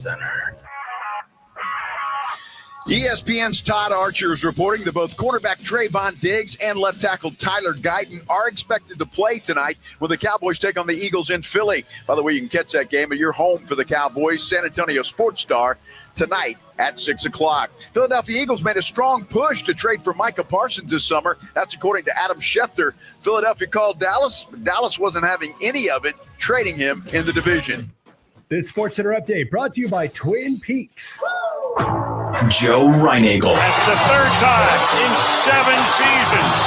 Center. ESPN's Todd Archer is reporting that both cornerback Trayvon Diggs and left tackle Tyler Guyton are expected to play tonight when the Cowboys take on the Eagles in Philly. By the way, you can catch that game at your home for the Cowboys, San Antonio Sports Star, tonight at 6 o'clock. Philadelphia Eagles made a strong push to trade for Micah Parsons this summer. That's according to Adam Schefter. Philadelphia called Dallas, but Dallas wasn't having any of it, trading him in the division. This SportsCenter update brought to you by Twin Peaks. Joe Reinagel. That's the third time in 7 seasons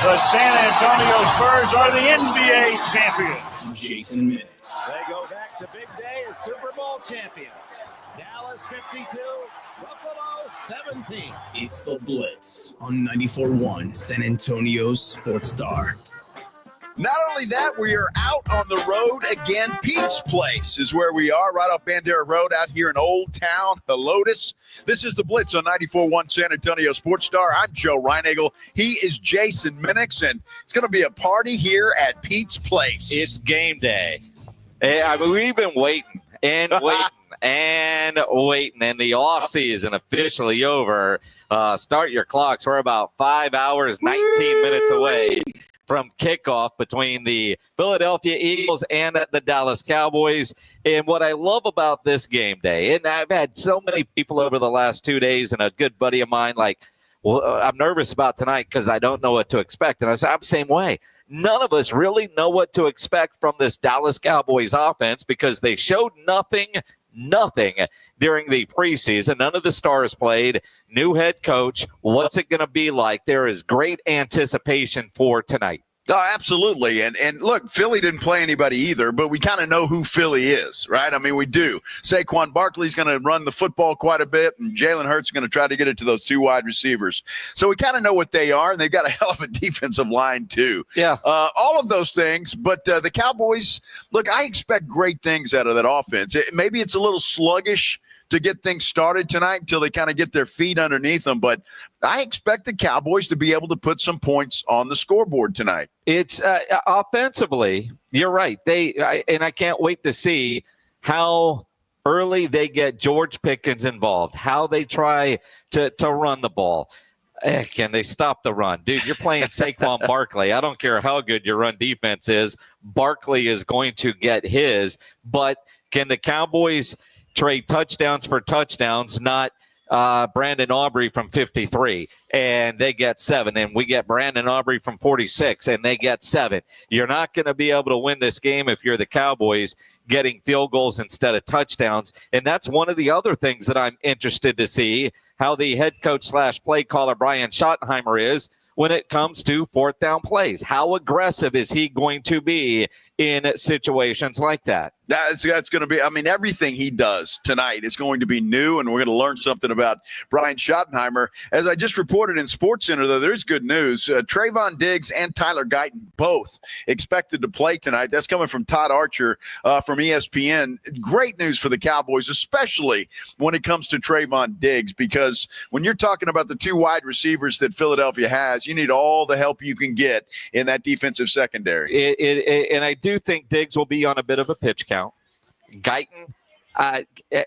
the San Antonio Spurs are the NBA champions. Jason Minix. They go back to big day as Super Bowl champions. Dallas 52, Buffalo 17. It's the Blitz on 94.1 San Antonio's Sports Star. Not only that, we are out on the road again. Pete's Place is where we are, right off Bandera Road out here in Old Town, Helotes. This is the Blitz on 94.1 San Antonio Sports Star. I'm Joe Reinagel. He is Jason Minix, and it's going to be a party here at Pete's Place. It's game day. I mean, we've been waiting and waiting and waiting, and the offseason officially over. Start your clocks. We're about 5 hours, 19 minutes away from kickoff between the Philadelphia Eagles and the Dallas Cowboys. And what I love about this game day, and I've had so many people over the last 2 days, and a good buddy of mine, like, well, I'm nervous about tonight because I don't know what to expect. And I said, I'm the same way. None of us really know what to expect from this Dallas Cowboys offense because they showed nothing during the preseason. None of the stars played. New head coach. What's it going to be like? There is great anticipation for tonight. Oh, absolutely. And look, Philly didn't play anybody either, but we kind of know who Philly is, right? I mean, we do. Saquon Barkley's going to run the football quite a bit, and Jalen Hurts is going to try to get it to those 2 wide receivers. So we kind of know what they are, and they've got a hell of a defensive line too. Yeah. All of those things. But the Cowboys, look, I expect great things out of that offense. Maybe it's a little sluggish to get things started tonight until they kind of get their feet underneath them. But I expect the Cowboys to be able to put some points on the scoreboard tonight. It's offensively, you're right. And I can't wait to see how early they get George Pickens involved, how they try to run the ball. Can they stop the run? Dude, you're playing Saquon Barkley. I don't care how good your run defense is. Barkley is going to get his. But can the Cowboys trade touchdowns for touchdowns, not Brandon Aubrey from 53, and they get 7, and we get Brandon Aubrey from 46, and they get 7. You're not going to be able to win this game if you're the Cowboys getting field goals instead of touchdowns, and that's one of the other things that I'm interested to see, how the head coach / play caller Brian Schottenheimer is when it comes to 4th down plays. How aggressive is he going to be in situations like that? That's going to be, I mean, everything he does tonight is going to be new, and we're going to learn something about Brian Schottenheimer. As I just reported in SportsCenter, though, there's good news. Trayvon Diggs and Tyler Guyton both expected to play tonight. That's coming from Todd Archer from ESPN. Great news for the Cowboys, especially when it comes to Trayvon Diggs, because when you're talking about the 2 wide receivers that Philadelphia has, you need all the help you can get in that defensive secondary. And I do think Diggs will be on a bit of a pitch count. Guyton,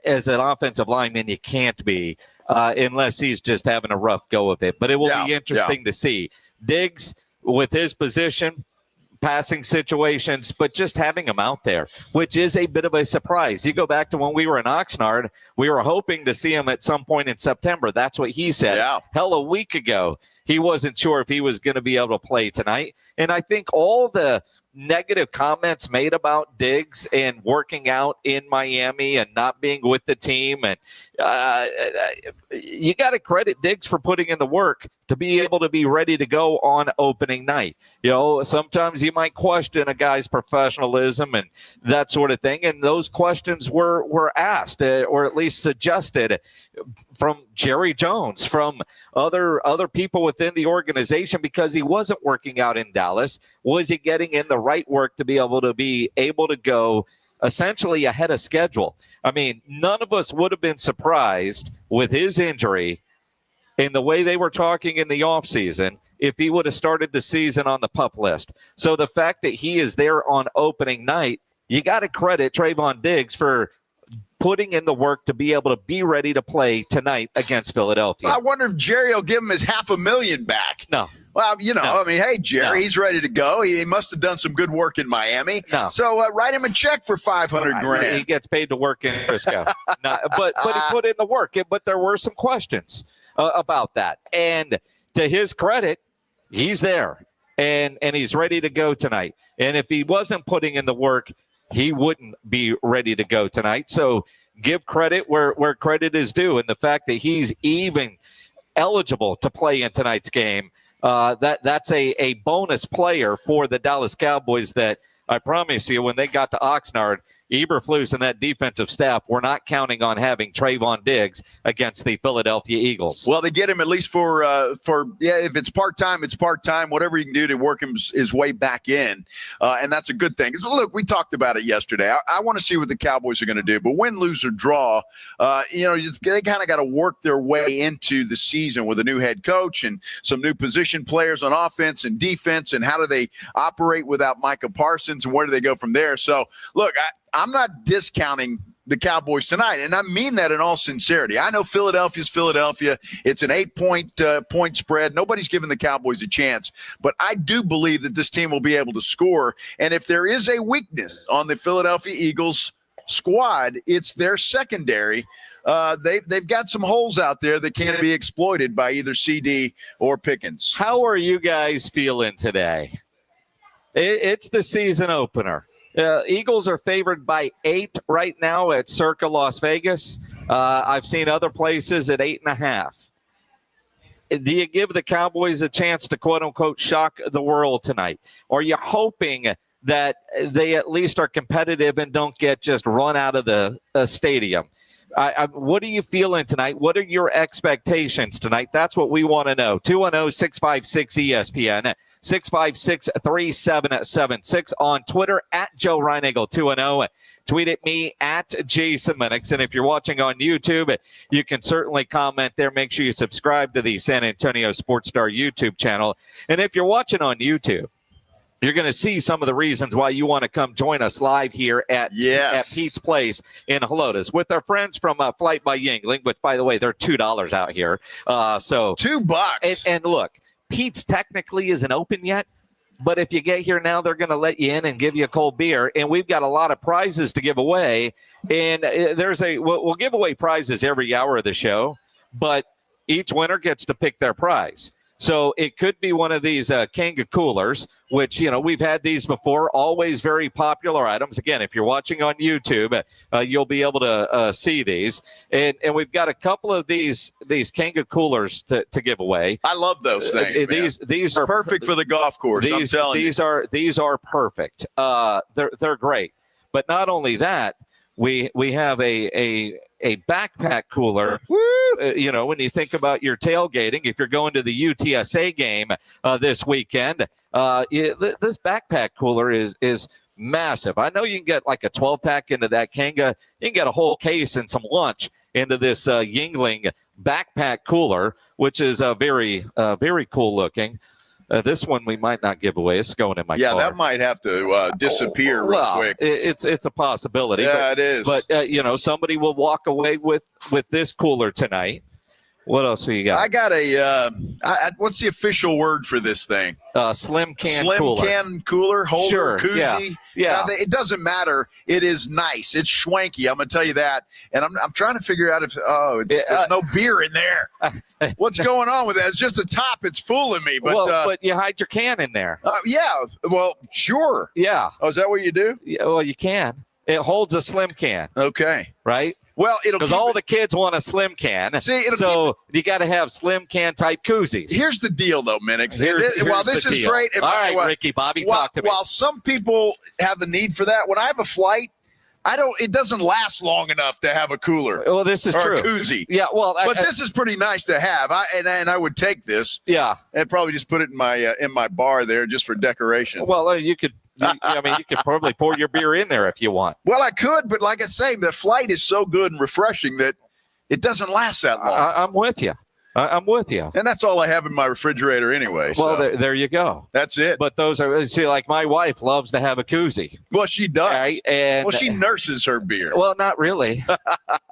as an offensive lineman, you can't be unless he's just having a rough go of it. But it will be interesting to see. Diggs, with his position, passing situations, but just having him out there, which is a bit of a surprise. You go back to when we were in Oxnard, we were hoping to see him at some point in September. That's what he said. Yeah. Hell, a week ago, he wasn't sure if he was going to be able to play tonight. And I think all the negative comments made about Diggs and working out in Miami and not being with the team. And you got to credit Diggs for putting in the work to be able to be ready to go on opening night. You know, sometimes you might question a guy's professionalism and that sort of thing. And those questions were asked or at least suggested from Jerry Jones, from other people within the organization, because he wasn't working out in Dallas. Was he getting in the right work to be able to go essentially ahead of schedule? I mean, none of us would have been surprised with his injury in the way they were talking in the offseason if he would have started the season on the PUP list. So the fact that he is there on opening night, you got to credit Trayvon Diggs for putting in the work to be able to be ready to play tonight against Philadelphia. I wonder if Jerry will give him his $500,000 back. No. Well, No. I mean, hey, Jerry, No. He's ready to go. He must have done some good work in Miami. No. So write him a check for $500,000. He gets paid to work in Frisco. But he put in the work. But there were some questions about that. And to his credit, he's there. And he's ready to go tonight. And if he wasn't putting in the work, he wouldn't be ready to go tonight. So give credit where credit is due. And the fact that he's even eligible to play in tonight's game, that's a bonus player for the Dallas Cowboys that I promise you, when they got to Oxnard, Eberflus and that defensive staff were not counting on having Trayvon Diggs against the Philadelphia Eagles. Well, they get him at least for if it's part-time, it's part-time, whatever you can do to work his way back in. And that's a good thing. Look, we talked about it yesterday. I want to see what the Cowboys are going to do. But win, lose, or draw, they kind of got to work their way into the season with a new head coach and some new position players on offense and defense, and how do they operate without Micah Parsons, and where do they go from there? So, look, I'm not discounting the Cowboys tonight, and I mean that in all sincerity. I know Philadelphia's Philadelphia. It's an 8-point spread. Nobody's giving the Cowboys a chance, but I do believe that this team will be able to score. And if there is a weakness on the Philadelphia Eagles squad, it's their secondary. They've got some holes out there that can't be exploited by either CD or Pickens. How are you guys feeling today? It's the season opener. Eagles are favored by 8 right now at Circa Las Vegas. I've seen other places at 8.5. Do you give the Cowboys a chance to quote-unquote shock the world tonight? Or are you hoping that they at least are competitive and don't get just run out of the stadium? What are you feeling tonight? What are your expectations tonight? That's what we want to know. 210-656-ESPN, 656-3776 on Twitter at Joe Reinagle 210. Tweet at me at Jason Minix. And if you're watching on YouTube, you can certainly comment there. Make sure you subscribe to the San Antonio Sports Star YouTube channel. And if you're watching on YouTube, you're going to see some of the reasons why you want to come join us live here at Pete's Place in Helotes with our friends from Flight by Yingling, which, by the way, they're $2 out here. So $2. And look, Pete's technically isn't open yet, but if you get here now, they're going to let you in and give you a cold beer. And we've got a lot of prizes to give away. And we'll give away prizes every hour of the show, but each winner gets to pick their prize. So it could be one of these Kanga coolers, which, we've had these before, always very popular items. Again, if you're watching on YouTube, you'll be able to see these. And we've got a couple of these Kanga coolers to give away. I love those things. These are perfect for the golf course. I'm telling you. These are perfect. They're great. But not only that, we have a backpack cooler. When you think about your tailgating, if you're going to the UTSA game this weekend, this backpack cooler is massive. I know you can get like a 12-pack into that Kanga. You can get a whole case and some lunch into this Yingling backpack cooler, which is very cool looking. This one we might not give away. It's going in my car. Yeah, that might have to disappear real quick. It's a possibility. Yeah, it is. But, somebody will walk away with this cooler tonight. What else do you got? I got what's the official word for this thing? Slim can cooler. Holder, sure, koozie. Yeah. It doesn't matter. It is nice. It's schwanky. I'm going to tell you that. And I'm trying to figure out there's no beer in there. What's going on with that? It's just a top. It's fooling me. But, but you hide your can in there. Yeah. Well, sure. Yeah. Oh, is that what you do? Yeah, well, you can. It holds a slim can. Okay. Right? Well, because all the kids want a slim can. So you got to have slim can type koozies. Here's the deal, though, Minix. While this is great. All right, Ricky, Bobby, talk to me. While some people have the need for that, when I have a flight, it doesn't last long enough to have a cooler. Well, this is true. A koozie. Yeah, well, but this is pretty nice to have. I would take this. Yeah, and probably just put it in my bar there just for decoration. Well, you could. You could probably pour your beer in there if you want. Well, I could, but like I say, the flight is so good and refreshing that it doesn't last that long. I'm with you. I'm with you. And that's all I have in my refrigerator anyway. Well, so. there you go. That's it. But those are, see, like my wife loves to have a koozie. Well, she does. Right? And, well, she nurses her beer. Well, not really.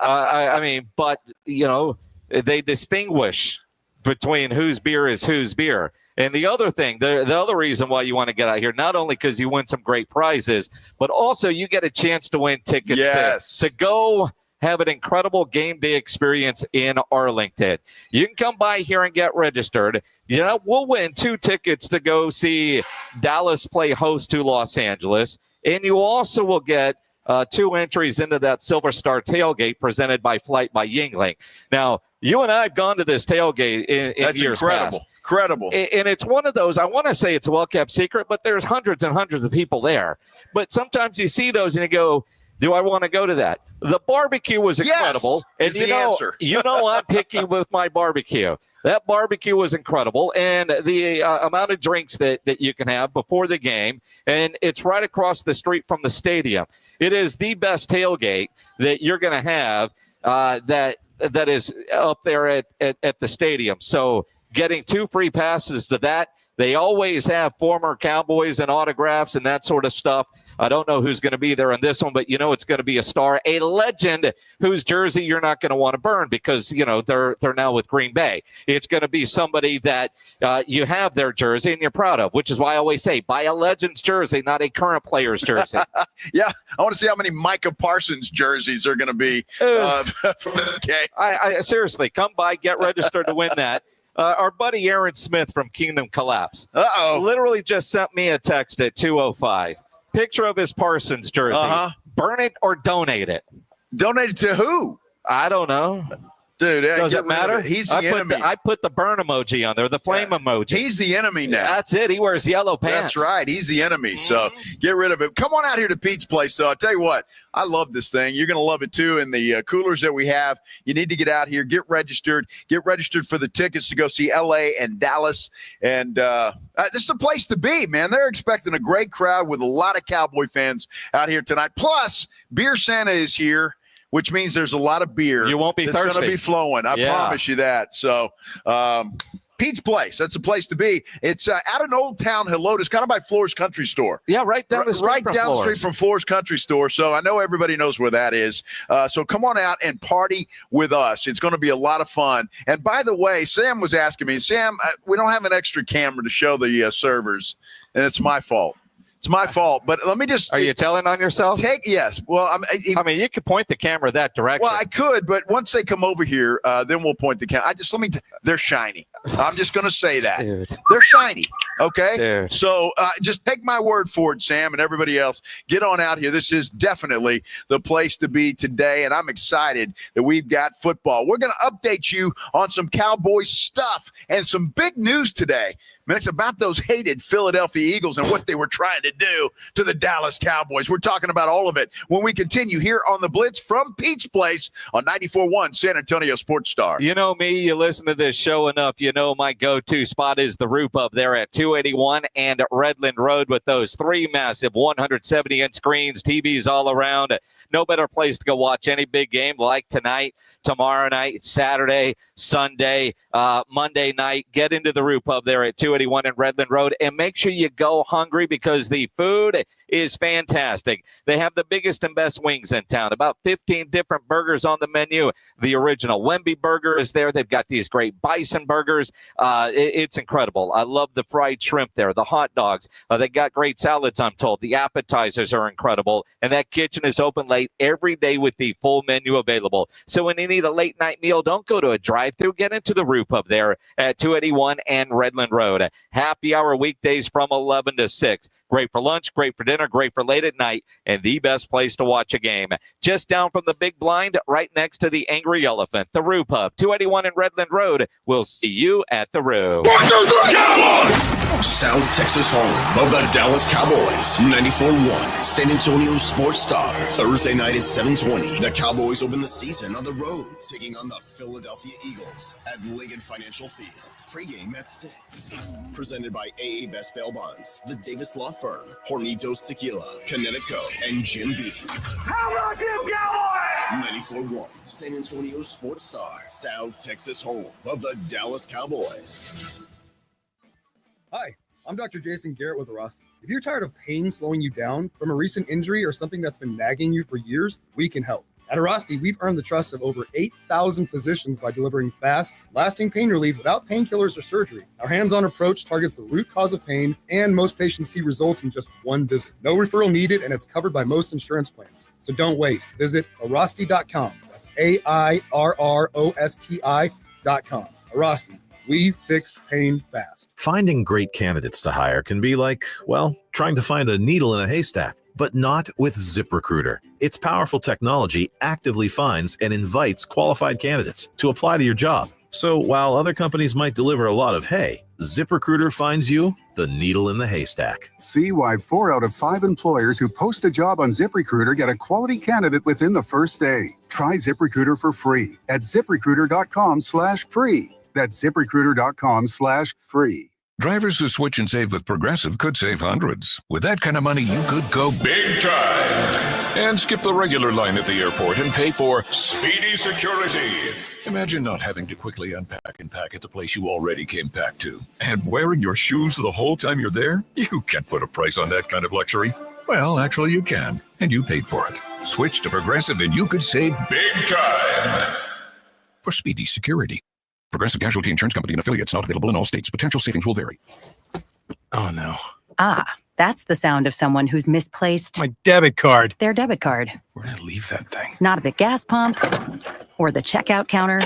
I mean, but, they distinguish between whose beer is whose beer. And the other thing, the other reason why you want to get out here, not only because you win some great prizes, but also you get a chance to win tickets to go have an incredible game day experience in Arlington. You can come by here and get registered. We'll win 2 tickets to go see Dallas play host to Los Angeles. And you also will get 2 entries into that Silver Star tailgate presented by Flight by Yingling. Now, you and I have gone to this tailgate in years past. Incredible. And it's one of those, I want to say it's a well-kept secret, but there's hundreds and hundreds of people there. But sometimes you see those and you go, do I want to go to that? The barbecue was incredible. Yes, and answer. I'm picky with my barbecue. That barbecue was incredible. And the amount of drinks that you can have before the game. And it's right across the street from the stadium. It is the best tailgate that you're going to have that is up there at the stadium. So getting 2 free passes to that. They always have former Cowboys and autographs and that sort of stuff. I don't know who's going to be there on this one, but it's going to be a star, a legend whose jersey you're not going to want to burn because, they're now with Green Bay. It's going to be somebody that you have their jersey and you're proud of, which is why I always say buy a legend's jersey, not a current player's jersey. Yeah, I want to see how many Micah Parsons jerseys are going to be from the game. I seriously, come by, get registered to win that. Our buddy Aaron Smith from Kingdom Collapse literally just sent me a text at 2:05. Picture of his Parsons jersey. Burn it or donate it. Donate it to who? I don't know. Dude, does it matter? He's the enemy. I put the burn emoji on there, the flame emoji. He's the enemy now. That's it. He wears yellow pants. That's right. He's the enemy. So get rid of him. Come on out here to Pete's Place, though. I'll tell you what, I love this thing. You're going to love it, too. And the coolers that we have, you need to get out here, get registered for the tickets to go see L.A. and Dallas. And this is the place to be, man. They're expecting a great crowd with a lot of Cowboy fans out here tonight. Plus, Beer Santa is here, which means there's a lot of beer. You won't be thirsty. It's going to be flowing. I promise you that. So, Pete's Place, that's the place to be. It's out in Old Town Helotes, kind of by Floor's Country Store. Yeah, right down the street right from down Floor's. the street from Floor's Country Store. So I know everybody knows where that is. So come on out and party with us. It's going to be a lot of fun. And by the way, Sam was asking me, Sam, we don't have an extra camera to show the servers, and it's my fault. It's my fault, but let me just. Are you telling on yourself? Yes. Well, I mean, you could point the camera that direction. Well, I could, but once they come over here, then we'll point the camera. They're shiny. I'm just going to say that. Dude. They're shiny. Okay. Dude. So just take my word for it, Sam, and everybody else. Get on out here. This is definitely the place to be today, and I'm excited that we've got football. We're going to update you on some Cowboys stuff and some big news today. Man, it's about those hated Philadelphia Eagles and what they were trying to do to the Dallas Cowboys. We're talking about all of it when we continue here on the Blitz from Pete's Place on 94.1 San Antonio Sports Star. You know me, you listen to this show enough, you know my go-to spot is the Roof up there at 281 and Redland Road with those 3 massive 170-inch screens, TVs all around. No better place to go watch any big game like tonight, tomorrow night, Saturday, Sunday, Monday night. Get into the Roof up there at 281 and Redland Road, and make sure you go hungry because the food is fantastic. They have the biggest and best wings in town, about 15 different burgers on the menu. The original Wemby burger is there. They've got these great bison burgers. It's incredible. I love the fried shrimp there, the hot dogs. They got great salads, I'm told. The appetizers are incredible, and that kitchen is open late every day with the full menu available. So when you need a late night meal, don't go to a drive-thru. Get into the Roof up there at 281 and Redland Road. Happy hour weekdays from 11 to 6. Great for lunch, great for dinner, great for late at night, and the best place to watch a game. Just down from the big blind, right next to the Angry Elephant, the Roo Pub, 281 and Redland Road. We'll see you at the Roo. South Texas home of the Dallas Cowboys. 94.1 San Antonio Sports Star. Thursday night at 7:20. The Cowboys open the season on the road, taking on the Philadelphia Eagles at Lincoln Financial Field. Pre-game at 6. Presented by AA Best Bail Bonds, the Davis Law Firm, Hornitos Tequila, Connecticut, and Jim Beam. How about them Cowboys? 94.1 San Antonio Sports Star, South Texas home of the Dallas Cowboys. Hi, I'm Dr. Jason Garrett with Arasti. If you're tired of pain slowing you down from a recent injury or something that's been nagging you for years, we can help. At Arasti, we've earned the trust of over 8,000 physicians by delivering fast, lasting pain relief without painkillers or surgery. Our hands-on approach targets the root cause of pain, and most patients see results in just one visit. No referral needed, and it's covered by most insurance plans. So don't wait. Visit Arasti.com. That's AIRROSTI.com. Arasti. We fix pain fast. Finding great candidates to hire can be like, well, trying to find a needle in a haystack, but not with ZipRecruiter. Its powerful technology actively finds and invites qualified candidates to apply to your job. So while other companies might deliver a lot of hay, ZipRecruiter finds you the needle in the haystack. See why 4 out of 5 employers who post a job on ZipRecruiter get a quality candidate within the first day. Try ZipRecruiter for free at ZipRecruiter.com/free. That's ZipRecruiter.com/free. Drivers who switch and save with Progressive could save hundreds. With that kind of money, you could go big time and skip the regular line at the airport and pay for speedy security. Imagine not having to quickly unpack and pack at the place you already came packed to. And wearing your shoes the whole time you're there? You can't put a price on that kind of luxury. Well, actually you can, and you paid for it. Switch to Progressive and you could save big time for speedy security. Progressive Casualty Insurance Company and affiliates, not available in all states. Potential savings will vary. Oh no. Ah, that's the sound of someone who's misplaced My debit card. their debit card. Where did I leave that thing? Not at the gas pump, or the checkout counter,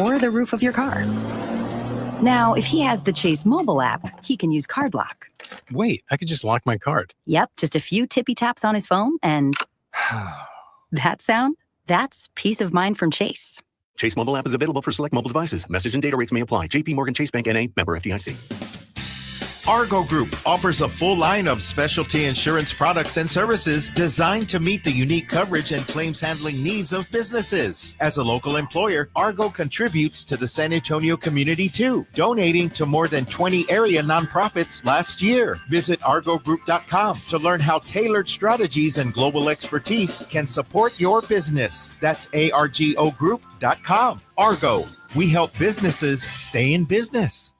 or the roof of your car. Now, if he has the Chase mobile app, he can use Card Lock. Wait, I could just lock my card. Yep, just a few tippy taps on his phone, and that sound? That's peace of mind from Chase. Chase mobile app is available for select mobile devices. Message and data rates may apply. JP Morgan Chase Bank N.A. member FDIC. Argo Group offers a full line of specialty insurance products and services designed to meet the unique coverage and claims handling needs of businesses. As a local employer, Argo contributes to the San Antonio community too, donating to more than 20 area nonprofits last year. Visit argogroup.com to learn how tailored strategies and global expertise can support your business. That's ARGOgroup.com. Argo, we help businesses stay in business.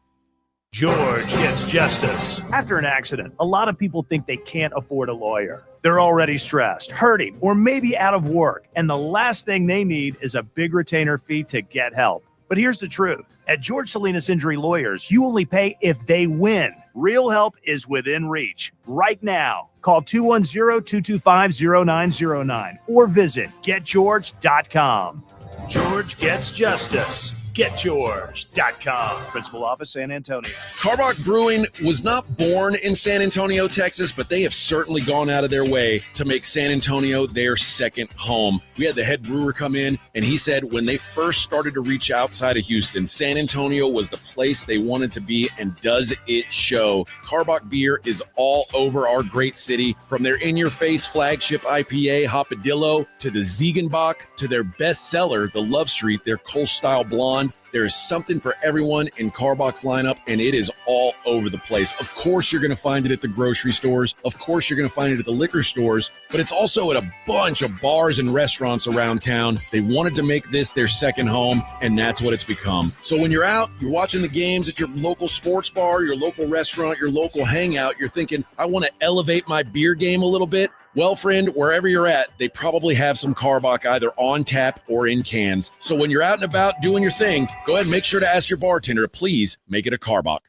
George gets justice. After an accident, a lot of people think they can't afford a lawyer. They're already stressed, hurting, or maybe out of work, and the last thing they need is a big retainer fee to get help. But here's the truth. At George Salinas Injury Lawyers, you only pay if they win. Real help is within reach. Right now, call 210-225-0909 or visit getgeorge.com. George gets justice. GetGeorge.com. Principal Office, San Antonio. Carbach Brewing was not born in San Antonio, Texas, but they have certainly gone out of their way to make San Antonio their second home. We had the head brewer come in, and he said when they first started to reach outside of Houston, San Antonio was the place they wanted to be, and does it show. Carbach beer is all over our great city, from their in-your-face flagship IPA, Hopadillo, to the Ziegenbach, to their best seller, the Love Street, their Kolsch-style blonde. There is something for everyone in Carbach's lineup, and it is all over the place. Of course, you're going to find it at the grocery stores. Of course, you're going to find it at the liquor stores, but it's also at a bunch of bars and restaurants around town. They wanted to make this their second home, and that's what it's become. So when you're out, you're watching the games at your local sports bar, your local restaurant, your local hangout, you're thinking, I want to elevate my beer game a little bit. Well, friend, wherever you're at, they probably have some Carbach either on tap or in cans. So when you're out and about doing your thing, go ahead and make sure to ask your bartender to please make it a Carbach.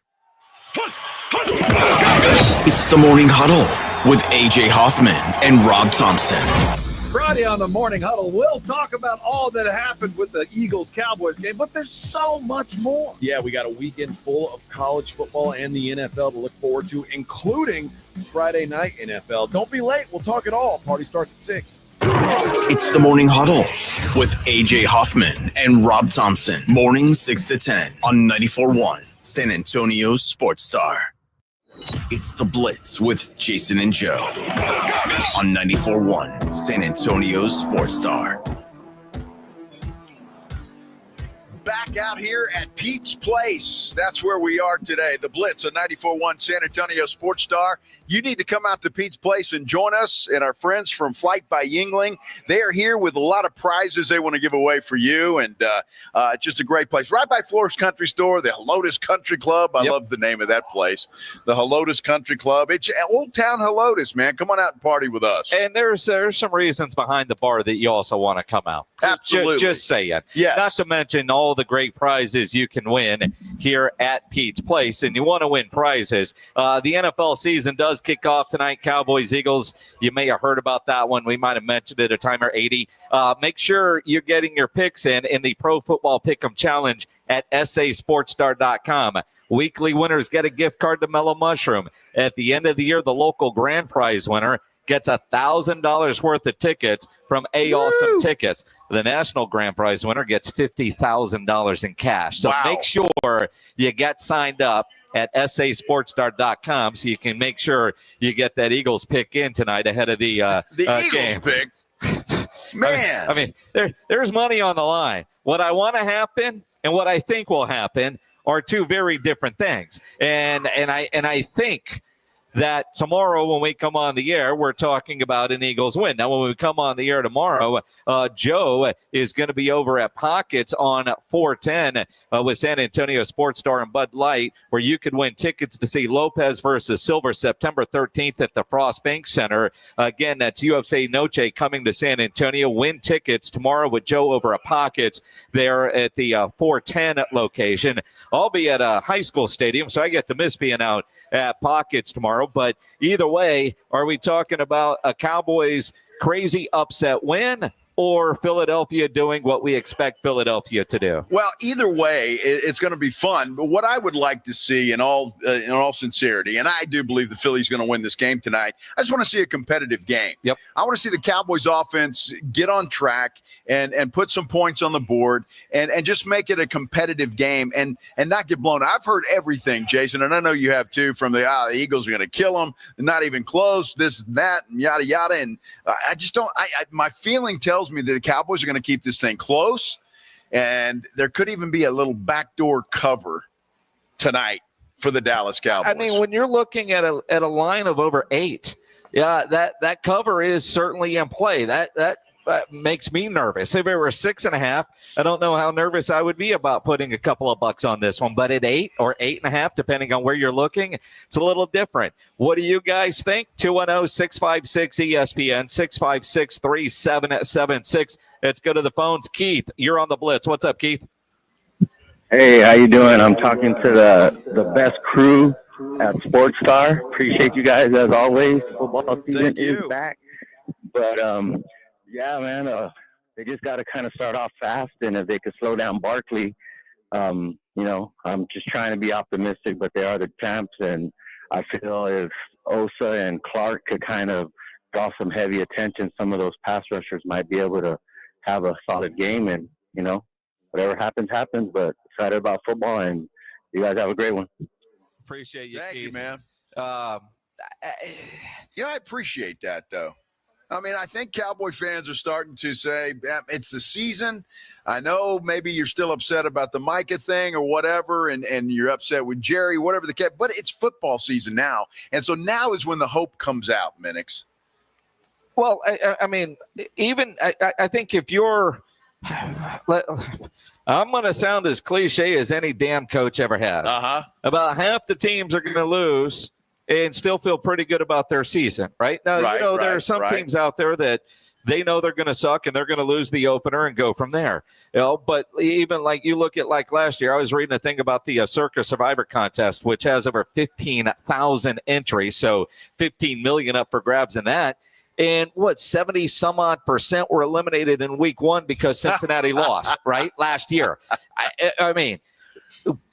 It's the Morning Huddle with AJ Hoffman and Rob Thompson. Friday on the Morning Huddle, we'll talk about all that happened with the Eagles-Cowboys game, but there's so much more. Yeah, we got a weekend full of college football and the NFL to look forward to, including Friday night NFL. Don't be late. We'll talk it all. Party starts at 6. It's the Morning Huddle with AJ Hoffman and Rob Thompson. Morning 6 to 10 on 94.1 San Antonio Sports Star. It's the Blitz with Jason and Joe on 94.1 San Antonio Sports Star. back out here at Pete's Place. That's where we are today. The Blitz on 94.1 San Antonio Sports Star. You need to come out to Pete's Place and join us and our friends from Flight by Yingling. They are here with a lot of prizes they want to give away for you, and it's just a great place. Right by Flores Country Store, the Helotes Country Club. I love the name of that place, the Helotes Country Club. It's Old Town Helotes, man. Come on out and party with us. And there's some reasons behind the bar that you also want to come out. Absolutely. Just saying. Yes. Not to mention all the great prizes you can win here at Pete's Place. And you want to win prizes. The NFL season does kick off tonight. Cowboys, Eagles. You may have heard about that one. We might have mentioned it at Timer 80. Make sure you're getting your picks in the Pro Football Pick'em Challenge at sasportstar.com. Weekly winners get a gift card to Mellow Mushroom. At the end of the year, the local grand prize winner gets $1,000 worth of tickets from Awesome Tickets. The national grand prize winner gets $50,000 in cash. So make sure you get signed up at sasportstar.com so you can make sure you get that Eagles pick in tonight ahead of the Eagles game. Pick. Man. I mean there's money on the line. What I want to happen and what I think will happen are two very different things. And I think that tomorrow when we come on the air, we're talking about an Eagles win. Now, when we come on the air tomorrow, Joe is going to be over at Pockets on 410 with San Antonio Sports Star and Bud Light, where you could win tickets to see Lopez versus Silver September 13th at the Frost Bank Center. Again, that's UFC Noche coming to San Antonio. Win tickets tomorrow with Joe over at Pockets there at the 410 location. I'll be at a high school stadium, so I get to miss being out at Pockets tomorrow. But either way, are we talking about a Cowboys crazy upset win or Philadelphia doing what we expect Philadelphia to do? Well, either way, it's going to be fun. But what I would like to see in all sincerity, and I do believe the Phillies going to win this game tonight, I just want to see a competitive game. Yep. I want to see the Cowboys offense get on track and put some points on the board and just make it a competitive game and not get blown. I've heard everything, Jason, and I know you have too, from the Eagles are going to kill them, they're not even close, this and that, and yada, yada. And I just don't – my feeling tells me that the Cowboys are going to keep this thing close, and there could even be a little backdoor cover tonight for the Dallas Cowboys. I mean, when you're looking at a line of over 8, that cover is certainly in play. That makes me nervous. If it were 6.5, I don't know how nervous I would be about putting a couple of bucks on this one. But at 8 or 8.5, depending on where you're looking, it's a little different. What do you guys think? 210-656-ESPN, 656-3776. Let's go to the phones. Keith, you're on the Blitz. What's up, Keith? Hey, how you doing? I'm talking to the best crew at Sports Star. Appreciate you guys as always. Football season is back. But yeah, man, they just got to kind of start off fast, and if they could slow down Barkley, I'm just trying to be optimistic, but they are the champs, and I feel if Osa and Clark could kind of draw some heavy attention, some of those pass rushers might be able to have a solid game, and, whatever happens, but excited about football, and you guys have a great one. Appreciate you, Thank Keith. you, man. I appreciate that, though. I mean, I think Cowboy fans are starting to say, it's the season. I know maybe you're still upset about the Micah thing or whatever, and you're upset with Jerry, whatever the case, but it's football season now. And so now is when the hope comes out, Minix. Well, I mean, even I think if you're – I'm going to sound as cliche as any damn coach ever has. About half the teams are going to lose and still feel pretty good about their season, right? Now, there are some teams out there that they know they're going to suck and they're going to lose the opener and go from there. But even like you look at like last year, I was reading a thing about the Circa Survivor contest, which has over 15,000 entries, so 15 million up for grabs in that. And 70-some-odd% were eliminated in week 1 because Cincinnati lost, right, last year. I mean,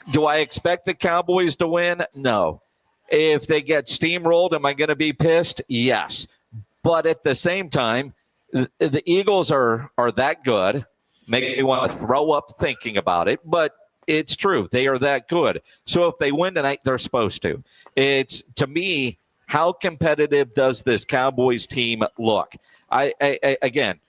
do I expect the Cowboys to win? No. If they get steamrolled, am I going to be pissed? Yes. But at the same time, the Eagles are that good. Make me want to throw up thinking about it, but it's true. They are that good. So if they win tonight, they're supposed to. It's, to me, how competitive does this Cowboys team look? Again,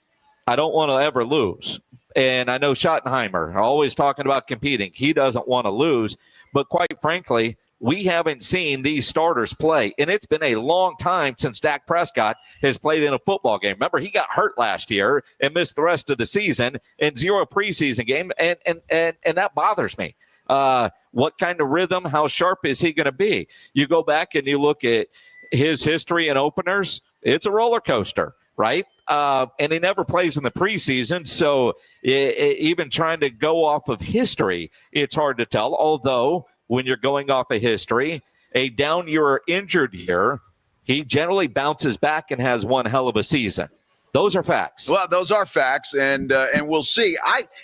I don't want to ever lose. And I know Schottenheimer, always talking about competing. He doesn't want to lose. But quite frankly, we haven't seen these starters play. And it's been a long time since Dak Prescott has played in a football game. Remember, he got hurt last year and missed the rest of the season and 0 preseason game. And that bothers me. What kind of rhythm, how sharp is he going to be? You go back and you look at his history in openers, it's a roller coaster, right? And he never plays in the preseason, so even trying to go off of history, it's hard to tell. Although, when you're going off of history, a down year or injured year, he generally bounces back and has one hell of a season. Those are facts. Well, those are facts, and we'll see.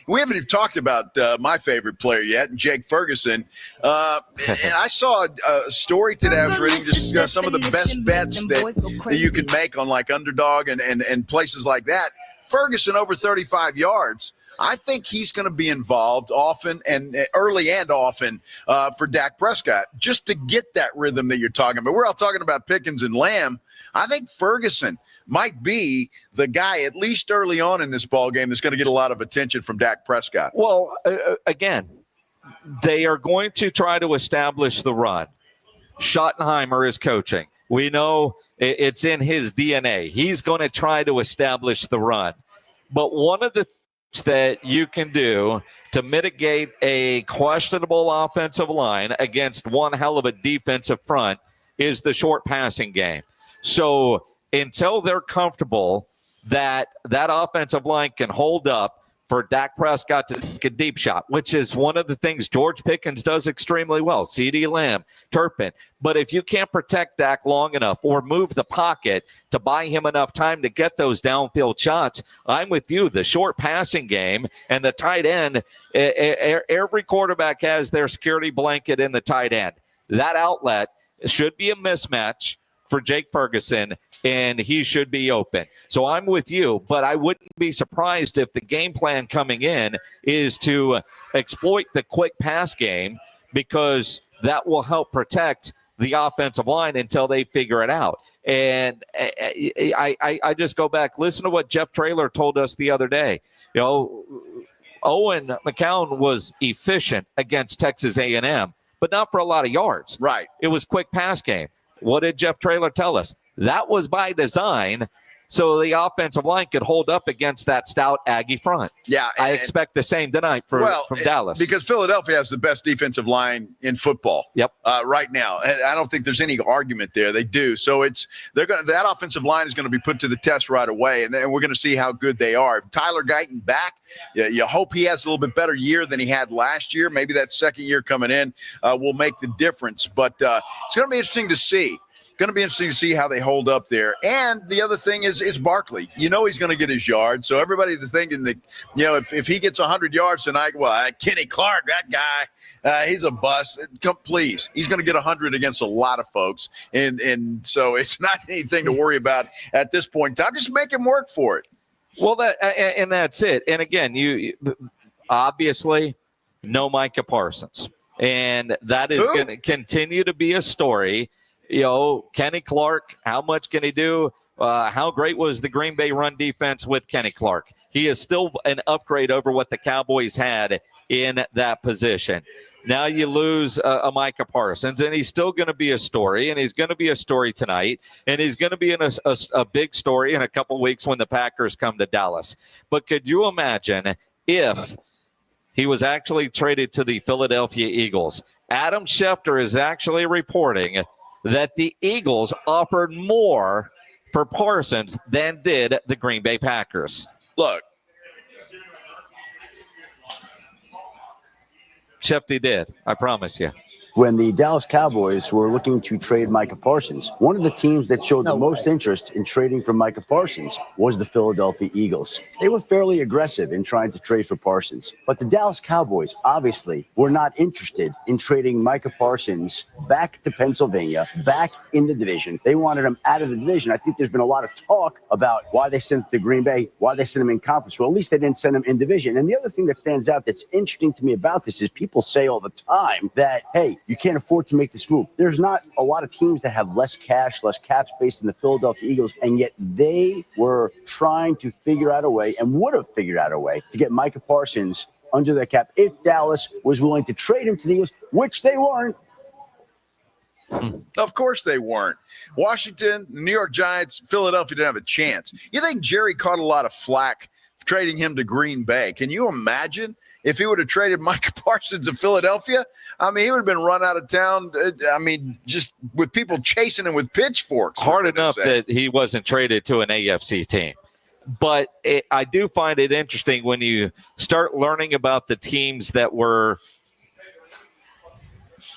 We haven't even talked about my favorite player yet, Jake Ferguson. And I saw a story today. I was reading just some of the best bets that you can make on like Underdog and places like that. Ferguson over 35 yards. I think he's going to be involved often and early and often for Dak Prescott just to get that rhythm that you're talking about. We're all talking about Pickens and Lamb. I think Ferguson might be the guy, at least early on in this ball game, that's going to get a lot of attention from Dak Prescott. Well, again, they are going to try to establish the run. Schottenheimer is coaching. We know it's in his DNA. He's going to try to establish the run. But one of the things that you can do to mitigate a questionable offensive line against one hell of a defensive front is the short passing game. So until they're comfortable that that offensive line can hold up for Dak Prescott to take a deep shot, which is one of the things George Pickens does extremely well, CeeDee Lamb, Turpin. But if you can't protect Dak long enough or move the pocket to buy him enough time to get those downfield shots, I'm with you. The short passing game and the tight end, every quarterback has their security blanket in the tight end. That outlet should be a mismatch for Jake Ferguson, and he should be open. So I'm with you, but I wouldn't be surprised if the game plan coming in is to exploit the quick pass game, because that will help protect the offensive line until they figure it out. And I just go back, listen to what Jeff Traylor told us the other day. You know, Owen McCown was efficient against Texas A&M, but not for a lot of yards. Right. It was quick pass game. What did Jeff Traylor tell us? That was by design, so the offensive line could hold up against that stout Aggie front. Yeah, I expect the same tonight from Dallas. Because Philadelphia has the best defensive line in football. Yep. Right now, and I don't think there's any argument there. They do. So that offensive line is going to be put to the test right away, and then we're going to see how good they are. Tyler Guyton back. You hope he has a little bit better year than he had last year. Maybe that second year coming in will make the difference. But it's going to be interesting to see. Going to be interesting to see how they hold up there. And the other thing is Barkley. You know he's going to get his yards. So everybody's thinking that, you know, if he gets 100 yards tonight, well, Kenny Clark, that guy, he's a bust. Please, he's going to get 100 against a lot of folks. And so it's not anything to worry about at this point in time. Just make him work for it. Well, that's it. And again, you obviously know Micah Parsons. And that is going to continue to be a story. You know, Kenny Clark, how much can he do? How great was the Green Bay run defense with Kenny Clark? He is still an upgrade over what the Cowboys had in that position. Now you lose a Micah Parsons, and he's still going to be a story, and he's going to be a story tonight, and he's going to be in a big story in a couple weeks when the Packers come to Dallas. But could you imagine if he was actually traded to the Philadelphia Eagles? Adam Schefter is actually reporting that the Eagles offered more for Parsons than did the Green Bay Packers. Look. Shefty did, I promise you. When the Dallas Cowboys were looking to trade Micah Parsons, one of the teams that showed the most interest in trading for Micah Parsons was the Philadelphia Eagles. They were fairly aggressive in trying to trade for Parsons, but the Dallas Cowboys obviously were not interested in trading Micah Parsons back to Pennsylvania, back in the division. They wanted him out of the division. I think there's been a lot of talk about why they sent him to Green Bay, why they sent him in conference. Well, at least they didn't send him in division. And the other thing that stands out that's interesting to me about this is people say all the time that, hey, You can't afford to make this move. There's not a lot of teams that have less cash, less cap space than the Philadelphia Eagles, and yet they were trying to figure out a way and would have figured out a way to get Micah Parsons under their cap if Dallas was willing to trade him to the Eagles, which they weren't. Of course they weren't. Washington, New York Giants, Philadelphia didn't have a chance. You think Jerry caught a lot of flack trading him to Green Bay? Can you imagine if he would have traded Micah Parsons to Philadelphia? I mean, he would have been run out of town. I mean, just with people chasing him with pitchforks. Hard enough that he wasn't traded to an AFC team. But I do find it interesting when you start learning about the teams that were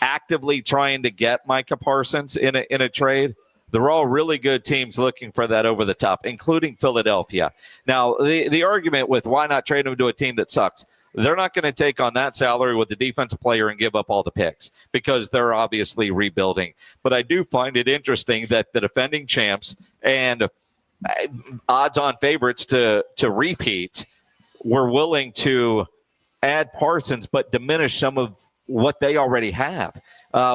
actively trying to get Micah Parsons in a trade. They're all really good teams looking for that over the top, including Philadelphia. Now, the argument with why not trade him to a team that sucks, they're not going to take on that salary with the defensive player and give up all the picks because they're obviously rebuilding. But I do find it interesting that the defending champs and odds-on favorites to repeat were willing to add Parsons but diminish some of what they already have,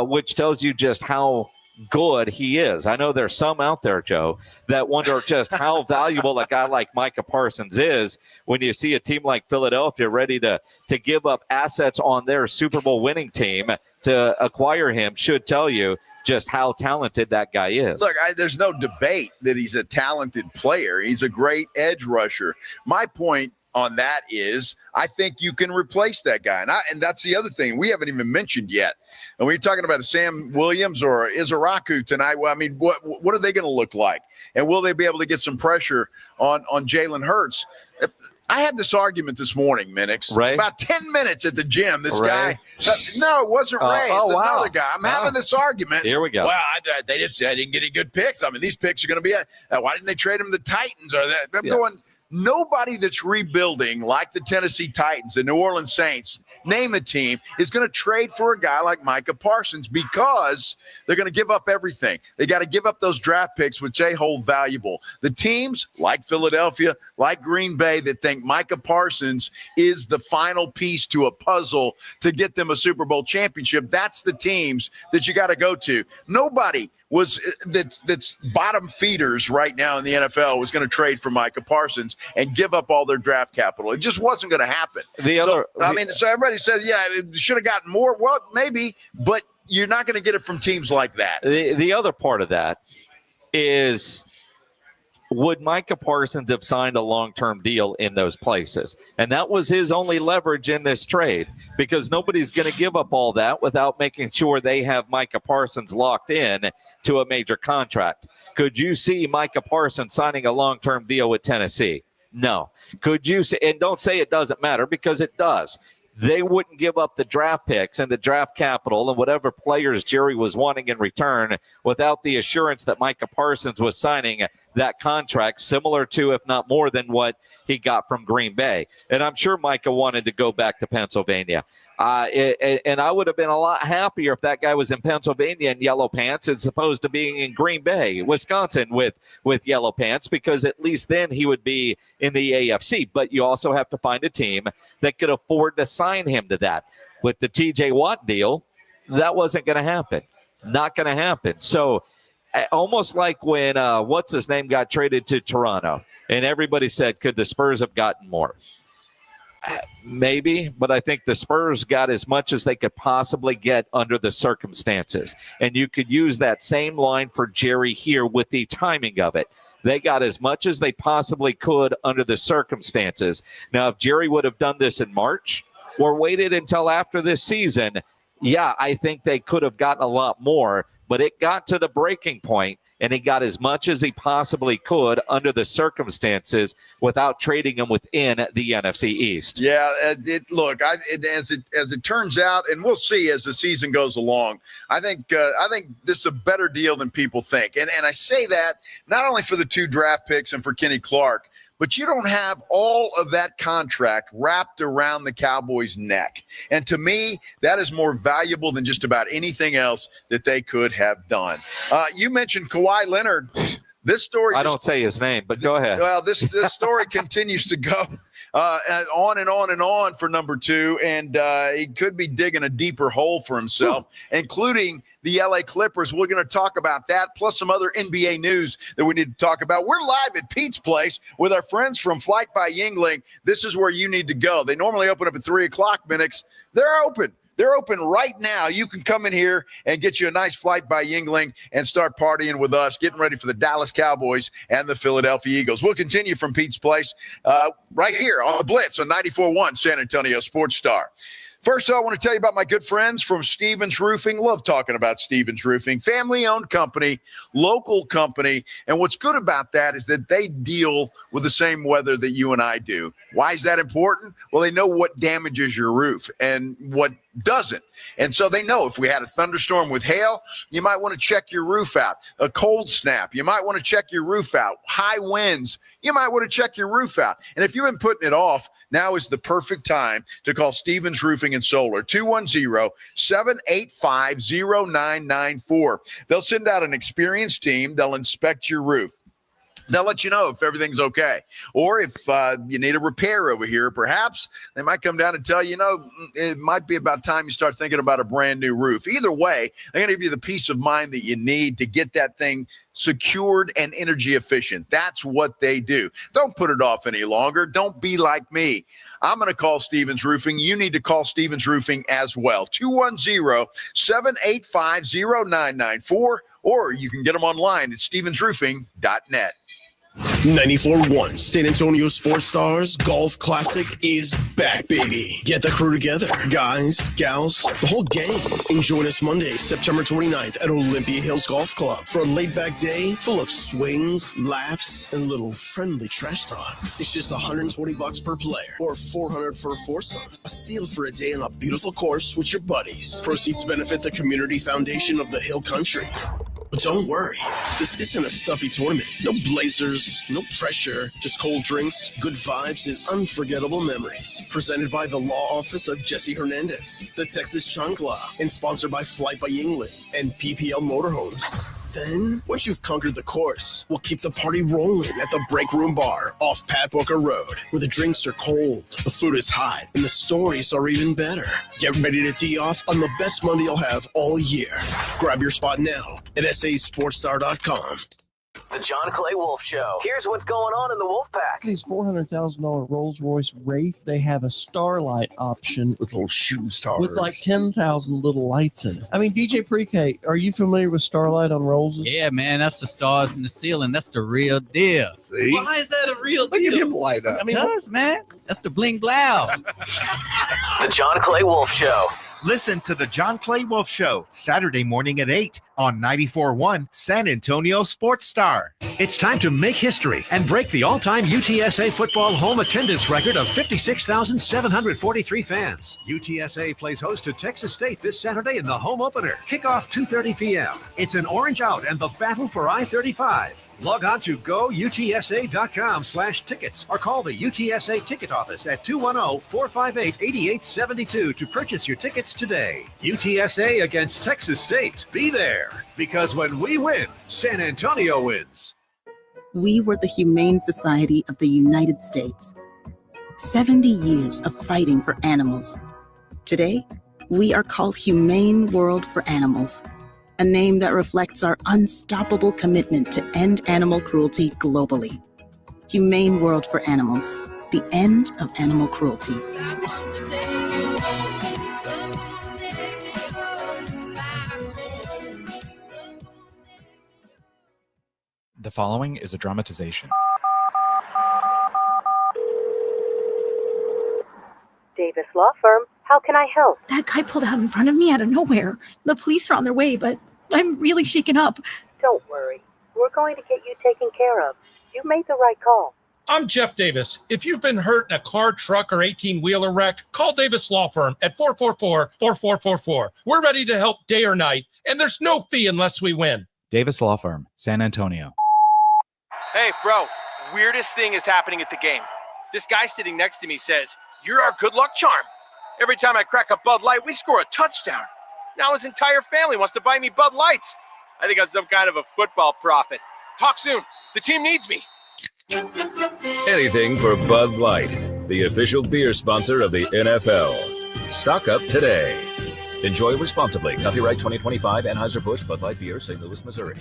which tells you just how good he is. I know there's some out there, Joe, that wonder just how valuable a guy like Micah Parsons is when you see a team like Philadelphia ready to give up assets on their Super Bowl winning team to acquire him. Should tell you just how talented that guy is. Look, there's no debate that he's a talented player. He's a great edge rusher. My point on that is I think you can replace that guy. And that's the other thing we haven't even mentioned yet. And when you're talking about a Sam Williams or Izaraku tonight, well, I mean, what are they going to look like? And will they be able to get some pressure on Jalen Hurts? I had this argument this morning, Minix. Ray? About 10 minutes at the gym. This Ray? guy. No, it wasn't Ray. It's another guy. I'm Wow. having this argument. Here we go. Well, they just said I didn't get any good picks. I mean, these picks are going to be why didn't they trade him to the Titans or that? I'm going. Nobody that's rebuilding like the Tennessee Titans, the New Orleans Saints, name a team, is going to trade for a guy like Micah Parsons because they're going to give up everything. They got to give up those draft picks, which they hold valuable. The teams like Philadelphia, like Green Bay, that think Micah Parsons is the final piece to a puzzle to get them a Super Bowl championship, that's the teams that you got to go to. Nobody that's bottom feeders right now in the NFL was going to trade for Micah Parsons and give up all their draft capital. It just wasn't going to happen. So everybody says, yeah, it should have gotten more. Well, maybe, but you're not going to get it from teams like that. The other part of that is, would Micah Parsons have signed a long-term deal in those places? And that was his only leverage in this trade, because nobody's going to give up all that without making sure they have Micah Parsons locked in to a major contract. Could you see Micah Parsons signing a long-term deal with Tennessee? No. Could you say, and don't say it doesn't matter, because it does. They wouldn't give up the draft picks and the draft capital and whatever players Jerry was wanting in return without the assurance that Micah Parsons was signing that contract, similar to, if not more than what he got from Green Bay. And I'm sure Micah wanted to go back to Pennsylvania. And I would have been a lot happier if that guy was in Pennsylvania in yellow pants as opposed to being in Green Bay, Wisconsin with yellow pants, because at least then he would be in the AFC. But you also have to find a team that could afford to sign him to that. With the TJ Watt deal, that wasn't going to happen. Not going to happen. So almost like when what's his name got traded to Toronto, and everybody said, could the Spurs have gotten more? Maybe, but I think the Spurs got as much as they could possibly get under the circumstances. And you could use that same line for Jerry here with the timing of it. They got as much as they possibly could under the circumstances. Now, if Jerry would have done this in March or waited until after this season, yeah, I think they could have gotten a lot more. But it got to the breaking point, and he got as much as he possibly could under the circumstances without trading him within the NFC East. Yeah, as it turns out, and we'll see as the season goes along, I think this is a better deal than people think. And I say that not only for the 2 draft picks and for Kenny Clark, but you don't have all of that contract wrapped around the Cowboys' neck. And to me, that is more valuable than just about anything else that they could have done. You mentioned Kawhi Leonard. This story— I don't say his name, but go ahead. Well, this story continues to go. On and on and on for number 2, and he could be digging a deeper hole for himself, including the LA Clippers. We're going to talk about that, plus some other NBA news that we need to talk about. We're live at Pete's Place with our friends from Flight by Yingling. This is where you need to go. They normally open up at 3 o'clock minutes. They're open. They're open right now. You can come in here and get you a nice Flight by Yingling and start partying with us, getting ready for the Dallas Cowboys and the Philadelphia Eagles. We'll continue from Pete's Place right here on the Blitz on 94.1 San Antonio Sports Star. First, I want to tell you about my good friends from Stevens Roofing. Love talking about Stevens Roofing. Family-owned company, local company. And what's good about that is that they deal with the same weather that you and I do. Why is that important? Well, they know what damages your roof and what doesn't. And so they know if we had a thunderstorm with hail, you might want to check your roof out. A cold snap, you might want to check your roof out. High winds, you might want to check your roof out. And if you've been putting it off, now is the perfect time to call Stevens Roofing and Solar, 210-785-0994. They'll send out an experienced team. They'll inspect your roof. They'll let you know if everything's okay. Or if you need a repair over here, perhaps they might come down and tell you, it might be about time you start thinking about a brand new roof. Either way, they're going to give you the peace of mind that you need to get that thing secured and energy efficient. That's what they do. Don't put it off any longer. Don't be like me. I'm going to call Stevens Roofing. You need to call Stevens Roofing as well. 210-785-0994, or you can get them online at stevensroofing.net. 94.1 San Antonio Sports Stars Golf Classic is back, baby. Get the crew together. Guys, gals, the whole gang. And join us Monday, September 29th at Olympia Hills Golf Club for a laid-back day full of swings, laughs, and a little friendly trash talk. It's just $120 per player or $400 for a foursome. A steal for a day on a beautiful course with your buddies. Proceeds benefit the Community Foundation of the Hill Country. But don't worry, this isn't a stuffy tournament. No blazers, no pressure, just cold drinks, good vibes, and unforgettable memories. Presented by the Law Office of Jesse Hernandez, the Texas Chancla, and sponsored by Flight by Yingling and PPL Motorhomes. Then, once you've conquered the course, we'll keep the party rolling at the Break Room Bar off Pat Booker Road, where the drinks are cold, the food is hot, and the stories are even better. Get ready to tee off on the best Monday you'll have all year. Grab your spot now at sasportstar.com. The John Clay Wolf Show. Here's what's going on in the Wolf Pack. These $400,000 Rolls-Royce Wraith, they have a Starlight option with little shooting stars, with like 10,000 little lights in it. I mean, DJ Pre-K, are you familiar with Starlight on Rolls? Yeah, man, that's the stars in the ceiling. That's the real deal. See? Why is that a real deal? Look at him light up. I mean, man, that's the bling blow. The John Clay Wolf Show. Listen to the John Clay Wolf Show, Saturday morning at 8 on 94.1 San Antonio Sports Star. It's time to make history and break the all-time UTSA football home attendance record of 56,743 fans. UTSA plays host to Texas State this Saturday in the home opener. Kickoff 2:30 p.m. It's an orange out and the battle for I-35. Log on to goutsa.com/tickets or call the UTSA ticket office at 210-458-8872 to purchase your tickets today. UTSA against Texas State. Be there, because when we win, San Antonio wins. We were the Humane Society of the United States. 70 years of fighting for animals. Today, we are called Humane World for Animals, a name that reflects our unstoppable commitment to end animal cruelty globally. Humane World for Animals, the end of animal cruelty. The following is a dramatization. Davis Law Firm, how can I help? That guy pulled out in front of me out of nowhere. The police are on their way, but I'm really shaken up. Don't worry. We're going to get you taken care of. You made the right call. I'm Jeff Davis. If you've been hurt in a car, truck, or 18-wheeler wreck, call Davis Law Firm at 444-4444. We're ready to help day or night, and there's no fee unless we win. Davis Law Firm, San Antonio. Hey, bro, weirdest thing is happening at the game. This guy sitting next to me says, "You're our good luck charm. Every time I crack a Bud Light, we score a touchdown. Now his entire family wants to buy me Bud Lights. I think I'm some kind of a football prophet. Talk soon. The team needs me." Anything for Bud Light. the official beer sponsor of the NFL. Stock up today. Enjoy responsibly. Copyright 2025 Anheuser-Busch Bud Light Beer, St. Louis, Missouri.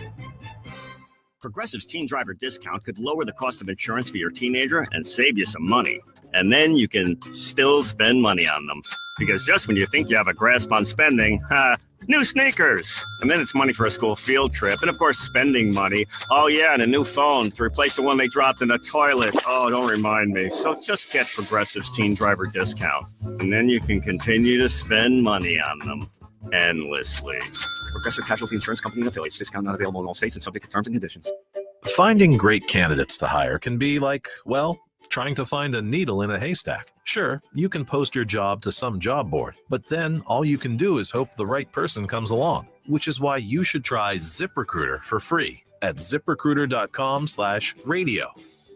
Progressive's Teen Driver discount could lower the cost of insurance for your teenager and save you some money. And then you can still spend money on them. Because just when you think you have a grasp on spending, new sneakers. And then it's money for a school field trip. And of course, spending money. Oh yeah, and a new phone to replace the one they dropped in the toilet. Oh, don't remind me. So just get Progressive's Teen Driver discount. And then you can continue to spend money on them endlessly. Progressive Casualty Insurance Company and affiliates. Discount not available in all states and subject to terms and conditions. Finding great candidates to hire can be like, well, trying to find a needle in a haystack. Sure, you can post your job to some job board, but then all you can do is hope the right person comes along, which is why you should try ZipRecruiter for free at ZipRecruiter.com/radio.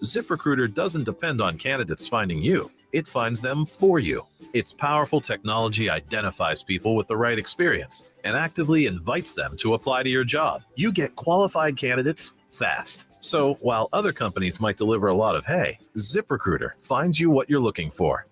ZipRecruiter doesn't depend on candidates finding you. It finds them for you. Its powerful technology identifies people with the right experience and actively invites them to apply to your job. You get qualified candidates fast. So while other companies might deliver a lot of hay, ZipRecruiter finds you what you're looking for.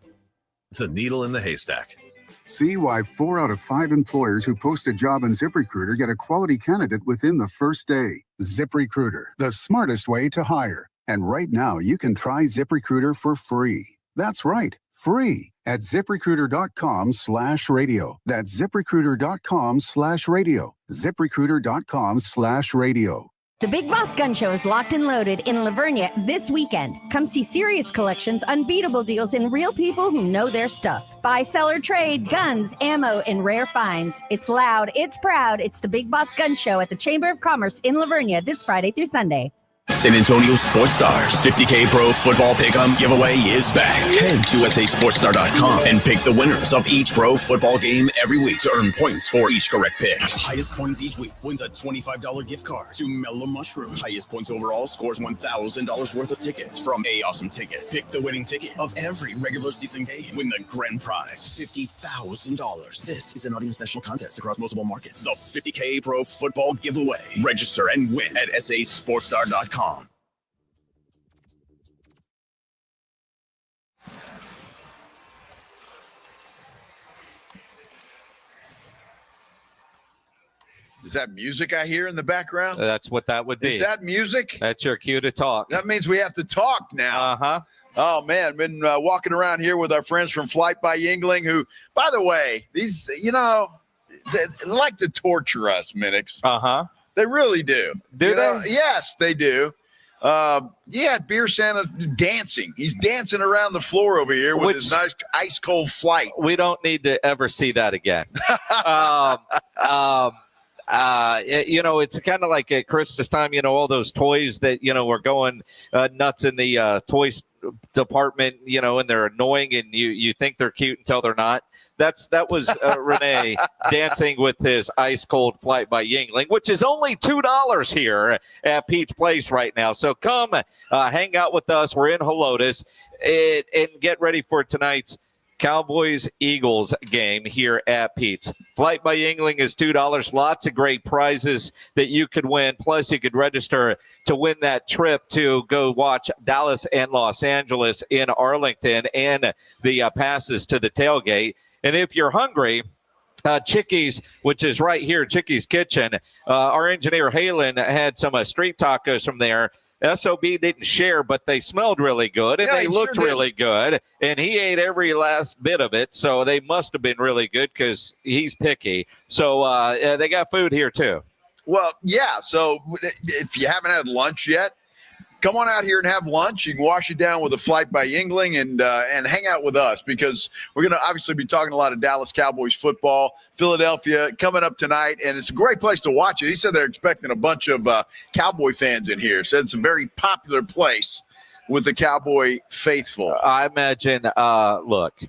The needle in the haystack. See why 4 out of 5 employers who post a job on ZipRecruiter get a quality candidate within the first day. ZipRecruiter, the smartest way to hire. And right now, you can try ZipRecruiter for free. That's right, free at ZipRecruiter.com/radio. That's ZipRecruiter.com/radio. ZipRecruiter.com/radio. The Big Boss Gun Show is locked and loaded in Lavernia this weekend. Come see serious collections, unbeatable deals, and real people who know their stuff. Buy, sell, or trade, guns, ammo, and rare finds. It's loud, it's proud. It's the Big Boss Gun Show at the Chamber of Commerce in Lavernia this Friday through Sunday. San Antonio Sports Stars 50K Pro Football Pick'em giveaway is back. Head to USASportsStar.com and pick the winners of each pro football game every week to earn points for each correct pick. Highest points each week wins a $25 gift card to Mellow Mushroom. Highest points overall scores $1,000 worth of tickets from A Awesome Ticket. Pick the winning ticket of every regular season game. Win the grand prize, $50,000. This is an audience national contest across multiple markets. The 50K Pro Football Giveaway. Register and win at SASportsStar.com. Is that music I hear in the background? That's what that would be. Is that music? That's your cue to talk. That means we have to talk now. Uh-huh. Oh, man, been walking around here with our friends from Flight by Yingling, who, by the way, these, they like to torture us, Minix. Uh-huh. They really do. Do they? Yes, they do. Beer Santa dancing. He's dancing around the floor over here with his nice ice cold Flight. We don't need to ever see that again. It's kind of like at Christmas time, all those toys that, were going nuts in the toys department, and they're annoying and you think they're cute until they're not. That was Renee dancing with his ice cold Flight by Yingling, which is only $2 here at Pete's Place right now. So come hang out with us. We're in Helotes and get ready for tonight's Cowboys-Eagles game here at Pete's. Flight by Yingling is $2. Lots of great prizes that you could win. Plus, you could register to win that trip to go watch Dallas and Los Angeles in Arlington and the passes to the tailgate. And if you're hungry, Chickies, which is right here, Chickies Kitchen, our engineer Halen had some street tacos from there. SOB didn't share, but they smelled really good, and they looked really good, and he ate every last bit of it, so they must have been really good because he's picky. So they got food here, too. Well, yeah, so if you haven't had lunch yet, come on out here and have lunch. You can wash it down with a Flight by Yingling and hang out with us because we're going to obviously be talking a lot of Dallas Cowboys football, Philadelphia coming up tonight, and it's a great place to watch it. He said they're expecting a bunch of Cowboy fans in here. Said it's a very popular place with the Cowboy faithful. I imagine, look,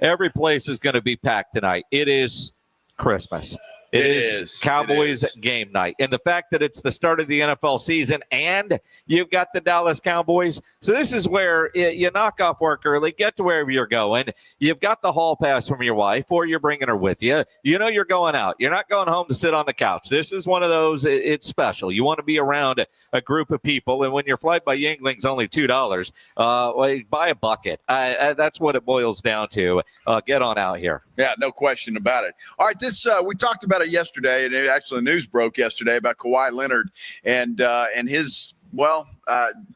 every place is going to be packed tonight. It is Christmas. It is Cowboys game night. And the fact that it's the start of the NFL season and you've got the Dallas Cowboys. So this is where you knock off work early, get to wherever you're going. You've got the hall pass from your wife or you're bringing her with you. You know you're going out. You're not going home to sit on the couch. This is one of those, it's special. You want to be around a group of people. And when your flight by Yingling's only $2, buy a bucket. That's what it boils down to. Get on out here. Yeah, no question about it. All right, this we talked about it yesterday, and actually the news broke yesterday about Kawhi Leonard and his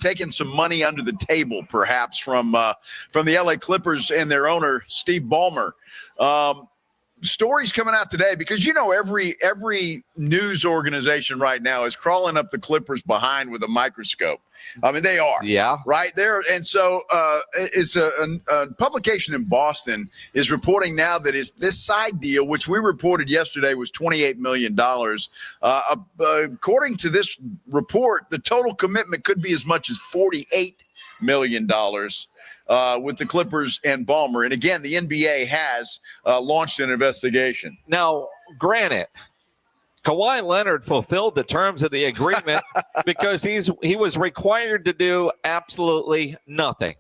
taking some money under the table, perhaps from the LA Clippers and their owner Steve Ballmer. Stories coming out today because every news organization right now is crawling up the Clippers behind with a microscope. I mean, they are. Yeah. Right there. And so it's a publication in Boston is reporting now that this side deal, which we reported yesterday was $28 million. According to this report, the total commitment could be as much as $48 million. With the Clippers and Ballmer. And again, the NBA has launched an investigation. Now, granted, Kawhi Leonard fulfilled the terms of the agreement because he was required to do absolutely nothing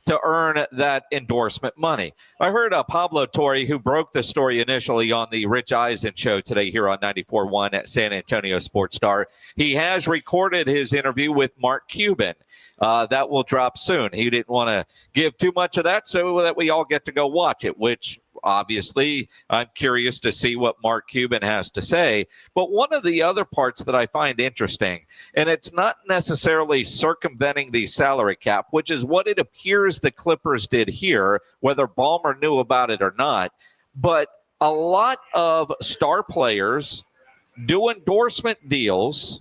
to earn that endorsement money. I heard Pablo Torre, who broke the story initially on the Rich Eisen show today here on 94.1 at San Antonio Sports Star. He has recorded his interview with Mark Cuban. That will drop soon. He didn't want to give too much of that so that we all get to go watch it, which obviously I'm curious to see what Mark Cuban has to say. But one of the other parts that I find interesting, and it's not necessarily circumventing the salary cap, which is what it appears the Clippers did here, whether Ballmer knew about it or not, but a lot of star players do endorsement deals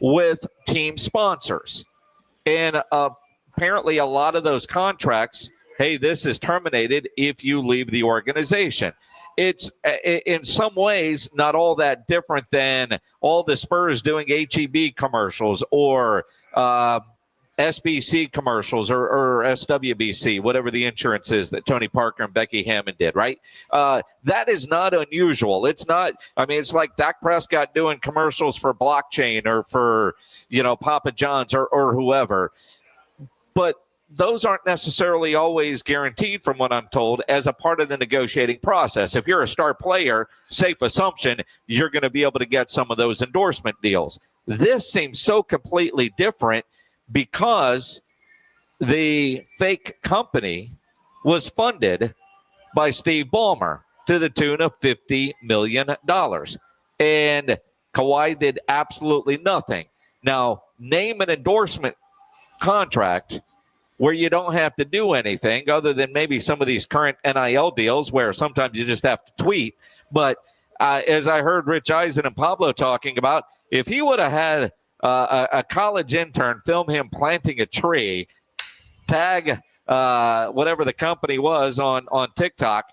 with team sponsors. And apparently a lot of those contracts, hey, this is terminated if you leave the organization. It's in some ways not all that different than all the Spurs doing HEB commercials or SBC commercials or SWBC, whatever the insurance is that Tony Parker and Becky Hammond did, right? That is not unusual. It's not, I mean, it's like Dak Prescott doing commercials for blockchain or for, Papa John's or whoever. But those aren't necessarily always guaranteed, from what I'm told, as a part of the negotiating process. If you're a star player, safe assumption, you're going to be able to get some of those endorsement deals. This seems so completely different because the fake company was funded by Steve Ballmer to the tune of $50 million. And Kawhi did absolutely nothing. Now, name an endorsement contract where you don't have to do anything other than maybe some of these current NIL deals where sometimes you just have to tweet. But as I heard Rich Eisen and Pablo talking about, if he would have had a college intern film him planting a tree, tag whatever the company was on TikTok,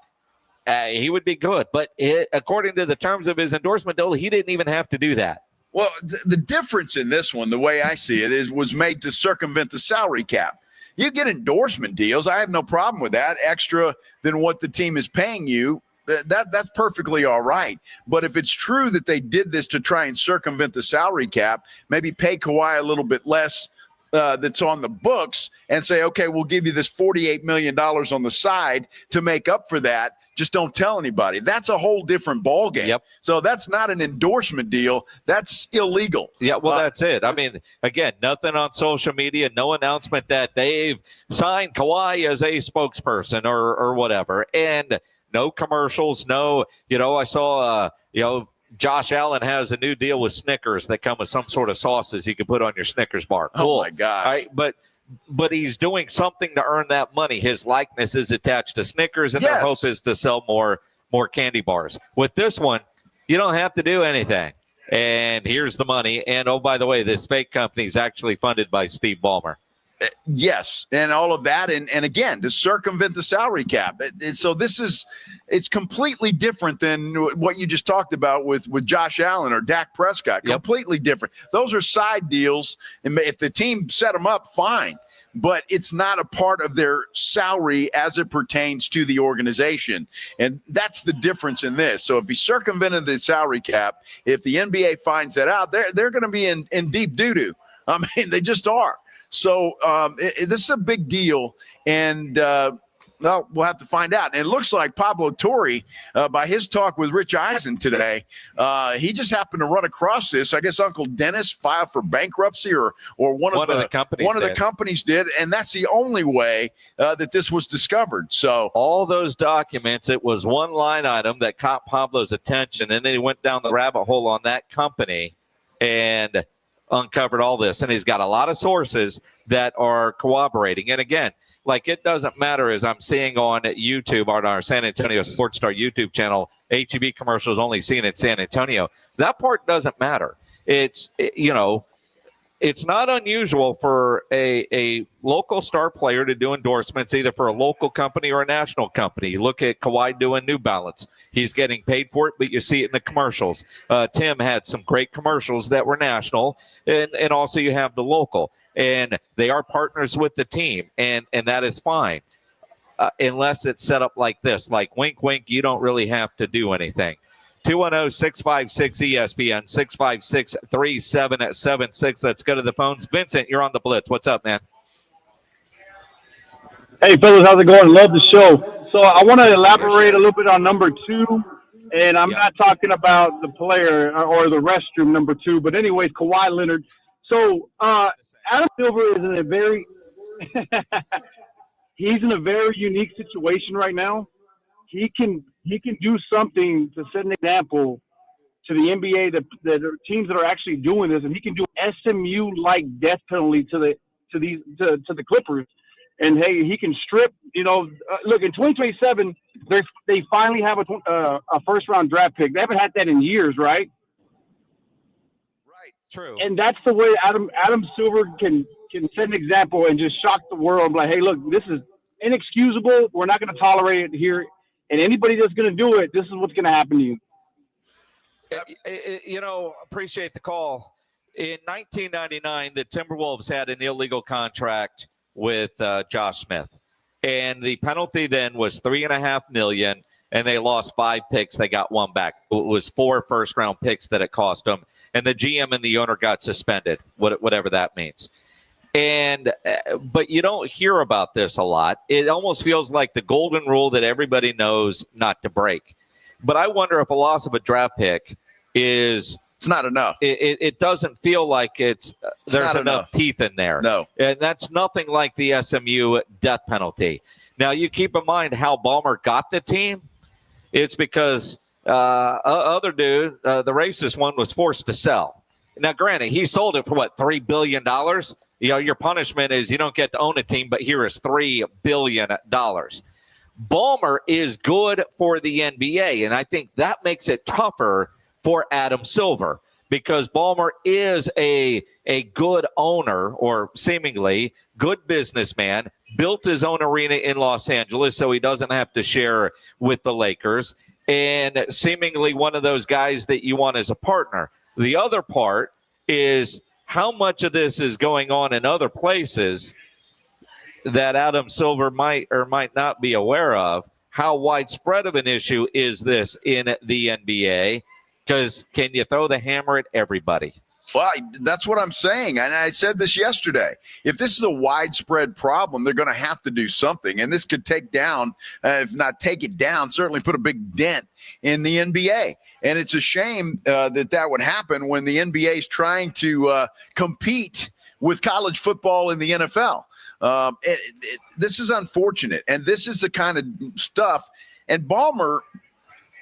he would be good. But according to the terms of his endorsement deal, he didn't even have to do that. Well, the difference in this one, the way I see it, was made to circumvent the salary cap. You get endorsement deals. I have no problem with that. Extra than what the team is paying you. That's perfectly all right. But if it's true that they did this to try and circumvent the salary cap, maybe pay Kawhi a little bit less that's on the books and say, okay, we'll give you this $48 million on the side to make up for that. Just don't tell anybody. That's a whole different ballgame. Yep. So that's not an endorsement deal. That's illegal. Yeah, well, that's it. I mean, again, nothing on social media, no announcement that they've signed Kawhi as a spokesperson or whatever. And no commercials, no, I saw, Josh Allen has a new deal with Snickers that come with some sort of sauces you can put on your Snickers bar. Cool. Oh, my gosh. All right, but he's doing something to earn that money. His likeness is attached to Snickers, and their hope is to sell more candy bars. With this one, you don't have to do anything. And here's the money. And, oh, by the way, this fake company is actually funded by Steve Ballmer. Yes, and all of that, and again, to circumvent the salary cap. So it's completely different than what you just talked about with Josh Allen or Dak Prescott. Completely different. Those are side deals, and if the team set them up, fine. but it's not a part of their salary as it pertains to the organization. And that's the difference in this. So if he circumvented the salary cap, if the NBA finds that out, they're going to be in deep doo-doo. I mean, they just are. So this is a big deal. And, well, we'll have to find out. And it looks like Pablo Torre, by his talk with Rich Eisen today, he just happened to run across this. I guess Uncle Dennis filed for bankruptcy, or one of the companies did, and that's the only way that this was discovered. So all those documents, it was one line item that caught Pablo's attention, and then he went down the rabbit hole on that company and uncovered all this. And he's got a lot of sources that are corroborating. And again, like, it doesn't matter, as I'm seeing on YouTube, on our San Antonio Sports Star YouTube channel, HEB commercials only seen in San Antonio. That part doesn't matter. It's not unusual for a local star player to do endorsements either for a local company or a national company. You look at Kawhi doing New Balance. He's getting paid for it, but you see it in the commercials. Tim had some great commercials that were national, and also you have the local. And they are partners with the team, and that is fine, unless it's set up like this, like wink, wink, you don't really have to do anything. 210-656-ESPN, 656-3776. Let's go to the phones. Vincent, you're on the Blitz. What's up, man? Hey, fellas, how's it going? Love the show. So I want to elaborate a little bit on number 2, and I'm not talking about the player or the restroom number 2, but anyways, Kawhi Leonard. So Adam Silver is in a very he's in a very unique situation right now. He can do something to set an example to the NBA, the teams that are actually doing this, and he can do SMU-like death penalty to the Clippers. And hey, he can strip. Look, in 2027, they finally have a first-round draft pick. They haven't had that in years, right? True. And that's the way Adam Silver can set an example and just shock the world. Like, hey, look, this is inexcusable. We're not going to tolerate it here. And anybody that's going to do it, this is what's going to happen to you. Appreciate the call. In 1999, the Timberwolves had an illegal contract with Josh Smith. And the penalty then was $3.5 million, and they lost 5 picks. They got 1 back. It was 4 first-round picks that it cost them. And the GM and the owner got suspended, whatever that means. But you don't hear about this a lot. It almost feels like the golden rule that everybody knows not to break. But I wonder if a loss of a draft pick it's not enough. It doesn't feel like there's enough teeth in there. No. And that's nothing like the SMU death penalty. Now, you keep in mind how Ballmer got the team. It's because other dude, the racist one, was forced to sell. Now, granted, he sold it for $3 billion. Your punishment is you don't get to own a team, but here is $3 billion. Ballmer is good for the NBA, and I think that makes it tougher for Adam Silver because Ballmer is a good owner, or seemingly good businessman, built his own arena in Los Angeles so he doesn't have to share with the Lakers, and seemingly one of those guys that you want as a partner. The other part is how much of this is going on in other places that Adam Silver might or might not be aware of. How widespread of an issue is this in the NBA? Because can you throw the hammer at everybody? Well, that's what I'm saying. And I said this yesterday. If this is a widespread problem, they're going to have to do something. And this could take down, if not take it down, certainly put a big dent in the NBA. And it's a shame that would happen when the NBA is trying to compete with college football in the NFL. This is unfortunate. And this is the kind of stuff. And Ballmer,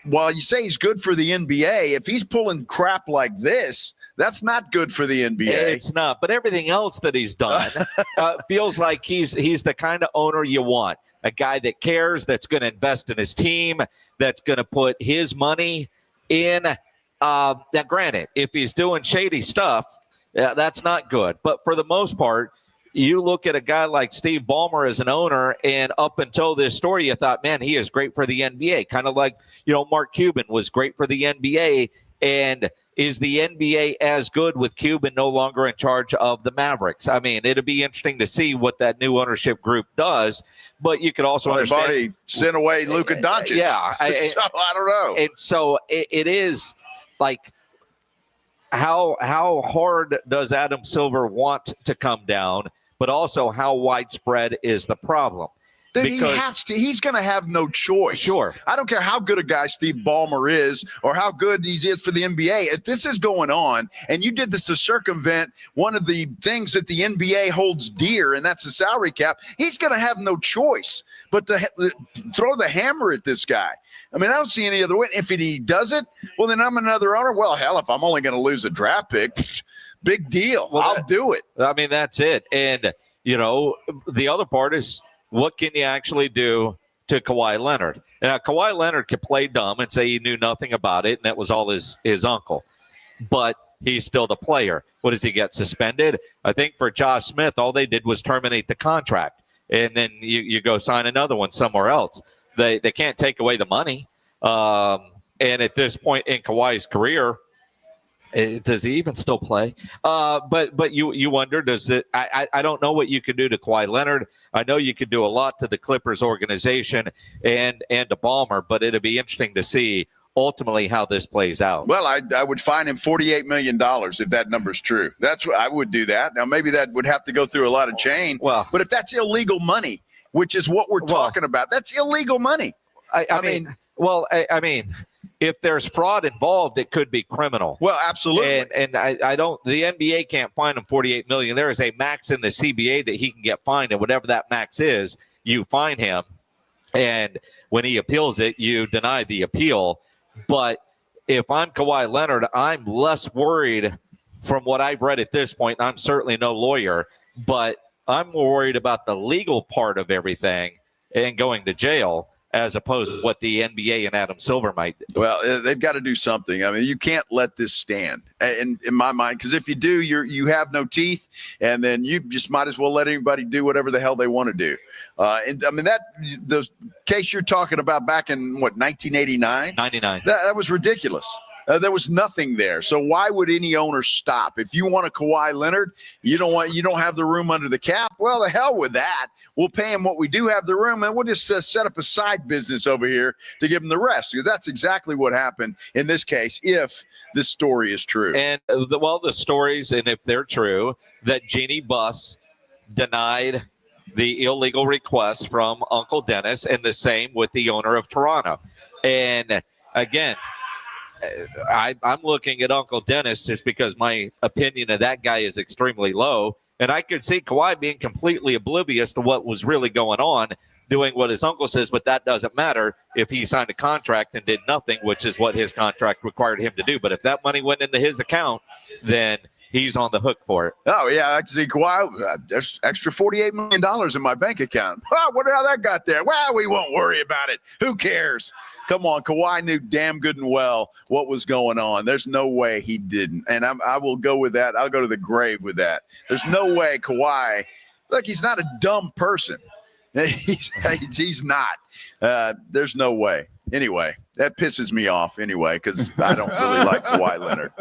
while you say he's good for the NBA, if he's pulling crap like this, that's not good for the NBA. It's not. But everything else that he's done feels like he's the kind of owner you want. A guy that cares, that's going to invest in his team, that's going to put his money in. Now, granted, if he's doing shady stuff, that's not good. But for the most part, you look at a guy like Steve Ballmer as an owner, and up until this story, you thought, man, he is great for the NBA. Kind of like, Mark Cuban was great for the NBA. And is the NBA as good with Cuban no longer in charge of the Mavericks? I mean, it'll be interesting to see what that new ownership group does, but you could also understand. They've already sent away Luka Doncic. Yeah. So I don't know. And so it is like, how hard does Adam Silver want to come down, but also how widespread is the problem? Dude, he has to. He's going to have no choice. Sure. I don't care how good a guy Steve Ballmer is or how good he is for the NBA. If this is going on and you did this to circumvent one of the things that the NBA holds dear, and that's the salary cap, he's going to have no choice but to throw the hammer at this guy. I mean, I don't see any other way. If he does it, well, then I'm another owner. Well, hell, if I'm only going to lose a draft pick, big deal. Well, I'll do it. I mean, that's it. And, the other part is, what can you actually do to Kawhi Leonard? Now, Kawhi Leonard could play dumb and say he knew nothing about it, and that was all his uncle. But he's still the player. What does he get, suspended? I think for Josh Smith, all they did was terminate the contract, and then you go sign another one somewhere else. They can't take away the money. And at this point in Kawhi's career, does he even still play? But you wonder, does it? I don't know what you can do to Kawhi Leonard. I know you could do a lot to the Clippers organization and to Ballmer, but it'll be interesting to see ultimately how this plays out. Well, I would fine him $48 million if that number's true. That's what I would do that. Now, maybe that would have to go through a lot of chain. Well, but if that's illegal money, which is what we're talking about, that's illegal money. I mean, if there's fraud involved, it could be criminal. Well, absolutely. And I don't. The NBA can't fine him $48 million. There is a max in the CBA that he can get fined, and whatever that max is, you fine him. And when he appeals it, you deny the appeal. But if I'm Kawhi Leonard, I'm less worried from what I've read at this point. I'm certainly no lawyer, but I'm more worried about the legal part of everything and going to jail, as opposed to what the NBA and Adam Silver might do. Well, they've got to do something. I mean, you can't let this stand in my mind, because if you do, you have no teeth, and then you just might as well let anybody do whatever the hell they want to do. And I mean, the case you're talking about back in 1989? 99. That was ridiculous. There was nothing there. So why would any owner stop? If you want a Kawhi Leonard, you don't have the room under the cap. Well, the hell with that. We'll pay him what we do have the room, and we'll just set up a side business over here to give him the rest. Because that's exactly what happened in this case, if this story is true. And the stories, and if they're true, that Jeannie Buss denied the illegal request from Uncle Dennis, and the same with the owner of Toronto. And again, I'm looking at Uncle Dennis just because my opinion of that guy is extremely low. And I could see Kawhi being completely oblivious to what was really going on, doing what his uncle says, but that doesn't matter if he signed a contract and did nothing, which is what his contract required him to do. But if that money went into his account, then he's on the hook for it. Oh, yeah, I can see Kawhi. There's extra $48 million in my bank account. Oh, what the hell that got there? Well, we won't worry about it. Who cares? Come on, Kawhi knew damn good and well what was going on. There's no way he didn't. And I will go with that. I'll go to the grave with that. There's no way Kawhi, look, he's not a dumb person. He's not. There's no way. Anyway, that pisses me off anyway, because I don't really like Kawhi Leonard.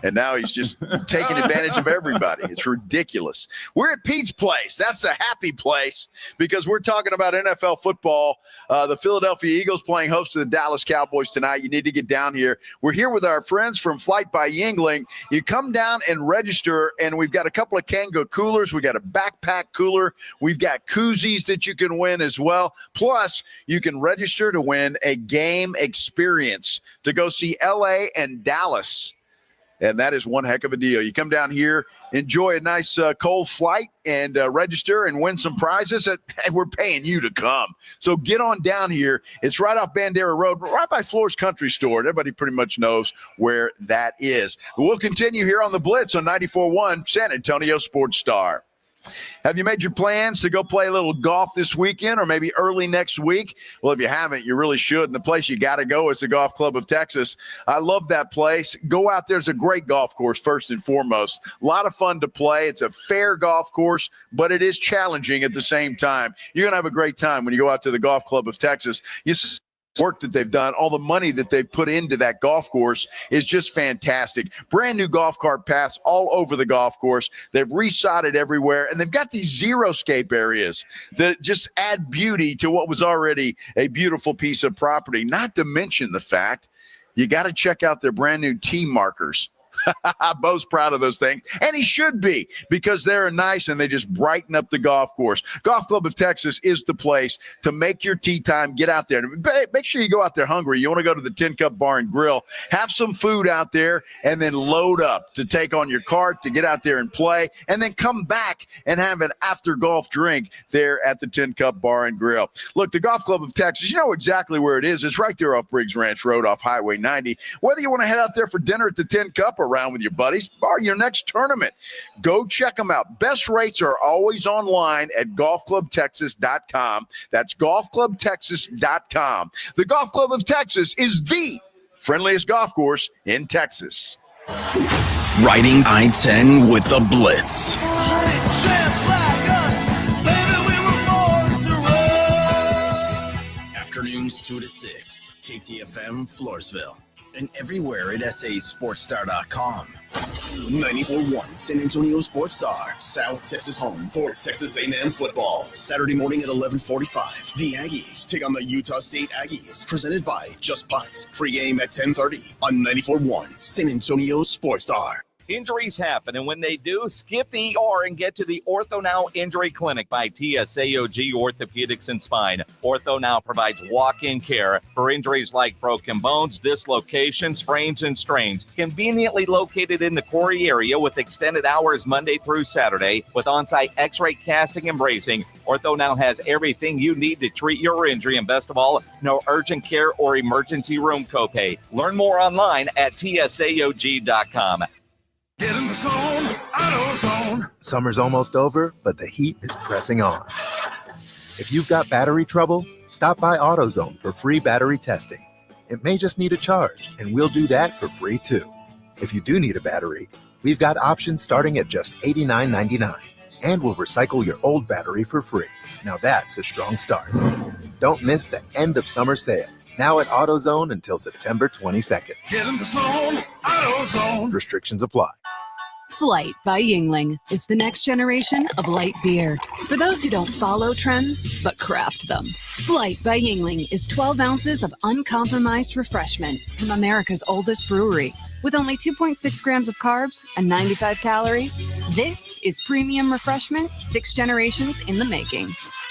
And now he's just taking advantage of everybody. It's ridiculous. We're at Pete's place. That's a happy place, because we're talking about NFL football. The Philadelphia Eagles playing host to the Dallas Cowboys tonight. You need to get down here. We're here with our friends from Flight by Yingling. You come down and register, and we've got a couple of Kangol coolers. We got a backpack cooler. We've got koozies that you can win as well. Plus, you can register to win a game experience to go see LA and Dallas. And that is one heck of a deal. You come down here, enjoy a nice cold flight, and register and win some prizes. And we're paying you to come. So get on down here. It's right off Bandera Road, right by Floor's Country Store. Everybody pretty much knows where that is. We'll continue here on the Blitz on 94.1 San Antonio Sports Star. Have you made your plans to go play a little golf this weekend or maybe early next week? Well, if you haven't, you really should. And the place you got to go is the Golf Club of Texas. I love that place. Go out there. It's a great golf course, first and foremost. A lot of fun to play. It's a fair golf course, but it is challenging at the same time. You're going to have a great time when you go out to the Golf Club of Texas. work that they've done, all the money that they've put into that golf course is just fantastic. Brand new golf cart paths all over the golf course. They've resodded everywhere, and they've got these xeriscape areas that just add beauty to what was already a beautiful piece of property, not to mention the fact you got to check out their brand new tee markers. Bo's proud of those things, and he should be, because they're nice and they just brighten up the golf course. Golf Club of Texas is the place to make your tee time. Get out there. Make sure you go out there hungry. You want to go to the Tin Cup Bar and Grill, have some food out there, and then load up to take on your cart to get out there and play, and then come back and have an after golf drink there at the Tin Cup Bar and Grill. Look, the Golf Club of Texas, you know exactly where it is. It's right there off Briggs Ranch Road off Highway 90. Whether you want to head out there for dinner at the Tin Cup or around with your buddies or your next tournament, go check them out. Best rates are always online at golfclubtexas.com. That's golfclubtexas.com. The Golf Club of Texas is the friendliest golf course in Texas. Riding I-10 with the Blitz. Afternoons 2 to 6, KTFM Floresville. And everywhere at sasportstar.com. 94.1 San Antonio Sports Star, South Texas home for Texas A&M football. Saturday morning at 11:45. The Aggies take on the Utah State Aggies. Presented by Just Punts. Pre-game at 10:30 on 94.1 San Antonio Sports Star. Injuries happen, and when they do, skip the ER and get to the Ortho Now Injury Clinic by TSAOG Orthopedics and Spine. Ortho Now provides walk-in care for injuries like broken bones, dislocations, sprains, and strains. Conveniently located in the Corey area with extended hours Monday through Saturday with on-site x-ray casting and bracing. Ortho Now has everything you need to treat your injury, and best of all, no urgent care or emergency room copay. Learn more online at tsaog.com. Get in the zone, AutoZone. Summer's almost over, but the heat is pressing on. If you've got battery trouble, stop by AutoZone for free battery testing. It may just need a charge, and we'll do that for free too. If you do need a battery, we've got options starting at just $89.99, and we'll recycle your old battery for free. Now that's a strong start. Don't miss the end of summer sale. Now at AutoZone until September 22nd. Get in the zone, AutoZone. Restrictions apply. Flight by Yingling is the next generation of light beer. For those who don't follow trends, but craft them. Flight by Yingling is 12 ounces of uncompromised refreshment from America's oldest brewery. With only 2.6 grams of carbs and 95 calories, this is premium refreshment 6 generations in the making.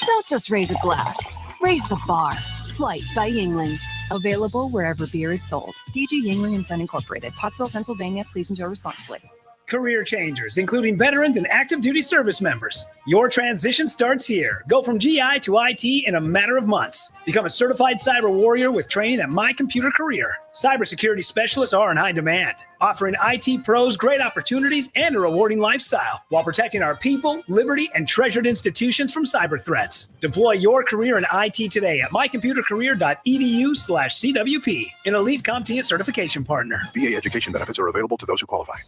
Don't just raise a glass, raise the bar. Flight by Yingling. Available wherever beer is sold. DG Yingling and Son Incorporated. Pottsville, Pennsylvania. Please enjoy responsibly. Career changers, including veterans and active duty service members. Your transition starts here. Go from GI to IT in a matter of months. Become a certified cyber warrior with training at My Computer Career. Cybersecurity specialists are in high demand, offering IT pros great opportunities and a rewarding lifestyle while protecting our people, liberty, and treasured institutions from cyber threats. Deploy your career in IT today at mycomputercareer.edu/CWP, an elite CompTIA certification partner. VA education benefits are available to those who qualify.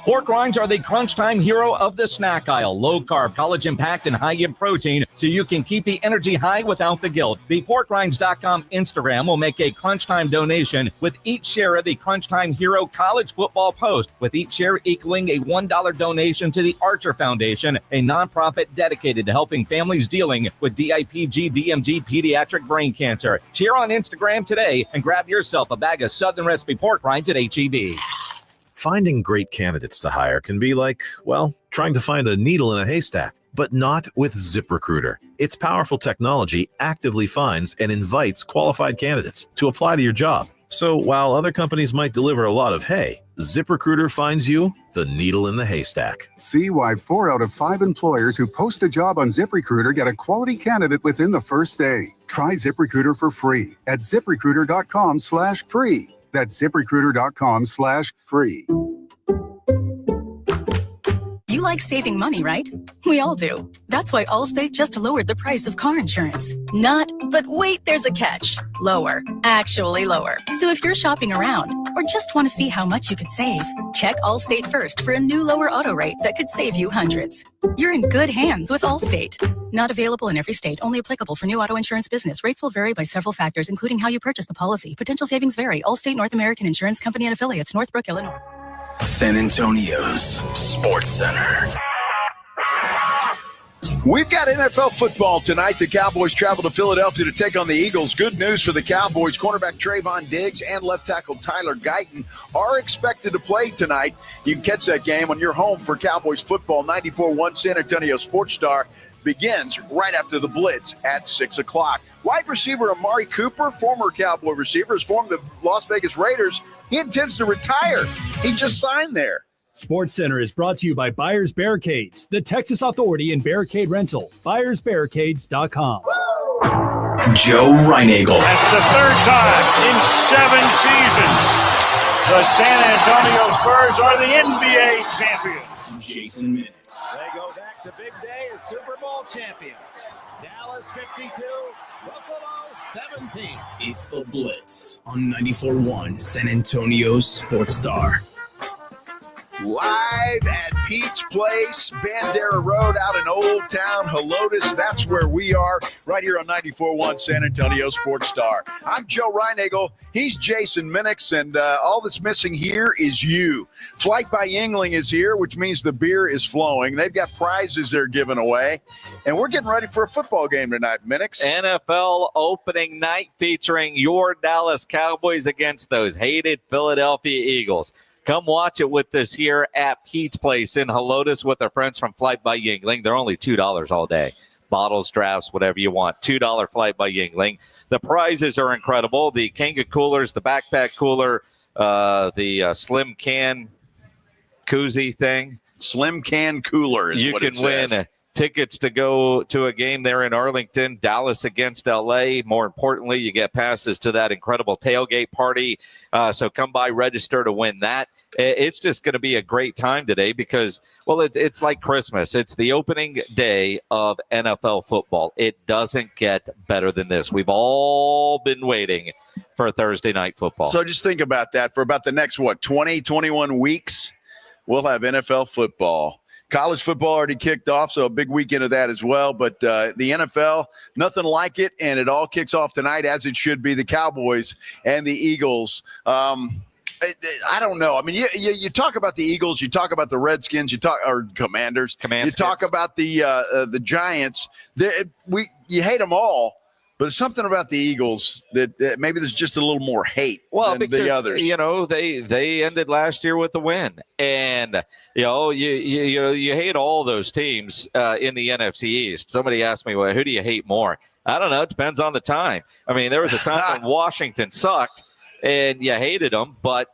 Pork rinds are the crunch time hero of the snack aisle. Low carb, collagen packed, and high in protein, so you can keep the energy high without the guilt. The porkrinds.com Instagram will make a crunch time donation with each share of the Crunch Time Hero college football post, with each share equaling a $1 donation to the Archer Foundation, a nonprofit dedicated to helping families dealing with DIPG, DMG, pediatric brain cancer. Share on Instagram today and grab yourself a bag of Southern Recipe pork rinds at HEB. Finding great candidates to hire can be like, well, trying to find a needle in a haystack, but not with ZipRecruiter. Its powerful technology actively finds and invites qualified candidates to apply to your job. So while other companies might deliver a lot of hay, ZipRecruiter finds you the needle in the haystack. See why 4 out of 5 employers who post a job on ZipRecruiter get a quality candidate within the first day. Try ZipRecruiter for free at ZipRecruiter.com/free. That's ZipRecruiter.com/free. You like saving money, right? We all do. That's why Allstate just lowered the price of car insurance. Not, but wait, there's a catch. Lower. Actually lower. So if you're shopping around, or just want to see how much you could save, check Allstate first for a new lower auto rate that could save you hundreds. You're in good hands with Allstate. Not available in every state, only applicable for new auto insurance business. Rates will vary by several factors, including how you purchase the policy. Potential savings vary. Allstate North American Insurance Company and Affiliates, Northbrook, Illinois. San Antonio's Sports Center. We've got NFL football tonight. The Cowboys travel to Philadelphia to take on the Eagles. Good news for the Cowboys. Cornerback Trayvon Diggs and left tackle Tyler Guyton are expected to play tonight. You can catch that game on your home for Cowboys football. 94.1 San Antonio Sports Star begins right after the Blitz at 6 o'clock. Wide receiver Amari Cooper, former Cowboy receiver, has formed the Las Vegas Raiders. He intends to retire. He just signed there. Sports Center is brought to you by Buyers Barricades, the Texas authority in barricade rental. BuyersBarricades.com. Joe Reinagel. That's the third time in 7 seasons the San Antonio Spurs are the NBA champions. Jason Minix. They go back to big day as Super Bowl champions. Dallas 52, Buffalo 17. It's the Blitz on 94.1 San Antonio Sports Star. Live at Pete's Place, Bandera Road out in Old Town, Helotes. That's where we are, right here on 94.1 San Antonio Sports Star. I'm Joe Reinagel. He's Jason Minix, and all that's missing here is you. Flight by Yingling is here, which means the beer is flowing. They've got prizes they're giving away, and we're getting ready for a football game tonight, Minix. NFL opening night featuring your Dallas Cowboys against those hated Philadelphia Eagles. Come watch it with us here at Pete's Place in Helotes with our friends from Flight by Yingling. They're only $2 all day. Bottles, drafts, whatever you want. $2 Flight by Yingling. The prizes are incredible. The Kanga coolers, the backpack cooler, the slim can koozie thing. Slim can cooler is what it says. You can win tickets to go to a game there in Arlington, Dallas against LA. More importantly, you get passes to that incredible tailgate party. So come by, register to win that. It's just going to be a great time today because, well, it's like Christmas. It's the opening day of NFL football. It doesn't get better than this. We've all been waiting for Thursday night football. So just think about that. For about the next, 20, 21 weeks, we'll have NFL football. College football already kicked off, so a big weekend of that as well. But the NFL, nothing like it, and it all kicks off tonight as it should be. The Cowboys and the Eagles. I don't know. I mean, you talk about the Eagles, you talk about the Redskins, or Commanders. You talk about the Giants. You hate them all. But it's something about the Eagles that maybe there's just a little more hate than the others. You know, they ended last year with a win, and you hate all those teams in the NFC East. Somebody asked me, well, who do you hate more? I don't know. It depends on the time. I mean, there was a time when Washington sucked, and you hated them, but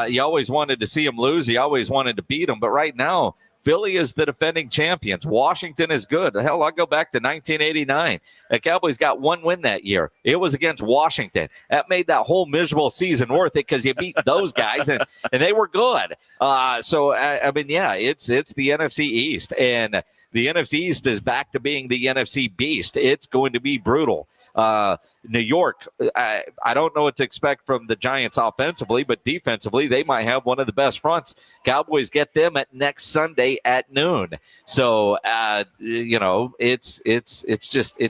you always wanted to see them lose. You always wanted to beat them. But right now, Philly is the defending champions. Washington is good. Hell, I'll go back to 1989. The Cowboys got one win that year. It was against Washington. That made that whole miserable season worth it because you beat those guys, and they were good. So, I mean, yeah, it's the NFC East, and the NFC East is back to being the NFC Beast. It's going to be brutal. New York, I don't know what to expect from the Giants offensively, but defensively, they might have one of the best fronts. Cowboys get them at next Sunday at noon. So, it's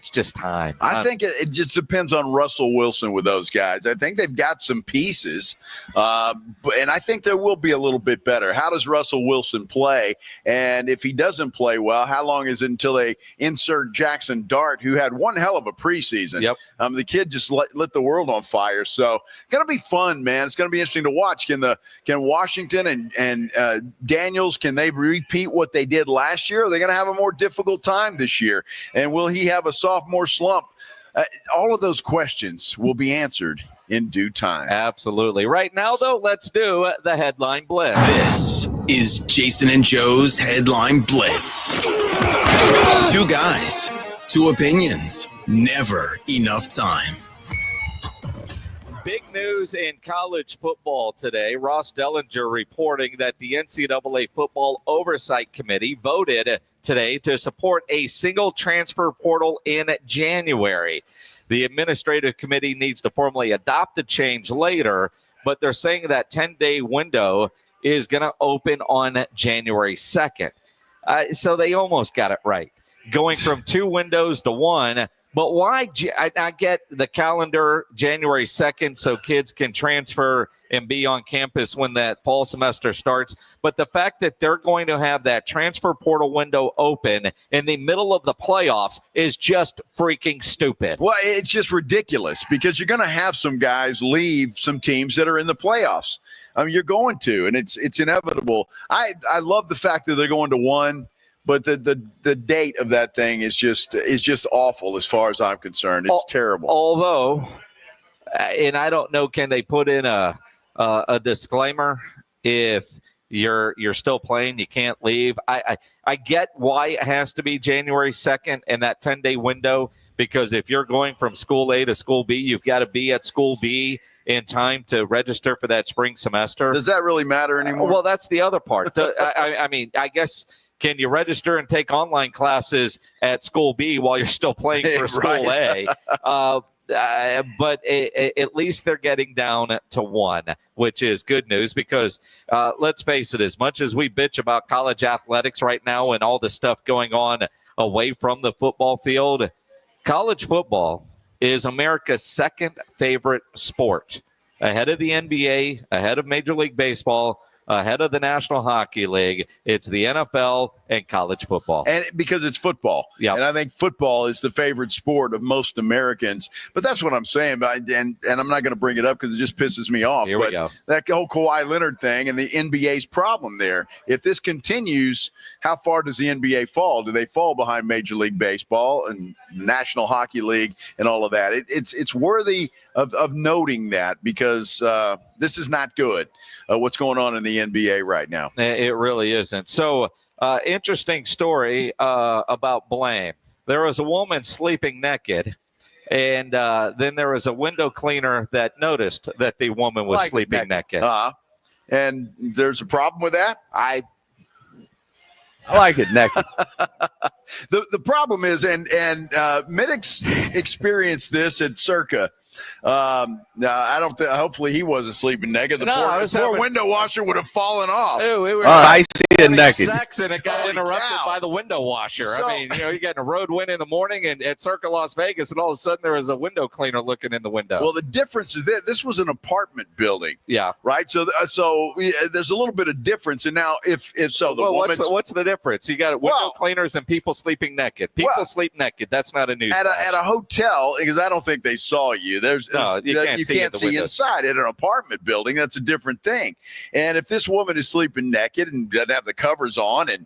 just time. I think it just depends on Russell Wilson with those guys. I think they've got some pieces, and I think they will be a little bit better. How does Russell Wilson play? And if he doesn't play well, how long is it until they insert Jackson Dart, who had one hell of a preseason? Yep. The kid just lit the world on fire. So going to be fun, man. It's going to be interesting to watch. Can Washington and Daniels, can they repeat what they did last year? Or are they going to have a more difficult time this year? And will he have a sophomore slump? All of those questions will be answered in due time. Absolutely. Right now, though, let's do the Headline Blitz. This is Jason and Joe's Headline Blitz. Two guys, two opinions, never enough time. Big news in college football today. Ross Dellinger reporting that the NCAA Football Oversight Committee voted today to support a single transfer portal in January. The administrative committee needs to formally adopt the change later, but they're saying that 10-day window is going to open on January 2nd. So they almost got it right, going from 2 windows to 1. But why? I get the calendar January 2nd so kids can transfer and be on campus when that fall semester starts. But the fact that they're going to have that transfer portal window open in the middle of the playoffs is just freaking stupid. Well, it's just ridiculous because you're going to have some guys leave some teams that are in the playoffs. I mean, you're going to, and it's inevitable. I love the fact that they're going to 1. But the date of that thing is just awful as far as I'm concerned. It's terrible. Although, and I don't know, can they put in a disclaimer if you're still playing, you can't leave? I get why it has to be January 2nd and that 10-day window, because if you're going from school A to school B, you've got to be at school B in time to register for that spring semester. Does that really matter anymore? Well, that's the other part. I mean, I guess. Can you register and take online classes at school B while you're still playing for school A? But at least they're getting down to 1, which is good news because let's face it, as much as we bitch about college athletics right now and all the stuff going on away from the football field, college football is America's second favorite sport, ahead of the NBA, ahead of Major League Baseball, ahead of the National Hockey League. It's the NFL and college football. And because it's football. Yeah. And I think football is the favorite sport of most Americans. But that's what I'm saying. And I'm not going to bring it up because it just pisses me off. Here we go. That whole Kawhi Leonard thing and the NBA's problem there. If this continues, how far does the NBA fall? Do they fall behind Major League Baseball and National Hockey League and all of that? It's worthy of noting that because this is not good, what's going on in the NBA right now. It really isn't. So, interesting story about blame. There was a woman sleeping naked, and then there was a window cleaner that noticed that the woman was sleeping naked. And there's a problem with that? I like it naked. The problem is, and Middix experienced this at Circa. I don't think. Hopefully, he wasn't sleeping naked. The poor window washer would have fallen off. I see it naked. Sex and it got interrupted by the window washer. So, I mean, you get in a road wind in the morning and at Circa Las Vegas, and all of a sudden there was a window cleaner looking in the window. Well, the difference is that this was an apartment building. Yeah. Right. So there's a little bit of difference. And now, if so, the woman. What's the difference? You got window cleaners and people sleeping naked. People sleep naked. That's not a news. At a hotel, because I don't think they saw you. You can't see inside. At an apartment building, that's a different thing. And if this woman is sleeping naked and doesn't have the covers on, and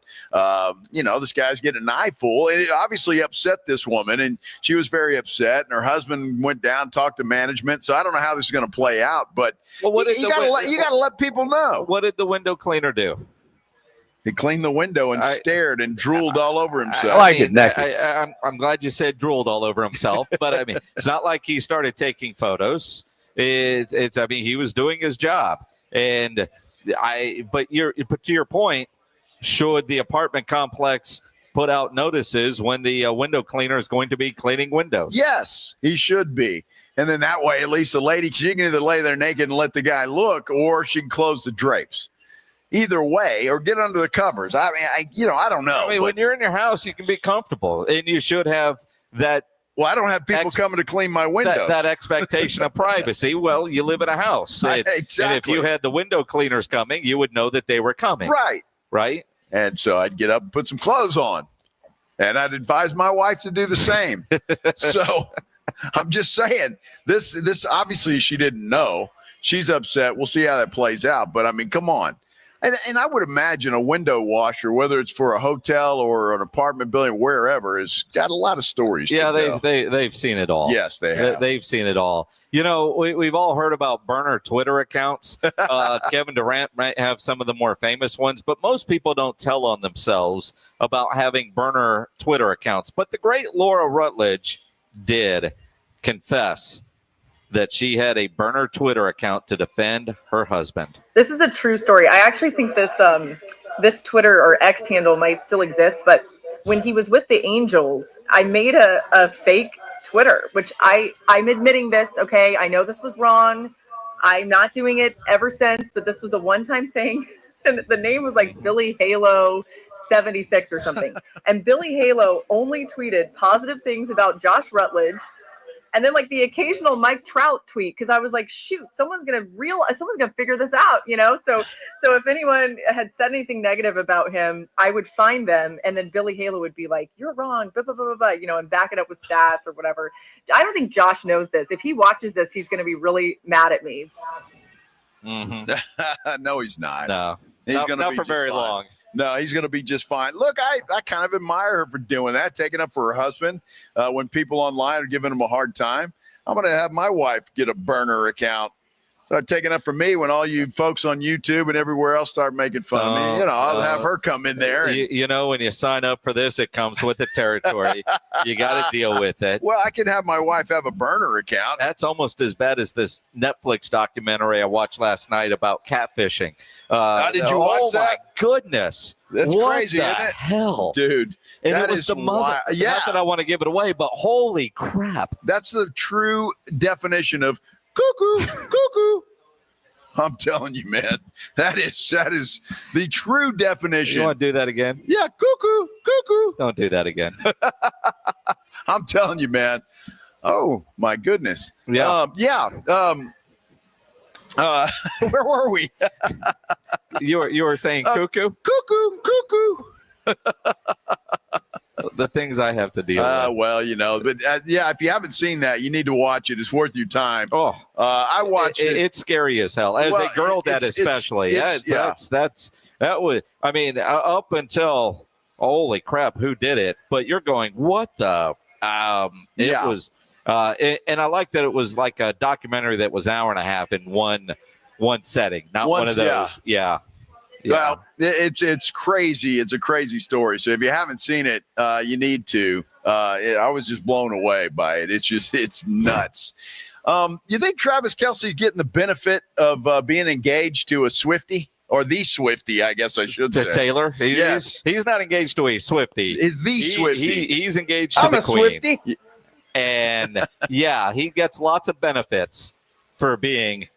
this guy's getting an eyeful, and it obviously upset this woman, and she was very upset. And her husband went down, talked to management. So I don't know how this is going to play out, but you got to let people know. What did the window cleaner do? He cleaned the window and stared and drooled all over himself. I like it naked. I'm glad you said drooled all over himself, but I mean, it's not like he started taking photos. I mean, he was doing his job, but to your point, should the apartment complex put out notices when the window cleaner is going to be cleaning windows? Yes, he should be. And then that way, at least the lady, she can either lay there naked and let the guy look, or she can close the drapes. Either way, or get under the covers. I mean, I don't know. I mean, when you're in your house, you can be comfortable, and you should have that. Well, I don't have people coming to clean my windows. That expectation of privacy. Well, you live in a house. Exactly. And if you had the window cleaners coming, you would know that they were coming. Right. And so I'd get up and put some clothes on. And I'd advise my wife to do the same. So I'm just saying, this obviously she didn't know. She's upset. We'll see how that plays out. But, I mean, come on. And I would imagine a window washer, whether it's for a hotel or an apartment building, wherever, has got a lot of stories. Yeah, they've seen it all. Yes, they have. They've seen it all. We've all heard about burner Twitter accounts. Kevin Durant might have some of the more famous ones, but most people don't tell on themselves about having burner Twitter accounts. But the great Laura Rutledge did confess that she had a burner Twitter account to defend her husband. This is a true story. I actually think this Twitter or X handle might still exist, but when he was with the Angels, I made a fake Twitter, which I'm admitting this, okay? I know this was wrong. I'm not doing it ever since, but this was a one-time thing. And the name was like Billy Halo 76 or something. And Billy Halo only tweeted positive things about Josh Rutledge. And then like the occasional Mike Trout tweet, because I was like, shoot, someone's gonna figure this out, So if anyone had said anything negative about him, I would find them, and then Billy Halo would be like, "You're wrong," blah blah blah blah, and back it up with stats or whatever. I don't think Josh knows this. If he watches this, he's gonna be really mad at me. Mm-hmm. No, he's not. No, he's not gonna be for just very fine. long. No, he's going to be just fine. Look, I kind of admire her for doing that, taking up for her husband when people online are giving him a hard time. I'm going to have my wife get a burner account. Start taking up for me when all you folks on YouTube and everywhere else start making fun of me. I'll have her come in there. And, when you sign up for this, it comes with the territory. You got to deal with it. Well, I can have my wife have a burner account. That's almost as bad as this Netflix documentary I watched last night about catfishing. Did you watch that? Oh, my goodness. That's what crazy, the isn't it? hell? Dude. And that it was is the mother. Yeah. Not that I want to give it away, but holy crap. That's the true definition of cuckoo, cuckoo. I'm telling you, man, that is the true definition. You want to do that again? Yeah, cuckoo, cuckoo. Don't do that again. I'm telling you, man. Oh my goodness. Yeah. Where were we? You were saying cuckoo? Cuckoo, cuckoo. The things I have to deal with. Well, but if you haven't seen that, you need to watch it. It's worth your time. Oh, I watched it. It's scary as hell. As a girl, especially. That was. I mean, up until holy crap, who did it? But you're going, what the? It was, and I like that it was like a documentary that was an hour and a half in one setting, not one of those. Yeah. Well, it's crazy. It's a crazy story. So if you haven't seen it, you need to. I was just blown away by it. It's nuts. You think Travis Kelce's getting the benefit of being engaged to a Swiftie? Or the Swiftie, I guess I should say. To Taylor? Yes. He's not engaged to a Swiftie. Is the Swiftie. He's engaged to the Queen. Swiftie. And, he gets lots of benefits for being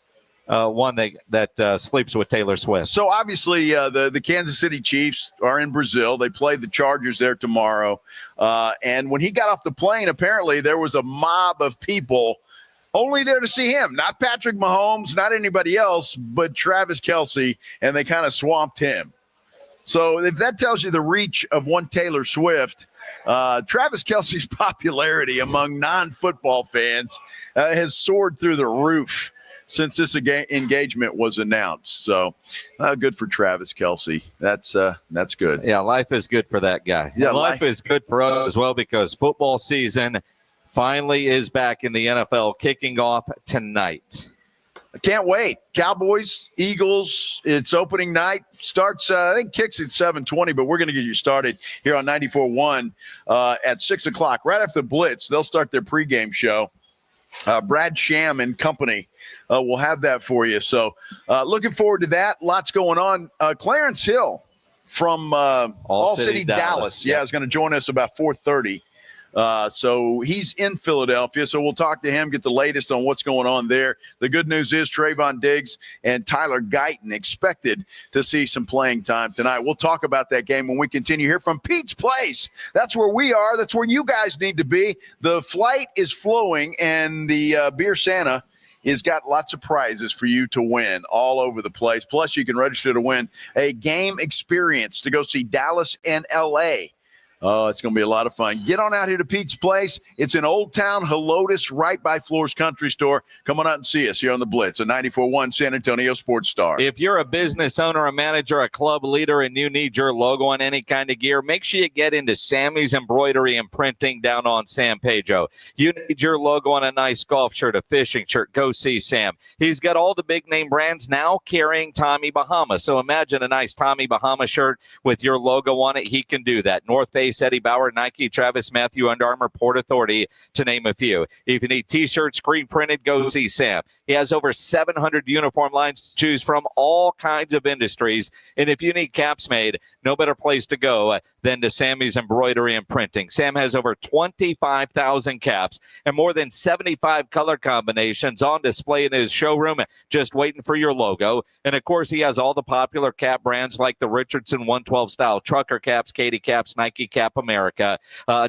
one that sleeps with Taylor Swift. So obviously the Kansas City Chiefs are in Brazil. They play the Chargers there tomorrow. And when he got off the plane, apparently there was a mob of people only there to see him. Not Patrick Mahomes, not anybody else, but Travis Kelce. And they kind of swamped him. So if that tells you the reach of one Taylor Swift, Travis Kelce's popularity among non-football fans has soared through the roof since this engagement was announced. So good for Travis Kelce. That's good. Yeah, life is good for that guy. Yeah, life is good for us as well because football season finally is back in the NFL, kicking off tonight. I can't wait. Cowboys, Eagles, it's opening night. Starts, I think kicks at 7:20, but we're going to get you started here on 94.1 at 6 o'clock. Right after the Blitz, they'll start their pregame show. Brad Sham and company will have that for you. So looking forward to that. Lots going on. Clarence Hill from All City Dallas. Yeah, is going to join us about 4:30. So he's in Philadelphia. So we'll talk to him, get the latest on what's going on there. The good news is Trayvon Diggs and Tyler Guyton expected to see some playing time tonight. We'll talk about that game when we continue here from Pete's Place. That's where we are. That's where you guys need to be. The flight is flowing, and the Beer Santa has got lots of prizes for you to win all over the place. Plus, you can register to win a game experience to go see Dallas and L.A. Oh, it's going to be a lot of fun. Get on out here to Pete's Place. It's in Old Town Helotes, right by Floor's Country Store. Come on out and see us here on the Blitz, a 94.1 San Antonio Sports Star. If you're a business owner, a manager, a club leader, and you need your logo on any kind of gear, make sure you get into Sammy's Embroidery and Printing down on San Pedro. You need your logo on a nice golf shirt, a fishing shirt, go see Sam. He's got all the big name brands now carrying Tommy Bahama. So imagine a nice Tommy Bahama shirt with your logo on it. He can do that. North Bay Chase, Eddie Bauer, Nike, Travis Matthew, Under Armour, Port Authority, to name a few. If you need T-shirts, screen printed, go see Sam. He has over 700 uniform lines to choose from, all kinds of industries. And if you need caps made, no better place to go than to Sammy's Embroidery and Printing. Sam has over 25,000 caps and more than 75 color combinations on display in his showroom, just waiting for your logo. And of course, he has all the popular cap brands like the Richardson 112 style, Trucker Caps, Katie Caps, Nike Cap America.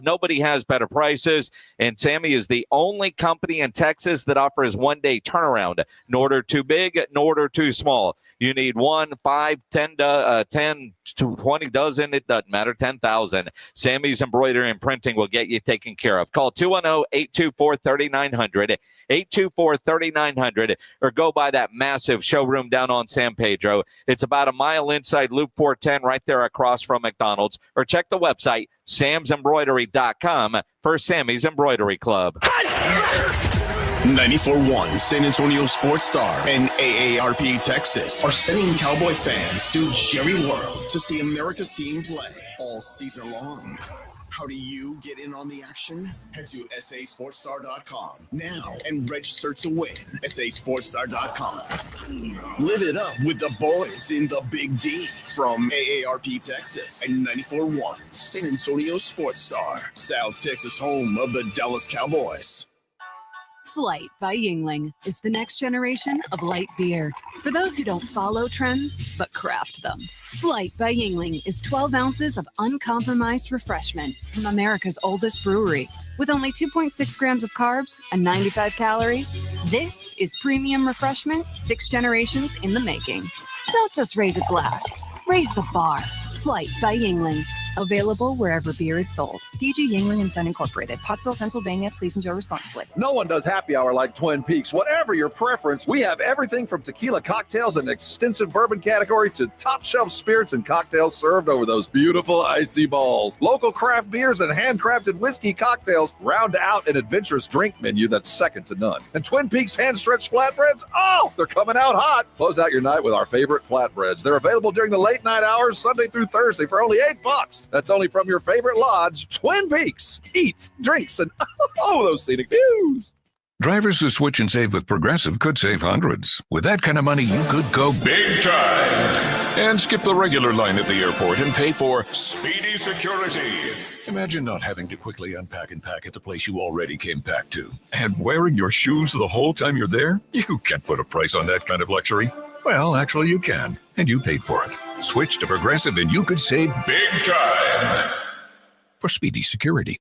Nobody has better prices, and Sammy is the only company in Texas that offers one-day turnaround. No order too big, no order too small. You need 1, 5, 10, 10 to 20 dozen, it doesn't matter, 10,000. Sammy's Embroidery and Printing will get you taken care of. Call 210-824-3900, 824-3900, or go by that massive showroom down on San Pedro. It's about a mile inside Loop 410 right there across from McDonald's, or check the website, samsembroidery.com, for Sammy's Embroidery Club. 94.1 San Antonio Sports Star and AARP Texas are sending Cowboy fans to Jerry World to see America's team play all season long. How do you get in on the action? Head to sasportstar.com now and register to win. sasportstar.com. Live it up with the boys in the Big D from AARP Texas and 94.1 San Antonio Sports Star, South Texas home of the Dallas Cowboys. Flight by Yingling is the next generation of light beer. For those who don't follow trends, but craft them. Flight by Yingling is 12 ounces of uncompromised refreshment from America's oldest brewery. With only 2.6 grams of carbs and 95 calories, this is premium refreshment 6 generations in the making. Don't just raise a glass, raise the bar. Flight by Yingling. Available wherever beer is sold. DG Yingling & Son Incorporated, Pottsville, Pennsylvania. Please enjoy responsibly. No one does happy hour like Twin Peaks. Whatever your preference, we have everything from tequila cocktails and extensive bourbon category to top shelf spirits and cocktails served over those beautiful icy balls. Local craft beers and handcrafted whiskey cocktails round out an adventurous drink menu that's second to none. And Twin Peaks hand-stretched flatbreads, oh, they're coming out hot. Close out your night with our favorite flatbreads. They're available during the late night hours, Sunday through Thursday, for only $8. That's only from your favorite lodge, Twin Peaks. Eats, drinks, and all those scenic views. Drivers who switch and save with Progressive could save hundreds. With that kind of money, you could go big time and skip the regular line at the airport and pay for speedy security. Imagine not having to quickly unpack and pack at the place you already came packed to. And wearing your shoes the whole time you're there? You can't put a price on that kind of luxury. Well, actually you can, and you paid for it. Switch to Progressive and you could save big time for speedy security.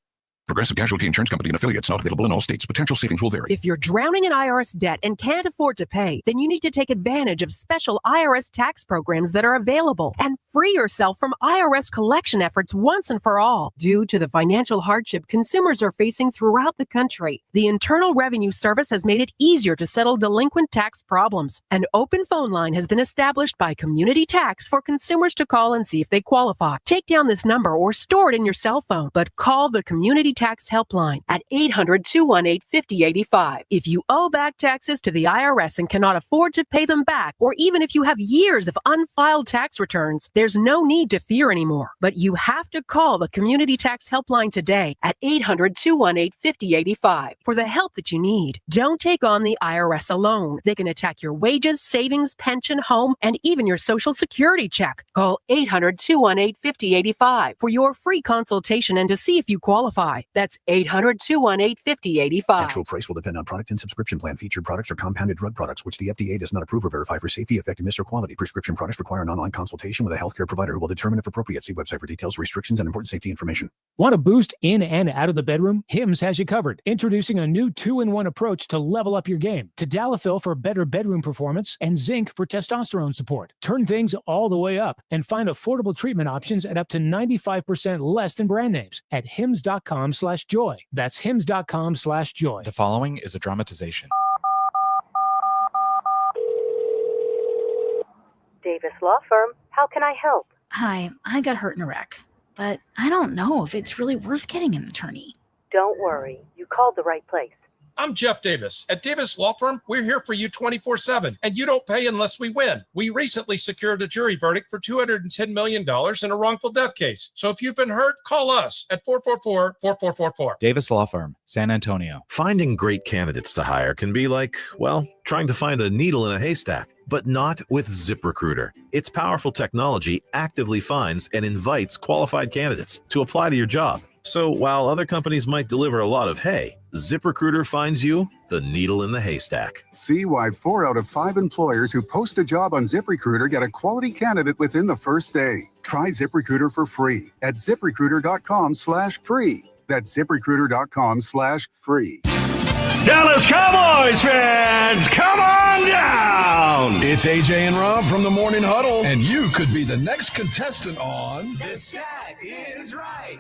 Progressive Casualty Insurance Company and affiliates, not available in all states. Potential savings will vary. If you're drowning in IRS debt and can't afford to pay, then you need to take advantage of special IRS tax programs that are available and free yourself from IRS collection efforts once and for all. Due to the financial hardship consumers are facing throughout the country, the Internal Revenue Service has made it easier to settle delinquent tax problems. An open phone line has been established by Community Tax for consumers to call and see if they qualify. Take down this number or store it in your cell phone, but call the Community Tax Helpline at 800-218-5085. If you owe back taxes to the IRS and cannot afford to pay them back, or even if you have years of unfiled tax returns, there's no need to fear anymore. But you have to call the Community Tax Helpline today at 800-218-5085 for the help that you need. Don't take on the IRS alone. They can attack your wages, savings, pension, home, and even your Social Security check. Call 800-218-5085 for your free consultation and to see if you qualify. That's 800-218-5085. Actual price will depend on product and subscription plan. Featured products are compounded drug products, which the FDA does not approve or verify for safety, effectiveness, or quality. Prescription products require an online consultation with a healthcare provider who will determine if appropriate. See website for details, restrictions, and important safety information. Want to boost in and out of the bedroom? Hims has you covered. Introducing a new 2-in-1 approach to level up your game. Tadalafil for better bedroom performance and zinc for testosterone support. Turn things all the way up and find affordable treatment options at up to 95% less than brand names at hims.com/joy. That's hims.com/joy. The following is a dramatization. Davis Law Firm. How can I help? Hi, I got hurt in a wreck, but I don't know if it's really worth getting an attorney. Don't worry. You called the right place. I'm Jeff Davis. At Davis Law Firm, we're here for you 24/7, and you don't pay unless we win. We recently secured a jury verdict for $210 million in a wrongful death case. So if you've been hurt, call us at 444-4444. Davis Law Firm, San Antonio. Finding great candidates to hire can be like, well, trying to find a needle in a haystack, but not with ZipRecruiter. Its powerful technology actively finds and invites qualified candidates to apply to your job. So while other companies might deliver a lot of hay, ZipRecruiter finds you the needle in the haystack. See why 4 out of 5 employers who post a job on ZipRecruiter get a quality candidate within the first day. Try ZipRecruiter for free at ZipRecruiter.com/free. That's ZipRecruiter.com/free. Dallas Cowboys fans, come on down! It's AJ and Rob from the Morning Huddle, and you could be the next contestant on The Stat Is Right.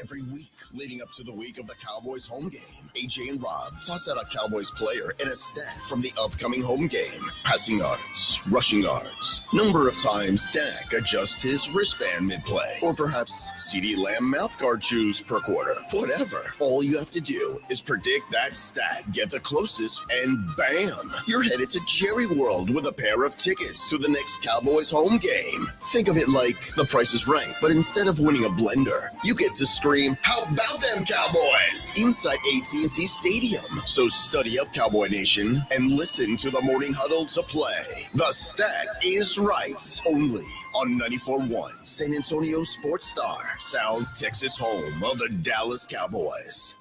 Every week leading up to the week of the Cowboys home game, AJ and Rob toss out a Cowboys player and a stat from the upcoming home game. Passing yards, rushing yards, number of times Dak adjusts his wristband mid-play, or perhaps CeeDee Lamb mouthguard chews per quarter. Whatever. All you have to do is predict that stat, get the closest, and bam! You're headed to Jerry World with a pair of tickets to the next Cowboys home game. Think of it like The Price is Right, but instead of winning a blender, you get to scream, "How about them Cowboys?" inside AT&T Stadium. So study up, Cowboy Nation, and listen to the Morning Huddle to play. The Stat Is Right, only on 94.1 San Antonio Sports Star, South Texas home of the Dallas Cowboys.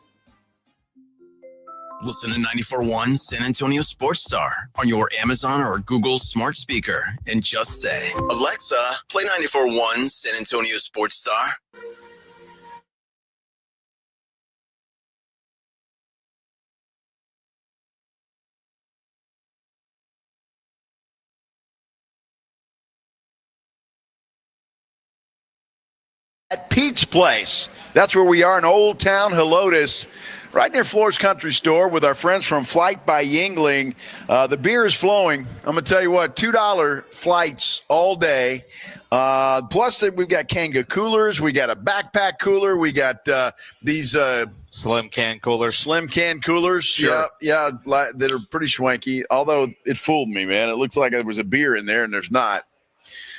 Listen to 94.1 San Antonio Sports Star on your Amazon or Google smart speaker and just say, "Alexa, play 94.1 San Antonio Sports Star." At Pete's Place. That's where we are in Old Town Helotes, right near Floor's Country Store with our friends from Flight by Yingling. The beer is flowing. I'm going to tell you what, $2 flights all day. Plus, we've got Kanga coolers. We got a backpack cooler. We got these slim can coolers. Sure. Yeah, that are pretty swanky. Although it fooled me, man. It looks like there was a beer in there, and there's not.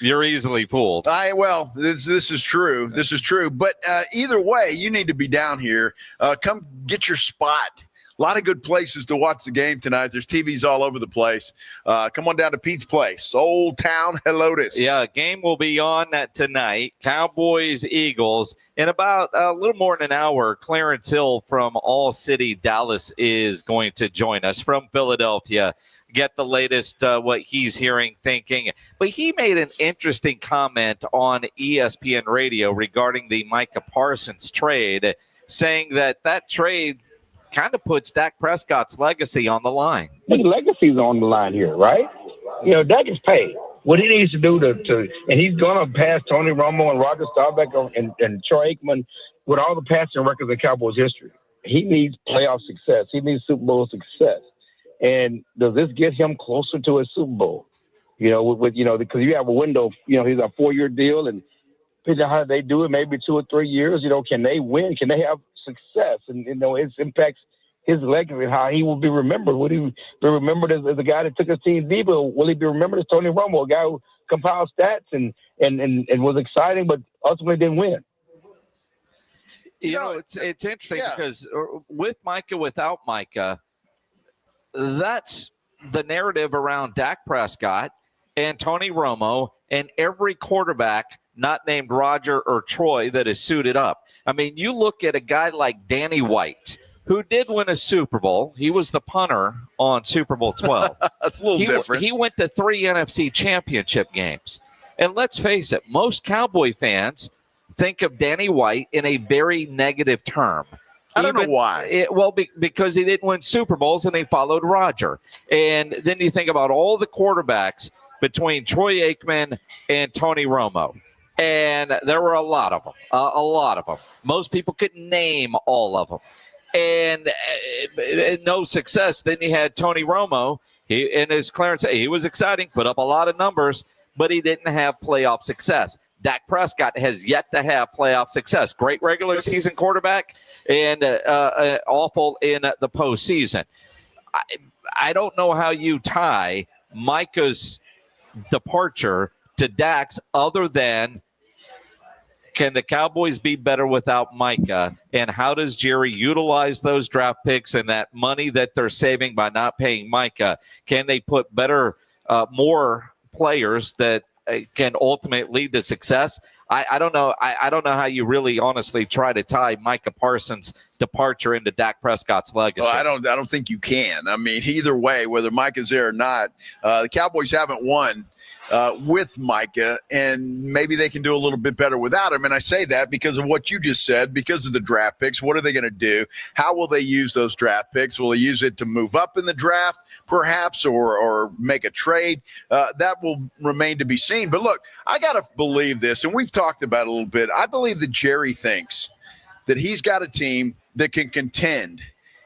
You're easily fooled. This is true. This is true. But either way, you need to be down here. Come get your spot. A lot of good places to watch the game tonight. There's TVs all over the place. Come on down to Pete's Place, Old Town Helotes. Yeah, game will be on tonight. Cowboys, Eagles. In about a little more than an hour, Clarence Hill from All City, Dallas is going to join us from Philadelphia. Get the latest, what he's hearing, thinking. But he made an interesting comment on ESPN Radio regarding the Micah Parsons trade, saying that trade kind of puts Dak Prescott's legacy on the line. His legacy's on the line here, right? You know, Dak is paid. What he needs to do and he's going to pass Tony Romo and Roger Staubach and Troy Aikman with all the passing records in Cowboys history. He needs playoff success. He needs Super Bowl success. And does this get him closer to a Super Bowl? You know, with because you have a window. You know, he's a 4-year deal, and depending on how they do it, maybe 2 or 3 years. You know, can they win? Can they have success? And it impacts his legacy, how he will be remembered. Will he be remembered as the guy that took his team deep, or will he be remembered as Tony Romo, a guy who compiled stats and was exciting, but ultimately didn't win? You know, it's interesting because with Micah, without Micah, that's the narrative around Dak Prescott and Tony Romo and every quarterback not named Roger or Troy that is suited up. I mean, you look at a guy like Danny White, who did win a Super Bowl. He was the punter on Super Bowl 12. That's a little different. He went to 3 NFC championship games. And let's face it, most Cowboy fans think of Danny White in a very negative term. I don't know why. Because he didn't win Super Bowls and he followed Roger. And then you think about all the quarterbacks between Troy Aikman and Tony Romo. And there were a lot of them. Most people couldn't name all of them. And no success. Then you had Tony Romo. As Clarence said, he was exciting, put up a lot of numbers, but he didn't have playoff success. Dak Prescott has yet to have playoff success. Great regular season quarterback and awful in the postseason. I don't know how you tie Micah's departure to Dak's other than can the Cowboys be better without Micah? And how does Jerry utilize those draft picks and that money that they're saving by not paying Micah? Can they put better, more players that can ultimately lead to success? I don't know. I don't know how you really honestly try to tie Micah Parsons' departure into Dak Prescott's legacy. Well, I don't think you can. I mean, either way, whether Micah's there or not, the Cowboys haven't won with Micah, and maybe they can do a little bit better without him. And I say that because of what you just said, because of the draft picks. What are they going to do? How will they use those draft picks? Will they use it to move up in the draft, perhaps, or make a trade? That will remain to be seen. But look, I got to believe this, and we've talked about it a little bit. I believe that Jerry thinks that he's got a team that can contend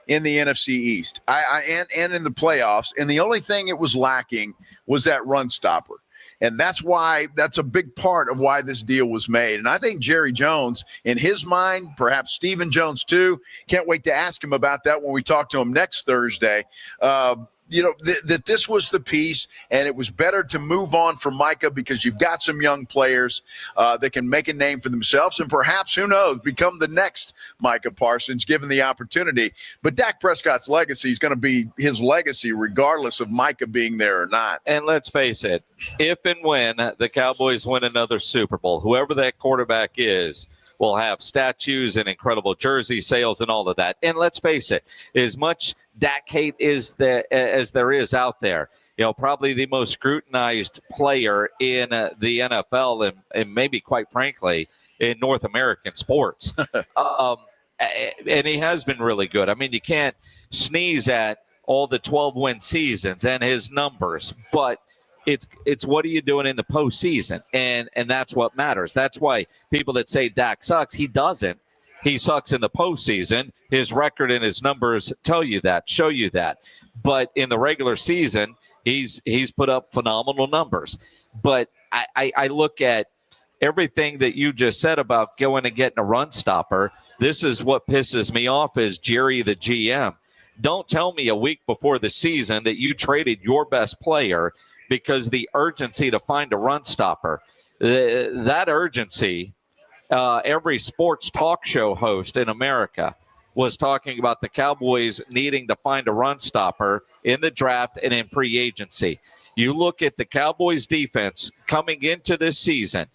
in the NFC East and in the playoffs. And the only thing it was lacking was that run stopper. And that's a big part of why this deal was made. And I think Jerry Jones, in his mind, perhaps Stephen Jones too, can't wait to ask him about that when we talk to him next Thursday. That this was the piece, and it was better to move on from Micah because you've got some young players that can make a name for themselves and perhaps, who knows, become the next Micah Parsons given the opportunity. But Dak Prescott's legacy is going to be his legacy regardless of Micah being there or not. And let's face it, if and when the Cowboys win another Super Bowl, whoever that quarterback is will have statues and incredible jersey sales and all of that. And let's face it, as much Dak hate as there is out there, probably the most scrutinized player in the NFL and maybe, quite frankly, in North American sports. And he has been really good. I mean, you can't sneeze at all the 12-win seasons and his numbers, but it's what are you doing in the postseason, and that's what matters. That's why people that say Dak sucks, he doesn't. He sucks in the postseason. His record and his numbers tell you that, show you that. But in the regular season, he's put up phenomenal numbers. But I look at everything that you just said about going and getting a run stopper. This is what pisses me off as Jerry the GM. Don't tell me a week before the season that you traded your best player because the urgency to find a run stopper. That urgency, every sports talk show host in America was talking about the Cowboys needing to find a run stopper in the draft and in free agency. You look at the Cowboys defense coming into this season,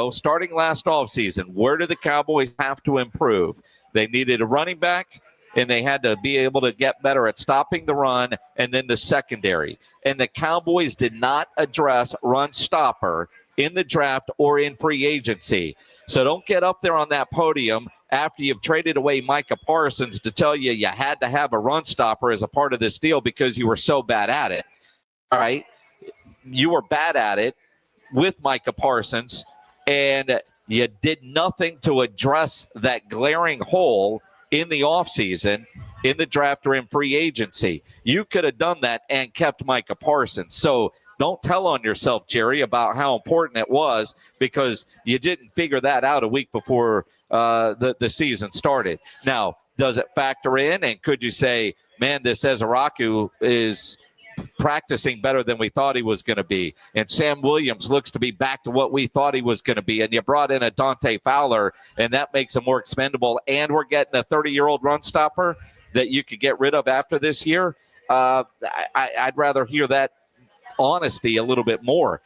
starting last offseason, where do the Cowboys have to improve? They needed a running back, and they had to be able to get better at stopping the run and then the secondary. And the Cowboys did not address run stopper in the draft or in free agency. So don't get up there on that podium after you've traded away Micah Parsons to tell you had to have a run stopper as a part of this deal because you were so bad at it. All right? You were bad at it with Micah Parsons, and you did nothing to address that glaring hole in the offseason, in the draft, or in free agency. You could have done that and kept Micah Parsons. So don't tell on yourself, Jerry, about how important it was because you didn't figure that out a week before the season started. Now, does it factor in? And could you say, man, this Ezeraku is practicing better than we thought he was going to be, and Sam Williams looks to be back to what we thought he was going to be, and you brought in a Dante Fowler, and that makes him more expendable, and we're getting a 30-year-old run stopper that you could get rid of after this year? I'd rather hear that honesty a little bit more.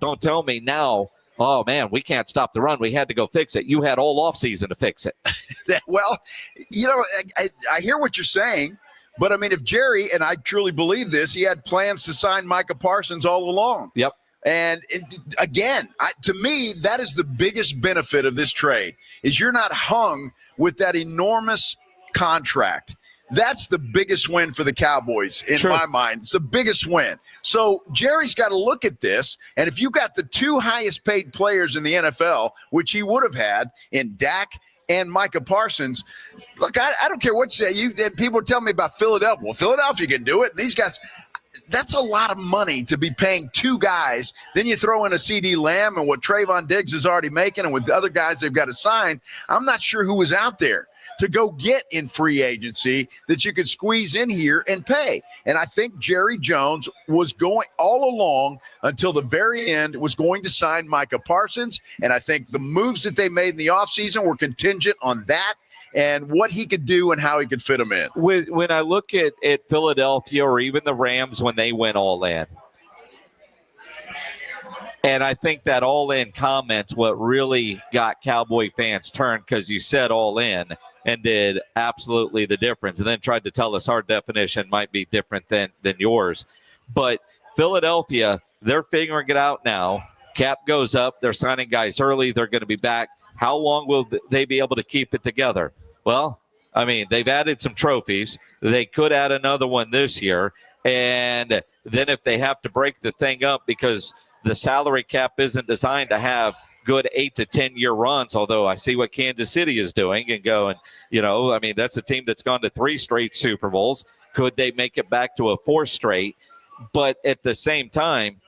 Don't tell me now, oh, man, we can't stop the run. We had to go fix it. You had all offseason to fix it. Well, I hear what you're saying. But, I mean, if Jerry, and I truly believe this, he had plans to sign Micah Parsons all along. Yep. And, again, to me, that is the biggest benefit of this trade, is you're not hung with that enormous contract. That's the biggest win for the Cowboys in my mind. It's the biggest win. So Jerry's got to look at this, and if you've got the two highest paid players in the NFL, which he would have had in Dak and Micah Parsons, look, I don't care what you say. People tell me about Philadelphia. Well, Philadelphia can do it. These guys, that's a lot of money to be paying two guys. Then you throw in a CD Lamb and what Trayvon Diggs is already making, and with the other guys they've got to sign. I'm not sure who was out there to go get in free agency that you could squeeze in here and pay. And I think Jerry Jones was going all along until the very end was going to sign Micah Parsons. And I think the moves that they made in the offseason were contingent on that and what he could do and how he could fit them in. When I look at Philadelphia or even the Rams when they went all in, and I think that all-in comment's what really got Cowboy fans turned, because you said all in and did absolutely the difference, and then tried to tell us our definition might be different than yours. But Philadelphia, they're figuring it out now. Cap goes up. They're signing guys early. They're going to be back. How long will they be able to keep it together? Well, I mean, they've added some trophies. They could add another one this year. And then if they have to break the thing up because the salary cap isn't designed to have good 8 to 10 year runs, although I see what Kansas City is doing and going, I mean, that's a team that's gone to 3 straight Super Bowls. Could they make it back to a 4th straight? But at the same time,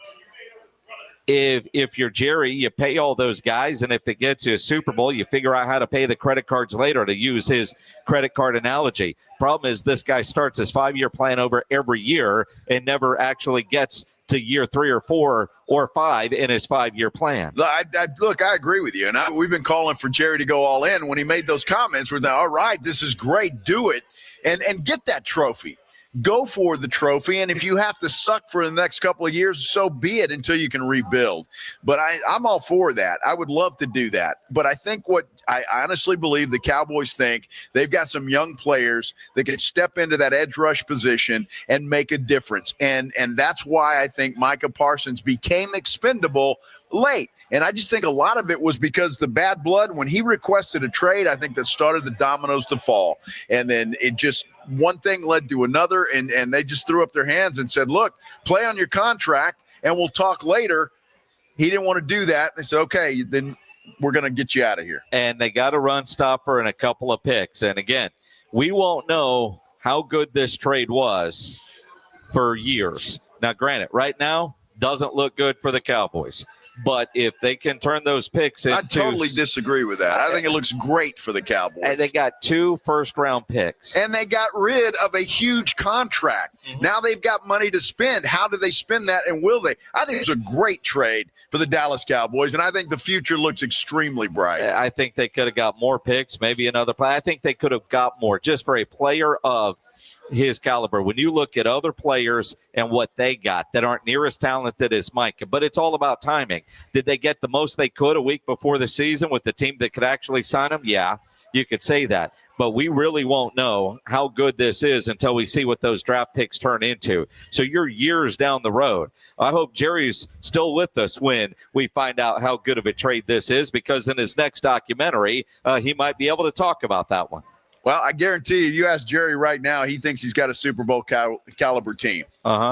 if you're Jerry, you pay all those guys, and if it gets you a Super Bowl, you figure out how to pay the credit cards later, to use his credit card analogy. Problem is, this guy starts his 5-year plan over every year and never actually gets to year 3 or 4 or 5 in his 5-year plan. Look, I agree with you. And we've been calling for Jerry to go all in. When he made those comments, we're like, all right, this is great. Do it and get that trophy. Go for the trophy. And if you have to suck for the next couple of years, so be it, until you can rebuild. But I'm all for that. I would love to do that. But I think what I honestly believe the Cowboys think, they've got some young players that can step into that edge rush position and make a difference. And that's why I think Micah Parsons became expendable late. And I just think a lot of it was because the bad blood, when he requested a trade, I think that started the dominoes to fall. And then it just, one thing led to another, and they just threw up their hands and said, look, play on your contract and we'll talk later. He didn't want to do that. They said, okay, then we're going to get you out of here. And they got a run stopper and a couple of picks. And again, we won't know how good this trade was for years. Now, granted, right now, doesn't look good for the Cowboys. But if they can turn those picks into... I totally disagree with that. I think it looks great for the Cowboys. And they got 2 first-round picks. And they got rid of a huge contract. Mm-hmm. Now they've got money to spend. How do they spend that, and will they? I think it's a great trade for the Dallas Cowboys, and I think the future looks extremely bright. I think they could have got more picks, maybe another play. I think they could have got more just for a player of his caliber. When you look at other players and what they got that aren't near as talented as Micah, but it's all about timing. Did they get the most they could a week before the season with the team that could actually sign him? Yeah, you could say that. But we really won't know how good this is until we see what those draft picks turn into. So you're years down the road. I hope Jerry's still with us when we find out how good of a trade this is, because in his next documentary, he might be able to talk about that one. Well, I guarantee you ask Jerry right now, he thinks he's got a Super Bowl caliber team.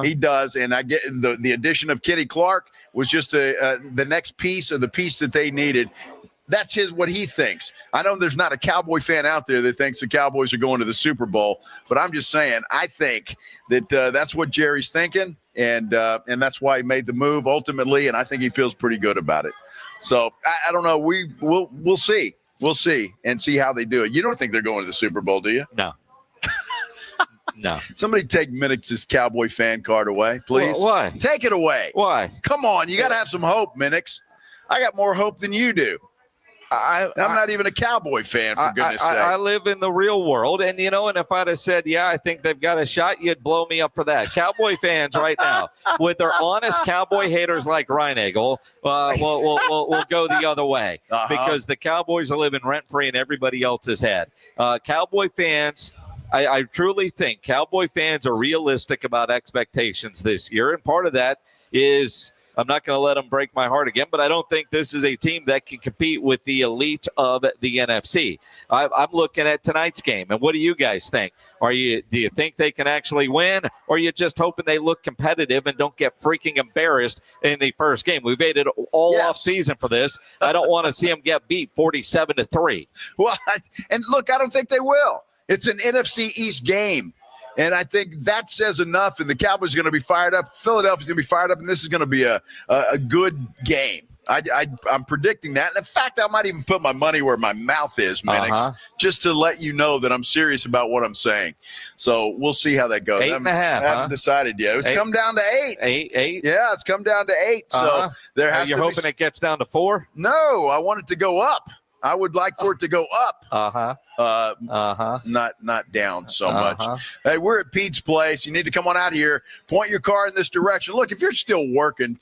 He does, and I get the addition of Kenny Clark was just the next piece of the piece that they needed. That's what he thinks. I know there's not a Cowboy fan out there that thinks the Cowboys are going to the Super Bowl, but I'm just saying I think that that's what Jerry's thinking, and that's why he made the move ultimately, and I think he feels pretty good about it. So I don't know. We'll see. We'll see and see how they do it. You don't think they're going to the Super Bowl, do you? No. No. Somebody take Minix's Cowboy fan card away, please. Why? Take it away. Why? Come on. You got to have some hope, Minix. I got more hope than you do. I'm not even a Cowboy fan, for goodness sake. I live in the real world, and and if I'd have said, yeah, I think they've got a shot, you'd blow me up for that. Cowboy fans right now, with their honest Cowboy haters like Reinagel, will go the other way, because the Cowboys are living rent-free in everybody else's head. Cowboy fans, I truly think Cowboy fans are realistic about expectations this year, and part of that is – I'm not going to let them break my heart again, but I don't think this is a team that can compete with the elite of the NFC. I'm looking at tonight's game, and what do you guys think? Do you think they can actually win, or are you just hoping they look competitive and don't get freaking embarrassed in the first game? We've waited all off season for this. I don't want to see them get beat 47-3. Well, and look, I don't think they will. It's an NFC East game. And I think that says enough, and the Cowboys are going to be fired up. Philadelphia's going to be fired up, and this is going to be a good game. I'm predicting that. And in fact, I might even put my money where my mouth is, Minix, just to let you know that I'm serious about what I'm saying. So we'll see how that goes. 8.5. I haven't decided yet. It's come down to 8. 8. Yeah, it's come down to 8. So there has You're to hoping it gets down to 4? No, I want it to go up. I would like for it to go up. Not down so much. Hey, we're at Pete's place. You need to come on out here. Point your car in this direction. Look, if you're still working,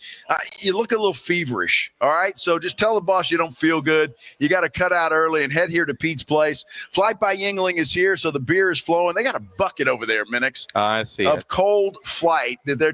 you look a little feverish. All right, so just tell the boss you don't feel good. You got to cut out early and head here to Pete's place. Flight by Yingling is here, so the beer is flowing. They got a bucket over there, Minix. I see of cold Flight that they're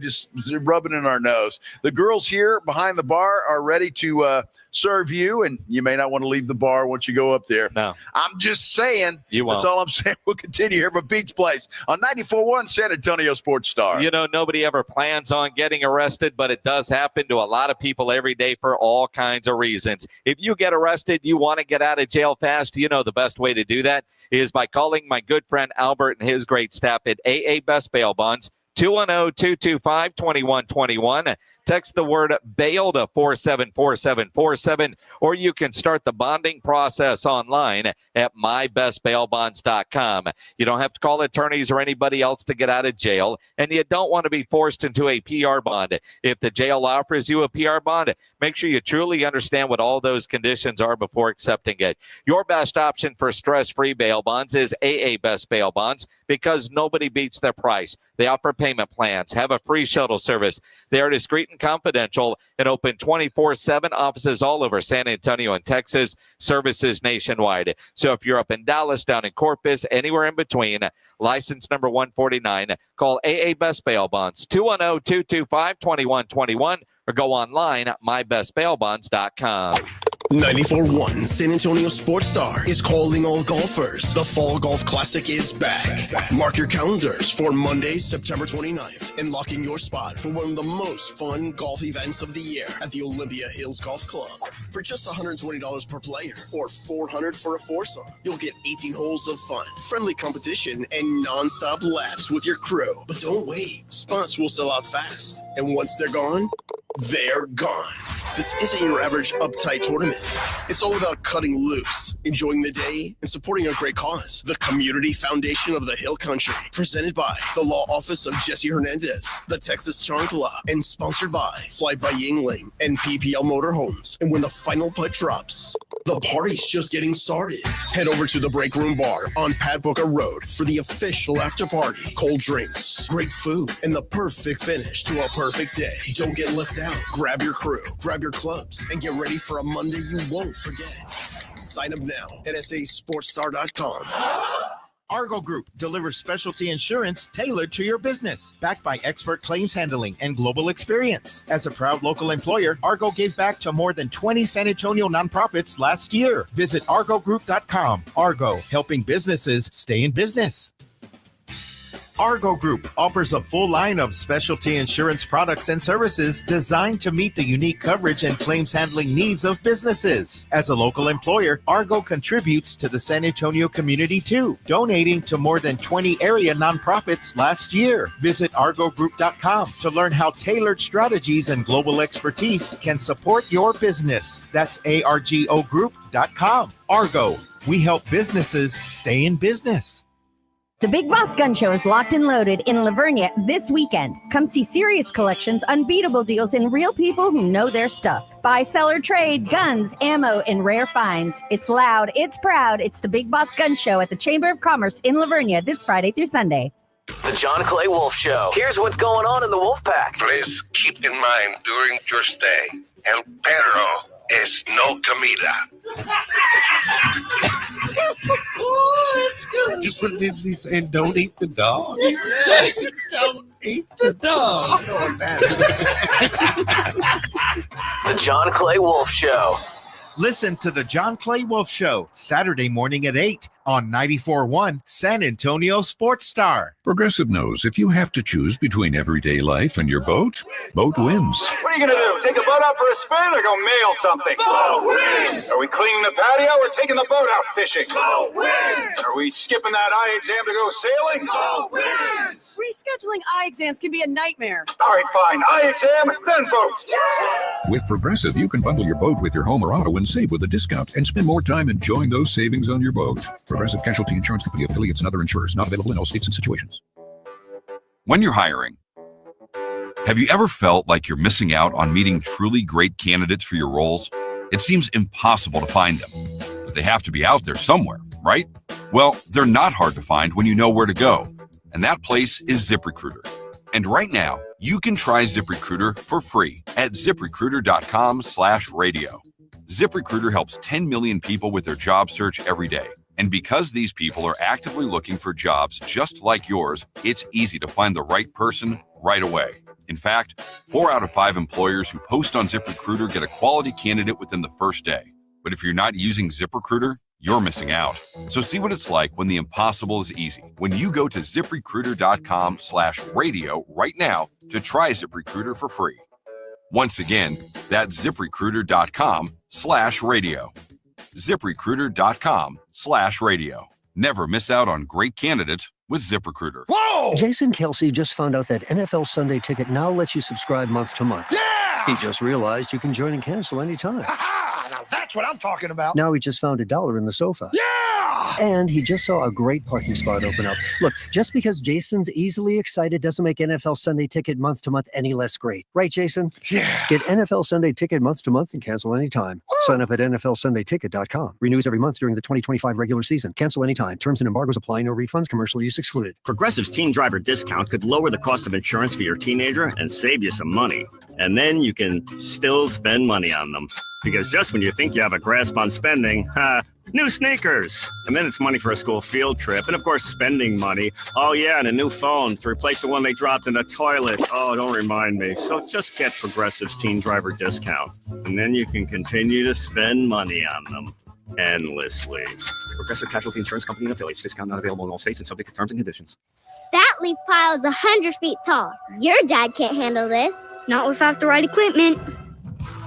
rubbing in our nose. The girls here behind the bar are ready to serve you, and you may not want to leave the bar once you go up there. No, I'm just saying. You won't. That's all I'm saying. We'll continue here from Pete's place on 94.1 San Antonio Sports Star. You know, nobody ever plans on getting arrested, but it does happen to a lot of people every day for all kinds of reasons. If you get arrested, you want to get out of jail fast, you know the best way to do that is by calling my good friend Albert and his great staff at AA Best Bail Bonds, 210-225-2121. Text the word bail to 474747, or you can start the bonding process online at mybestbailbonds.com. You don't have to call attorneys or anybody else to get out of jail, and you don't want to be forced into a PR bond. If the jail offers you a PR bond, make sure you truly understand what all those conditions are before accepting it. Your best option for stress-free bail bonds is AA Best Bail Bonds, because nobody beats their price. They offer payment plans, have a free shuttle service. They are discreet and confidential and open 24/7, offices all over San Antonio and Texas, services nationwide. So if you're up in Dallas, down in Corpus, anywhere in between, license number 149, call AA Best Bail Bonds, 210-225-2121, or go online at mybestbailbonds.com. 94.1 San Antonio Sports Star is calling all golfers. The Fall Golf Classic is back. Mark your calendars for Monday, September 29th, and lock in your spot for one of the most fun golf events of the year at the Olympia Hills Golf Club. For just $120 per player or $400 for a foursome, you'll get 18 holes of fun, friendly competition, and non-stop laps with your crew. But don't wait. Spots will sell out fast, and once they're gone, they're gone. This isn't your average uptight tournament. It's all about cutting loose, enjoying the day, and supporting a great cause. The Community Foundation of the Hill Country, presented by the Law Office of Jesse Hernandez, the Texas Charm Club, and sponsored by Flight by Yingling and PPL Motorhomes. And when the final putt drops, the party's just getting started. Head over to the Break Room Bar on Pat Booker Road for the official after party. Cold drinks, great food, and the perfect finish to a perfect day. Don't get left out. Grab your crew, grab your clubs, and get ready for a Monday you won't forget. Sign up now at sasportstar.com. Argo Group delivers specialty insurance tailored to your business, backed by expert claims handling and global experience. As a proud local employer, Argo gave back to more than 20 San Antonio nonprofits last year. Visit argogroup.com. Argo, helping businesses stay in business. Argo Group offers a full line of specialty insurance products and services designed to meet the unique coverage and claims handling needs of businesses. As a local employer, Argo contributes to the San Antonio community too, donating to more than 20 area nonprofits last year. Visit argogroup.com to learn how tailored strategies and global expertise can support your business. That's argogroup.com. Argo, we help businesses stay in business. The Big Boss Gun Show is locked and loaded in Livonia this weekend. Come see serious collections, unbeatable deals, and real people who know their stuff. Buy, sell, or trade, guns, ammo, and rare finds. It's loud, it's proud. It's the Big Boss Gun Show at the Chamber of Commerce in Livonia this Friday through Sunday. The John Clay Wolf Show. Here's what's going on in the Wolf Pack. Please keep in mind during your stay, El Perro es no comida. Oh, that's good. What did he say? Don't eat the dog? He said, don't eat the dog. The John Clay Wolf Show. Listen to the John Clay Wolf Show, Saturday morning at 8. on 94.1 San Antonio Sports Star. Progressive knows if you have to choose between everyday life and your boat, boat wins. What are you going to do? Take the boat out for a spin or go mail something? Boat wins! Are we cleaning the patio or taking the boat out fishing? Boat wins! Are we skipping that eye exam to go sailing? Boat wins! Rescheduling eye exams can be a nightmare. All right, fine. Eye exam, then boat. Yeah! With Progressive, you can bundle your boat with your home or auto and save with a discount and spend more time enjoying those savings on your boat. Progressive Casualty Insurance Company, affiliates, and other insurers. Not available in all states and situations. When you're hiring, have you ever felt like you're missing out on meeting truly great candidates for your roles? It seems impossible to find them, but they have to be out there somewhere, right? Well, they're not hard to find when you know where to go, and that place is ZipRecruiter. And right now, you can try ZipRecruiter for free at ZipRecruiter.com/radio. ZipRecruiter helps 10 million people with their job search every day. And because these people are actively looking for jobs just like yours, it's easy to find the right person right away. In fact, 4 out of 5 employers who post on ZipRecruiter get a quality candidate within the first day. But if you're not using ZipRecruiter, you're missing out. So see what it's like when the impossible is easy. When you go to ZipRecruiter.com/radio right now to try ZipRecruiter for free. Once again, that's ZipRecruiter.com/radio. ZipRecruiter.com/radio. Never miss out on great candidates with ZipRecruiter. Whoa! Jason Kelsey just found out that NFL Sunday Ticket now lets you subscribe month to month. Yeah! He just realized you can join and cancel anytime. Now that's what I'm talking about. Now he just found $1 in the sofa. Yeah! And he just saw a great parking spot open up. Look, just because Jason's easily excited doesn't make NFL Sunday Ticket month to month any less great. Right, Jason? Yeah. Get NFL Sunday Ticket month to month and cancel anytime. Sign up at NFLSundayTicket.com. Renews every month during the 2025 regular season. Cancel anytime. Terms and embargoes apply. No refunds. Commercial use excluded. Progressive's Teen Driver Discount could lower the cost of insurance for your teenager and save you some money. And then you can still spend money on them. Because just when you think you have a grasp on spending, new sneakers. And then it's money for a school field trip. And of course, spending money. Oh yeah, and a new phone to replace the one they dropped in the toilet. Oh, don't remind me. So just get Progressive's Teen Driver Discount. And then you can continue to spend money on them endlessly. Progressive Casualty Insurance Company and affiliates. Discount not available in all states and subject to terms and conditions. That leaf pile is 100 feet tall. Your dad can't handle this. Not without the right equipment.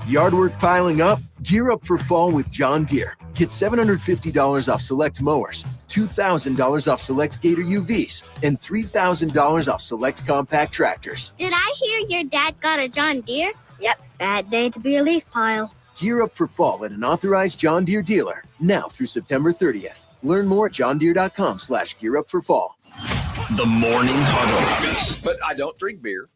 Yard work piling up? Gear up for fall with John Deere. Get $750 off select mowers, $2,000 off select Gator UVs, and $3,000 off select compact tractors. Did I hear your dad got a John Deere? Yep, bad day to be a leaf pile. Gear up for fall at an authorized John Deere dealer now through September 30th. Learn more at johndeere.com/gearupforfall. The Morning Huddle. But I don't drink beer.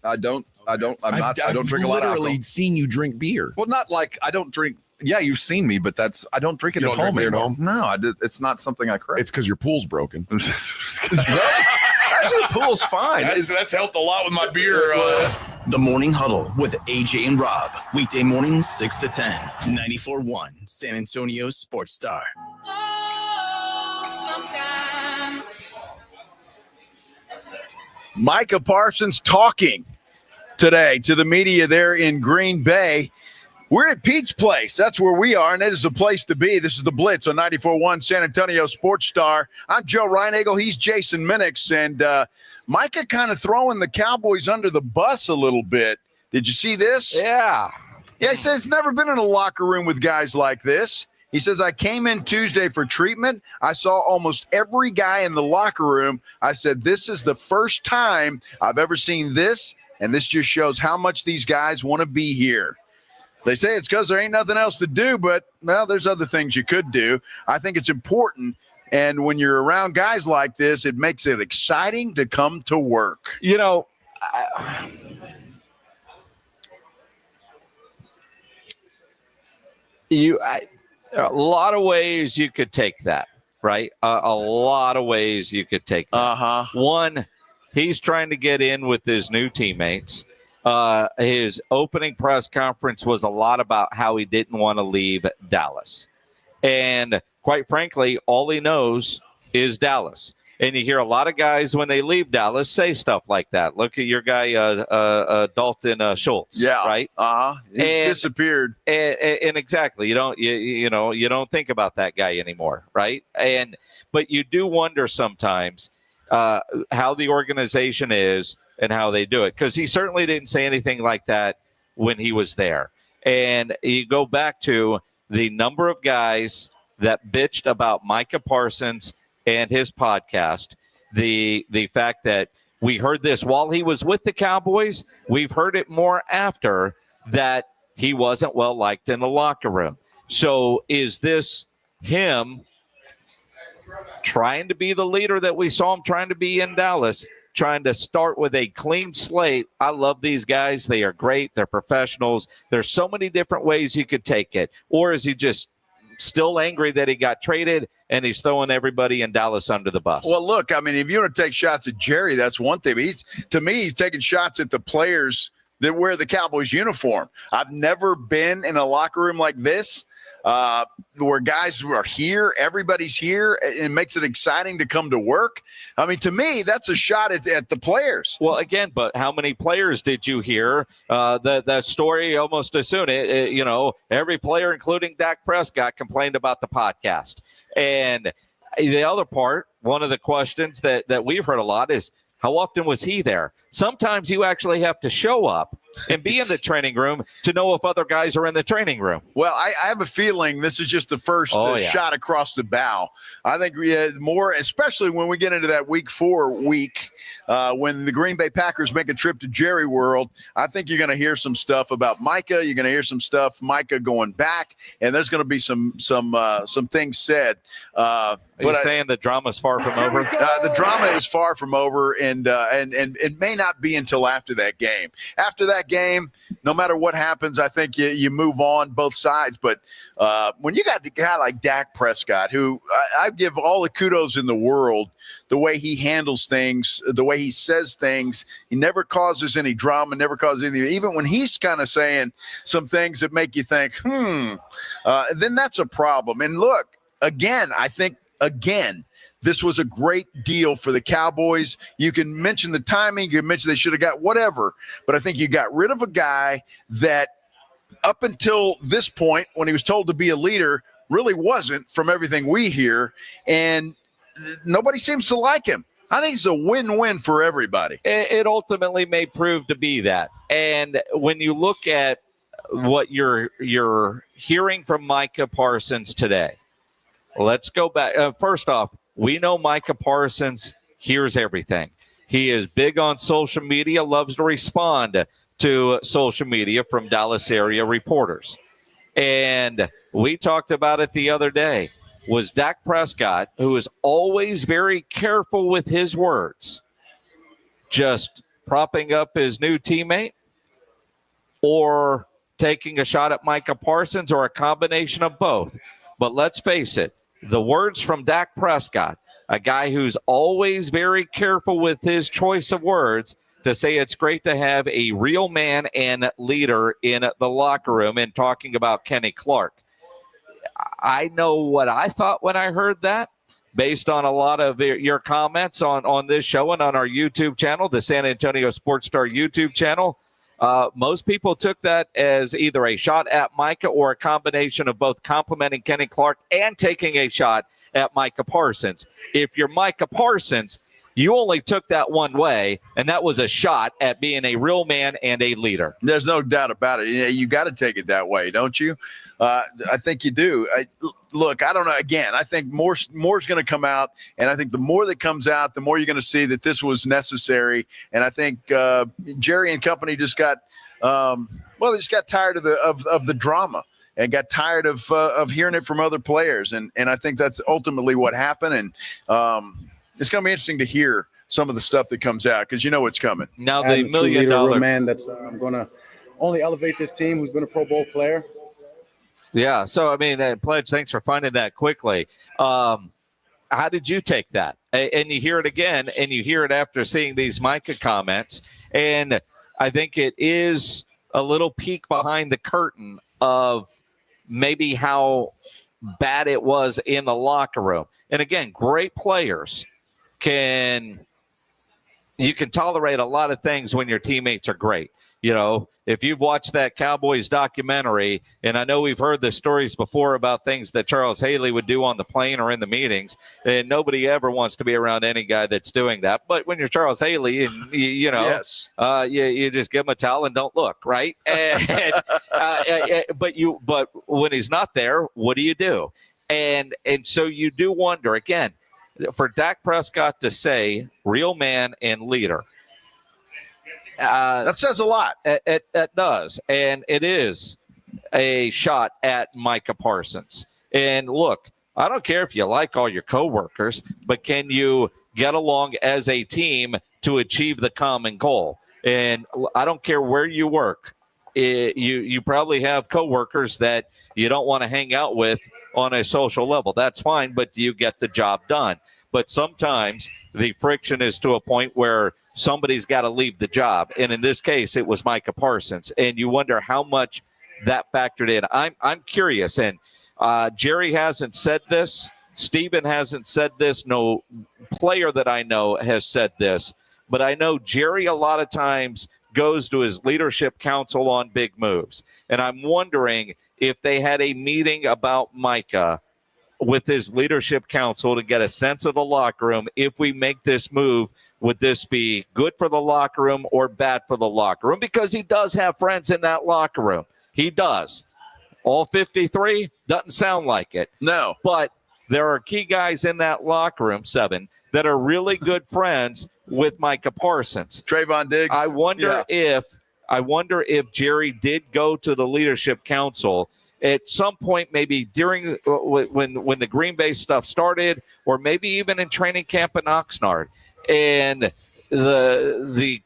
I don't drink a lot of alcohol. I've literally seen you drink beer. Well, not like I don't drink. Yeah, you've seen me, but I don't drink it You at don't home drink beer at anymore. home? No, I did. It's not something I crave. It's because your pool's broken. Actually, the pool's fine. That's helped a lot with my beer. The Morning Huddle with AJ and Rob. Weekday mornings 6 to 10. 94.1 San Antonio Sports Star. Micah Parsons talking today to the media there in Green Bay. We're at Pete's Place. That's where we are, and it is the place to be. This is the Blitz on 94.1 San Antonio Sports Star. I'm Joe Reinagle. He's Jason Minix, and Micah kind of throwing the Cowboys under the bus a little bit. Did you see this? Yeah. Yeah, he says he's never been in a locker room with guys like this. He says, I came in Tuesday for treatment. I saw almost every guy in the locker room. I said, this is the first time I've ever seen this, and this just shows how much these guys want to be here. They say it's because there ain't nothing else to do, but, well, there's other things you could do. I think it's important, and when you're around guys like this, it makes it exciting to come to work. You know, a lot of ways you could take that, right? A lot of ways you could take that. Uh-huh. One, he's trying to get in with his new teammates. His opening press conference was a lot about how he didn't want to leave Dallas. And quite frankly, all he knows is Dallas. And you hear a lot of guys when they leave Dallas say stuff like that. Look at your guy, Dalton Schultz. Yeah. Right. He's disappeared. And exactly, you don't think about that guy anymore, right? But you do wonder sometimes how the organization is and how they do it, because he certainly didn't say anything like that when he was there. And you go back to the number of guys that bitched about Micah Parsons and his podcast, the fact that we heard this while he was with the Cowboys, we've heard it more after that he wasn't well liked in the locker room. So is this him trying to be the leader that we saw him trying to be in Dallas, trying to start with a clean slate? I love these guys. They are great. They're professionals. There's so many different ways you could take it. Or is he just still angry that he got traded and he's throwing everybody in Dallas under the bus? Well, look, I mean, if you want to take shots at Jerry, that's one thing. But he's taking shots at the players that wear the Cowboys uniform. I've never been in a locker room like this where guys are here, everybody's here. It makes it exciting to come to work. I mean, to me, that's a shot at the players. Well, again, but how many players did you hear the story almost as soon? Every player, including Dak Prescott, complained about the podcast. And the other part, one of the questions that we've heard a lot is, how often was he there? Sometimes you actually have to show up and be in the training room to know if other guys are in the training room. Well, I have a feeling this is just the first shot across the bow. I think we had more, especially when we get into that week 4 week, when the Green Bay Packers make a trip to Jerry World. I think you're going to hear some stuff about Micah. You're going to hear some stuff, Micah going back, and there's going to be some things said. Are you saying the drama's far from over? The drama is far from over, and it may not be until after that game. After that game, no matter what happens, I think you move on both sides. But when you got the guy like Dak Prescott, who I give all the kudos in the world, the way he handles things, the way he says things, he never causes any drama, never causes anything. Even when he's kind of saying some things that make you think, then that's a problem. And look, I think this was a great deal for the Cowboys. You can mention the timing. You can mention they should have got whatever. But I think you got rid of a guy that up until this point, when he was told to be a leader, really wasn't, from everything we hear. And nobody seems to like him. I think it's a win-win for everybody. It ultimately may prove to be that. And when you look at what you're hearing from Micah Parsons today, let's go back. First off, we know Micah Parsons hears everything. He is big on social media, loves to respond to social media from Dallas area reporters. And we talked about it the other day. Was Dak Prescott, who is always very careful with his words, just propping up his new teammate, or taking a shot at Micah Parsons, or a combination of both? But let's face it, the words from Dak Prescott, a guy who's always very careful with his choice of words, to say it's great to have a real man and leader in the locker room, and talking about Kenny Clark. I know what I thought when I heard that, based on a lot of your comments on this show and on our YouTube channel, the San Antonio Sports Star YouTube channel. Most people took that as either a shot at Micah or a combination of both, complimenting Kenny Clark and taking a shot at Micah Parsons. If you're Micah Parsons, you only took that one way, and that was a shot at being a real man and a leader. There's no doubt about it. You got to take it that way, don't you? I think you do. Look, I don't know. Again, I think more's going to come out, and I think the more that comes out, the more you're going to see that this was necessary. And I think Jerry and company just got they just got tired of the drama, and got tired of hearing it from other players. And I think that's ultimately what happened. And it's going to be interesting to hear some of the stuff that comes out, because you know what's coming. Now, the $1 million man that's going to only elevate this team, who's been a Pro Bowl player. Yeah. So, I mean, Pledge, thanks for finding that quickly. How did you take that? And you hear it again, and you hear it after seeing these Micah comments. And I think it is a little peek behind the curtain of maybe how bad it was in the locker room. And again, great players. you can tolerate a lot of things when your teammates are great. You know, if you've watched that Cowboys documentary, and I know we've heard the stories before about things that Charles Haley would do on the plane or in the meetings, and nobody ever wants to be around any guy that's doing that. But when you're Charles Haley, and you know, yes. You just give him a towel and don't look, right? But when he's not there, what do you do? And so you do wonder again, for Dak Prescott to say real man and leader. That says a lot. It does. And it is a shot at Micah Parsons. And look, I don't care if you like all your coworkers, but can you get along as a team to achieve the common goal? And I don't care where you work. You probably have coworkers that you don't want to hang out with on a social level. That's fine, but do you get the job done? But sometimes the friction is to a point where somebody's got to leave the job. And in this case, it was Micah Parsons. And you wonder how much that factored in. I'm curious. And Jerry hasn't said this. Steven hasn't said this. No player that I know has said this. But I know Jerry a lot of times goes to his leadership council on big moves. And I'm wondering if they had a meeting about Micah with his leadership council to get a sense of the locker room. If we make this move, would this be good for the locker room or bad for the locker room? Because he does have friends in that locker room. He does. All 53? Doesn't sound like it. No. But there are key guys in that locker room, 7, that are really good friends with Micah Parsons. Trayvon Diggs. I wonder if Jerry did go to the leadership council at some point, maybe during when the Green Bay stuff started, or maybe even in training camp in Oxnard, and the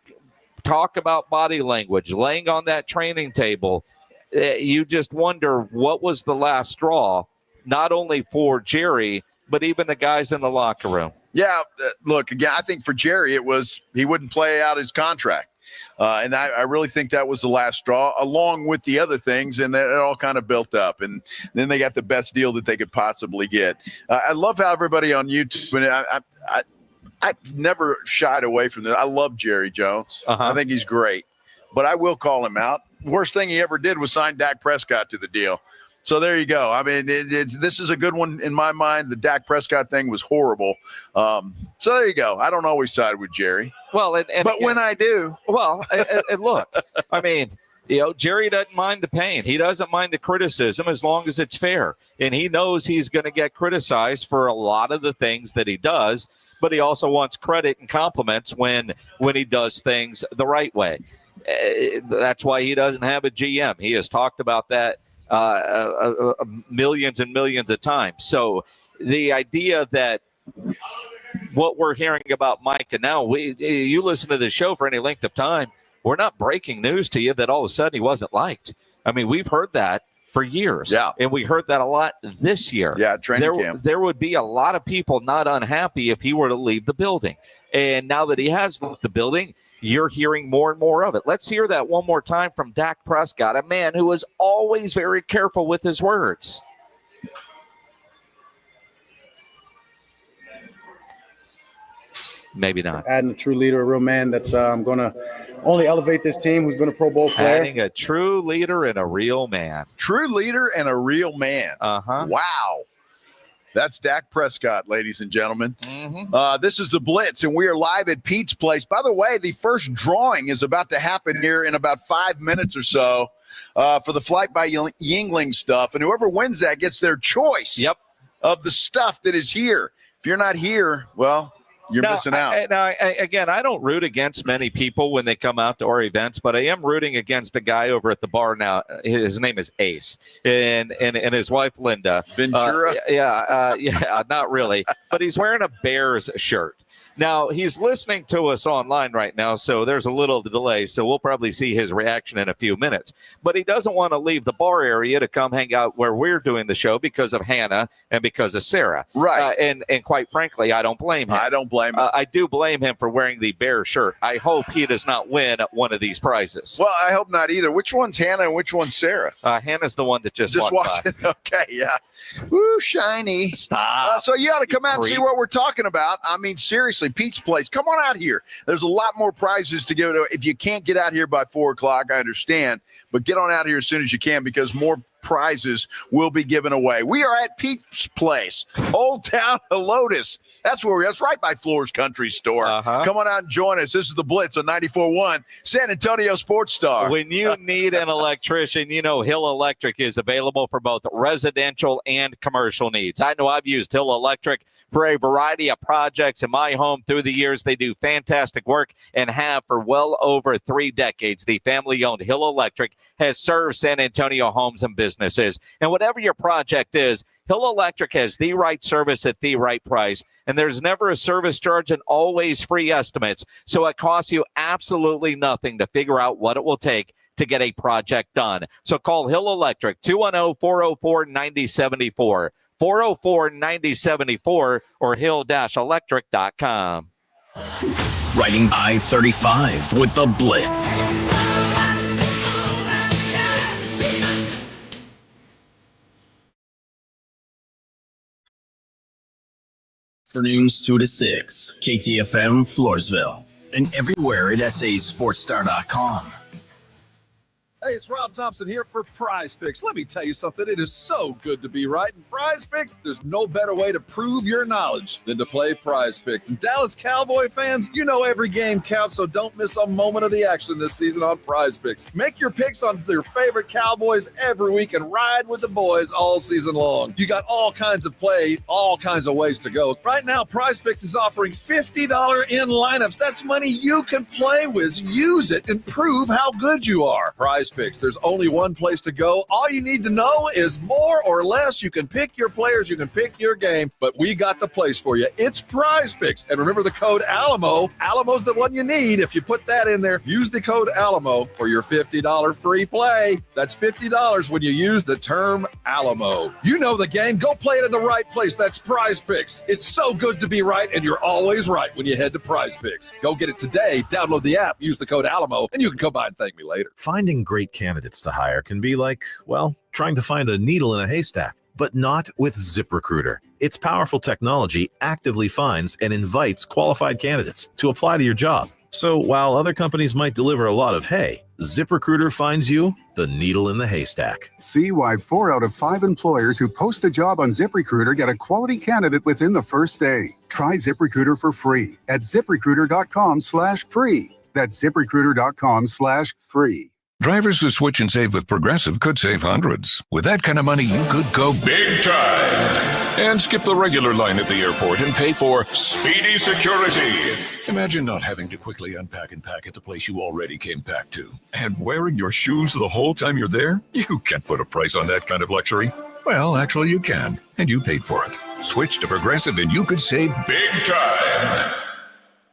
talk about body language, laying on that training table, you just wonder what was the last straw, not only for Jerry, but even the guys in the locker room. Yeah, look, again, I think for Jerry, it was he wouldn't play out his contract. And I really think that was the last straw, along with the other things, and it all kind of built up. And then they got the best deal that they could possibly get. I love how everybody on YouTube, and I never shied away from this. I love Jerry Jones. I think he's great. But I will call him out. Worst thing he ever did was sign Dak Prescott to the deal. So there you go. I mean, this is a good one in my mind. The Dak Prescott thing was horrible. So there you go. I don't always side with Jerry. Well, but when I do. Well, and look, I mean, you know, Jerry doesn't mind the pain. He doesn't mind the criticism as long as it's fair. And he knows he's going to get criticized for a lot of the things that he does, but he also wants credit and compliments when he does things the right way. That's why he doesn't have a GM. He has talked about that millions and millions of times. So the idea that what we're hearing about Micah now, you listen to the show for any length of time, we're not breaking news to you that all of a sudden he wasn't liked. I mean, we've heard that for years. Yeah. And we heard that a lot this year. Yeah, training camp. There would be a lot of people not unhappy if he were to leave the building. And now that he has left the building, you're hearing more and more of it. Let's hear that one more time from Dak Prescott, a man who is always very careful with his words. Maybe not. Adding a true leader, a real man that's going to only elevate this team, who's been a Pro Bowl player. Adding a true leader and a real man. True leader and a real man. Uh-huh. Wow. That's Dak Prescott, ladies and gentlemen. Mm-hmm. This is the Blitz, and we are live at Pete's Place. By the way, the first drawing is about to happen here in about 5 minutes or so for the Flight by Yingling stuff. And whoever wins that gets their choice of the stuff that is here. If you're not here, well, you're missing out. Again, I don't root against many people when they come out to our events, but I am rooting against a guy over at the bar now. His name is Ace, and his wife Linda. Ventura? Not really, but he's wearing a Bears shirt. Now, he's listening to us online right now, so there's a little delay, so we'll probably see his reaction in a few minutes. But he doesn't want to leave the bar area to come hang out where we're doing the show because of Hannah and because of Sarah. Right. And quite frankly, I don't blame him. I don't blame him. I do blame him for wearing the Bears shirt. I hope he does not win one of these prizes. Well, I hope not either. Which one's Hannah and which one's Sarah? Hannah's the one that just walked in. Okay, yeah. Woo, shiny. Stop. So you ought to come out and see what we're talking about. I mean, seriously. seriously, Pete's Place, come on out here. There's a lot more prizes to give. If you can't get out here by 4 o'clock, I understand, but get on out here as soon as you can because more prizes will be given away. We are at Pete's Place, Old Town of Lotus. That's right by Floor's Country Store. Come on out and join us. This is the Blitz on 94.1 San Antonio Sports Star. When you need an electrician, you know Hill Electric is available for both residential and commercial needs. I know I've used Hill Electric for a variety of projects in my home through the years. They do fantastic work and have for well over 3 decades. The family-owned Hill Electric has served San Antonio homes and businesses. And whatever your project is, Hill Electric has the right service at the right price, and there's never a service charge and always free estimates. So it costs you absolutely nothing to figure out what it will take to get a project done. So call Hill Electric, 210-404-9074, 404-9074, or hill-electric.com. Riding I-35 with the Blitz. Afternoons 2 to 6, KTFM Floresville, and everywhere at sasportstar.com. Hey, it's Rob Thompson here for Prize Picks. Let me tell you something. It is so good to be right. In Prize Picks, there's no better way to prove your knowledge than to play Prize Picks. And Dallas Cowboy fans, you know every game counts, so don't miss a moment of the action this season on Prize Picks. Make your picks on your favorite Cowboys every week and ride with the boys all season long. You got all kinds of play, all kinds of ways to go. Right now, Prize Picks is offering $50 in lineups. That's money you can play with. Use it and prove how good you are. Prize Picks. There's only one place to go. All you need to know is more or less. You can pick your players, you can pick your game, but we got the place for you. It's Prize Picks. And remember the code Alamo. Alamo's the one you need. If you put that in there, use the code Alamo for your $50 free play. That's $50 when you use the term Alamo. You know the game. Go play it in the right place. That's Prize Picks. It's so good to be right, and you're always right when you head to Prize Picks. Go get it today. Download the app, use the code Alamo, and you can come by and thank me later. Finding great candidates to hire can be like, well, trying to find a needle in a haystack, but not with ZipRecruiter. Its powerful technology actively finds and invites qualified candidates to apply to your job. So while other companies might deliver a lot of hay, ZipRecruiter finds you the needle in the haystack. See why 4 out of 5 employers who post a job on ZipRecruiter get a quality candidate within the first day. Try ZipRecruiter for free at ZipRecruiter.com/free. That's ZipRecruiter.com/free. Drivers who switch and save with Progressive could save hundreds. With that kind of money, you could go big time and skip the regular line at the airport and pay for speedy security. Imagine not having to quickly unpack and pack at the place you already came packed to. And wearing your shoes the whole time you're there? You can't put a price on that kind of luxury. Well, actually you can, and you paid for it. Switch to Progressive and you could save big time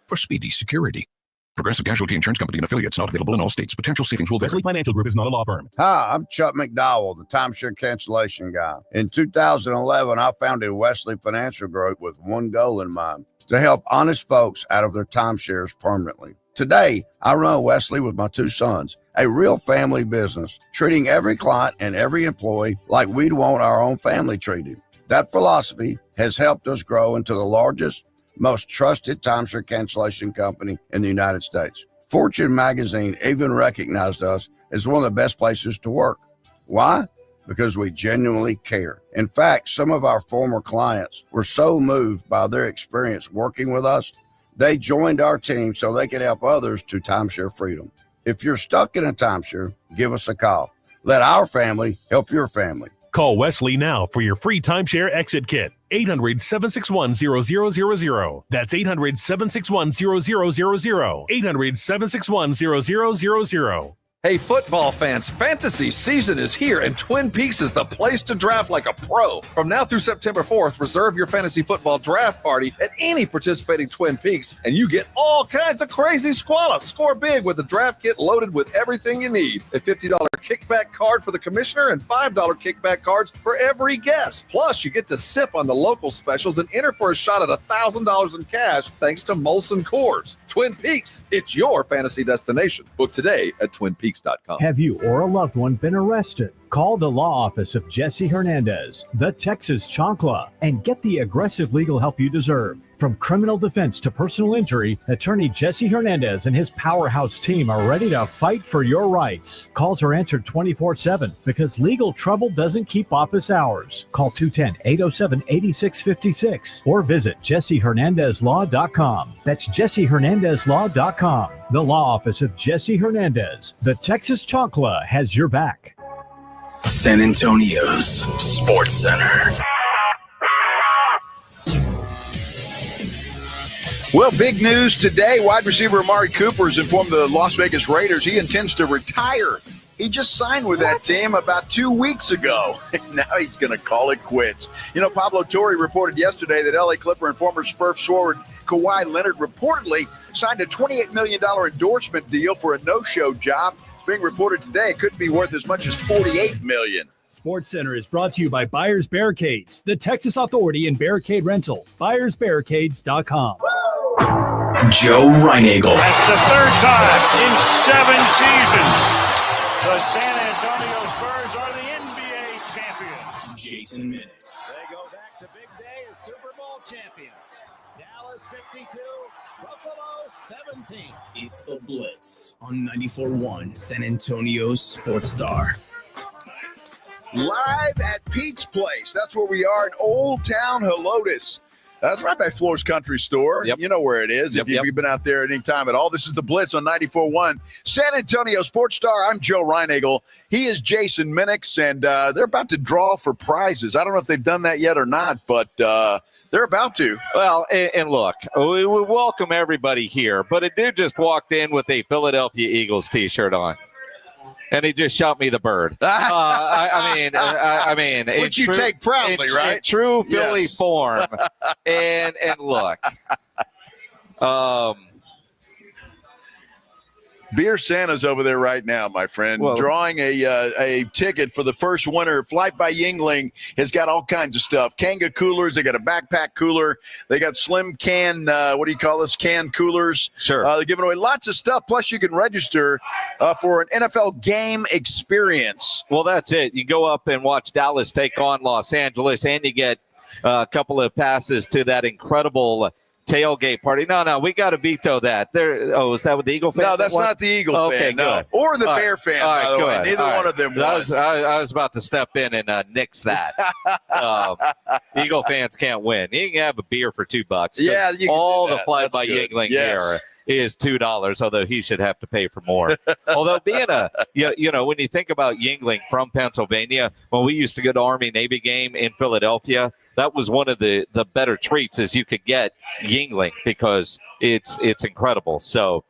for speedy security. Progressive Casualty Insurance Company and affiliates, not available in all states. Potential savings will vary. Wesley Financial Group is not a law firm. Hi, I'm Chuck McDowell, the timeshare cancellation guy. In 2011, I founded Wesley Financial Group with one goal in mind: to help honest folks out of their timeshares permanently. Today, I run Wesley with my 2 sons, a real family business, treating every client and every employee like we'd want our own family treated. That philosophy has helped us grow into the largest, most trusted timeshare cancellation company in the United States. Fortune magazine even recognized us as one of the best places to work. Why? Because we genuinely care. In fact, some of our former clients were so moved by their experience working with us, they joined our team so they could help others to timeshare freedom. If you're stuck in a timeshare, give us a call. Let our family help your family. Call Wesley now for your free timeshare exit kit. 800-761-0000. That's 800-761-0000. 800-761-0000. Hey, football fans, fantasy season is here, and Twin Peaks is the place to draft like a pro. From now through September 4th, reserve your fantasy football draft party at any participating Twin Peaks, and you get all kinds of crazy squalor. Score big with the draft kit loaded with everything you need. A $50 kickback card for the commissioner and $5 kickback cards for every guest. Plus, you get to sip on the local specials and enter for a shot at $1,000 in cash thanks to Molson Coors. Twin Peaks, it's your fantasy destination. Book today at Twin Peaks. PrizePeaks.com. Have you or a loved one been arrested? Call the law office of Jesse Hernandez, the Texas Chancla, and get the aggressive legal help you deserve. From criminal defense to personal injury, attorney Jesse Hernandez and his powerhouse team are ready to fight for your rights. Calls are answered 24/7 because legal trouble doesn't keep office hours. Call 210-807-8656 or visit JesseHernandezLaw.com. That's JesseHernandezLaw.com. The law office of Jesse Hernandez, the Texas Chancla, has your back. San Antonio's Sports Center. Well, big news today. Wide receiver Amari Cooper has informed the Las Vegas Raiders he intends to retire. He just signed with that team about 2 weeks ago. Now he's going to call it quits. Pablo Torre reported yesterday that LA Clipper and former Spurs forward Kawhi Leonard reportedly signed a $28 million endorsement deal for a no-show job. It's being reported today it could be worth as much as $48 million. Sports Center is brought to you by Buyers Barricades, the Texas Authority in Barricade Rental. BuyersBarricades.com. Joe Reinagel. That's the third time in 7 seasons. The San Antonio Spurs are the NBA champions. Jason Minix. They go back to big day as Super Bowl champions. Dallas 52, Buffalo 17. It's the Blitz on 94.1 San Antonio's Sports Star. Live at Pete's Place. That's where we are in Old Town Helotes. That's right by Floor's Country Store. Yep. You know where it is if you've been out there at any time at all. This is the Blitz on 94.1 San Antonio Sports Star. I'm Joe Reinagel. He is Jason Minix, and they're about to draw for prizes. I don't know if they've done that yet or not, but they're about to. Well, and look, we welcome everybody here, but a dude just walked in with a Philadelphia Eagles T-shirt on. And he just shot me the bird. I mean, which you take proudly, right? In true Philly form. And look, Beer Santa's over there right now, my friend, drawing a ticket for the first winner. Flight by Yingling has got all kinds of stuff. Kanga coolers. They got a backpack cooler. They got slim can, can coolers. Sure. They're giving away lots of stuff. Plus, you can register for an NFL game experience. Well, that's it. You go up and watch Dallas take on Los Angeles, and you get a couple of passes to that incredible tailgate party. No, we got to veto that. Is that with the Eagle fan? No, that's not the Eagle fan. No, good. Or the Bear fan, by the way. Neither one of them won. I was about to step in and nix that. Eagle fans can't win. You can have a beer for $2. Yeah, you can all do the that. fly That's by good. Yingling Yes. here is $2, although he should have to pay for more. Although being when you think about Yingling from Pennsylvania, when we used to go to Army-Navy game in Philadelphia, that was one of the better treats as you could get Yingling because it's incredible. So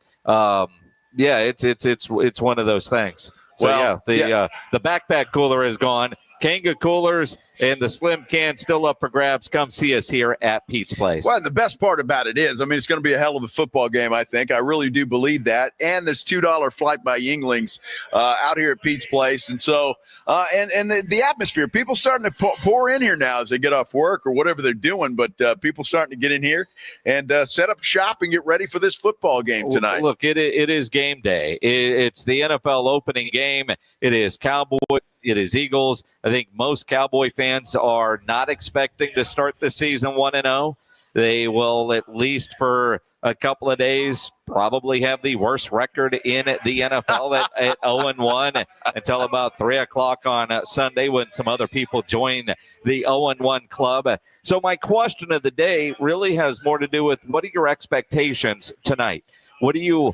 it's one of those things. So the backpack cooler is gone. Kanga coolers and the slim can still up for grabs. Come see us here at Pete's Place. Well, the best part about it is, it's going to be a hell of a football game, I think. I really do believe that. And there's $2 flight by Yinglings out here at Pete's Place. And so, and the atmosphere, people starting to pour in here now as they get off work or whatever they're doing. But people starting to get in here and set up shop and get ready for this football game tonight. Look, it is game day. It's the NFL opening game. It is Cowboys. It is Eagles. I think most Cowboy fans are not expecting to start the season 1-0. They will, at least for a couple of days, probably have the worst record in the NFL at 0-1 until about 3 o'clock on Sunday when some other people join the 0-1 club. So my question of the day really has more to do with what are your expectations tonight? What are you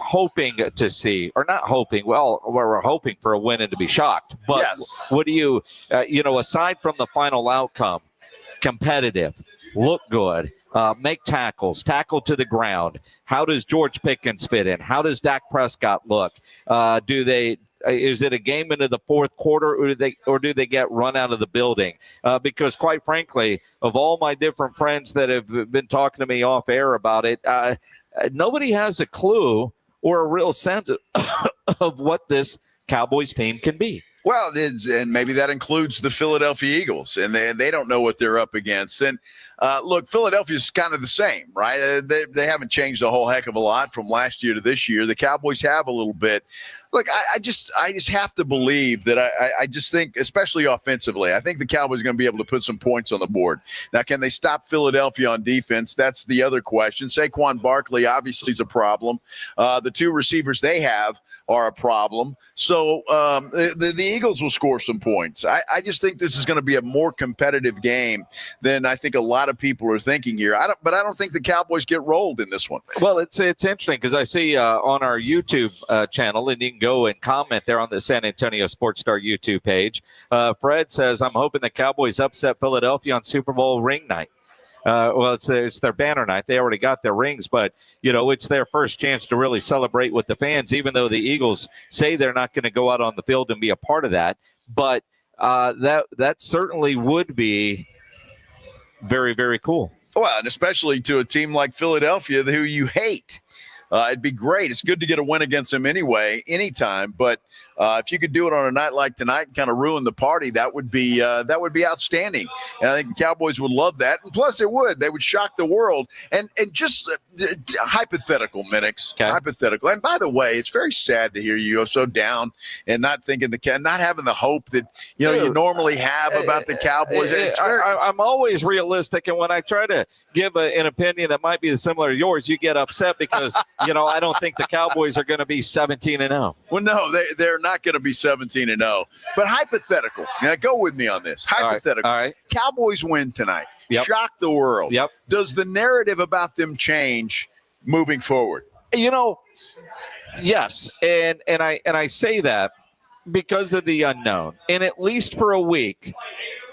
hoping to see, or not hoping? Well, we're hoping for a win and to be shocked. But what do you, aside from the final outcome, competitive, look good, make tackles, tackle to the ground. How does George Pickens fit in? How does Dak Prescott look? Is it a game into the fourth quarter, or do they get run out of the building? Because quite frankly, of all my different friends that have been talking to me off air about it, nobody has a clue or a real sense of what this Cowboys team can be. Well, and maybe that includes the Philadelphia Eagles, and they don't know what they're up against. And look, Philadelphia's kind of the same, right? They haven't changed a whole heck of a lot from last year to this year. The Cowboys have a little bit. Look, I just have to believe that I just think, especially offensively, I think the Cowboys are going to be able to put some points on the board. Now, can they stop Philadelphia on defense? That's the other question. Saquon Barkley obviously is a problem. The two receivers they have are a problem. So the Eagles will score some points. I just think this is going to be a more competitive game than I think a lot of people are thinking here. But I don't think the Cowboys get rolled in this one. Well, it's interesting because I see on our YouTube channel, and you can go and comment there on the San Antonio Sports Star YouTube page. Fred says, I'm hoping the Cowboys upset Philadelphia on Super Bowl ring night. Well, it's their banner night. They already got their rings, but, it's their first chance to really celebrate with the fans, even though the Eagles say they're not going to go out on the field and be a part of that. But that certainly would be very, very cool. Well, and especially to a team like Philadelphia, who you hate. It'd be great. It's good to get a win against them anyway, anytime. But if you could do it on a night like tonight and kind of ruin the party, that would be outstanding. And I think the Cowboys would love that. And plus, they would shock the world. And just hypothetical, Minix. Okay. Hypothetical. And by the way, it's very sad to hear you go so down and not thinking not having the hope that you normally have about the Cowboys. I'm always realistic, and when I try to give an opinion that might be similar to yours, you get upset because I don't think the Cowboys are going to be 17-0. Well, no, they're not going to be 17-0. But hypothetical. Now, go with me on this. Hypothetical. All right. Cowboys win tonight. Yep. Shock the world. Yep. Does the narrative about them change moving forward? Yes, and I say that because of the unknown. And at least for a week,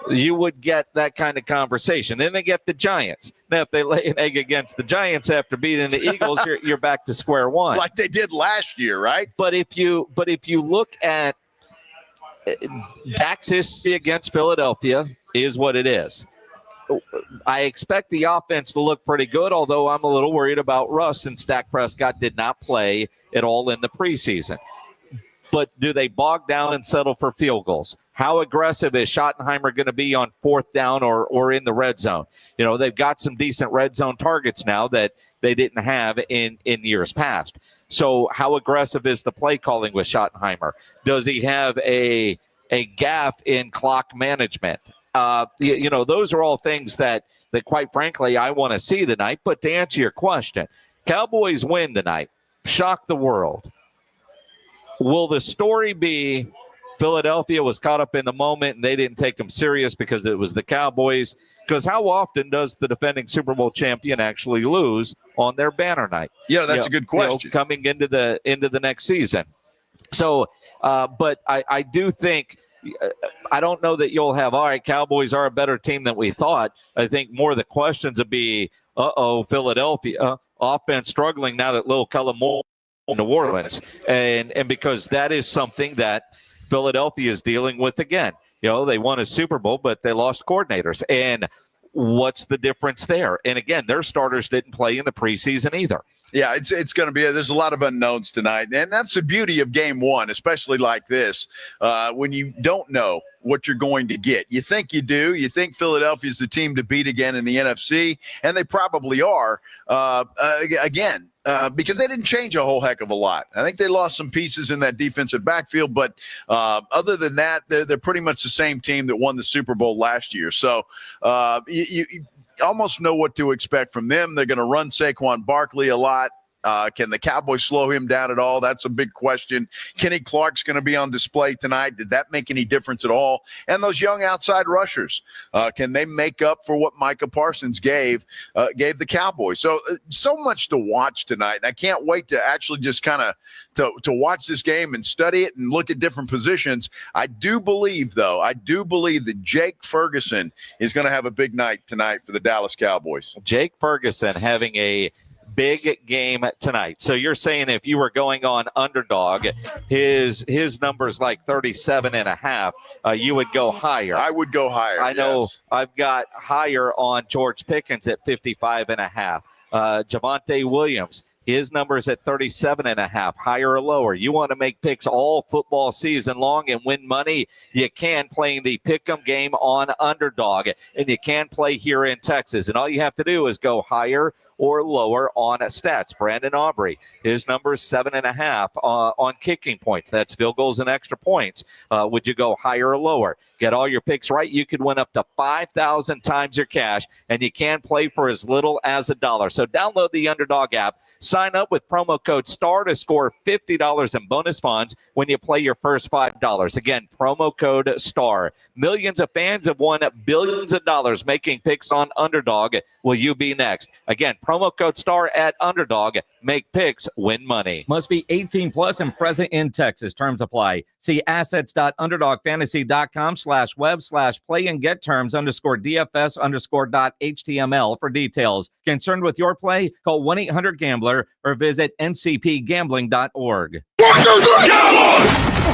you would get that kind of conversation. Then they get the Giants. Now, if they lay an egg against the Giants after beating the Eagles, you're back to square one, like they did last year, right? But if you look at Dak's history against Philadelphia, is what it is. I expect the offense to look pretty good, although I'm a little worried about Russ, since Dak Prescott did not play at all in the preseason. But do they bog down and settle for field goals? How aggressive is Schottenheimer going to be on fourth down or in the red zone? They've got some decent red zone targets now that they didn't have in years past. So how aggressive is the play calling with Schottenheimer? Does he have a gaffe in clock management? Those are all things that quite frankly, I want to see tonight. But to answer your question, Cowboys win tonight. Shock the world. Will the story be Philadelphia was caught up in the moment and they didn't take them serious because it was the Cowboys? Because how often does the defending Super Bowl champion actually lose on their banner night? Yeah, that's a good question. Coming into the next season. So, but I do think, I don't know that you'll have, all right, Cowboys are a better team than we thought. I think more of the questions would be, Philadelphia offense struggling now that Lil Kellen Moore in New Orleans. And because that is something that Philadelphia is dealing with again. They won a Super Bowl, but they lost coordinators. And what's the difference there? And again, their starters didn't play in the preseason either. Yeah, it's going to be there's a lot of unknowns tonight. And that's the beauty of game one, especially like this, when you don't know what you're going to get. You think you do. You think Philadelphia's the team to beat again in the NFC, and they probably are again. Because they didn't change a whole heck of a lot. I think they lost some pieces in that defensive backfield, but other than that, they're pretty much the same team that won the Super Bowl last year. So you almost know what to expect from them. They're going to run Saquon Barkley a lot. Can the Cowboys slow him down at all? That's a big question. Kenny Clark's going to be on display tonight. Did that make any difference at all? And those young outside rushers, can they make up for what Micah Parsons gave the Cowboys? So much to watch tonight. And I can't wait to actually just kind of to watch this game and study it and look at different positions. I do believe that Jake Ferguson is going to have a big night tonight for the Dallas Cowboys. Jake Ferguson having a big game tonight. So you're saying if you were going on underdog, his numbers like 37.5, you would go higher. I would go higher. I know. Yes. I've got higher on George Pickens at 55.5. Javonte Williams, His number is at 37.5, higher or lower. You want to make picks all football season long and win money? You can playing the Pick'em game on Underdog, and you can play here in Texas. And all you have to do is go higher or lower on stats. Brandon Aubrey, his number is 7.5 on kicking points. That's field goals and extra points. Would you go higher or lower? Get all your picks right. You could win up to 5,000 times your cash, and you can play for as little as $1. So download the Underdog app. Sign up with promo code STAR to score $50 in bonus funds when you play your first $5. Again, promo code STAR. Millions of fans have won billions of dollars making picks on Underdog. Will you be next? Again, promo code STAR at Underdog. Make picks, win money. Must be 18 plus and present in Texas. Terms apply. See assets.underdogfantasy.com/web/play and get terms _DFS_.html for details. Concerned with your play? Call 1-800-GAMBLER or visit ncpgambling.org.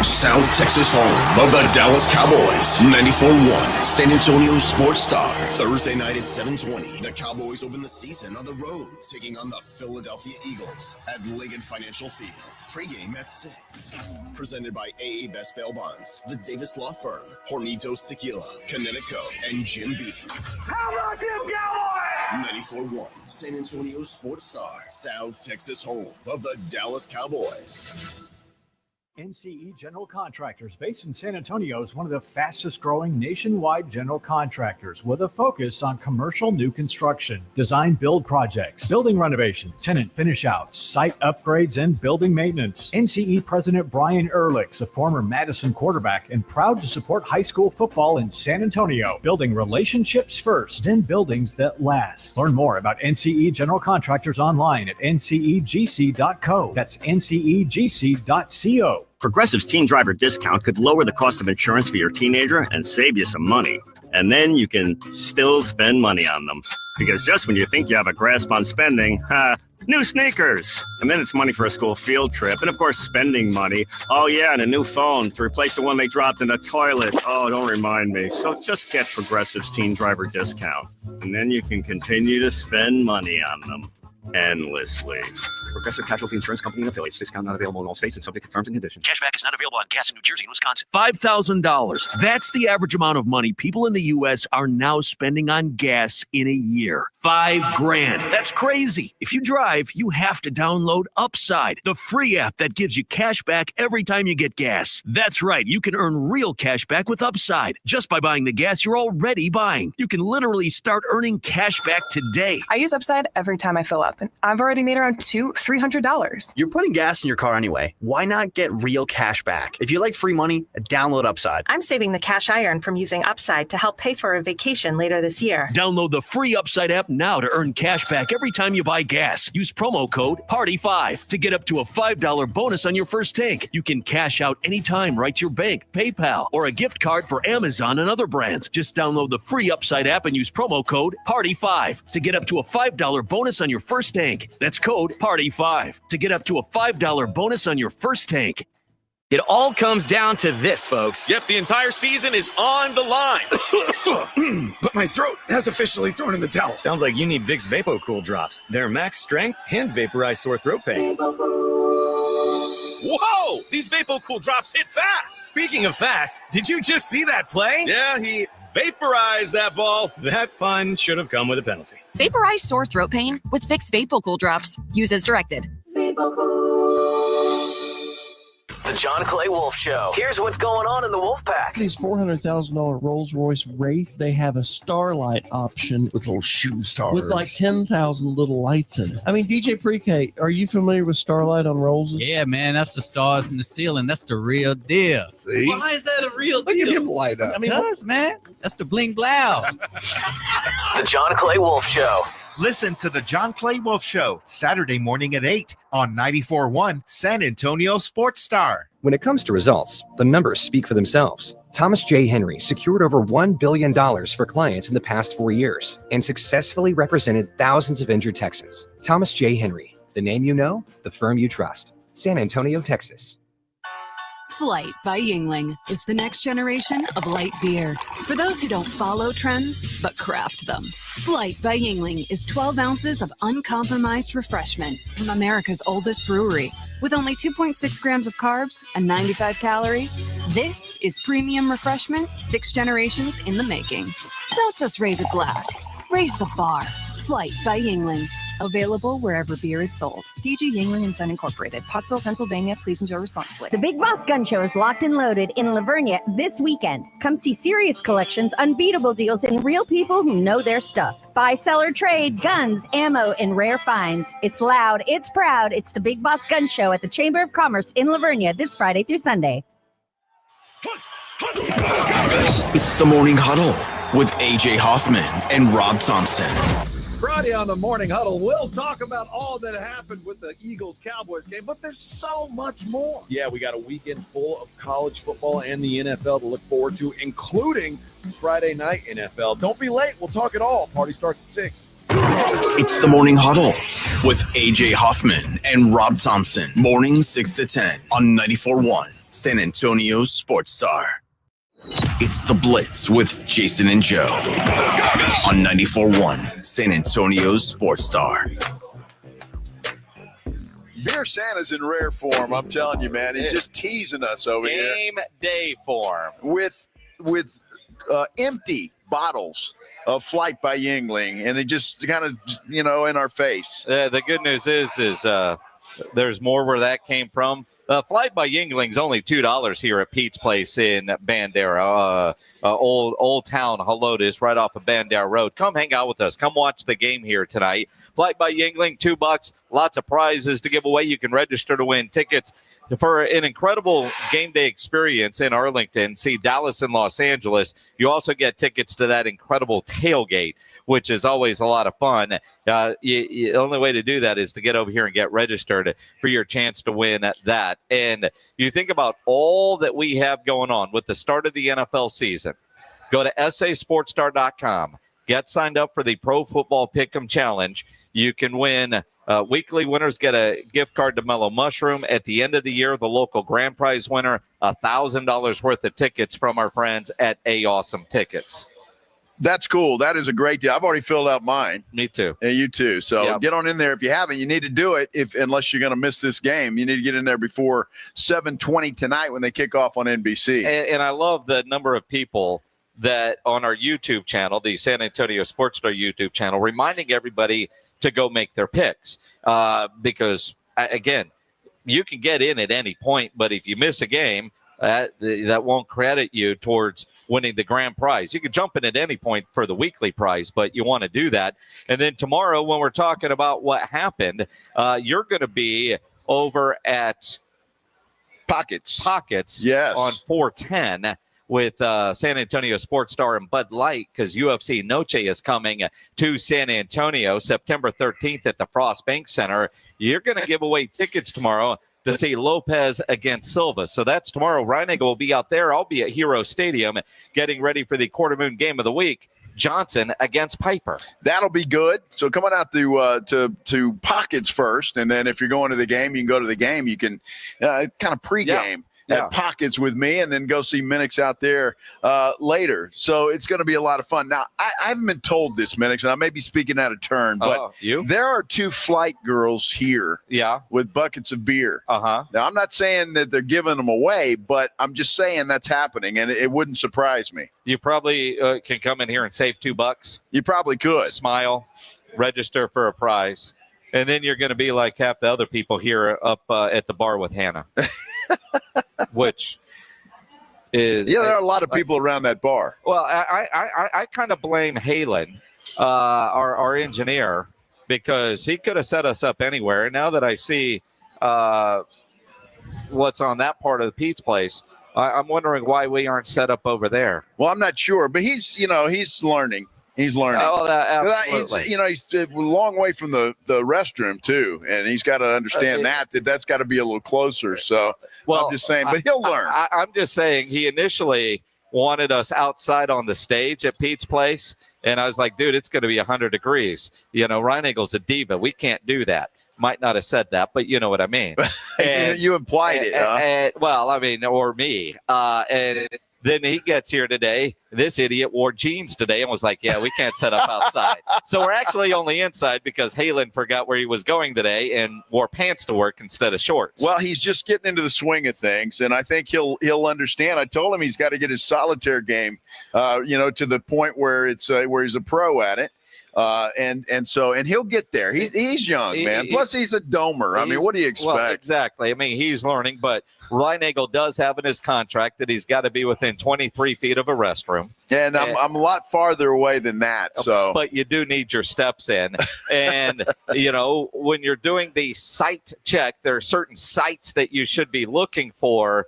South Texas home of the Dallas Cowboys. 94.1 San Antonio Sports Star. Thursday night at 7:20. The Cowboys open the season on the road, taking on the Philadelphia Eagles at Ligon Financial Field. Pre-game at 6. Presented by AA Best Bail Bonds, the Davis Law Firm, Hornitos Tequila, Connecticut, and Jim Beam. How about them Cowboys? 94.1 San Antonio Sports Star. South Texas home of the Dallas Cowboys. NCE General Contractors, based in San Antonio, is one of the fastest growing nationwide general contractors with a focus on commercial new construction, design build projects, building renovation, tenant finish outs, site upgrades, and building maintenance. NCE President Brian Ehrlich's a former Madison quarterback and proud to support high school football in San Antonio, building relationships first, then buildings that last. Learn more about NCE General Contractors online at ncegc.co. That's ncegc.co. Progressive's teen driver discount could lower the cost of insurance for your teenager and save you some money. And then you can still spend money on them. Because just when you think you have a grasp on spending, new sneakers. And then it's money for a school field trip. And of course, spending money. Oh yeah, and a new phone to replace the one they dropped in the toilet. Oh, don't remind me. So just get Progressive's teen driver discount. And then you can continue to spend money on them endlessly. Progressive Casualty Insurance Company and affiliates. Discount not available in all states and subject to terms and conditions. Cashback is not available on gas in New Jersey and Wisconsin. $5,000. That's the average amount of money people in the U.S. are now spending on gas in a year. $5,000. That's crazy. If you drive, you have to download Upside, the free app that gives you cash back every time you get gas. That's right. You can earn real cash back with Upside just by buying the gas you're already buying. You can literally start earning cash back today. I use Upside every time I fill up, and I've already made around $300. You're putting gas in your car anyway. Why not get real cash back? If you like free money, download Upside. I'm saving the cash I earn from using Upside to help pay for a vacation later this year. Download the free Upside app now to earn cash back every time you buy gas. Use promo code PARTY5 to get up to a $5 bonus on your first tank. You can cash out anytime right to your bank, PayPal, or a gift card for Amazon and other brands. Just download the free Upside app and use promo code PARTY5 to get up to a $5 bonus on your first tank. That's code PARTY5 to get up to a $5 bonus on your first tank. It all comes down to this, folks. Yep, the entire season is on the line. But my throat has officially thrown in the towel. Sounds like you need Vicks VapoCool drops. They're max strength and vaporize sore throat pain. Whoa! These VapoCool drops hit fast. Speaking of fast, did you just see that play? Yeah, he vaporized that ball. That pun should have come with a penalty. Vaporize sore throat pain with Vicks VapoCool drops. Use as directed. The John Clay Wolf Show. Here's what's going on in the Wolf Pack. These $400,000 Rolls-Royce Wraith, they have a Starlight option with little shooting stars. with like 10,000 little lights in it. I mean, DJ Pre-K, are you familiar with Starlight on Rolls? Yeah, man, that's the stars in the ceiling. That's the real deal. See? Why is that a real deal? Look at him light up. I mean, man, that's the bling blow. The John Clay Wolf Show. Listen to the John Clay Wolf Show, Saturday morning at 8 on 94.1 San Antonio Sports Star. When it comes to results, the numbers speak for themselves. Thomas J. Henry secured over $1 billion for clients in the past 4 years and successfully represented thousands of injured Texans. Thomas J. Henry, the name you know, the firm you trust. San Antonio, Texas. Flight by Yingling is the next generation of light beer. For those who don't follow trends, but craft them. Flight by Yingling is 12 ounces of uncompromised refreshment from America's oldest brewery. With only 2.6 grams of carbs and 95 calories, this is premium refreshment 6 generations in the making. Don't just raise a glass, raise the bar. Flight by Yingling. Available wherever beer is sold. DG Yingling & Son Incorporated, Pottsville, Pennsylvania. Please enjoy responsibly. The Big Boss Gun Show is locked and loaded in Lavernia this weekend. Come see serious collections, unbeatable deals, and real people who know their stuff. Buy, sell, or trade, guns, ammo, and rare finds. It's loud, it's proud. It's the Big Boss Gun Show at the Chamber of Commerce in Lavernia this Friday through Sunday. It's the Morning Huddle with AJ Hoffman and Rob Thompson. Friday on the Morning Huddle, we'll talk about all that happened with the Eagles-Cowboys game, but there's so much more. Yeah, we got a weekend full of college football and the NFL to look forward to, including Friday night NFL. Don't be late. We'll talk it all. Party starts at 6. It's the Morning Huddle with AJ Hoffman and Rob Thompson. Morning 6 to 10 on 94.1 San Antonio Sports Star. It's the Blitz with Jason and Joe on 94.1 San Antonio Sports Star. Beer Santa's in rare form. I'm telling you, man. He's just teasing us over here. Game day form. With empty bottles of Flight by Yingling, and it just kind of, in our face. The good news is there's more where that came from. Flight by Yingling's only $2 here at Pete's Place in Bandera, Old Town Helotes, right off of Bandera Road. Come hang out with us. Come watch the game here tonight. Flight by Yingling, $2. Lots of prizes to give away. You can register to win tickets for an incredible game day experience in Arlington. See Dallas and Los Angeles. You also get tickets to that incredible tailgate, which is always a lot of fun. The only way to do that is to get over here and get registered for your chance to win that. And you think about all that we have going on with the start of the NFL season. Go to sasportstar.com. Get signed up for the Pro Football Pick'em Challenge. You can win. Weekly winners get a gift card to Mellow Mushroom. At the end of the year, the local grand prize winner, $1,000 worth of tickets from our friends at A Awesome Tickets. That's cool. That is a great deal. I've already filled out mine. Me too. And you too. So get on in there if you haven't. You need to do it unless you're going to miss this game. You need to get in there before 7:20 tonight when they kick off on NBC. And I love the number of people that on our YouTube channel, the San Antonio Sports Star YouTube channel, reminding everybody to go make their picks. Because, again, you can get in at any point, but if you miss a game, that won't credit you towards winning the grand prize. You can jump in at any point for the weekly prize, but you want to do that. And then tomorrow, when we're talking about what happened, you're going to be over at Pockets. Yes. On 410 with San Antonio Sports Star and Bud Light, because UFC Noche is coming to San Antonio September 13th at the Frost Bank Center. You're going to give away tickets tomorrow to see Lopez against Silva. So that's tomorrow. Reinig will be out there. I'll be at Hero Stadium getting ready for the Quarter Moon Game of the Week. Johnson against Piper. That'll be good. So come on out to Pockets first, and then if you're going to the game, you can go to the game. You can kind of pregame. At Pockets with me, and then go see Minix out there later. So it's going to be a lot of fun. Now, I haven't been told this, Minix, and I may be speaking out of turn, but there are 2 flight girls here with buckets of beer. Now, I'm not saying that they're giving them away, but I'm just saying that's happening, and it wouldn't surprise me. You probably can come in here and save $2. You probably could. Smile, register for a prize, and then you're going to be like half the other people here up at the bar with Hannah. Which is there are a lot of people around that bar. Well, I kind of blame Halen, our engineer, because he could have set us up anywhere. And now that I see what's on that part of the Pete's Place, I'm wondering why we aren't set up over there. Well, I'm not sure, but he's learning. He's learning. Oh, absolutely. He's a long way from the restroom too, and he's got to understand that's got to be a little closer. So, I'm just saying, but he'll learn. I'm just saying, he initially wanted us outside on the stage at Pete's Place, and I was like, dude, it's going to be 100 degrees. Reinigel's a diva. We can't do that. might not have said that, but you know what I mean. And, you implied it, huh? Well, I mean, or me. And then he gets here today. This idiot wore jeans today and was like, yeah, we can't set up outside. So we're actually only inside because Halen forgot where he was going today and wore pants to work instead of shorts. Well, he's just getting into the swing of things, and I think he'll understand. I told him he's got to get his solitaire game, to the point where it's where he's a pro at it. And he'll get there. He's young, man. Plus, he's a domer. I mean, what do you expect? Well, exactly. I mean, he's learning, but Reinagel does have in his contract that he's got to be within 23 feet of a restroom. And I'm a lot farther away than that. So, but you do need your steps in. And when you're doing the site check, there are certain sites that you should be looking for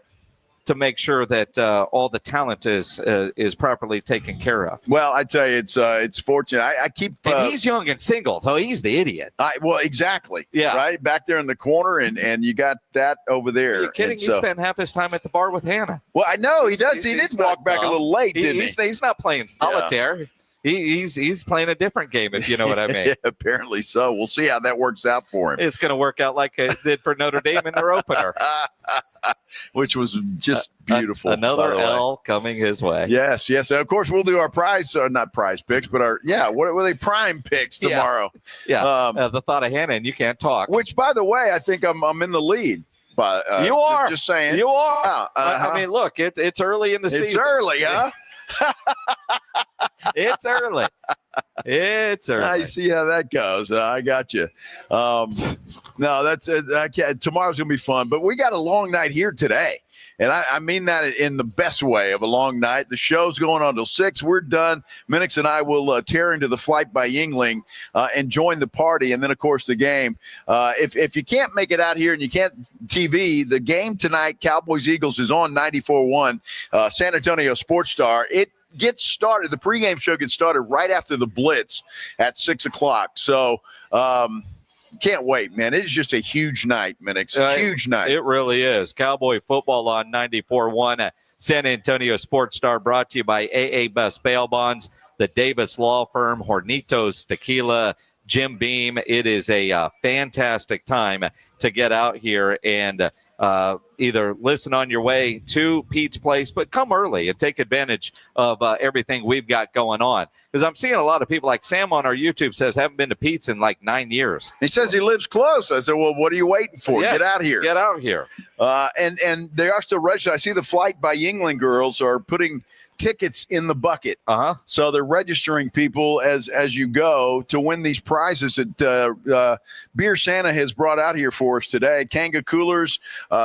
to make sure that all the talent is properly taken care of. Well, I tell you, it's fortunate. I keep. And he's young and single, so he's the idiot. Well, exactly. Yeah. Right back there in the corner, and you got that over there. Are you kidding? He spent half his time at the bar with Hannah. Well, I know he does. He did walk back a little late, didn't he? He's not playing solitaire. Yeah. He's playing a different game, if you know what I mean. Yeah, apparently so. We'll see how that works out for him. It's going to work out like it did for Notre Dame in their opener. Which was just beautiful. Another L coming his way. Yes. Of course, we'll do our not prize picks, but what were they, prime picks tomorrow? Yeah. The thought of Hannah, and you can't talk. Which, by the way, I think I'm in the lead. But you are. Just saying. You are. I mean, look, it's early in the season. It's early, huh? It's early. It's early. I see how that goes. I got you. No, that's tomorrow's gonna be fun. But we got a long night here today, and I mean that in the best way of a long night. The show's going on till 6. We're done. Minix and I will tear into the Flight by Yingling and join the party, and then of course the game. If you can't make it out here and you can't TV, the game tonight, Cowboys Eagles, is on 94.1 San Antonio Sports Star. It gets started. The pregame show gets started right after the Blitz at 6:00. So can't wait, man. It is just a huge night, Minix. Huge night. It really is. Cowboy football on 94.1 San Antonio Sports Star, brought to you by AA Best Bail Bonds, the Davis Law Firm, Hornitos Tequila, Jim Beam. It is a fantastic time to get out here and either listen on your way to Pete's Place, but come early and take advantage of everything we've got going on. Because I'm seeing a lot of people, like Sam on our YouTube says, haven't been to Pete's in like 9 years. He says he lives close. I said, well, what are you waiting for? Yeah, get out here. Get out here. And they are still registered. I see the Flight by Yingling girls are putting tickets in the bucket. So they're registering people as you go to win these prizes that Beer Santa has brought out here for us today. Kanga coolers.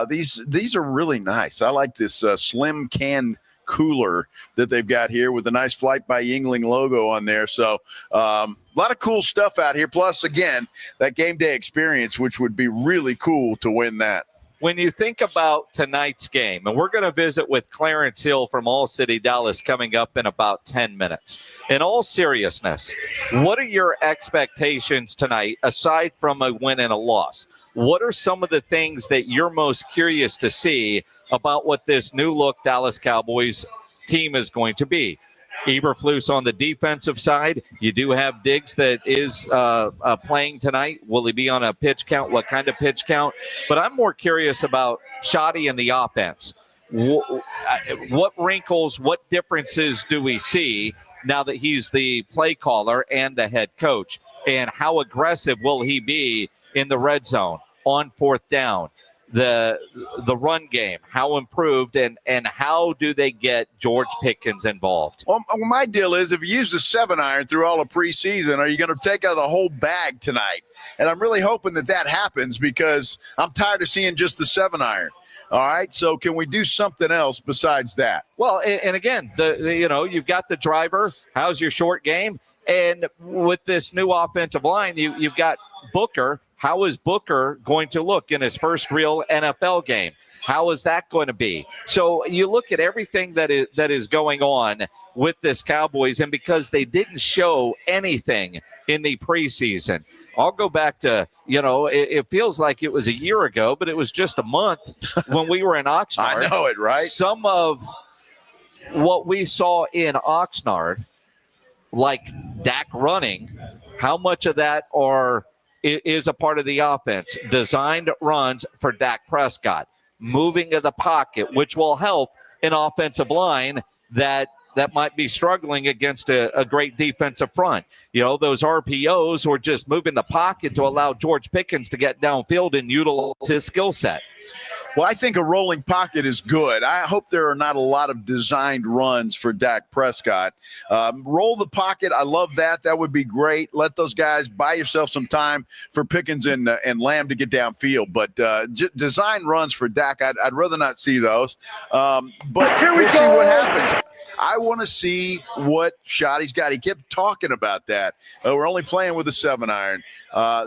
These are really nice. I like this slim can cooler that they've got here with the nice Flight by Yingling logo on there. So a lot of cool stuff out here. Plus, again, that game day experience, which would be really cool to win that. When you think about tonight's game, and we're going to visit with Clarence Hill from All City Dallas coming up in about 10 minutes. In all seriousness, what are your expectations tonight, aside from a win and a loss? What are some of the things that you're most curious to see about what this new look Dallas Cowboys team is going to be? Eberflus on the defensive side. You do have Diggs that is playing tonight. Will he be on a pitch count? What kind of pitch count? But I'm more curious about Shoddy and the offense. What wrinkles, what differences do we see now that he's the play caller and the head coach? And how aggressive will he be in the red zone, on fourth down? The run game, how improved, and how do they get George Pickens involved? Well, my deal is, if you use the 7-iron through all of preseason, are you going to take out the whole bag tonight? And I'm really hoping that happens, because I'm tired of seeing just the 7-iron. All right, so can we do something else besides that? Well, and again, you've got the driver. How's your short game? And with this new offensive line, you've got Booker. How is Booker going to look in his first real NFL game? How is that going to be? So you look at everything that is going on with this Cowboys, and because they didn't show anything in the preseason, I'll go back to, it feels like it was a year ago, but it was just a month when we were in Oxnard. I know it, right? Some of what we saw in Oxnard, like Dak running, how much of that are is a part of the offense. Designed runs for Dak Prescott, moving to the pocket, which will help an offensive line that might be struggling against a great defensive front. Those RPOs were just moving the pocket to allow George Pickens to get downfield and utilize his skill set. Well, I think a rolling pocket is good. I hope there are not a lot of designed runs for Dak Prescott. Roll the pocket. I love that. That would be great. Let those guys buy yourself some time for Pickens and Lamb to get downfield. But design runs for Dak, I'd rather not see those. But Here we we'll see go. what happens. I want to see what shot he's got. He kept talking about that. We're only playing with a 7-iron.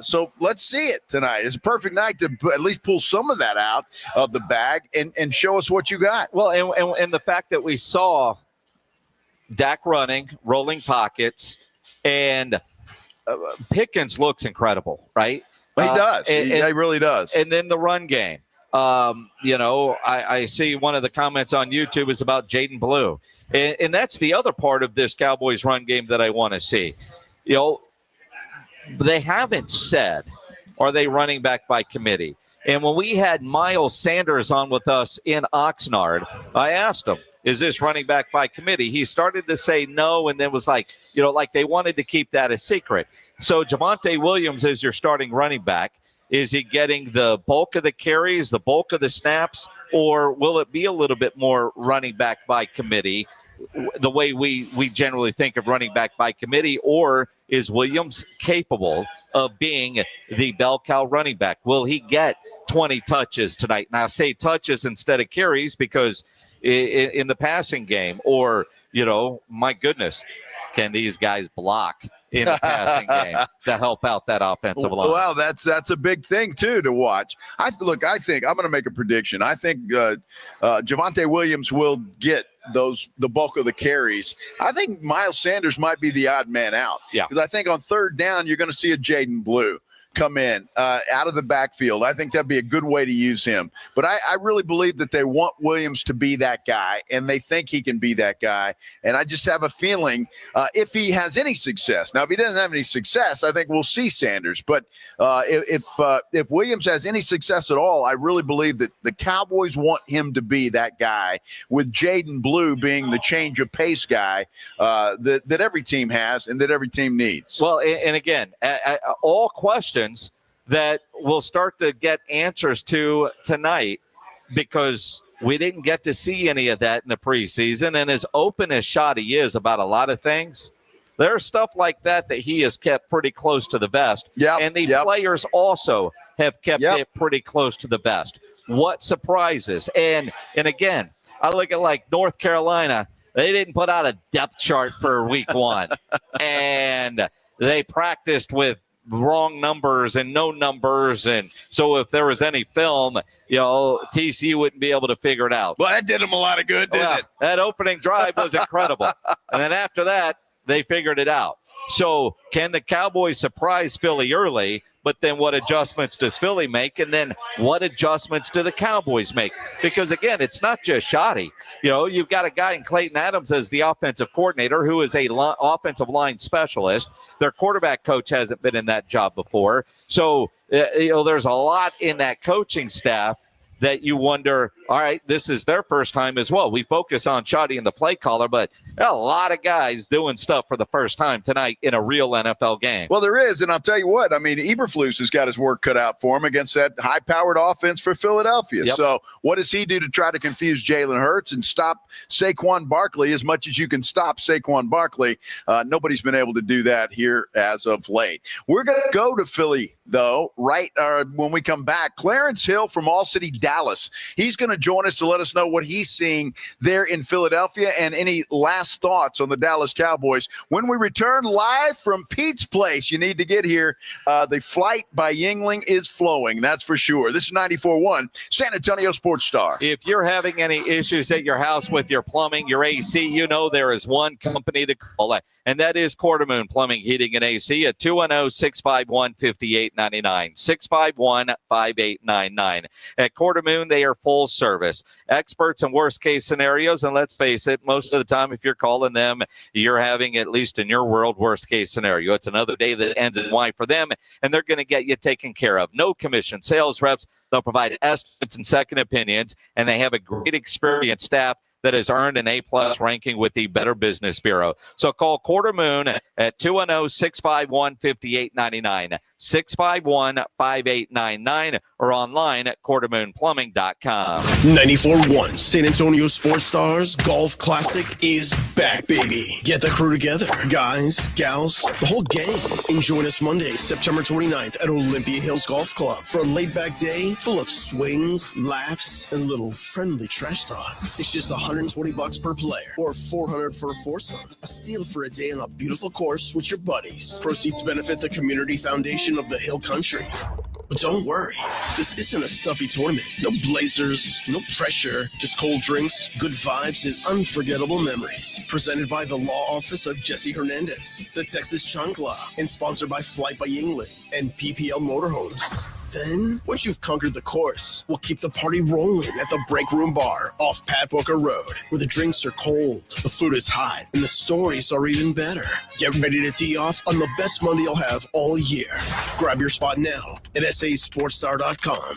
So let's see it tonight. It's a perfect night to at least pull some of that out of the bag and show us what you got. Well, and the fact that we saw Dak running, rolling pockets, and Pickens looks incredible, right? He does. He really does. And then the run game. I see one of the comments on YouTube is about Jaden Blue. And that's the other part of this Cowboys run game that I want to see. They haven't said, are they running back by committee? And when we had Miles Sanders on with us in Oxnard, I asked him, is this running back by committee? He started to say no, and then was like they wanted to keep that a secret. So Javonte Williams is your starting running back. Is he getting the bulk of the carries, the bulk of the snaps, or will it be a little bit more running back by committee, the way we generally think of running back by committee? Or is Williams capable of being the bell cow running back? Will he get 20 touches tonight? Now, I say touches instead of carries because in the passing game, or, my goodness, can these guys block in the passing game to help out that offensive line? Well, that's a big thing, too, to watch. I think I'm going to make a prediction. I think Javonte Williams will get the bulk of the carries. I think Miles Sanders might be the odd man out. Yeah. Because I think on third down, you're going to see a Jaden Blue come in out of the backfield. I think that'd be a good way to use him. But I really believe that they want Williams to be that guy, and they think he can be that guy. And I just have a feeling if he has any success. Now, if he doesn't have any success, I think we'll see Sanders. But if Williams has any success at all, I really believe that the Cowboys want him to be that guy, with Jaden Blue being the change of pace guy that every team has and that every team needs. Well, and again, all questions that we'll start to get answers to tonight, because we didn't get to see any of that in the preseason. And as open as Shoddy is about a lot of things, there's stuff like that he has kept pretty close to the vest. And the players also have kept it pretty close to the vest. What surprises? And again, I look at like North Carolina. They didn't put out a depth chart for week one. And they practiced with wrong numbers and no numbers, and so if there was any film, TCU wouldn't be able to figure it out. Well, that did them a lot of good, didn't it? That opening drive was incredible. And then after that, they figured it out. So can the Cowboys surprise Philly early? But then what adjustments does Philly make? And then what adjustments do the Cowboys make? Because, again, it's not just Shoddy. You've got a guy in Clayton Adams as the offensive coordinator who is a offensive line specialist. Their quarterback coach hasn't been in that job before. So, there's a lot in that coaching staff that you wonder, all right, this is their first time as well. We focus on Shoddy and the play caller, but there are a lot of guys doing stuff for the first time tonight in a real NFL game. Well, there is, and I'll tell you what, Eberflus has got his work cut out for him against that high-powered offense for Philadelphia. Yep. So what does he do to try to confuse Jalen Hurts and stop Saquon Barkley as much as you can stop Saquon Barkley? Nobody's been able to do that here as of late. We're going to go to Philly, though, right when we come back. Clarence Hill from All City, Dallas. He's going to join us to let us know what he's seeing there in Philadelphia and any last thoughts on the Dallas Cowboys when we return live from Pete's Place. You need to get here. The flight by Yingling is flowing, that's for sure. This is 94.1 San Antonio Sports Star. If you're having any issues at your house with your plumbing, your AC, there is one company to call, and that is Quartermoon Plumbing, Heating, and AC at 210-651-5899, 651-5899. At Quartermoon Moon, they are full service. Experts in worst case scenarios. And let's face it, most of the time, if you're calling them, you're having, at least in your world, worst case scenario. It's another day that ends in Y for them, and they're going to get you taken care of. No commission. Sales reps, they'll provide estimates and second opinions, and they have a great experienced staff that has earned an A-plus ranking with the Better Business Bureau. So call Quarter Moon at 210-651-5899, 651-5899, or online at quartermoonplumbing.com. 94.1 San Antonio Sports Stars Golf Classic is back, baby. Get the crew together. Guys, gals, the whole gang. And join us Monday, September 29th at Olympia Hills Golf Club for a laid-back day full of swings, laughs, and a little friendly trash talk. It's just $120 per player or $400 for a foursome. A steal for a day on a beautiful course with your buddies. Proceeds benefit the Community Foundation of the Hill Country. But don't worry, this isn't a stuffy tournament. No blazers, no pressure, just cold drinks, good vibes, and unforgettable memories. Presented by the Law Office of Jesse Hernandez, the Texas Chancla, and sponsored by Flight by Yingling and PPL Motorhomes. Then, once you've conquered the course, we'll keep the party rolling at the Break Room Bar off Pat Booker Road, where the drinks are cold, the food is hot, and the stories are even better. Get ready to tee off on the best Monday you'll have all year. Grab your spot now at sasportstar.com.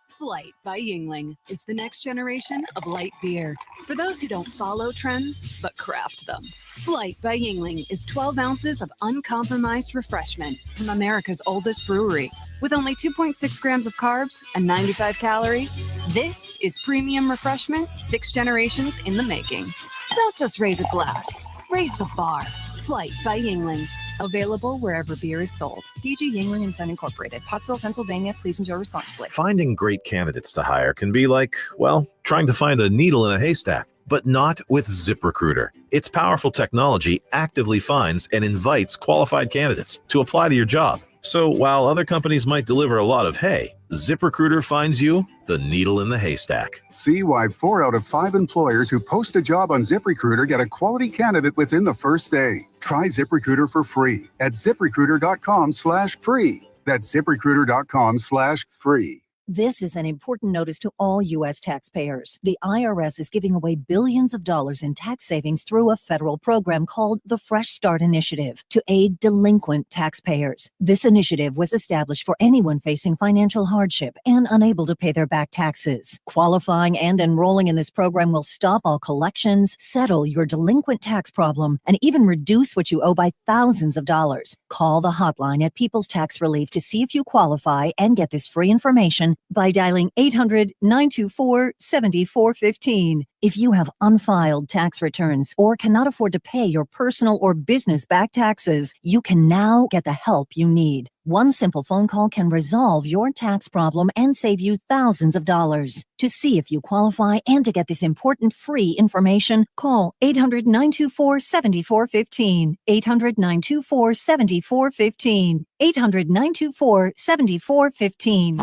Flight by Yingling is the next generation of light beer. For those who don't follow trends, but craft them. Flight by Yingling is 12 ounces of uncompromised refreshment from America's oldest brewery. With only 2.6 grams of carbs and 95 calories, this is premium refreshment 6 generations in the making. Don't just raise a glass, raise the bar. Flight by Yingling. Available wherever beer is sold. DG Yingling & Son Incorporated, Pottsville, Pennsylvania. Please enjoy responsibly. Finding great candidates to hire can be like, well, trying to find a needle in a haystack, but not with ZipRecruiter. Its powerful technology actively finds and invites qualified candidates to apply to your job. So while other companies might deliver a lot of hay, ZipRecruiter finds you the needle in the haystack. See why 4 out of 5 employers who post a job on ZipRecruiter get a quality candidate within the first day. Try ZipRecruiter for free at ZipRecruiter.com/free. That's ZipRecruiter.com/free. This is an important notice to all U.S. taxpayers. The IRS is giving away billions of dollars in tax savings through a federal program called the Fresh Start Initiative to aid delinquent taxpayers. This initiative was established for anyone facing financial hardship and unable to pay their back taxes. Qualifying and enrolling in this program will stop all collections, settle your delinquent tax problem, and even reduce what you owe by thousands of dollars. Call the hotline at People's Tax Relief to see if you qualify and get this free information by dialing 800-924-7415. If you have unfiled tax returns or cannot afford to pay your personal or business back taxes, you can now get the help you need. One simple phone call can resolve your tax problem and save you thousands of dollars. To see if you qualify and to get this important free information, call 800-924-7415. 800-924-7415. 800-924-7415.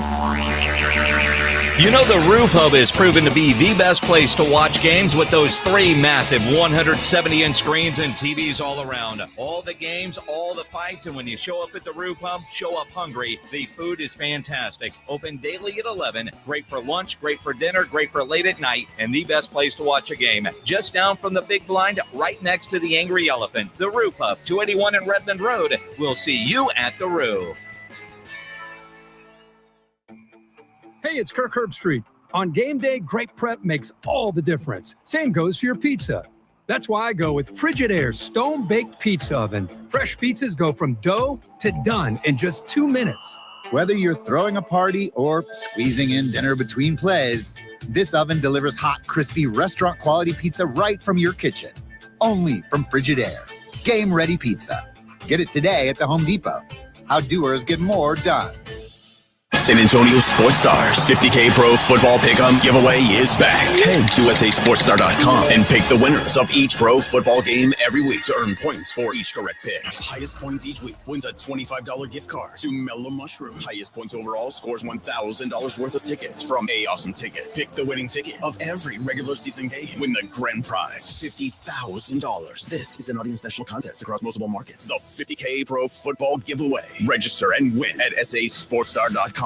You know the Roo Pub has proven to be the best place to watch games with those 3 massive 170-inch screens and TVs all around. All the games, all the fights, and when you show up at the Roo Pub, show up hungry. The food is fantastic. Open daily at 11. Great for lunch, great for dinner, great for late at night, and the best place to watch a game. Just down from the big blind, right next to the Angry Elephant. The Roo Pub, 281 in Redland Road. We'll see you at the Roo. Hey, it's Kirk Herbstreit. On game day, great prep makes all the difference. Same goes for your pizza. That's why I go with Frigidaire's Stone-Baked Pizza Oven. Fresh pizzas go from dough to done in just 2 minutes. Whether you're throwing a party or squeezing in dinner between plays, this oven delivers hot, crispy, restaurant-quality pizza right from your kitchen. Only from Frigidaire. Game-ready pizza. Get it today at the Home Depot. How doers get more done. San Antonio Sports Stars 50K Pro Football Pick'em giveaway is back. Head to sasportstar.com and pick the winners of each pro football game every week to earn points for each correct pick. Highest points each week wins a $25 gift card to Mellow Mushroom. Highest points overall scores $1,000 worth of tickets from A Awesome Tickets. Pick the winning ticket of every regular season game. Win the grand prize, $50,000. This is an Audience National contest across multiple markets. The 50K Pro Football Giveaway. Register and win at sasportstar.com.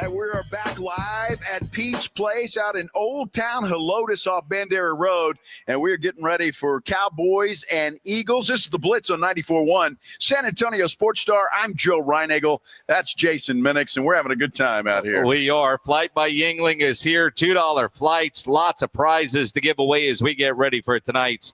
We are back live at Pete's Place out in Old Town Helotes off Bandera Road, and we're getting ready for Cowboys and Eagles. This is the Blitz on 94.1 San Antonio Sports Star. I'm Joe Reinagel. That's Jason Minix, and we're having a good time out here. We are. Flight by Yingling is here. $2 flights, lots of prizes to give away as we get ready for tonight's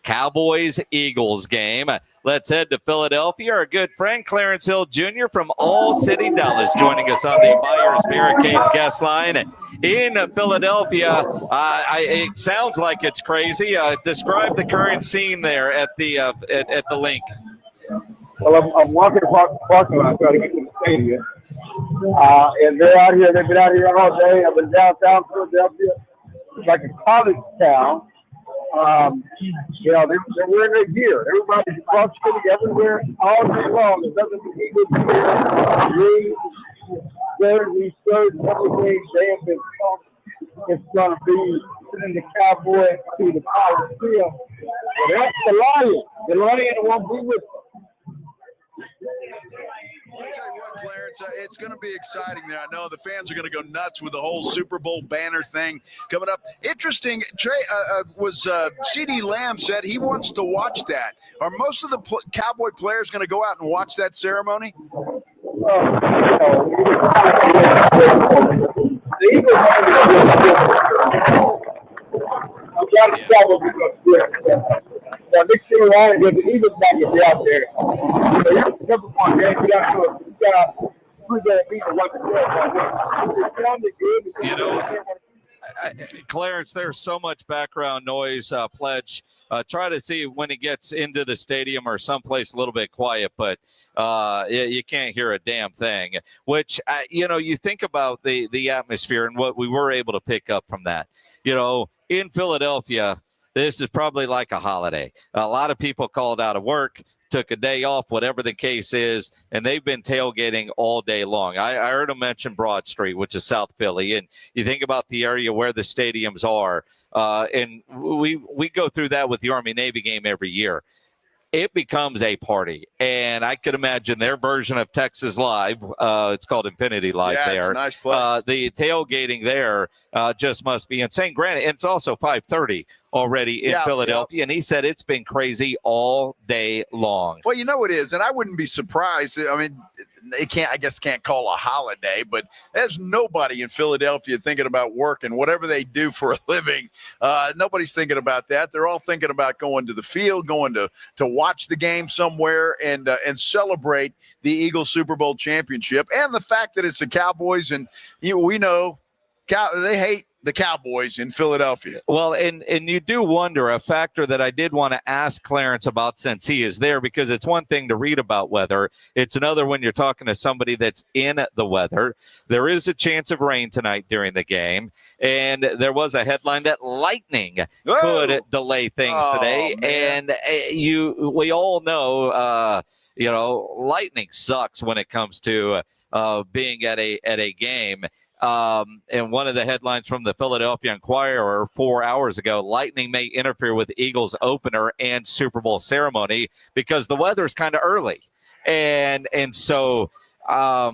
Cowboys-Eagles game. Let's head to Philadelphia. Our good friend Clarence Hill Jr. from All City Dallas joining us on the Buyers Barricades guest line in Philadelphia. It sounds like it's crazy. Describe the current scene there at the link. Well, I'm walking the parking lot trying to get to the stadium. And they're out here. They've been out here all day. I've been downtown Philadelphia. It's like a college town. They're wearing their gear. Everybody's across the city everywhere all day long. It doesn't mean green, jersey, shirts, everything. They have been talking. It's going to be sending the Cowboys to the Coliseum. But that's the Lion. The Lion won't be with them. I'll tell you what, Clarence, it's going to be exciting there. I know the fans are going to go nuts with the whole Super Bowl banner thing coming up. Interesting, C.D. Lamb said he wants to watch that. Are most of the Cowboy players going to go out and watch that ceremony? Now, Nick Sirianni, the Eagles not going to be out there. Number one, you got to beat the one. You know, Clarence, there's so much background noise. Pledge, try to see when he gets into the stadium or someplace a little bit quiet, but you can't hear a damn thing. Which, you think about the atmosphere and what we were able to pick up from that. In Philadelphia, this is probably like a holiday. A lot of people called out of work, took a day off, whatever the case is, and they've been tailgating all day long. I heard him mention Broad Street, which is South Philly, and you think about the area where the stadiums are, and we go through that with the Army-Navy game every year. It becomes a party, and I could imagine their version of Texas Live. It's called Infinity Live there. It's a nice place. The tailgating there just must be insane. Granted, it's also 5:30 already in Philadelphia, and he said it's been crazy all day long. Well, you know it is, and I wouldn't be surprised. I mean, they can't call a holiday, but there's nobody in Philadelphia thinking about work and whatever they do for a living. Nobody's thinking about that. They're all thinking about going to the field, going to watch the game somewhere and celebrate the Eagles Super Bowl championship and the fact that it's the Cowboys, and we know they hate the Cowboys in Philadelphia. Well, and you do wonder, a factor that I did want to ask Clarence about since he is there, because it's one thing to read about weather. It's another when you're talking to somebody that's in the weather. There is a chance of rain tonight during the game, and there was a headline that lightning could delay things today. Man. And we all know, lightning sucks when it comes to being at a game. And one of the headlines from the Philadelphia Inquirer 4 hours ago, lightning may interfere with the Eagles opener and Super Bowl ceremony because the weather's kind of early. And so I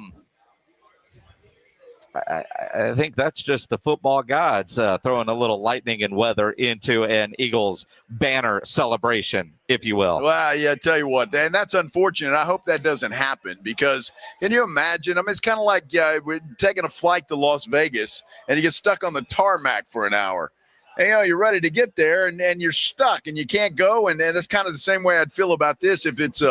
think that's just the football gods throwing a little lightning and weather into an Eagles banner celebration, if you will. Well, yeah, I tell you what, and that's unfortunate. I hope that doesn't happen because can you imagine? I mean, it's kind of like we're taking a flight to Las Vegas and you get stuck on the tarmac for an hour. And, you're ready to get there and you're stuck and you can't go. And that's kind of the same way I'd feel about this if it's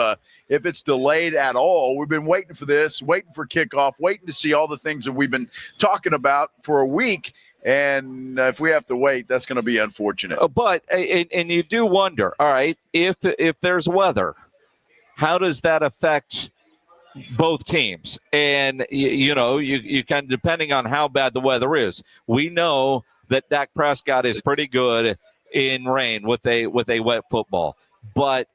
delayed at all. We've been waiting for this, waiting for kickoff, waiting to see all the things that we've been talking about for a week. And if we have to wait, that's going to be unfortunate. But and you do wonder, all right, if there's weather, how does that affect both teams? And, you kind of, depending on how bad the weather is, we know that Dak Prescott is pretty good in rain with a wet football. But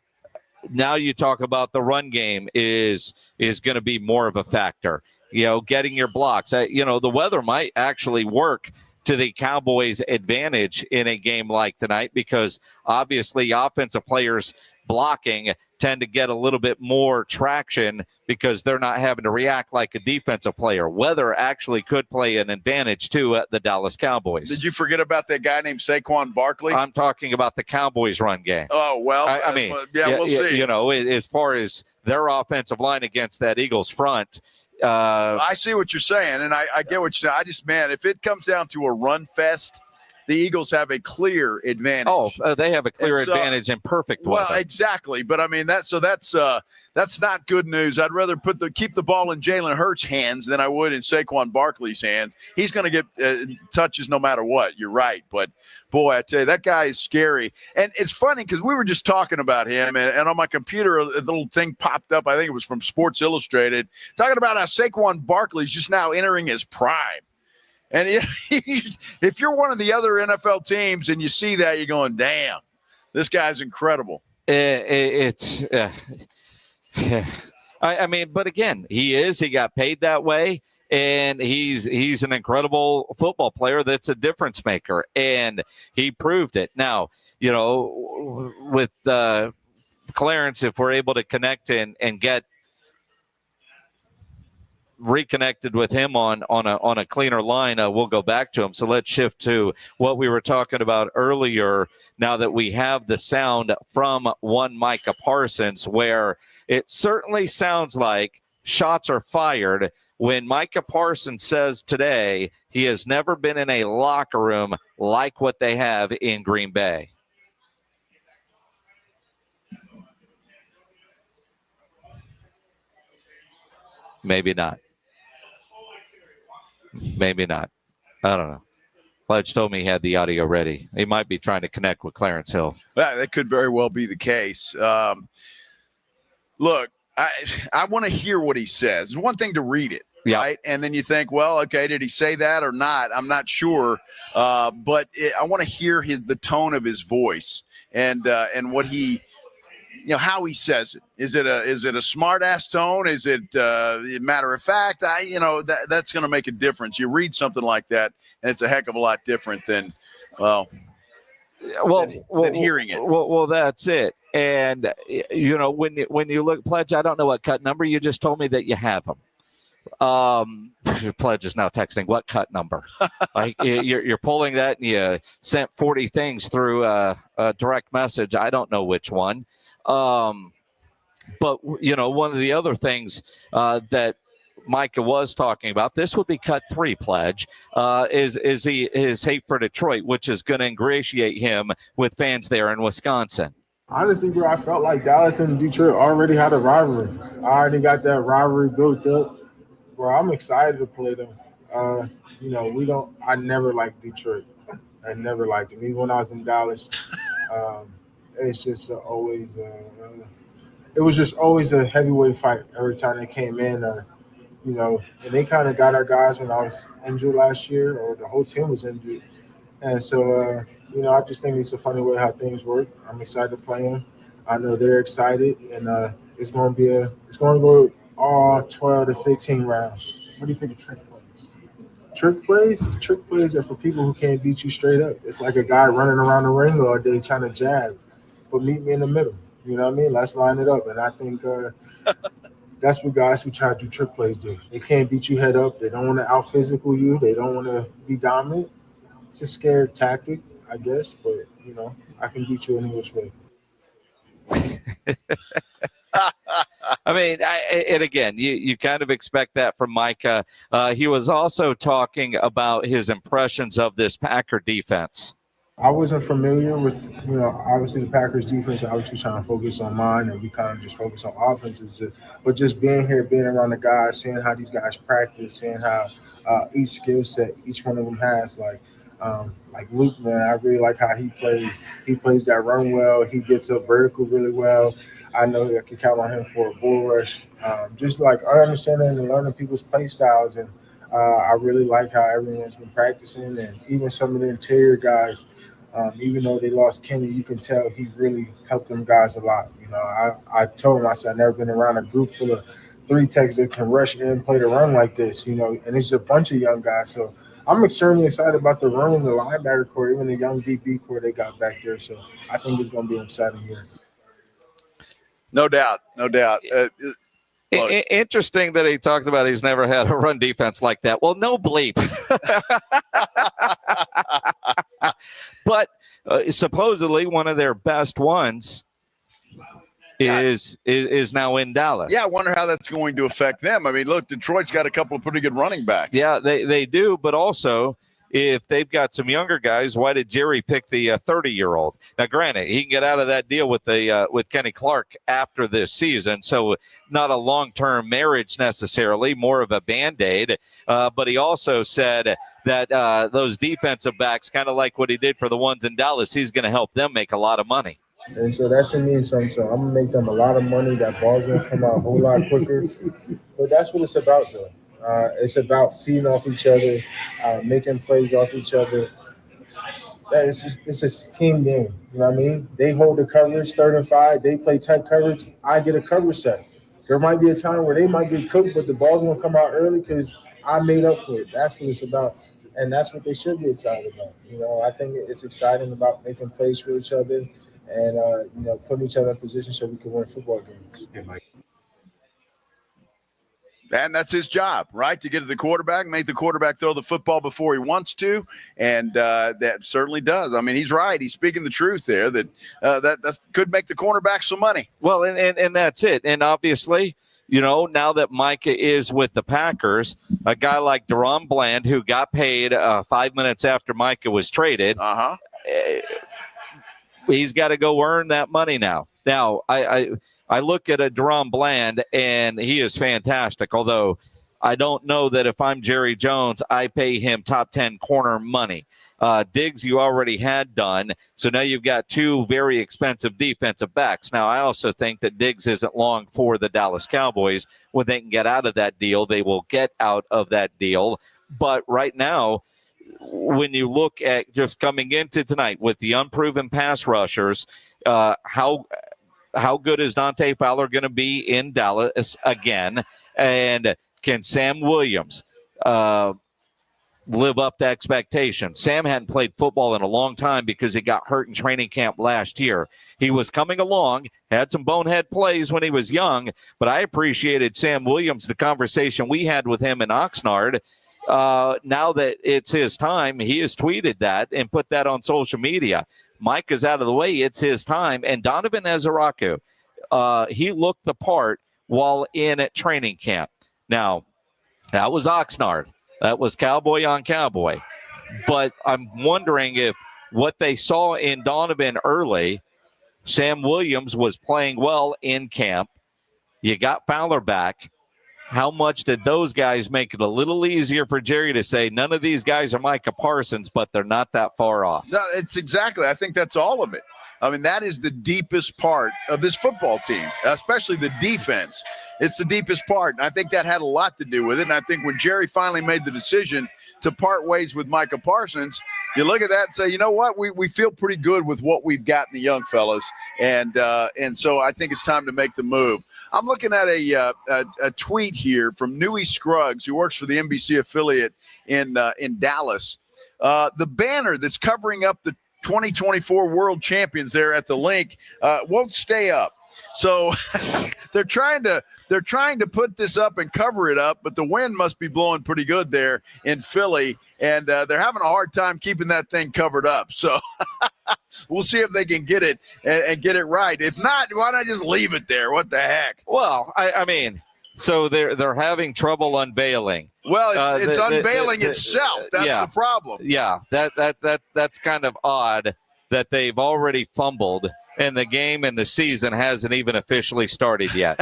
now you talk about the run game is going to be more of a factor. Getting your blocks. The weather might actually work to the Cowboys' advantage in a game like tonight, because obviously offensive players blocking tend to get a little bit more traction because they're not having to react like a defensive player. Weather actually could play an advantage to the Dallas Cowboys. Did you forget about that guy named Saquon Barkley? I'm talking about the Cowboys' run game. Oh, well, I mean, we'll see. You know, as far as their offensive line against that Eagles front, I see what you're saying, and I get what you're saying. I just, man, if it comes down to a run fest, the Eagles have a clear advantage. Oh, they have a clear advantage and perfect weather. Well, exactly. But I mean, that's not good news. I'd rather keep the ball in Jalen Hurts' hands than I would in Saquon Barkley's hands. He's going to get touches no matter what. You're right. But boy, I tell you, that guy is scary. And it's funny because we were just talking about him, and on my computer, a little thing popped up. I think it was from Sports Illustrated, talking about how Saquon Barkley's just now entering his prime. And if you're one of the other NFL teams and you see that, you're going, damn, this guy's incredible. I mean, but again, he got paid that way, and he's an incredible football player that's a difference maker, and he proved it. Now, you know, with Clarence, if we're able to connect and get reconnected with him on a cleaner line, we'll go back to him. So let's shift to what we were talking about earlier, now that we have the sound from one Micah Parsons, where it certainly sounds like shots are fired when Micah Parsons says today he has never been in a locker room like what they have in Green Bay. Maybe not. Maybe not. I don't know. Pledge told me he had the audio ready. He might be trying to connect with Clarence Hill. That could very well be the case. Look, I want to hear what he says. It's one thing to read it, right? And then you think, well, okay, did he say that or not? I'm not sure. But I want to hear the tone of his voice and what he, you know, how he says it. Is it a smart ass tone? Is it matter of fact? That's going to make a difference. You read something like that, and it's a heck of a lot different than hearing it. Well, that's it. And you know, when you look, Pledge, I don't know what cut number. You just told me that you have them. Pledge is now texting what cut number. Like you're pulling that, and you sent 40 things through a direct message. I don't know which one. But, you know, one of the other things that Micah was talking about, this would be cut 3, Pledge, is his hate for Detroit, which is going to ingratiate him with fans there in Wisconsin. Honestly, bro, I felt like Dallas and Detroit already had a rivalry. I already got that rivalry built up. Bro, I'm excited to play them. You know, I never liked Detroit. I never liked them. Even when I was in Dallas, it's just always it was just always a heavyweight fight every time they came in. You know, and they kind of got our guys when I was injured last year, or the whole team was injured. And so, you know, I just think it's a funny way how things work. I'm excited to play them. I know they're excited, and it's going to go all 12 to 15 rounds. What do you think of trick plays? Trick plays are for people who can't beat you straight up. It's like a guy running around the ring all day trying to jab, but meet me in the middle. You know what I mean? Let's line it up. And I think that's what guys who try to do trick plays do. They can't beat you head up. They don't want to out-physical you. They don't want to be dominant. It's a scared tactic, I guess. But, you know, I can beat you any which way. I mean, and again, you kind of expect that from Micah. He was also talking about his impressions of this Packer defense. I wasn't familiar with, you know, obviously the Packers defense. I was just trying to focus on mine, and we kind of just focus on offenses. But just being here, being around the guys, seeing how these guys practice, seeing how each skill set each one of them has, like Luke, man, I really like how he plays. He plays that run well. He gets up vertical really well. I know I can count on him for a bull rush. Just like understanding and learning people's play styles, and I really like how everyone's been practicing, and even some of the interior guys. Even though they lost Kenny, you can tell he really helped them guys a lot. You know, I told him, I said, I've never been around a group full of 3 techs that can rush in and play the run like this, you know, and it's a bunch of young guys. So I'm extremely excited about the run in the linebacker core, even the young DB core they got back there. So I think it's going to be an exciting year. No doubt. Interesting that he talked about he's never had a run defense like that. Well, no bleep. But supposedly one of their best ones is now in Dallas. Yeah, I wonder how that's going to affect them. I mean, look, Detroit's got a couple of pretty good running backs. Yeah, they do, but also if they've got some younger guys, why did Jerry pick the 30-year-old? Now, granted, he can get out of that deal with Kenny Clark after this season, so not a long-term marriage necessarily, more of a Band-Aid. But he also said that those defensive backs, kind of like what he did for the ones in Dallas, he's going to help them make a lot of money. And so that should mean something. So I'm going to make them a lot of money. That ball's going to come out a whole lot quicker. But that's what it's about, though. It's about feeding off each other, making plays off each other. It's a team game. You know what I mean? They hold the coverage, 3rd and 5. They play tight coverage. I get a coverage set. There might be a time where they might get cooked, but the ball's going to come out early because I made up for it. That's what it's about. And that's what they should be excited about. You know, I think it's exciting about making plays for each other and, putting each other in position so we can win football games. And that's his job, right? To get to the quarterback, make the quarterback throw the football before he wants to. And that certainly does. I mean, he's right. He's speaking the truth there that that could make the cornerback some money. Well, and that's it. And obviously, now that Micah is with the Packers, a guy like Deron Bland, who got paid 5 minutes after Micah was traded, he's got to go earn that money now. Now, I look at a Deron Bland, and he is fantastic, although I don't know that if I'm Jerry Jones, I pay him top 10 corner money. Diggs you already had done, so now you've got two very expensive defensive backs. Now, I also think that Diggs isn't long for the Dallas Cowboys. When they can get out of that deal, they will get out of that deal. But right now, when you look at just coming into tonight with the unproven pass rushers, how good is Dante Fowler going to be in Dallas again? And can Sam Williams live up to expectations? Sam hadn't played football in a long time because he got hurt in training camp last year. He was coming along, had some bonehead plays when he was young, but I appreciated Sam Williams, the conversation we had with him in Oxnard. Now that it's his time, he has tweeted that and put that on social media. Mike is out of the way. It's his time. And Donovan Ezeraku, he looked the part while in training camp. Now, that was Oxnard. That was Cowboy on Cowboy. But I'm wondering if what they saw in Donovan early, Sam Williams was playing well in camp. You got Fowler back. How much did those guys make it a little easier for Jerry to say, none of these guys are Micah Parsons, but they're not that far off? No, it's exactly. I think that's all of it. I mean, that is the deepest part of this football team, especially the defense. It's the deepest part. And I think that had a lot to do with it. And I think when Jerry finally made the decision to part ways with Micah Parsons, you look at that and say, you know what, we feel pretty good with what we've got in the young fellas. And so I think it's time to make the move. I'm looking at a tweet here from Newey Scruggs, who works for the NBC affiliate in Dallas. The banner that's covering up the 2024 world champions there at the link won't stay up. So they're trying to put this up and cover it up, but the wind must be blowing pretty good there in Philly, and they're having a hard time keeping that thing covered up. So we'll see if they can get it and get it right. If not, why not just leave it there? What the heck? Well, I mean, so they're having trouble unveiling. Well, it's unveiling itself. That's the problem. Yeah, that's kind of odd that they've already fumbled and the game and the season hasn't even officially started yet.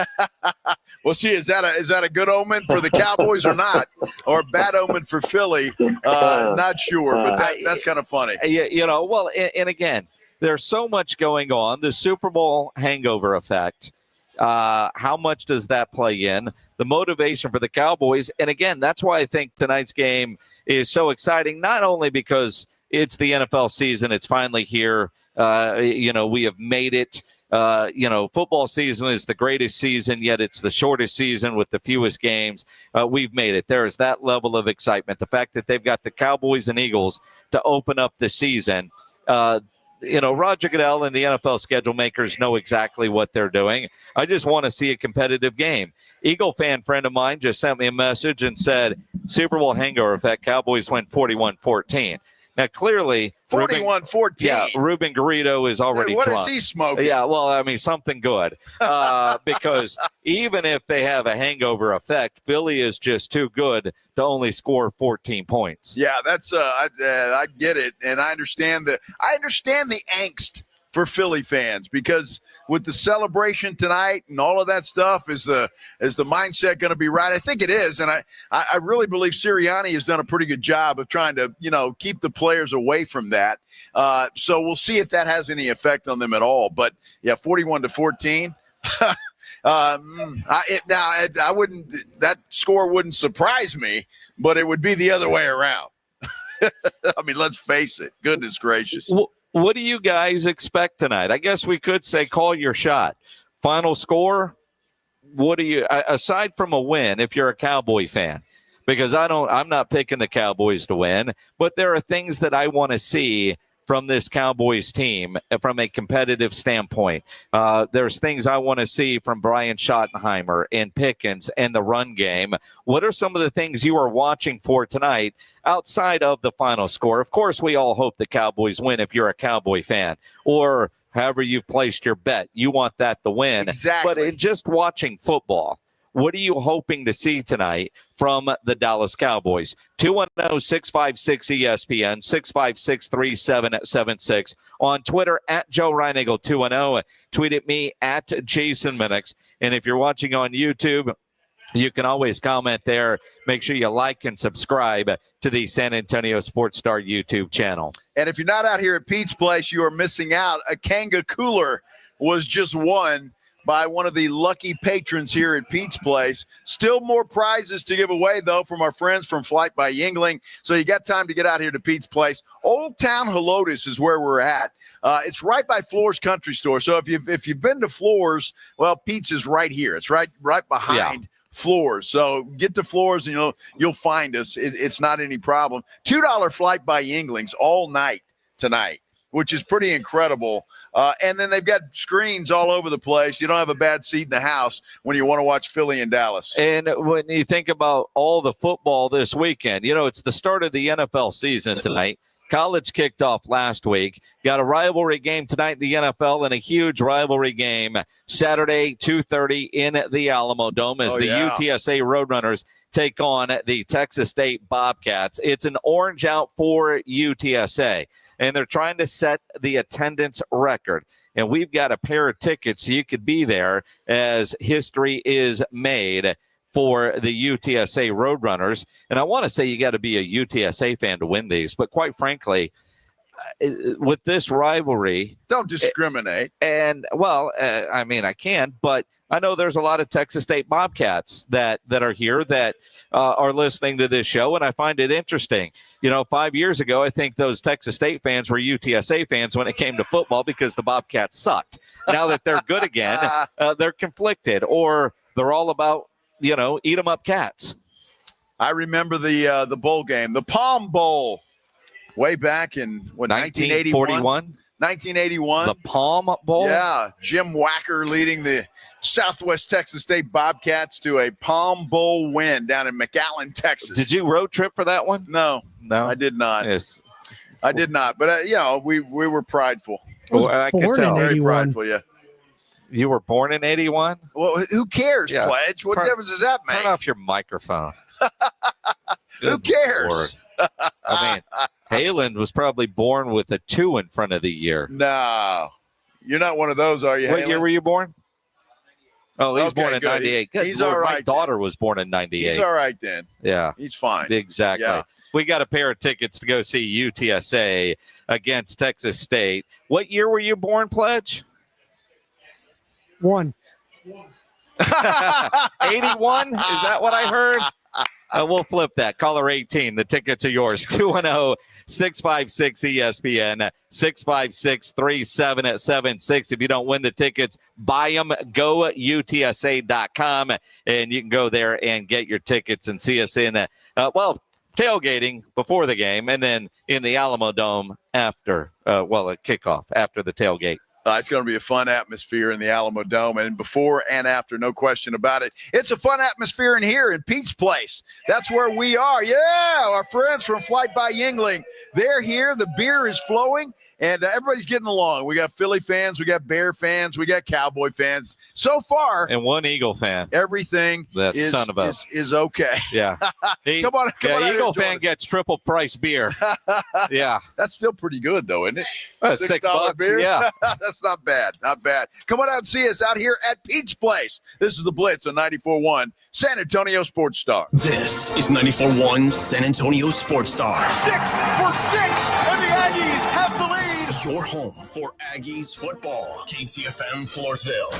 Well, see, is that a good omen for the Cowboys or not, or a bad omen for Philly? Not sure, but that's kind of funny. Well, and again, there's so much going on. The Super Bowl hangover effect. How much does that play in? The motivation for the Cowboys. And again, that's why I think tonight's game is so exciting, not only because it's the NFL season, it's finally here. We have made it Football season is the greatest season, yet it's the shortest season with the fewest games. We've made it. There is that level of excitement. The fact that they've got the Cowboys and Eagles to open up the season. Roger Goodell and the NFL schedule makers know exactly what they're doing. I just want to see a competitive game. Eagle fan friend of mine just sent me a message and said, Super Bowl hangover effect, Cowboys win 41-14. Now, clearly, 41-14. Yeah, Ruben Garrido is already What drunk. is he smoking? Yeah, well, I mean, something good. Because even if they have a hangover effect, Philly is just too good to only score 14 points. Yeah, that's I get it, and I understand the angst for Philly fans, because with the celebration tonight and all of that stuff, is the mindset going to be right? I think it is, and I really believe Sirianni has done a pretty good job of trying to keep the players away from that. So we'll see if that has any effect on them at all. But yeah, 41-14. I wouldn't. That score wouldn't surprise me, but it would be the other way around. I mean, let's face it. Goodness gracious. What do you guys expect tonight? I guess we could say call your shot. Final score, what do you, aside from a win, if you're a Cowboy fan, because I'm not picking the Cowboys to win, but there are things that I want to see from this Cowboys team from a competitive standpoint. There's things I want to see from Brian Schottenheimer and Pickens and the run game. What are some of the things you are watching for tonight outside of the final score? Of course, we all hope the Cowboys win if you're a Cowboy fan, or however you've placed your bet. You want that to win. Exactly. But in just watching football, what are you hoping to see tonight from the Dallas Cowboys? 210-656-ESPN, 656-3776. On Twitter, at Joe Reinagle 210. Tweet at me, at Jason Minix. And if you're watching on YouTube, you can always comment there. Make sure you like and subscribe to the San Antonio Sports Star YouTube channel. And if you're not out here at Pete's Place, you are missing out. A Kanga cooler was just won by one of the lucky patrons here at Pete's Place. Still more prizes to give away, though, from our friends from Flight by Yingling. So you got time to get out here to Pete's Place. Old Town Helotes is where we're at. It's right by Floors Country Store. So if you've been to Floors, well, Pete's is right here. It's right behind Floors. So get to Floors and you'll find us. It's not any problem. $2 Flight by Yinglings all night tonight, which is pretty incredible. And then they've got screens all over the place. You don't have a bad seat in the house when you want to watch Philly and Dallas. And when you think about all the football this weekend, it's the start of the NFL season tonight. College kicked off last week. Got a rivalry game tonight in the NFL and a huge rivalry game Saturday, 2:30 in the Alamo Dome as UTSA Roadrunners take on the Texas State Bobcats. It's an orange out for UTSA, and they're trying to set the attendance record. And we've got a pair of tickets so you could be there as history is made for the UTSA Roadrunners. And I want to say you got to be a UTSA fan to win these, but quite frankly, with this rivalry, don't discriminate. And I mean, I can, but I know there's a lot of Texas State Bobcats that are here that are listening to this show, and I find it interesting. 5 years ago, I think those Texas State fans were UTSA fans when it came to football because the Bobcats sucked. Now that they're good again, they're conflicted, or they're all about eat 'em up cats. I remember the bowl game, the Palm Bowl, way back in 1981. 1981. The Palm Bowl? Yeah. Jim Wacker leading the Southwest Texas State Bobcats to a Palm Bowl win down in McAllen, Texas. Did you road trip for that one? No, I did not. Yes. I did not. But, we were prideful. I could tell. Very prideful, yeah. You were born in 81? Well, who cares, Pledge? What difference does that make? Turn off your microphone. Who cares? I mean, Haaland was probably born with a 2 in front of the year. No. You're not one of those, are you, What Haaland? year were you born? Oh, he's born in good. 98. Good He's Lord, all right. My daughter was born in 98. He's all right then. Yeah. He's fine. Exactly. Yeah. We got a pair of tickets to go see UTSA against Texas State. What year were you born, Pledge? 1. 81? Is that what I heard? We'll flip that. Caller 18. The tickets are yours. 656-ESPN, 656-3776. If you don't win the tickets, buy them. Go UTSA.com, and you can go there and get your tickets and see us in, tailgating before the game, and then in the Alamo Dome after, at kickoff, after the tailgate. It's going to be a fun atmosphere in the Alamo Dome, and before and after, no question about it. It's a fun atmosphere in here in Pete's Place. That's where we are. Yeah, our friends from Flight by Yingling, they're here. The beer is flowing, and everybody's getting along. We got Philly fans, we got Bear fans, we got Cowboy fans. So far, and one Eagle fan. Everything is okay. Yeah. Come on. Eagle fan gets triple price beer. Yeah. That's still pretty good, though, isn't it? $6 beer? Yeah. That's not bad. Not bad. Come on out and see us out here at Pete's Place. This is the Blitz on 94.1 San Antonio Sports Star. This is 94.1 San Antonio Sports Star. 6 for 6, and the Aggies have the lead. Your home for Aggies football. KTFM Floresville.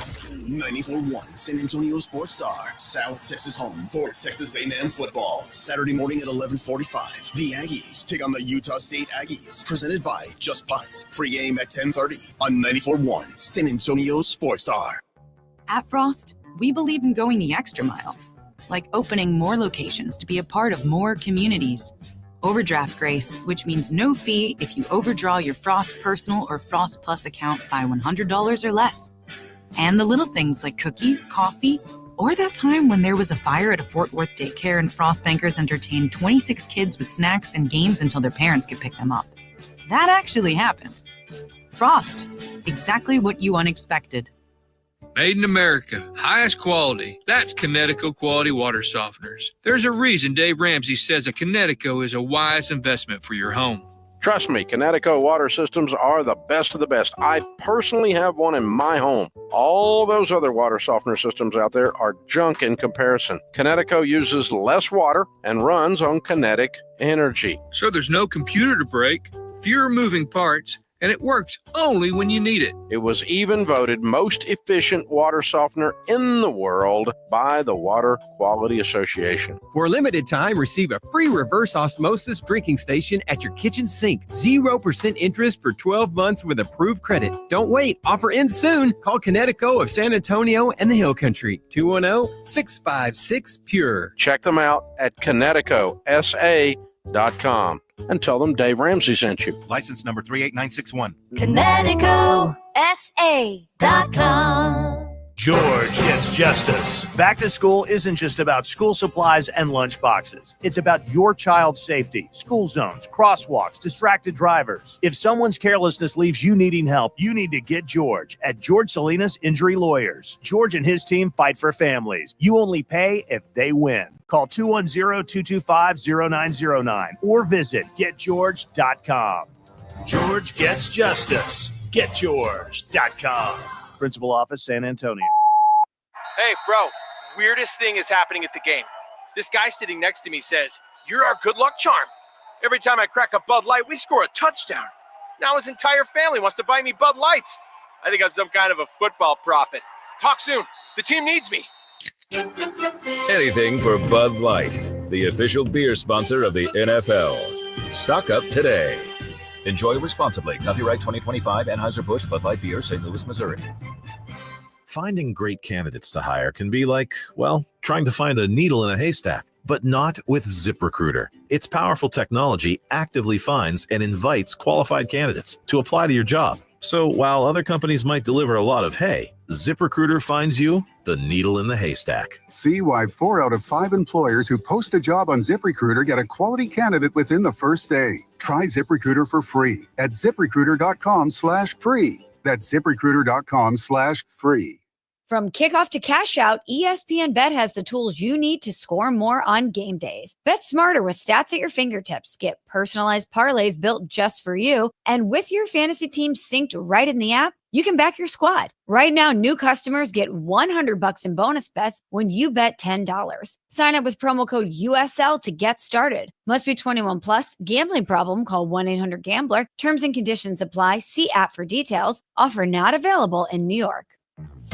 94.1 San Antonio Sports Star. South Texas home for Texas A&M football. Saturday morning at 11:45. The Aggies take on the Utah State Aggies. Presented by Just Putts. Pre-game at 10:30 on 94.1 San Antonio Sports Star. At Frost, we believe in going the extra mile, like opening more locations to be a part of more communities. Overdraft grace, which means no fee if you overdraw your Frost Personal or Frost Plus account by $100 or less. And the little things like cookies, coffee, or that time when there was a fire at a Fort Worth daycare and Frost bankers entertained 26 kids with snacks and games until their parents could pick them up. That actually happened. Frost, exactly what you unexpected. Made in America, highest quality. That's Connecticut Quality Water Softeners. There's a reason Dave Ramsey says a Connecticut is a wise investment for your home. Trust me, Connecticut water systems are the best of the best. I personally have one in my home. All those other water softener systems out there are junk in comparison. Connecticut uses less water and runs on kinetic energy. So there's no computer to break, fewer moving parts, and it works only when you need it. It was even voted most efficient water softener in the world by the Water Quality Association. For a limited time, receive a free reverse osmosis drinking station at your kitchen sink. 0% interest for 12 months with approved credit. Don't wait. Offer ends soon. Call Connecticut of San Antonio and the Hill Country. 210-656-PURE. Check them out at ConnecticutSA.com. And tell them Dave Ramsey sent you. License number 38961. ConnecticutSA.com. George gets justice. Back to school isn't just about school supplies and lunch boxes. It's about your child's safety, school zones, crosswalks, distracted drivers. If someone's carelessness leaves you needing help, you need to get George at George Salinas Injury Lawyers. George and his team fight for families. You only pay if they win. Call 210-225-0909 or visit getgeorge.com. George gets justice. Getgeorge.com. Principal Office, San Antonio. Hey, bro, weirdest thing is happening at the game. This guy sitting next to me says, "You're our good luck charm. Every time I crack a Bud Light, we score a touchdown." Now his entire family wants to buy me Bud Lights. I think I'm some kind of a football prophet. Talk soon. The team needs me. Anything for Bud Light, the official beer sponsor of the NFL. Stock up today. Enjoy responsibly. Copyright 2025 Anheuser-Busch Bud Light Beer, St. Louis, Missouri. Finding great candidates to hire can be like, trying to find a needle in a haystack, but not with ZipRecruiter. Its powerful technology actively finds and invites qualified candidates to apply to your job. So while other companies might deliver a lot of hay, ZipRecruiter finds you the needle in the haystack. See why 4 out of 5 employers who post a job on ZipRecruiter get a quality candidate within the first day. Try ZipRecruiter for free at ZipRecruiter.com/free. That's ZipRecruiter.com/free. From kickoff to cash out, ESPN Bet has the tools you need to score more on game days. Bet smarter with stats at your fingertips. Get personalized parlays built just for you. And with your fantasy team synced right in the app, you can back your squad. Right now, new customers get $100 in bonus bets when you bet $10. Sign up with promo code USL to get started. Must be 21 plus. Gambling problem? Call 1-800-GAMBLER. Terms and conditions apply. See app for details. Offer not available in New York.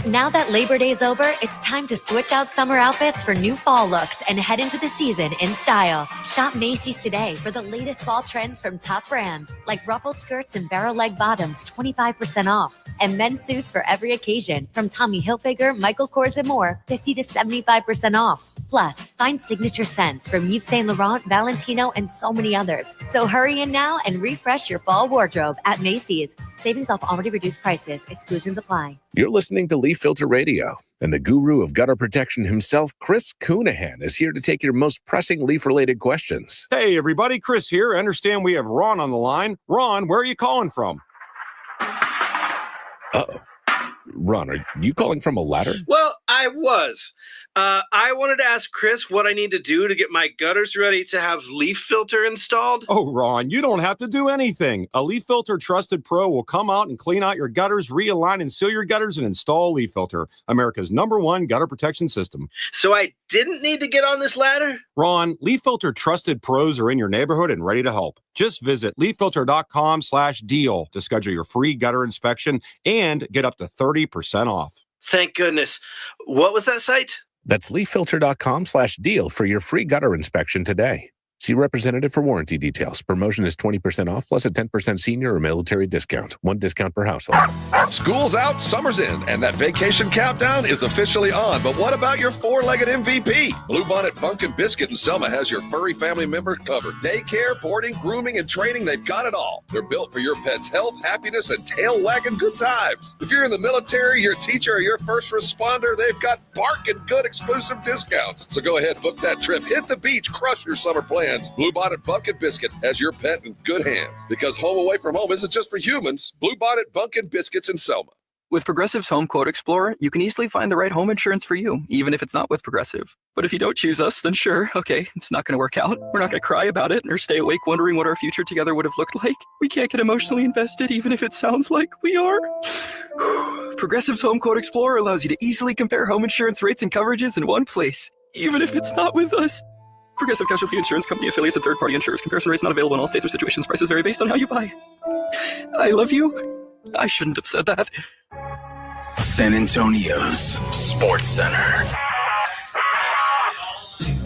Now that Labor Day's over, it's time to switch out summer outfits for new fall looks and head into the season in style. Shop Macy's today for the latest fall trends from top brands like ruffled skirts and barrel leg bottoms 25% off. And men's suits for every occasion from Tommy Hilfiger, Michael Kors, and more 50 to 75% off. Plus, find signature scents from Yves Saint Laurent, Valentino, and so many others. So hurry in now and refresh your fall wardrobe at Macy's. Savings off already reduced prices. Exclusions apply. You're listening to Leaf Filter Radio, and the guru of gutter protection himself, Chris Coonahan, is here to take your most pressing leaf-related questions. Hey, everybody, Chris here. I understand we have Ron on the line. Ron, where are you calling from? Uh-oh. Ron, are you calling from a ladder? Well, I was. I wanted to ask Chris what I need to do to get my gutters ready to have leaf filter installed. Oh, Ron, you don't have to do anything. A Leaf Filter Trusted Pro will come out and clean out your gutters, realign and seal your gutters, and install a Leaf Filter, America's #1 gutter protection system. So I didn't need to get on this ladder? Ron, Leaf Filter Trusted Pros are in your neighborhood and ready to help. Just visit leaffilter.com/deal to schedule your free gutter inspection and get up to 30% off. Thank goodness. What was that site? That's leaffilter.com/deal for your free gutter inspection today. See representative for warranty details. Promotion is 20% off plus a 10% senior or military discount. One discount per household. School's out, summer's in, and that vacation countdown is officially on. But what about your four-legged MVP? Bluebonnet Pumpkin Biscuit in Selma has your furry family member covered. Daycare, boarding, grooming, and training, they've got it all. They're built for your pet's health, happiness, and tail-wagging good times. If you're in the military, your teacher, or your first responder, they've got barking good exclusive discounts. So go ahead, book that trip, hit the beach, crush your summer plans. Bluebonnet Pumpkin Biscuit has your pet in good hands. Because home away from home isn't just for humans. Bluebonnet Pumpkin Biscuits in Selma. With Progressive's Home Quote Explorer, you can easily find the right home insurance for you, even if it's not with Progressive. But if you don't choose us, then sure, okay, it's not going to work out. We're not going to cry about it or stay awake wondering what our future together would have looked like. We can't get emotionally invested, even if it sounds like we are. Progressive's Home Quote Explorer allows you to easily compare home insurance rates and coverages in one place, even if it's not with us. Progressive Casualty Insurance Company affiliates and third-party insurers. Comparison rates not available in all states or situations. Prices vary based on how you buy. I love you. I shouldn't have said that. San Antonio's Sports Center.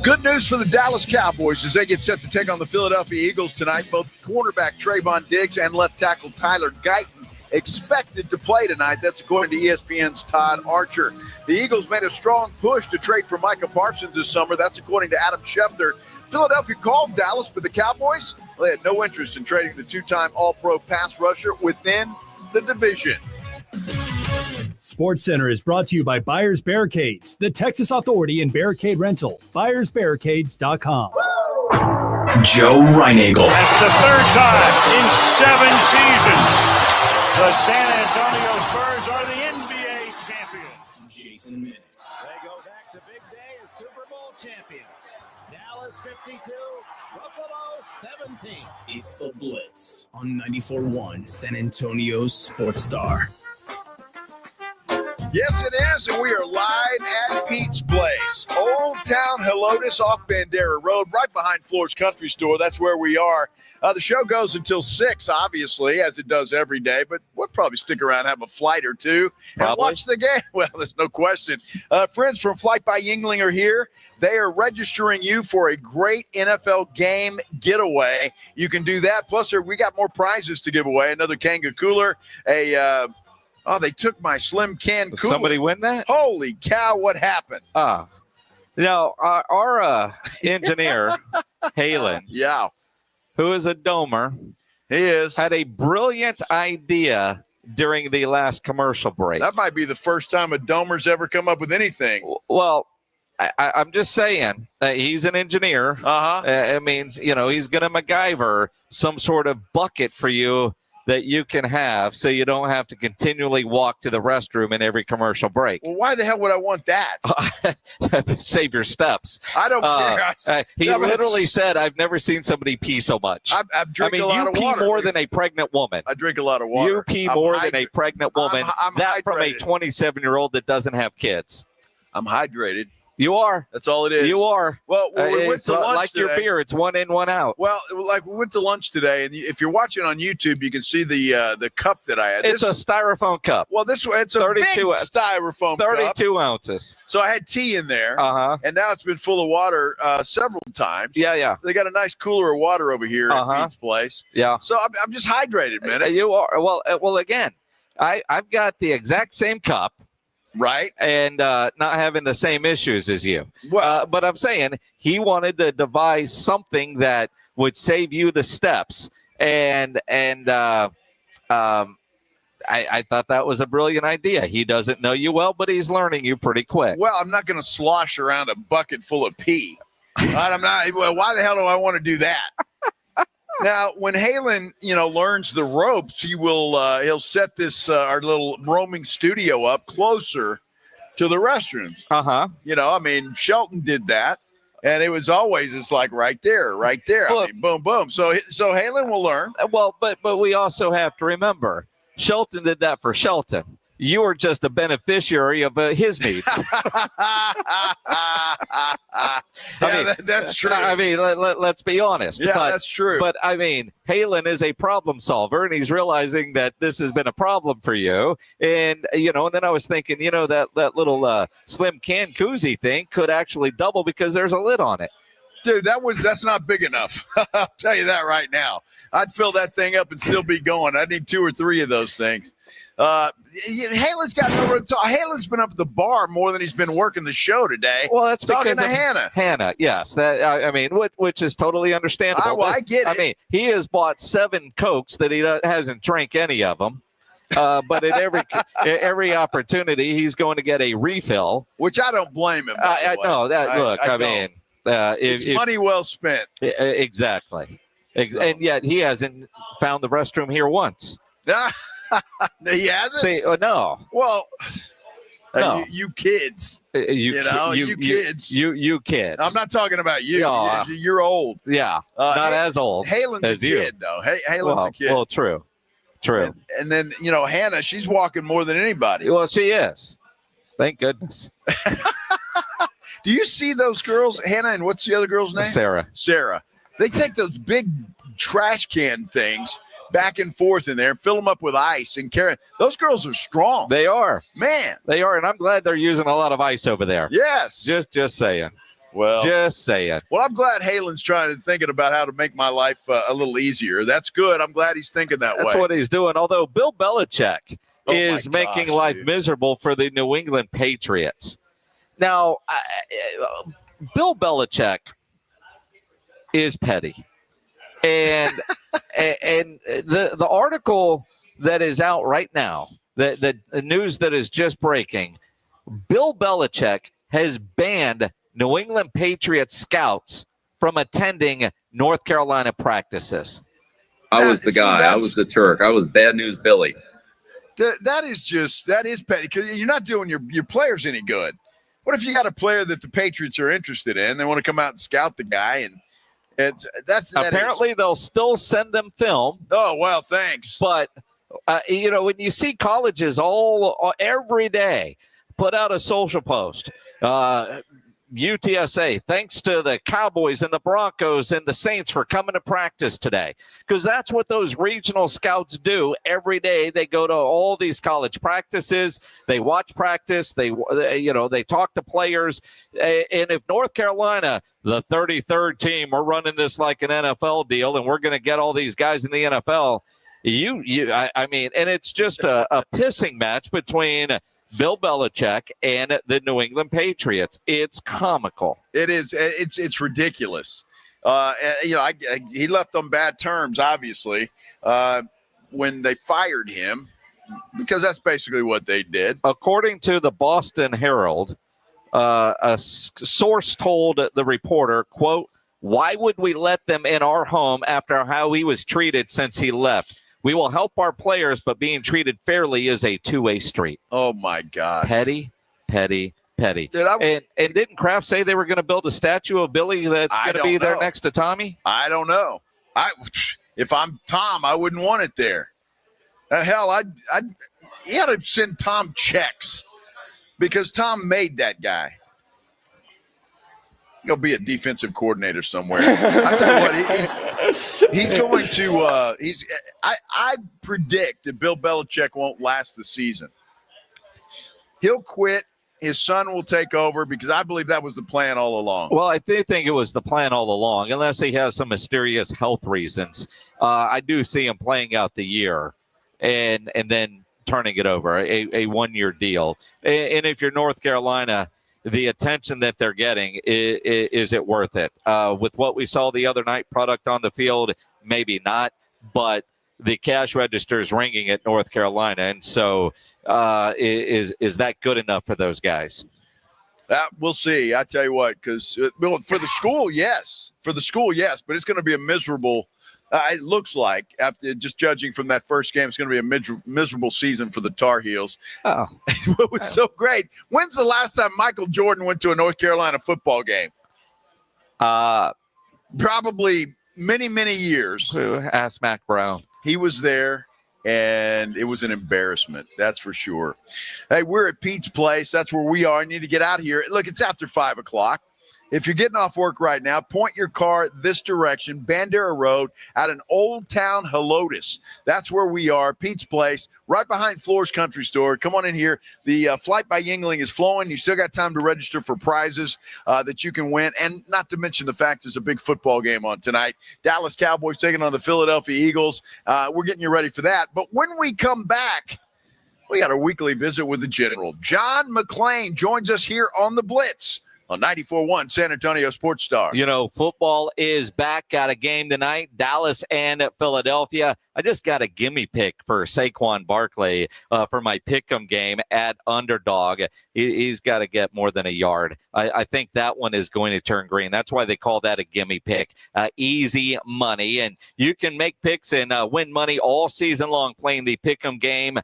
Good news for the Dallas Cowboys as they get set to take on the Philadelphia Eagles tonight. Both cornerback Trayvon Diggs and left tackle Tyler Guyton expected to play tonight. That's according to ESPN's Todd Archer. The Eagles made a strong push to trade for Micah Parsons this summer. That's according to Adam Schefter. Philadelphia called Dallas, but the Cowboys, they had no interest in trading the two-time All-Pro pass rusher within the division. Sports Center is brought to you by Buyers Barricades, the Texas authority in barricade rental. BuyersBarricades.com. Joe Reinagle. That's the third time in 7 seasons. The San Antonio Spurs are the NBA champions. Jason Minutes. They go back to big day as Super Bowl champions. Dallas 52, Buffalo 17. It's the Blitz on 94.1 San Antonio's Sports Star. Yes, it is, and we are live at Pete's Place, Old Town Helotes off Bandera Road, right behind Floor's Country Store. That's where we are. The show goes until 6, obviously, as it does every day, but we'll probably stick around, have a flight or two, and watch the game. Well, there's no question. Friends from Flight by Yingling are here. They are registering you for a great NFL game getaway. You can do that. Plus, we got more prizes to give away. Another Kanga cooler, oh, they took my slim can cooler. Did somebody win that? Holy cow, what happened? Our engineer, Halen. Yeah. Who is a domer. He is. Had a brilliant idea during the last commercial break. That might be the first time a domer's ever come up with anything. Well, I'm just saying, he's an engineer. It means, he's going to MacGyver some sort of bucket for you that you can have so you don't have to continually walk to the restroom in every commercial break. Well, why the hell would I want that? Save your steps. I don't care. He literally said, I've never seen somebody pee so much. I drink a lot of water. You pee more than a pregnant woman. I drink a lot of water. You pee more than a pregnant woman. I'm that hydrated. from a 27-year-old that doesn't have kids. I'm hydrated. You are. That's all it is. You are. Well, we went to lunch like today. your beer. It's 1 in, 1 out. Well, like we went to lunch today, and if you're watching on YouTube, you can see the cup that I had. It's a styrofoam cup. Well, it's a 32 big styrofoam 32 cup. ounces. So I had tea in there, and now it's been full of water several times. Yeah. They got a nice cooler of water over here at Pete's place. Yeah. So I'm just hydrated, man. You are. Well, again, I've got the exact same cup. Right. And not having the same issues as you. Well, but I'm saying he wanted to devise something that would save you the steps. And I thought that was a brilliant idea. He doesn't know you well, but he's learning you pretty quick. Well, I'm not going to slosh around a bucket full of pee. I'm not. Well, why the hell do I want to do that? Now, when Halen, learns the ropes, he'll set this our little roaming studio up closer to the restrooms. Shelton did that, and it was always it's like right there. Well, boom, boom. So Halen will learn. Well, but we also have to remember, Shelton did that for Shelton. You are just a beneficiary of his needs. That's true. Let's be honest. Yeah, that's true. But Halen is a problem solver, and he's realizing that this has been a problem for you. And and then I was thinking, that little slim can koozie thing could actually double because there's a lid on it. Dude, that's not big enough. I'll tell you that right now. I'd fill that thing up and still be going. I need 2 or 3 of those things. Halen's got no room to talk. Halen's been up at the bar more than he's been working the show today. Well, that's talking because to Hannah. Hannah, yes. Which is totally understandable. I get it. He has bought 7 Cokes that he hasn't drank any of them. But at every opportunity, he's going to get a refill. Which I don't blame him. No, it's money well spent. Exactly. And yet he hasn't found the restroom here once. He hasn't? See, no. Well, no. You kids. You kids. You kids. I'm not talking about you. You're old. Yeah. Not as old Halen's as a you. kid, though. Halen's a kid. Well, true. And then, Hannah, she's walking more than anybody. Well, she is. Thank goodness. Do you see those girls, Hannah, and what's the other girl's name? Sarah. They take those big trash can things back and forth in there, fill them up with ice, and carry. Those girls are strong. They are. Man. They are, and I'm glad they're using a lot of ice over there. Yes. Just saying. Well, just saying. Well, I'm glad Halen's thinking about how to make my life a little easier. That's good. I'm glad he's thinking that way. That's what he's doing. Although Bill Belichick is making life miserable for the New England Patriots. Now, Bill Belichick is petty. And the article that is out right now, the news that is just breaking, Bill Belichick has banned New England Patriots scouts from attending North Carolina practices. I was the guy. I was the Turk. I was Bad News Billy. That is petty because you're not doing your players any good. What if you got a player that the Patriots are interested in? They want to come out and scout the guy, and apparently they'll still send them film. Oh well, thanks. But when you see colleges every day put out a social post, UTSA, thanks to the Cowboys and the Broncos and the Saints for coming to practice today. Because that's what those regional scouts do every day. They go to all these college practices. They watch practice. They talk to players. And if North Carolina, the 33rd team, are running this like an NFL deal and we're going to get all these guys in the NFL, and it's just a pissing match between Bill Belichick and the New England Patriots. It's comical. It is. It's ridiculous. He left on bad terms, obviously, when they fired him, because that's basically what they did. According to the Boston Herald, a source told the reporter, quote, "Why would we let them in our home after how he was treated since he left? We will help our players, but being treated fairly is a two-way street." Oh, my God. Petty. Dude, and didn't Kraft say they were going to build a statue of Billy that's going to be there next to Tommy? I don't know. If I'm Tom, I wouldn't want it there. Hell, he had to send Tom checks because Tom made that guy. He'll be a defensive coordinator somewhere. I tell you what, he's going to. I predict that Bill Belichick won't last the season. He'll quit. His son will take over because I believe that was the plan all along. Well, I do think it was the plan all along, unless he has some mysterious health reasons. I do see him playing out the year and then turning it over, a one-year deal. And if you're North Carolina, the attention that they're getting, is it worth it? With what we saw the other night, product on the field, maybe not, but the cash register is ringing at North Carolina. And so is that good enough for those guys? We'll see. I tell you what, because for the school, yes. For the school, yes, but it's going to be a miserable it looks like, after just judging from that first game, it's going to be a miserable season for the Tar Heels. Oh. It was so great. When's the last time Michael Jordan went to a North Carolina football game? Probably many, many years. Ask Mac Brown. He was there, and it was an embarrassment. That's for sure. Hey, we're at Pete's Place. That's where we are. I need to get out of here. Look, it's after 5 o'clock. If you're getting off work right now, point your car this direction, Bandera Road, at an Old Town Helotes. That's where we are, Pete's Place, right behind Floor's Country Store. Come on in here. The flight by Yingling is flowing. You still got time to register for prizes that you can win, and not to mention the fact there's a big football game on tonight. Dallas Cowboys taking on the Philadelphia Eagles. We're getting you ready for that. But when we come back, we got our weekly visit with the General. John McClain joins us here on the Blitz on 94.1 San Antonio Sports Star. You know, football is back. Got a game tonight, Dallas and Philadelphia. I just got a gimme pick for Saquon Barkley for my pick'em game at underdog. He's got to get more than a yard. I think that one is going to turn green. That's why they call that a gimme pick. Easy money. And you can make picks and win money all season long playing the pick'em game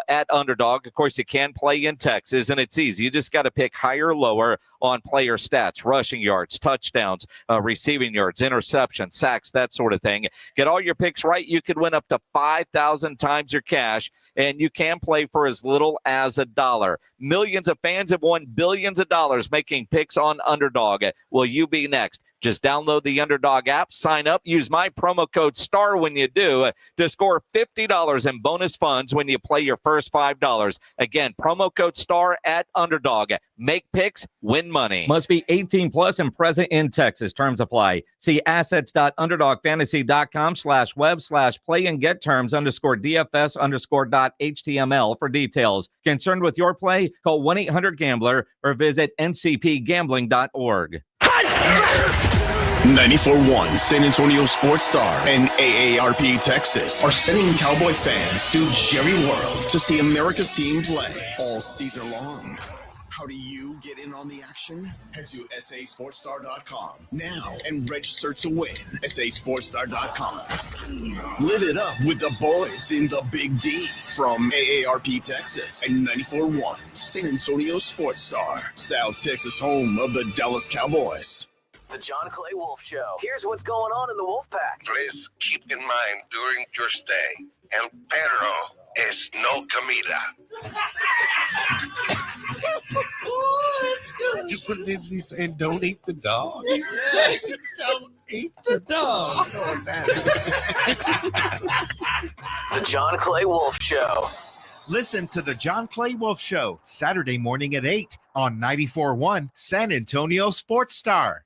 at underdog. Of course, you can play in Texas, and it's easy. You just got to pick higher or lower on player stats, rushing yards, touchdowns, receiving yards, interceptions, sacks, that sort of thing. Get all your picks right. You could win up to 5,000 times your cash, and you can play for as little as $1. Millions of fans have won billions of dollars making picks on underdog. Will you be next? Just download the Underdog app, sign up, use my promo code STAR when you do to score $50 in bonus funds when you play your first $5. Again, promo code STAR at Underdog. Make picks, win money. Must be 18 plus and present in Texas. Terms apply. See assets.underdogfantasy.com/web/play and get terms _DFS_.html for details. Concerned with your play? Call 1-800-GAMBLER or visit ncpgambling.org. 94.1 San Antonio Sports Star and AARP Texas are sending Cowboy fans to Jerry World to see America's team play all season long. How do you get in on the action? Head to sasportstar.com now and register to win. sasportstar.com. Live it up with the boys in the Big D from AARP Texas and 94.1 San Antonio Sports Star, South Texas home of the Dallas Cowboys. The John Clay Wolf Show. Here's what's going on in the Wolf Pack. Please keep in mind during your stay, El Perro es no comida. Oh, that's good. What is he saying? Don't eat the dog. He's saying don't eat the dog. The John Clay Wolf Show. Listen to the John Clay Wolf Show Saturday morning at 8 on 94.1 San Antonio Sports Star.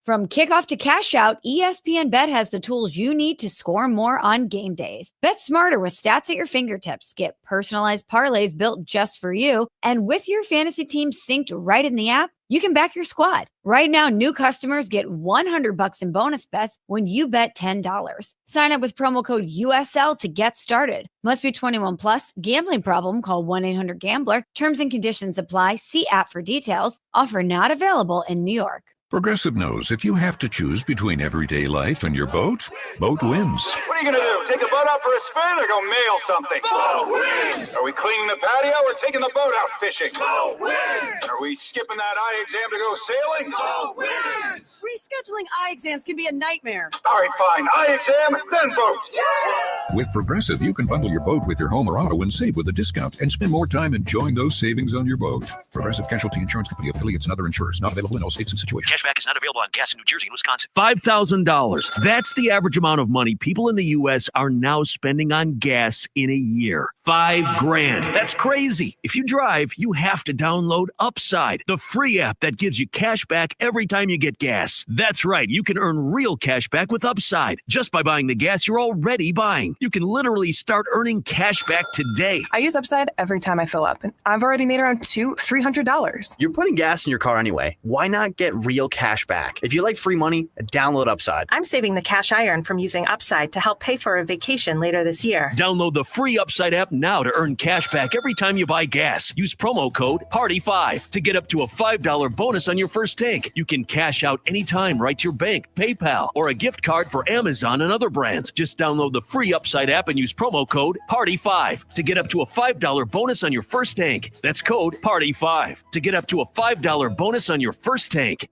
From kickoff to cash out, ESPN Bet has the tools you need to score more on game days. Bet smarter with stats at your fingertips. Get personalized parlays built just for you. And with your fantasy team synced right in the app, you can back your squad. Right now, new customers get $100 in bonus bets when you bet $10. Sign up with promo code USL to get started. Must be 21 plus. Gambling problem? Call 1-800-GAMBLER. Terms and conditions apply. See app for details. Offer not available in New York. Progressive knows if you have to choose between everyday life and your boat, boat wins. What are you going to do? Take the boat out for a spin or go mail something? Boat wins! Are we cleaning the patio or taking the boat out fishing? Boat wins! Are we skipping that eye exam to go sailing? Boat wins! Rescheduling eye exams can be a nightmare. All right, fine. Eye exam, then boat. Yeah! With Progressive, you can bundle your boat with your home or auto and save with a discount and spend more time enjoying those savings on your boat. Progressive Casualty Insurance Company, affiliates, and other insurers. Not available in all states and situations. Cashback is not available on gas in New Jersey and Wisconsin. $5,000. That's the average amount of money people in the U.S. are now spending on gas in a year. $5,000. That's crazy. If you drive, you have to download Upside, the free app that gives you cash back every time you get gas. That's right. You can earn real cash back with Upside just by buying the gas you're already buying. You can literally start earning cash back today. I use Upside every time I fill up, and I've already made around $300. You're putting gas in your car anyway. Why not get real cash back? If you like free money, download Upside. I'm saving the cash I earn from using Upside to help pay for a vacation later this year. Download the free Upside app now to earn cash back every time you buy gas. Use promo code PARTY5 to get up to a $5 bonus on your first tank. You can cash out anytime right to your bank, PayPal, or a gift card for Amazon and other brands. Just download the free Upside app and use promo code PARTY5 to get up to a $5 bonus on your first tank. That's code PARTY5 to get up to a $5 bonus on your first tank.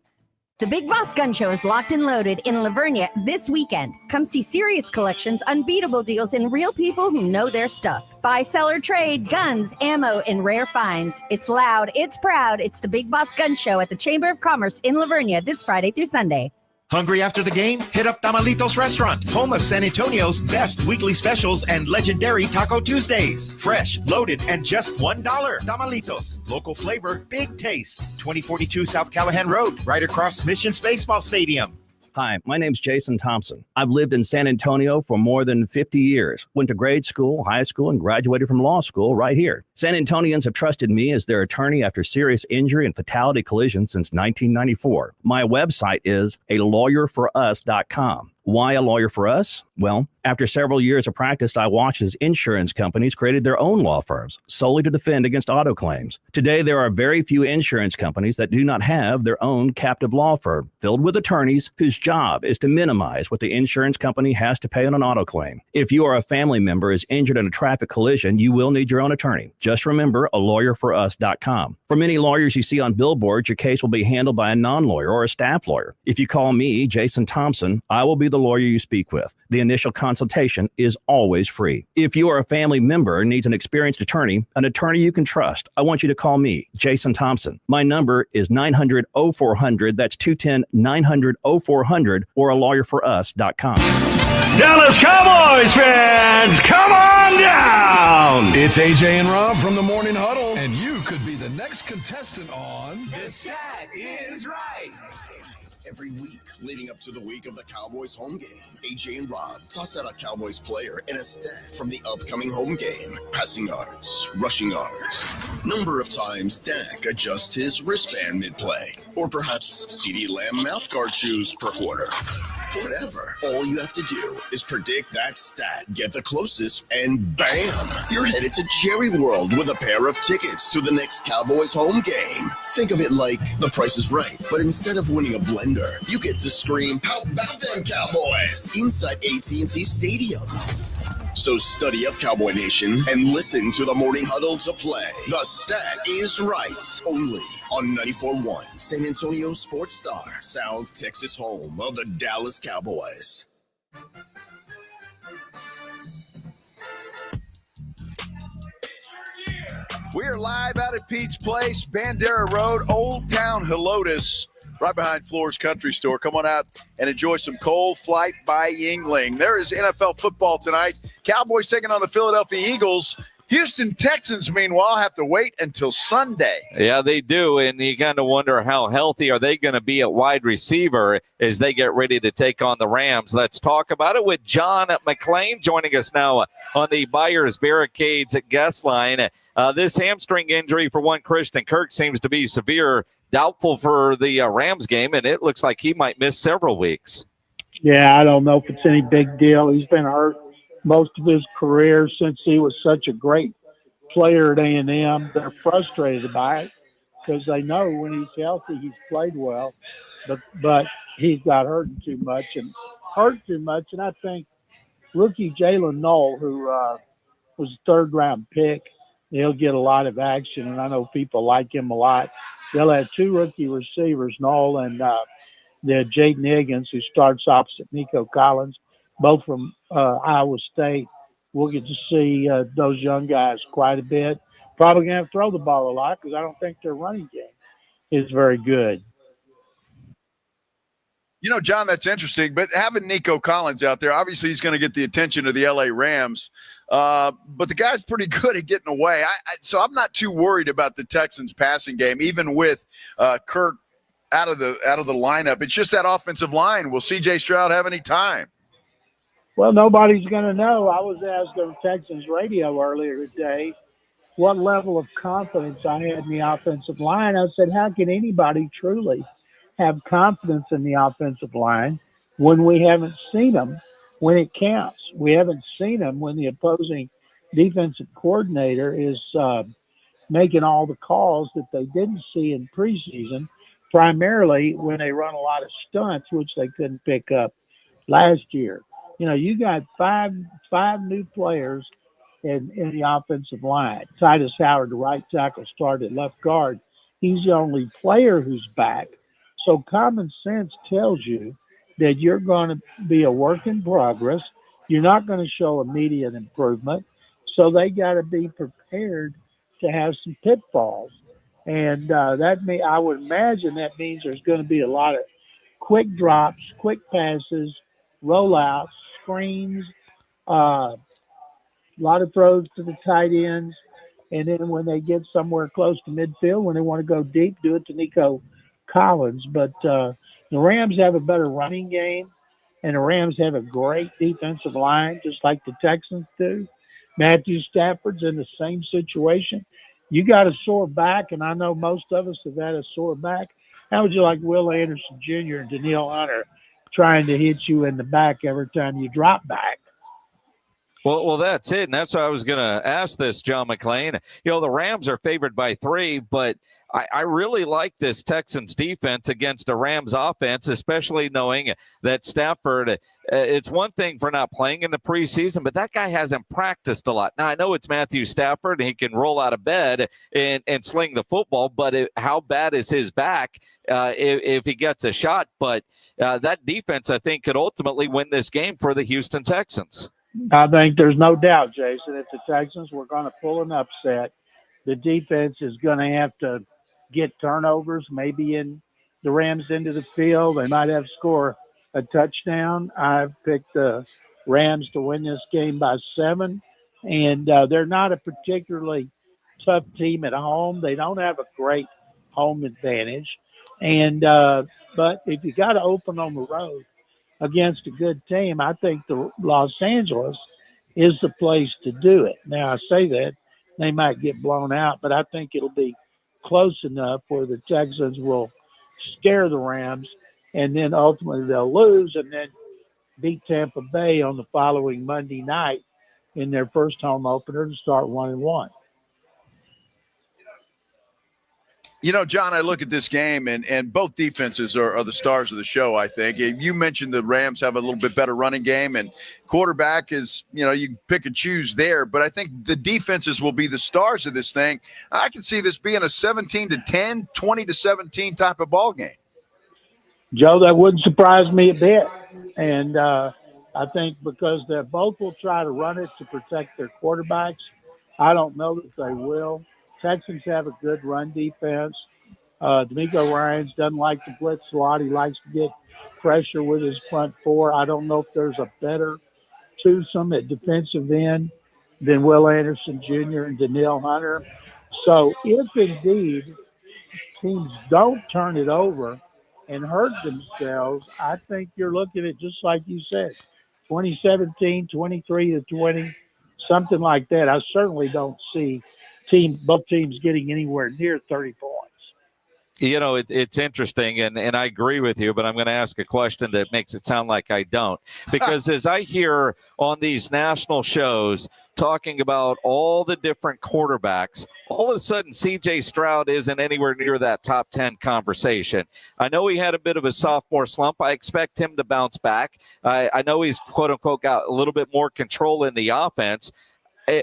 The Big Boss Gun Show is locked and loaded in Lavernia this weekend. Come see serious collections, unbeatable deals, and real people who know their stuff. Buy, sell, or trade, guns, ammo, and rare finds. It's loud, it's proud. It's the Big Boss Gun Show at the Chamber of Commerce in Lavernia this Friday through Sunday. Hungry after the game? Hit up Tamalitos Restaurant, home of San Antonio's best weekly specials and legendary Taco Tuesdays. Fresh, loaded, and just $1. Tamalitos, local flavor, big taste. 2042 South Callahan Road, right across Missions Baseball Stadium. Hi, my name's Jason Thompson. I've lived in San Antonio for more than 50 years. Went to grade school, high school, and graduated from law school right here. San Antonians have trusted me as their attorney after serious injury and fatality collision since 1994. My website is alawyerforus.com. Why a lawyer for us? Well, after several years of practice, I watched as insurance companies created their own law firms solely to defend against auto claims. Today, there are very few insurance companies that do not have their own captive law firm filled with attorneys whose job is to minimize what the insurance company has to pay on an auto claim. If you or a family member is injured in a traffic collision, you will need your own attorney. Just remember alawyerforus.com. For many lawyers you see on billboards, your case will be handled by a non-lawyer or a staff lawyer. If you call me, Jason Thompson, I will be the lawyer you speak with. The initial consultation is always free. If you or a family member needs an experienced attorney you can trust, I want you to call me, Jason Thompson. My number is 900-0400. That's 210-900-0400 or alawyerforus.com. Dallas Cowboys fans, come on down! It's AJ and Rob from the Morning Huddle, and you could be the next contestant on The Stat Is Right. Every week leading up to the week of the Cowboys home game, AJ and Rob toss out a Cowboys player and a stat from the upcoming home game. Passing yards, rushing yards, number of times Dak adjusts his wristband mid-play, or perhaps CeeDee Lamb mouthguard chews per quarter. Whatever. All you have to do is predict that stat, get the closest, and bam! You're headed to Jerry World with a pair of tickets to the next Cowboys home game. Think of it like The Price is Right, but instead of winning a blender, you get to scream, "How about them Cowboys?" inside AT&T Stadium. So study up, Cowboy Nation, and listen to the Morning Huddle to play. The Stat Is Right, only on 94.1 San Antonio Sports Star, South Texas home of the Dallas Cowboys. We're live out at Pete's Place, Bandera Road, Old Town Helotes, right behind Floor's Country Store. Come on out and enjoy some Cold Flight by Yingling. There is NFL football tonight. Cowboys taking on the Philadelphia Eagles. Houston Texans, meanwhile, have to wait until Sunday. Yeah, they do, and you kind of wonder how healthy are they going to be at wide receiver as they get ready to take on the Rams. Let's talk about it with John McClain joining us now on the Buyers Barricades guest line. This hamstring injury for one Christian Kirk seems to be severe, doubtful for the Rams game, and it looks like he might miss several weeks. Yeah, I don't know if it's any big deal. He's been hurt most of his career since he was such a great player at A&M. They're frustrated by it because they know when he's healthy, he's played well, but he's got hurt too much. And I think rookie Jalen Knoll, who was a third-round pick, he'll get a lot of action, and I know people like him a lot. They'll have two rookie receivers, Knoll and Jaden Higgins, who starts opposite Nico Collins, both from Iowa State. We'll get to see those young guys quite a bit. Probably going to have to throw the ball a lot because I don't think their running game is very good. You know, John, that's interesting. But having Nico Collins out there, obviously he's going to get the attention of the LA Rams. But the guy's pretty good at getting away. So I'm not too worried about the Texans' passing game, even with Kirk out of the lineup. It's just that offensive line. Will C.J. Stroud have any time? Well, nobody's going to know. I was asked on Texans radio earlier today what level of confidence I had in the offensive line. I said, how can anybody truly have confidence in the offensive line when we haven't seen them when it counts? We haven't seen them when the opposing defensive coordinator is making all the calls that they didn't see in preseason, primarily when they run a lot of stunts, which they couldn't pick up last year. You know, you got five new players in the offensive line. Titus Howard, the right tackle, started left guard. He's the only player who's back. So common sense tells you that you're going to be a work in progress. You're not going to show immediate improvement. So they got to be prepared to have some pitfalls. And I would imagine that means there's going to be a lot of quick drops, quick passes, rollouts, screens, a lot of throws to the tight ends. And then when they get somewhere close to midfield, when they want to go deep, do it to Nico Collins. But the Rams have a better running game, and the Rams have a great defensive line, just like the Texans do. Matthew Stafford's in the same situation. You got a sore back, and I know most of us have had a sore back. How would you like Will Anderson Jr. and Danielle Hunter trying to hit you in the back every time you drop back? Well, that's it, and that's why I was going to ask this, John McClain. You know, the Rams are favored by 3, but I really like this Texans defense against a Rams offense, especially knowing that Stafford, it's one thing for not playing in the preseason, but that guy hasn't practiced a lot. Now, I know it's Matthew Stafford, and he can roll out of bed and sling the football, but how bad is his back if he gets a shot? But that defense, I think, could ultimately win this game for the Houston Texans. I think there's no doubt, Jason, if the Texans were going to pull an upset, the defense is going to have to get turnovers, maybe in the Rams into the field. They might have to score a touchdown. I've picked the Rams to win this game by 7, and they're not a particularly tough team at home. They don't have a great home advantage. And but if you got to open on the road against a good team, I think the Los Angeles is the place to do it. Now, I say that they might get blown out, but I think it'll be close enough where the Texans will scare the Rams, and then ultimately they'll lose and then beat Tampa Bay on the following Monday night in their first home opener to start 1-1. You know, John, I look at this game, and both defenses are the stars of the show, I think. You mentioned the Rams have a little bit better running game, and quarterback is, you know, you can pick and choose there. But I think the defenses will be the stars of this thing. I can see this being a 17-10, 20-17 type of ball game. Joe, that wouldn't surprise me a bit. And I think because they both will try to run it to protect their quarterbacks, I don't know that they will. Texans have a good run defense. D'Amico Ryans doesn't like to blitz a lot. He likes to get pressure with his front 4. I don't know if there's a better twosome at defensive end than Will Anderson Jr. and Danielle Hunter. So if indeed teams don't turn it over and hurt themselves, I think you're looking at, just like you said, 2017, 23-20, something like that. I certainly don't see both teams getting anywhere near 30 points. You know, it's interesting, and I agree with you, but I'm going to ask a question that makes it sound like I don't. Because as I hear on these national shows talking about all the different quarterbacks, all of a sudden C.J. Stroud isn't anywhere near that top 10 conversation. I know he had a bit of a sophomore slump. I expect him to bounce back. I know he's, quote-unquote, got a little bit more control in the offense.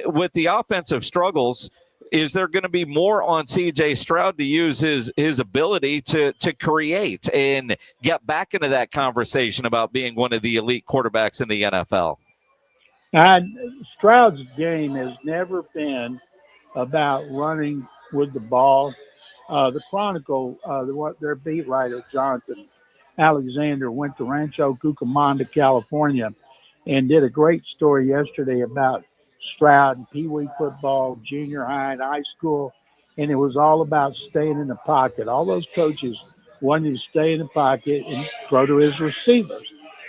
With the offensive struggles, is there going to be more on C.J. Stroud to use his ability to create and get back into that conversation about being one of the elite quarterbacks in the NFL? Stroud's game has never been about running with the ball. The Chronicle, their beat writer, Jonathan Alexander went to Rancho Cucamonga, California, and did a great story yesterday about Stroud and Pee Wee football, junior high and high school, and it was all about staying in the pocket. All those coaches wanted to stay in the pocket and throw to his receivers.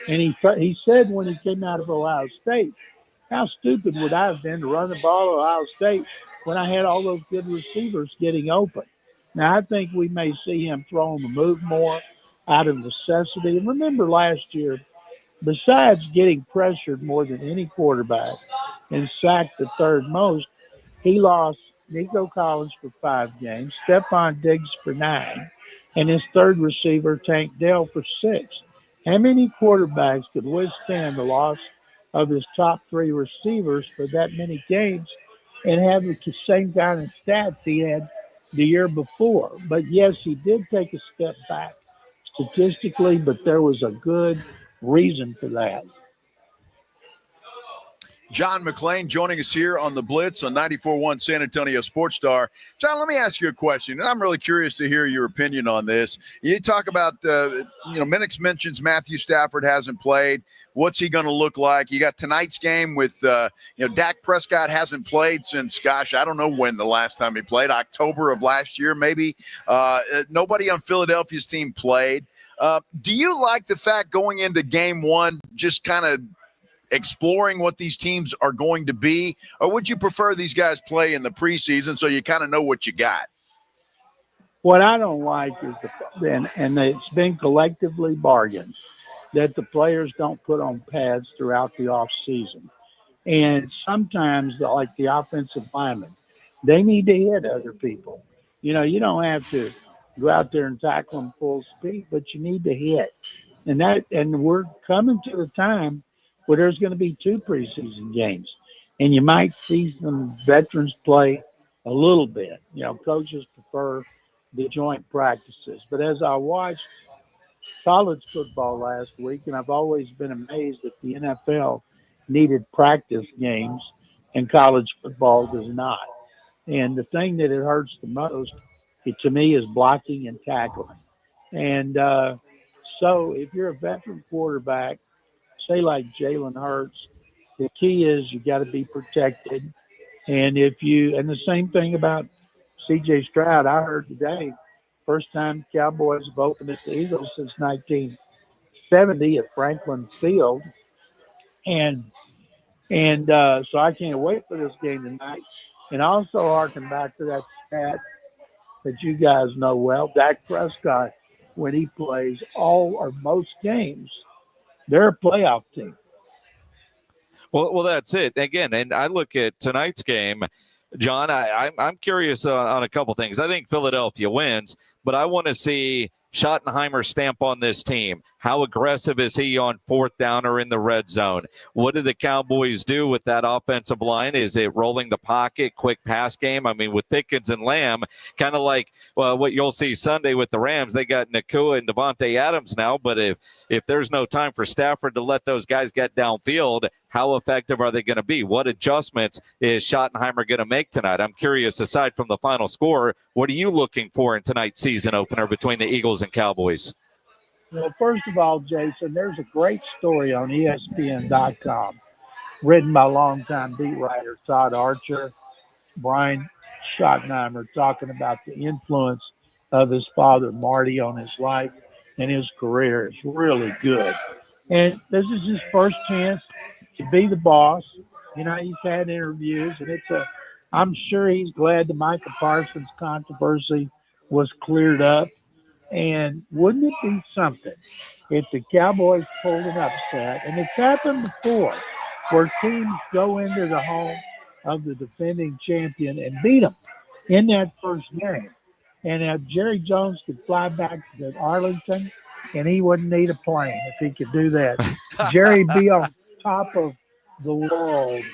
And he said when he came out of Ohio State, how stupid would I have been to run the ball at Ohio State when I had all those good receivers getting open? Now, I think we may see him throw on the move more out of necessity. And remember last year, besides getting pressured more than any quarterback and sacked the third most, he lost Nico Collins for 5 games, Stephon Diggs for 9, and his third receiver, Tank Dell, for 6. How many quarterbacks could withstand the loss of his top 3 receivers for that many games and have the same kind of stats he had the year before? But yes, he did take a step back statistically, but there was a good reason for that. John McClain joining us here on the Blitz on 94.1 San Antonio Sports Star. John, let me ask you a question. I'm really curious to hear your opinion on this. You talk about, Minix mentions Matthew Stafford hasn't played. What's he going to look like? You got tonight's game with, Dak Prescott hasn't played since, gosh, I don't know when the last time he played, October of last year maybe. Nobody on Philadelphia's team played. Do you like the fact going into game one, just kind of exploring what these teams are going to be, or would you prefer these guys play in the preseason so you kind of know what you got? What I don't like is and it's been collectively bargained that the players don't put on pads throughout the off season. And sometimes, like the offensive linemen, they need to hit other people. You don't have to go out there and tackle them full speed, but you need to hit. And we're coming to the time where there's going to be 2 preseason games, and you might see some veterans play a little bit. Coaches prefer the joint practices. But as I watched college football last week, and I've always been amazed that the NFL needed practice games and college football does not. And the thing that it hurts the most, to me, is blocking and tackling. And so if you're a veteran quarterback, say like Jalen Hurts, the key is you got to be protected. And and the same thing about C.J. Stroud, I heard today, first time Cowboys have opened at the Eagles since 1970 at Franklin Field. And so I can't wait for this game tonight. And also harken back to that stat that you guys know well, Dak Prescott, when he plays all or most games, they're a playoff team. Well, that's it. Again, and I look at tonight's game, John, I'm curious on a couple things. I think Philadelphia wins, but I want to see Schottenheimer's stamp on this team. How aggressive is he on 4th down or in the red zone? What do the Cowboys do with that offensive line? Is it rolling the pocket, quick pass game? I mean, with Pickens and Lamb, kind of like what you'll see Sunday with the Rams. They got Nakua and Devontae Adams now, but if there's no time for Stafford to let those guys get downfield, how effective are they going to be? What adjustments is Schottenheimer going to make tonight? I'm curious, aside from the final score, what are you looking for in tonight's season opener between the Eagles and Cowboys? Well, first of all, Jason, there's a great story on ESPN.com written by longtime beat writer Todd Archer, Brian Schottenheimer, talking about the influence of his father, Marty, on his life and his career. It's really good. And this is his first chance to be the boss. He's had interviews, and I'm sure he's glad the Micah Parsons controversy was cleared up. And wouldn't it be something if the Cowboys pulled an upset? And it's happened before, where teams go into the home of the defending champion and beat them in that first game. And if Jerry Jones could fly back to Arlington, and he wouldn't need a plane if he could do that. Jerry'd be on top of the world.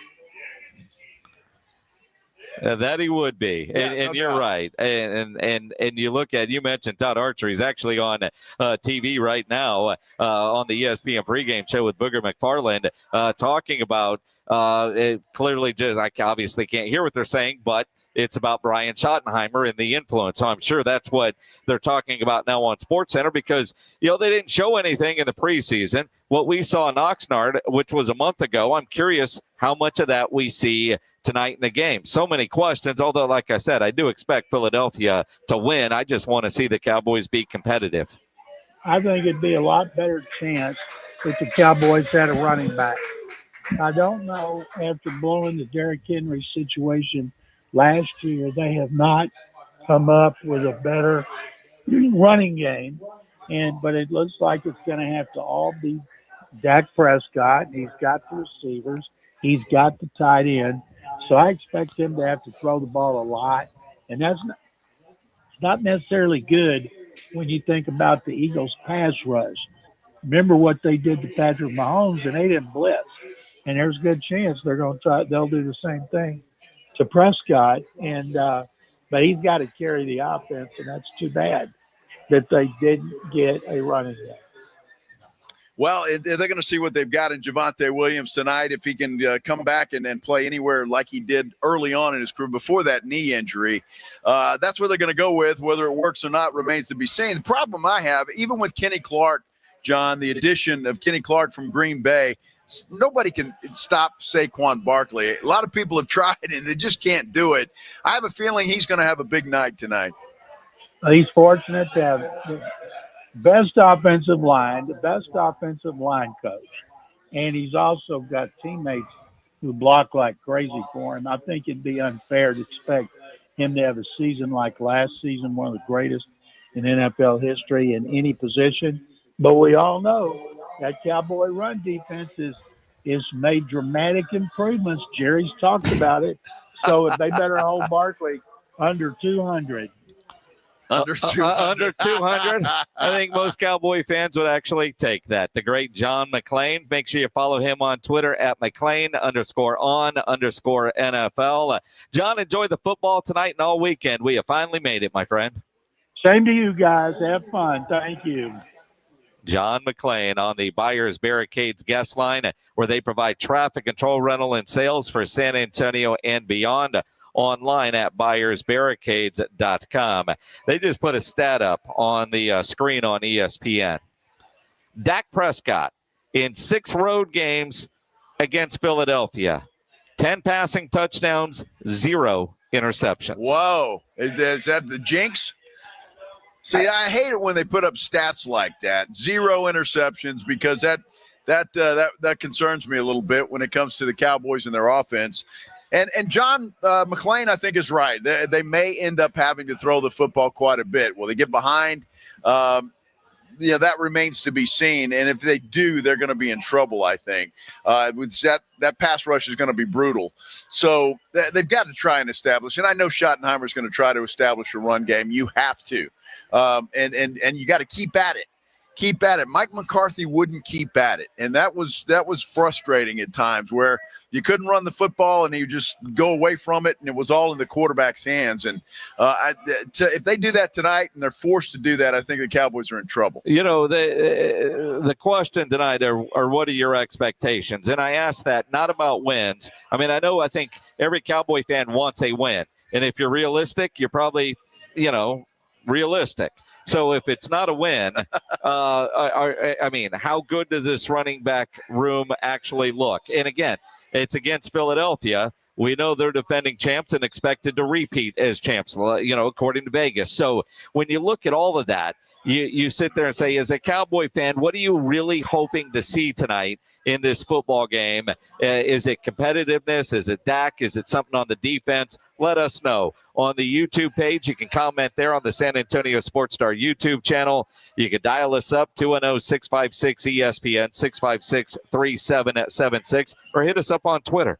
That he would be, and you're right. And you look at, you mentioned Todd Archer. He's actually on TV right now on the ESPN pregame show with Booger McFarland, talking about it clearly. Just I obviously can't hear what they're saying, but it's about Brian Schottenheimer and the influence. So I'm sure that's what they're talking about now on SportsCenter, because they didn't show anything in the preseason. What we saw in Oxnard, which was a month ago, I'm curious how much of that we see tonight in the game. So many questions, although, like I said, I do expect Philadelphia to win. I just want to see the Cowboys be competitive. I think it'd be a lot better chance if the Cowboys had a running back. I don't know, after blowing the Derrick Henry situation last year, they have not come up with a better running game. But it looks like it's going to have to all be Dak Prescott. He's got the receivers. He's got the tight end. So I expect him to have to throw the ball a lot. And that's not necessarily good when you think about the Eagles' pass rush. Remember what they did to Patrick Mahomes, and they didn't blitz. And there's a good chance they'll do the same thing to Prescott. But he's got to carry the offense, and that's too bad that they didn't get a running back. Well, they're going to see what they've got in Javonte Williams tonight. If he can come back and then play anywhere like he did early on in his career before that knee injury, that's where they're going to go with. Whether it works or not remains to be seen. The problem I have, even with Kenny Clark, John, the addition of Kenny Clark from Green Bay, nobody can stop Saquon Barkley. A lot of people have tried, and they just can't do it. I have a feeling he's going to have a big night tonight. He's fortunate to have the best offensive line coach, and he's also got teammates who block like crazy for him. I think it'd be unfair to expect him to have a season like last season, one of the greatest in NFL history in any position. But we all know that Cowboy run defense is made dramatic improvements. Jerry's talked about it. So they better hold Barkley under 200. Under 200. I think most Cowboy fans would actually take that. The great John McClain. Make sure you follow him on Twitter at McClain_on_NFL. John, enjoy the football tonight and all weekend. We have finally made it, my friend. Same to you guys. Have fun. Thank you. John McClain on the Buyers Barricades guest line, where they provide traffic control, rental, and sales for San Antonio and beyond. Online at buyersbarricades.com. They just put a stat up on the screen on ESPN. Dak Prescott in 6 road games against Philadelphia, 10 passing touchdowns, 0 interceptions. Whoa. Is that the jinx? See, I hate it when they put up stats like that. 0 interceptions, because that concerns me a little bit when it comes to the Cowboys and their offense. And John McClain, I think, is right. They may end up having to throw the football quite a bit. Will they get behind? That remains to be seen. And if they do, they're going to be in trouble, I think. With that pass rush is going to be brutal. So they've got to try and establish. And I know Schottenheimer is going to try to establish a run game. You have to. And you got to keep at it. Keep at it. Mike McCarthy wouldn't keep at it, and that was frustrating at times, where you couldn't run the football and he would just go away from it, and it was all in the quarterback's hands. And if they do that tonight and they're forced to do that, I think the Cowboys are in trouble. The question tonight are what are your expectations? And I ask that not about wins. I mean, I think every Cowboy fan wants a win, and if you're realistic, you're probably realistic. So if it's not a win, how good does this running back room actually look? And again, it's against Philadelphia. We know they're defending champs and expected to repeat as champs, according to Vegas. So when you look at all of that, you sit there and say, as a Cowboy fan, what are you really hoping to see tonight in this football game? Is it competitiveness? Is it Dak? Is it something on the defense? Let us know. On the YouTube page, you can comment there on the San Antonio Sports Star YouTube channel. You can dial us up, 210-656-ESPN, 656-3776, or hit us up on Twitter.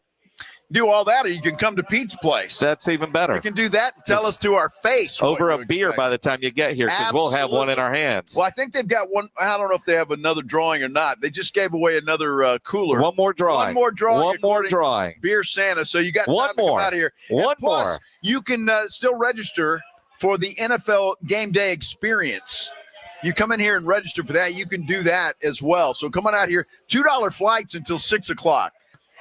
do all that, or you can come to Pete's place. That's even better. You can do that and tell us to our face. Over a beer by the time you get here, because we'll have one in our hands. Well, I think they've got one. I don't know if they have another drawing or not. They just gave away another cooler. One more drawing. One more drawing. Beer Beer Santa. So you got one time more. to come out of here. One plus, more. You can still register for the NFL Game Day Experience. You come in here and register for that. You can do that as well. So come on out here. $2 flights until 6 o'clock.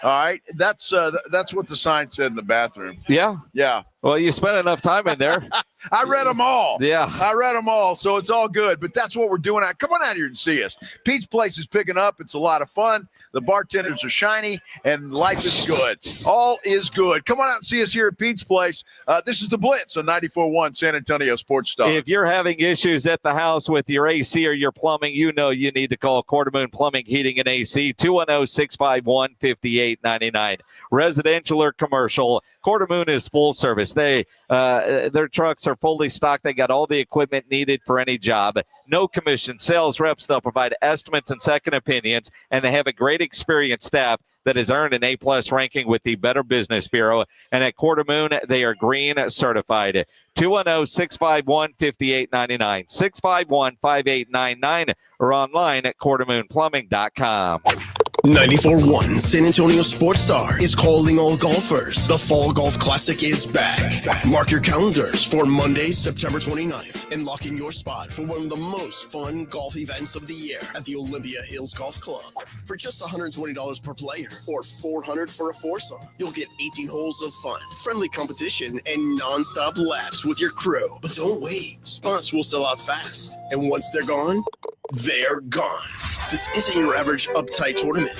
All right, that's what the sign said in the bathroom. Yeah. Yeah. Well, you spent enough time in there. I read them all. Yeah. I read them all, so it's all good. But that's what we're doing. Come on out here and see us. Pete's Place is picking up. It's a lot of fun. The bartenders are shiny, and life is good. All is good. Come on out and see us here at Pete's Place. This is the Blitz on 94.1 San Antonio Sports Star. If you're having issues at the house with your AC or your plumbing, you know you need to call Quarter Moon Plumbing, Heating, and AC, 210-651-5899. Residential or commercial, Quarter Moon is full service. Their trucks are fully stocked. They got all the equipment needed for any job. No commission, sales reps. They'll provide estimates and second opinions, and they have a great experienced staff that has earned an A+ ranking with the Better Business Bureau. And at Quarter Moon, they are green certified. 210-651-5899, 651-5899, or online at quartermoonplumbing.com. 94.1 San Antonio Sports Star is calling all golfers. The Fall Golf Classic is back. Mark your calendars for Monday, September 29th, and lock in your spot for one of the most fun golf events of the year at the Olympia Hills Golf Club. For just $120 per player or $400 for a foursome, you'll get 18 holes of fun, friendly competition, and non-stop laps with your crew. But don't wait. Spots will sell out fast. And once they're gone, they're gone. This isn't your average uptight tournament.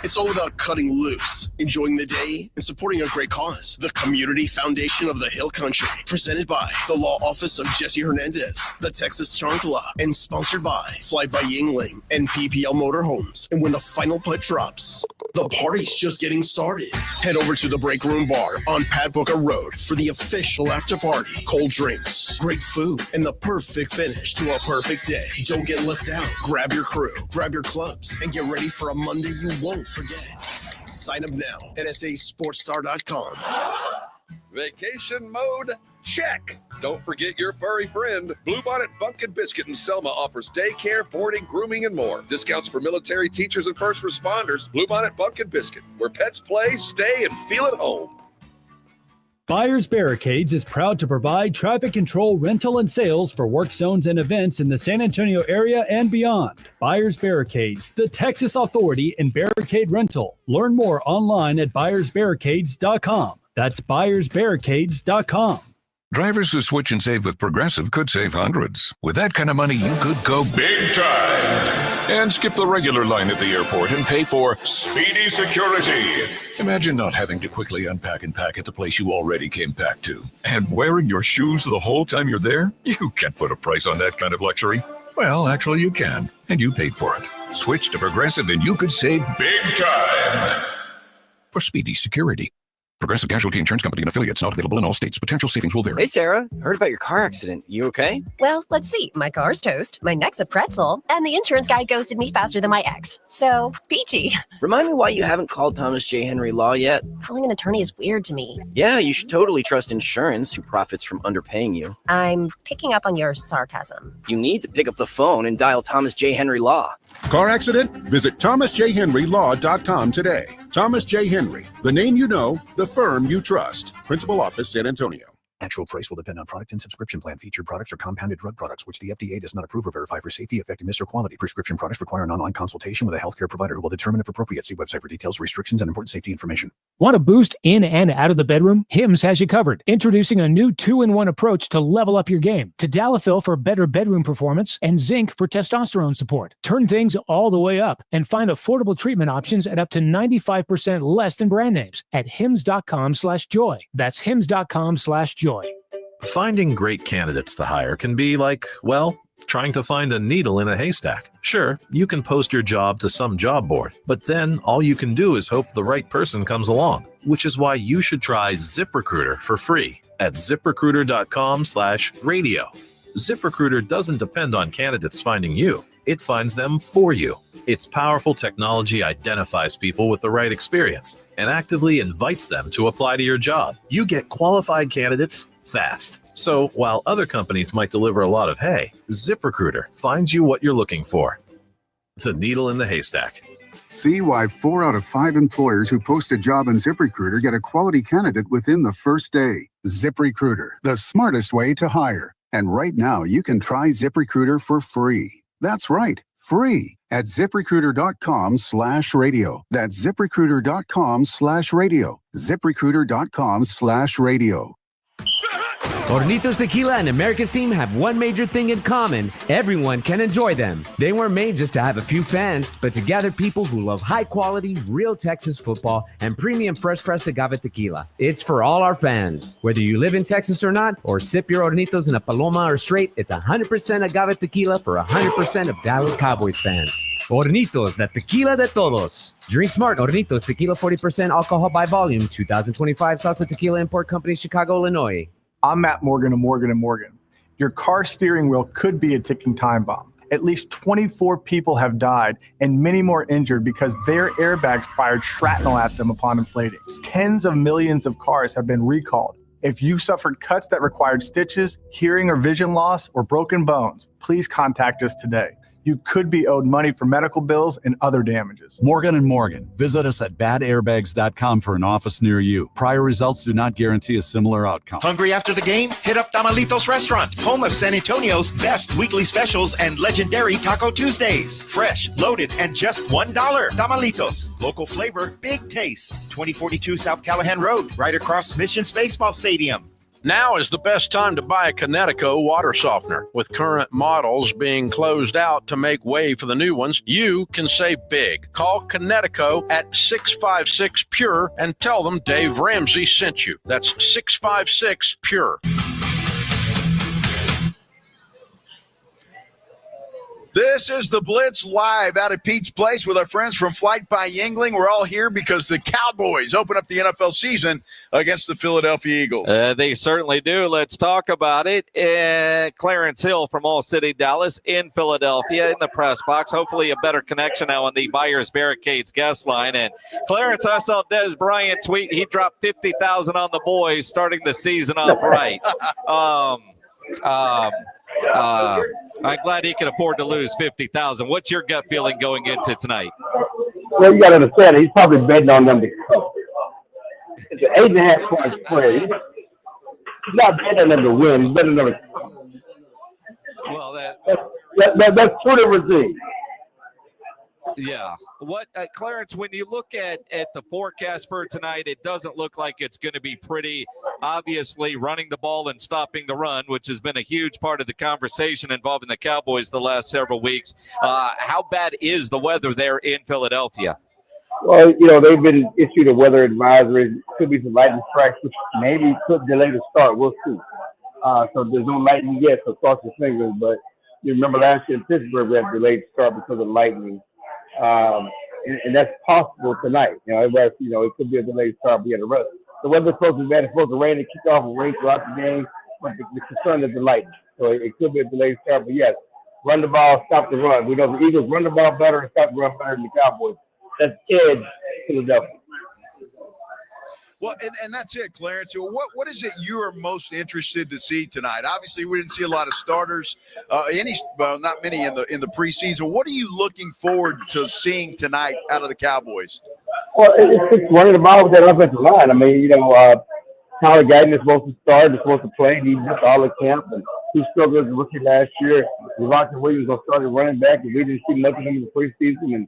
It's all about cutting loose, enjoying the day, and supporting a great cause. The Community Foundation of the Hill Country, presented by the Law Office of Jesse Hernandez, the Texas Charm Club, and sponsored by Fly by Yingling and PPL Motorhomes. And when the final putt drops, the party's just getting started. Head over to the Break Room Bar on Pat Booker Road for the official after party. Cold drinks, great food, and the perfect finish to a perfect day. Don't get left out. Grab your crew, grab your clubs, and get ready for a Monday you won't forget. Sign up now at sasportstar.com. Vacation mode? Check. Don't forget your furry friend. Bluebonnet Bunkin' Biscuit in Selma offers daycare, boarding, grooming, and more. Discounts for military, teachers, and first responders. Bluebonnet Bunkin' Biscuit, where pets play, stay, and feel at home. Buyers Barricades is proud to provide traffic control, rental, and sales for work zones and events in the San Antonio area and beyond. Buyers Barricades, the Texas authority in barricade rental. Learn more online at buyersbarricades.com. That's buyersbarricades.com. Drivers who switch and save with Progressive could save hundreds. With that kind of money, you could go big time and skip the regular line at the airport and pay for speedy security. Imagine not having to quickly unpack and pack at the place you already came packed to. And wearing your shoes the whole time you're there? You can't put a price on that kind of luxury. Well, actually you can, and you paid for it. Switch to Progressive and you could save big time for speedy security. Progressive Casualty Insurance Company and affiliates, not available in all states. Potential savings will vary. Hey, Sarah. Heard about your car accident. You okay? Well, let's see. My car's toast, my neck's a pretzel, and the insurance guy ghosted me faster than my ex. So, peachy. Remind me why you haven't called Thomas J. Henry Law yet. Calling an attorney is weird to me. Yeah, you should totally trust insurance who profits from underpaying you. I'm picking up on your sarcasm. You need to pick up the phone and dial Thomas J. Henry Law. Car accident? Visit thomasjhenrylaw.com today. Thomas J. Henry, the name you know, the firm you trust. Principal Office, San Antonio. Actual price will depend on product and subscription plan. Featured products are compounded drug products, which the FDA does not approve or verify for safety, effectiveness, or quality. Prescription products require an online consultation with a healthcare provider who will determine if appropriate. See website for details, restrictions, and important safety information. Want to boost in and out of the bedroom? Hims has you covered. Introducing a new 2-in-1 approach to level up your game. Tadalafil for better bedroom performance and zinc for testosterone support. Turn things all the way up and find affordable treatment options at up to 95% less than brand names at hims.com/joy. That's hims.com/joy. Finding great candidates to hire can be like, well, trying to find a needle in a haystack. Sure, you can post your job to some job board, but then all you can do is hope the right person comes along, which is why you should try ZipRecruiter for free at ziprecruiter.com/radio. ZipRecruiter doesn't depend on candidates finding you. It finds them for you. Its powerful technology identifies people with the right experience and actively invites them to apply to your job. You get qualified candidates fast. So while other companies might deliver a lot of hay, ZipRecruiter finds you what you're looking for. The needle in the haystack. See why 4 out of 5 employers who post a job on ZipRecruiter get a quality candidate within the first day. ZipRecruiter, the smartest way to hire. And right now, you can try ZipRecruiter for free. That's right, free at ZipRecruiter.com/radio. That's ZipRecruiter.com/radio. ZipRecruiter.com/radio. Hornitos Tequila and America's team have one major thing in common. Everyone can enjoy them. They weren't made just to have a few fans, but to gather people who love high-quality, real Texas football and premium fresh-pressed agave tequila. It's for all our fans. Whether you live in Texas or not, or sip your Hornitos in a Paloma or straight, it's 100% agave tequila for 100% of Dallas Cowboys fans. Hornitos, the tequila de todos. Drink smart. Hornitos Tequila, 40% alcohol by volume. 2025 Salsa Tequila Import Company, Chicago, Illinois. I'm Matt Morgan of Morgan & Morgan. Your car steering wheel could be a ticking time bomb. At least 24 people have died and many more injured because their airbags fired shrapnel at them upon inflating. Tens of millions of cars have been recalled. If you suffered cuts that required stitches, hearing or vision loss, or broken bones, please contact us today. You could be owed money for medical bills and other damages. Morgan & Morgan. Visit us at badairbags.com for an office near you. Prior results do not guarantee a similar outcome. Hungry after the game? Hit up Tamalitos Restaurant, home of San Antonio's best weekly specials and legendary Taco Tuesdays. Fresh, loaded, and just $1. Tamalitos. Local flavor, big taste. 2042 South Callahan Road, right across Mission's Baseball Stadium. Now is the best time to buy a Connecticut water softener. With current models being closed out to make way for the new ones, you can save big. Call Connecticut at 656-PURE and tell them Dave Ramsey sent you. That's 656-PURE. This is the Blitz live out at Pete's Place with our friends from Flight by Yingling. We're all here because the Cowboys open up the NFL season against the Philadelphia Eagles. They certainly do. Let's talk about it. Clarence Hill from All City Dallas in Philadelphia in the press box. Hopefully a better connection now on the Buyers Barricades guest line. And Clarence, I saw Des Bryant tweet. He dropped $50,000 on the boys starting the season off right. I'm glad he can afford to lose $50,000. What's your gut feeling going into tonight? Well, you got to understand, he's probably betting on them to cover. It's an 8.5 point spread. He's not betting on them to win. He's betting on them to cover. Well, that's two different things. Yeah. What, Clarence, when you look at the forecast for tonight, it doesn't look like it's going to be pretty. Obviously, running the ball and stopping the run, which has been a huge part of the conversation involving the Cowboys the last several weeks. How bad is the weather there in Philadelphia? Well, they've been issued a weather advisory. Could be some lightning strikes, which maybe could delay the start. We'll see. So there's no lightning yet, so cross your fingers. But you remember last year in Pittsburgh, we had delayed start because of lightning. And that's possible tonight. Everybody, it could be a delayed start, but the weather's supposed to be bad. It's supposed to rain and kick off and rain throughout the game, but the concern is the lightning. So it could be a delayed start, but yes, run the ball, stop the run. We know the Eagles run the ball better and stop the run better than the Cowboys. That's edge Philadelphia. Well, and that's it, Clarence. What is it you're most interested to see tonight? Obviously, we didn't see a lot of starters, not many in the preseason. What are you looking forward to seeing tonight out of the Cowboys? Well, it's running the ball with that offensive line. I mean, Tyler Guyton is supposed to start, is supposed to play. He's just all at camp, and he struggled as a rookie last year. Devontae Williams was started running back, and we didn't see much of him in the preseason, and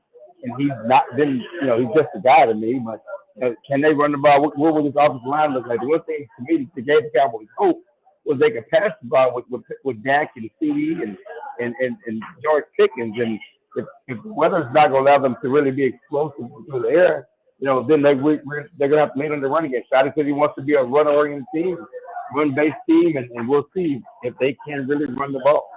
he's not been, he's just a guy to me, but can they run the ball? What will this offensive line look like? The one thing to me that gave the Cowboys hope was they could pass the ball with Dak and CD and George Pickens. And if the weather's not going to allow them to really be explosive through the air, then they're going to have to lean on the running game. Shotty said he wants to be a run-oriented team, run-based team, and we'll see if they can really run the ball.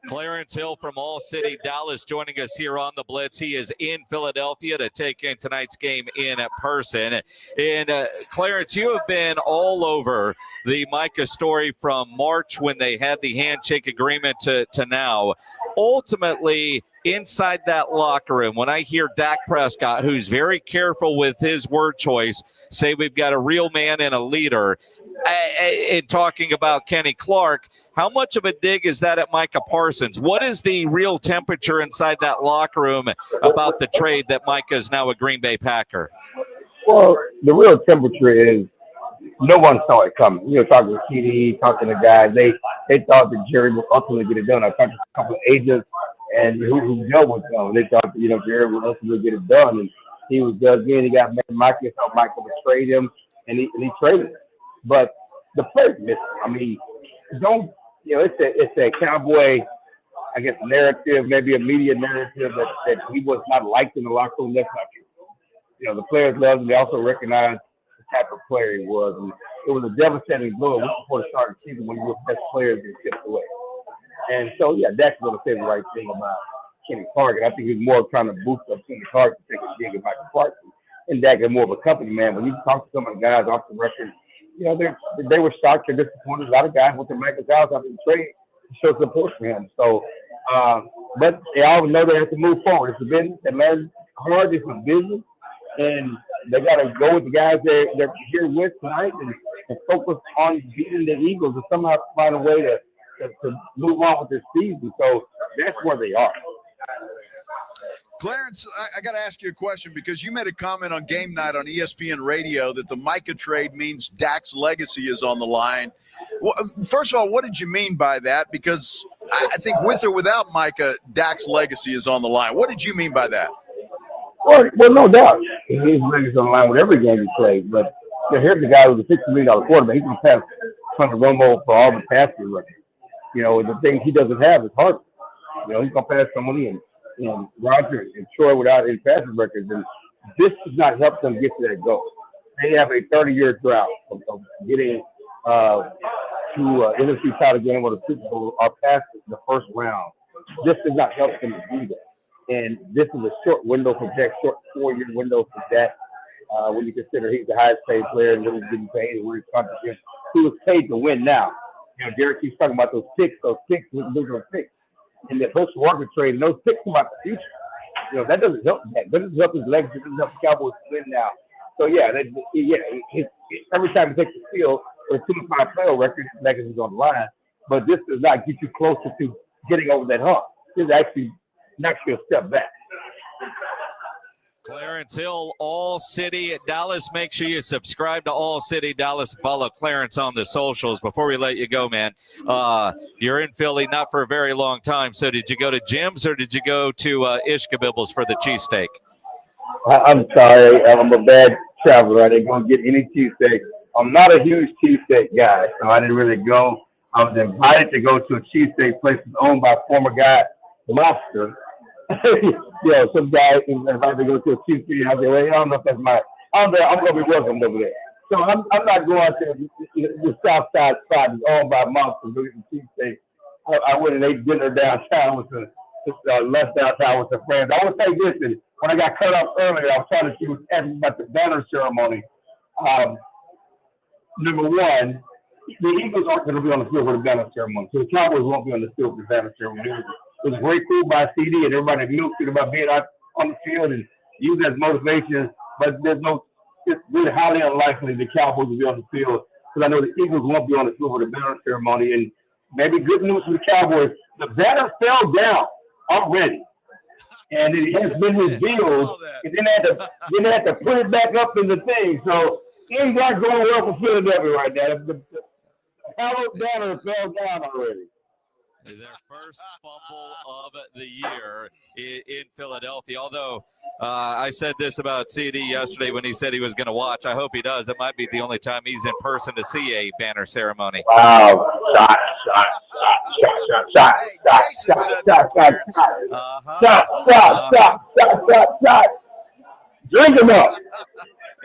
Clarence Hill from All City Dallas joining us here on the Blitz. He is in Philadelphia to take in tonight's game in person. And Clarence, you have been all over the Micah story from March when they had the handshake agreement to now. Ultimately, inside that locker room, when I hear Dak Prescott, who's very careful with his word choice, say we've got a real man and a leader, in talking about Kenny Clark, how much of a dig is that at Micah Parsons? What is the real temperature inside that locker room about the trade that Micah is now a Green Bay Packer? Well, the real temperature is no one saw it coming. Talking to CD, talking to guys, they thought that Jerry would ultimately get it done. I talked to a couple of agents and who Joe was going. They thought that, Jerry would ultimately get it done, and he was done again. He got Micah, thought Micah would trade him, and he traded him. But the players missed him. I mean, it's a Cowboy, I guess, narrative, maybe a media narrative that he was not liked in the locker room. That's not true. The players loved him. They also recognized the type of player he was. And it was a devastating blow a week before the start of the season when you were the best players get shipped away. And so, yeah, Dak's going to say the right thing about Kenny Clark. And I think he's more trying to boost up Kenny Clark to take a dig at Michael Clark. And Dak is more of a company man. When you talk to some of the guys off the record, they were shocked or disappointed. A lot of guys went to Michael's house after the trade to show support for him. So, but they all know they have to move forward. It's a business. They learn hard. It's a business. And they got to go with the guys they're here with tonight and focus on beating the Eagles and somehow find a way to move on with this season. So that's where they are. Clarence, I got to ask you a question because you made a comment on game night on ESPN Radio that the Micah trade means Dak's legacy is on the line. Well, first of all, what did you mean by that? Because I think with or without Micah, Dak's legacy is on the line. What did you mean by that? Well, no doubt. His legacy is on the line with every game he plays. But here's the guy who's a $60 million quarterback. He's going to pass Hunter Romo for all the passing records. The thing he doesn't have is heart. He's going to pass somebody and Roger and Troy without any passing records, and this does not help them get to that goal. They have a 30-year drought of getting to NFC title game or the Super Bowl or past the first round. This does not help them to do that, and this is a short window for Dak, short 4-year window for Dak. When you consider he's the highest paid player and what he's getting paid and where he's contributing, he was paid to win now. Derek keeps talking about those picks with those picks. And the post-Walker trade, and those picks about the future. That doesn't help that. That doesn't help his legacy. It doesn't help the Cowboys win now. So, every time he takes the field with a 2-5 playoff record, his legacy is on the line. But this does not get you closer to getting over that hump. This actually knocks you a step back. Clarence Hill, All City Dallas. Make sure you subscribe to All City Dallas. Follow Clarence on the socials. Before we let you go, man, you're in Philly not for a very long time. So did you go to Jim's or did you go to Ishkabibbles for the cheesesteak? I'm sorry. I'm a bad traveler. I didn't go get any cheesesteak. I'm not a huge cheesesteak guy, so I didn't really go. I was invited to go to a cheesesteak place owned by former guy Lobster. Some guy invited to go to a cheesesteak. I said, well, I don't know if that's I'm going to be welcome over there. So I'm not going to the South Side spot that's owned by Monster to get the cheesesteak. I went and ate dinner downtown with left downtown with some friends. I will say this, and when I got cut off earlier, I was trying to see what's asking about the banner ceremony. Number one, the Eagles aren't going to be on the field for the banner ceremony, so the Cowboys won't be on the field for the banner ceremony. It was very cool by CD, and everybody milked it about being out on the field and use it as motivation. But it's really highly unlikely the Cowboys will be on the field because I know the Eagles won't be on the field for the banner ceremony. And maybe good news for the Cowboys, the banner fell down already, and it has been revealed. And then they had to put it back up in the thing. So things aren't going well for Philadelphia right now. The Cowboys banner fell down already. Their first fumble of the year in Philadelphia. Although I said this about CD yesterday when he said he was going to watch. I hope he does. It might be the only time he's in person to see a banner ceremony. Wow. Shot. Drink him up.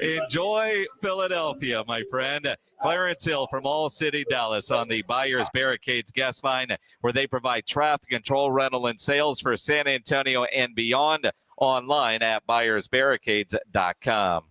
Enjoy Philadelphia, my friend. Clarence Hill from All City Dallas on the Buyers Barricades guest line, where they provide traffic control, rental, and sales for San Antonio and beyond, online at buyersbarricades.com.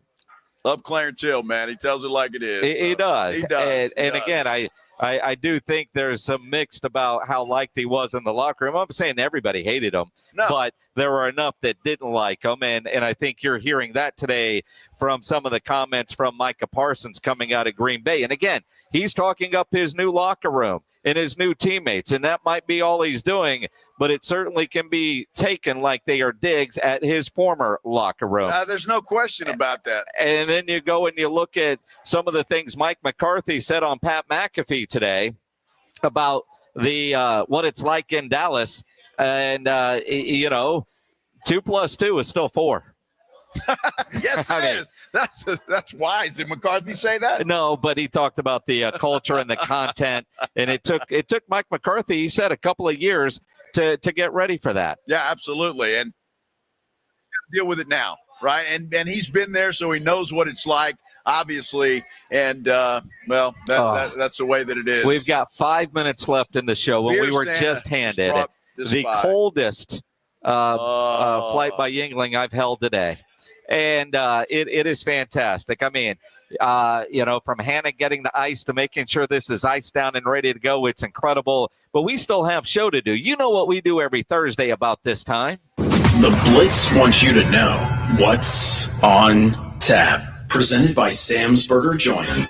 Love Clarence Hill, man. He tells it like it is. He does. He does. And again, I do think there's some mixed about how liked he was in the locker room. I'm saying everybody hated him, but there were enough that didn't like him. And I think you're hearing that today from some of the comments from Micah Parsons coming out of Green Bay. And again, he's talking up his new locker room and his new teammates, and that might be all he's doing, but it certainly can be taken like they are digs at his former locker room. There's no question about that. And then you go and you look at some of the things Mike McCarthy said on Pat McAfee today about the what it's like in Dallas. And, 2 + 2 is still 4. Yes, it is. That's wise. Did McCarthy say that? No, but he talked about the culture and the content, and it took Mike McCarthy, he said, a couple of years to get ready for that. Yeah, absolutely. And deal with it now, right? And he's been there, so he knows what it's like, obviously. And, that's the way that it is. We've got 5 minutes left in the show when we were just handed the coldest flight by Yingling I've held today. And it is fantastic. I mean, from Hannah getting the ice to making sure this is iced down and ready to go, it's incredible. But we still have show to do. You know what we do every Thursday about this time. The Blitz wants you to know what's on tap. Presented by Sam's Burger Joint.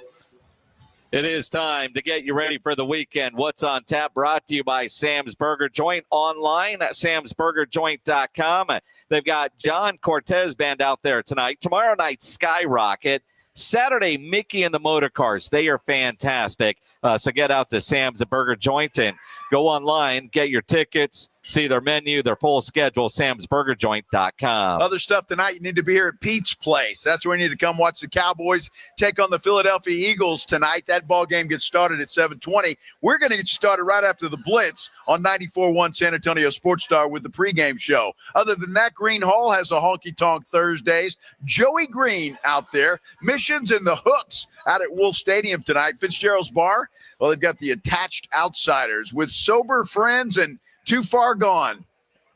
It is time to get you ready for the weekend. What's on tap? Brought to you by Sam's Burger Joint online at samsburgerjoint.com. They've got John Cortez Band out there tonight. Tomorrow night, Skyrocket. Saturday, Mickey and the Motor Cars. They are fantastic. So get out to Sam's Burger Joint and go online, get your tickets, see their menu, their full schedule, samsburgerjoint.com. Other stuff tonight, you need to be here at Pete's Place. That's where you need to come watch the Cowboys take on the Philadelphia Eagles tonight. That ball game gets started at 7:20. We're going to get you started right after the Blitz on 94.1 San Antonio Sports Star with the pregame show. Other than that, Green Hall has a honky-tonk Thursdays. Joey Green out there. Missions and the Hooks out at Wolf Stadium tonight. Fitzgerald's Bar, well, they've got the Attached Outsiders with Sober Friends and Too Far Gone.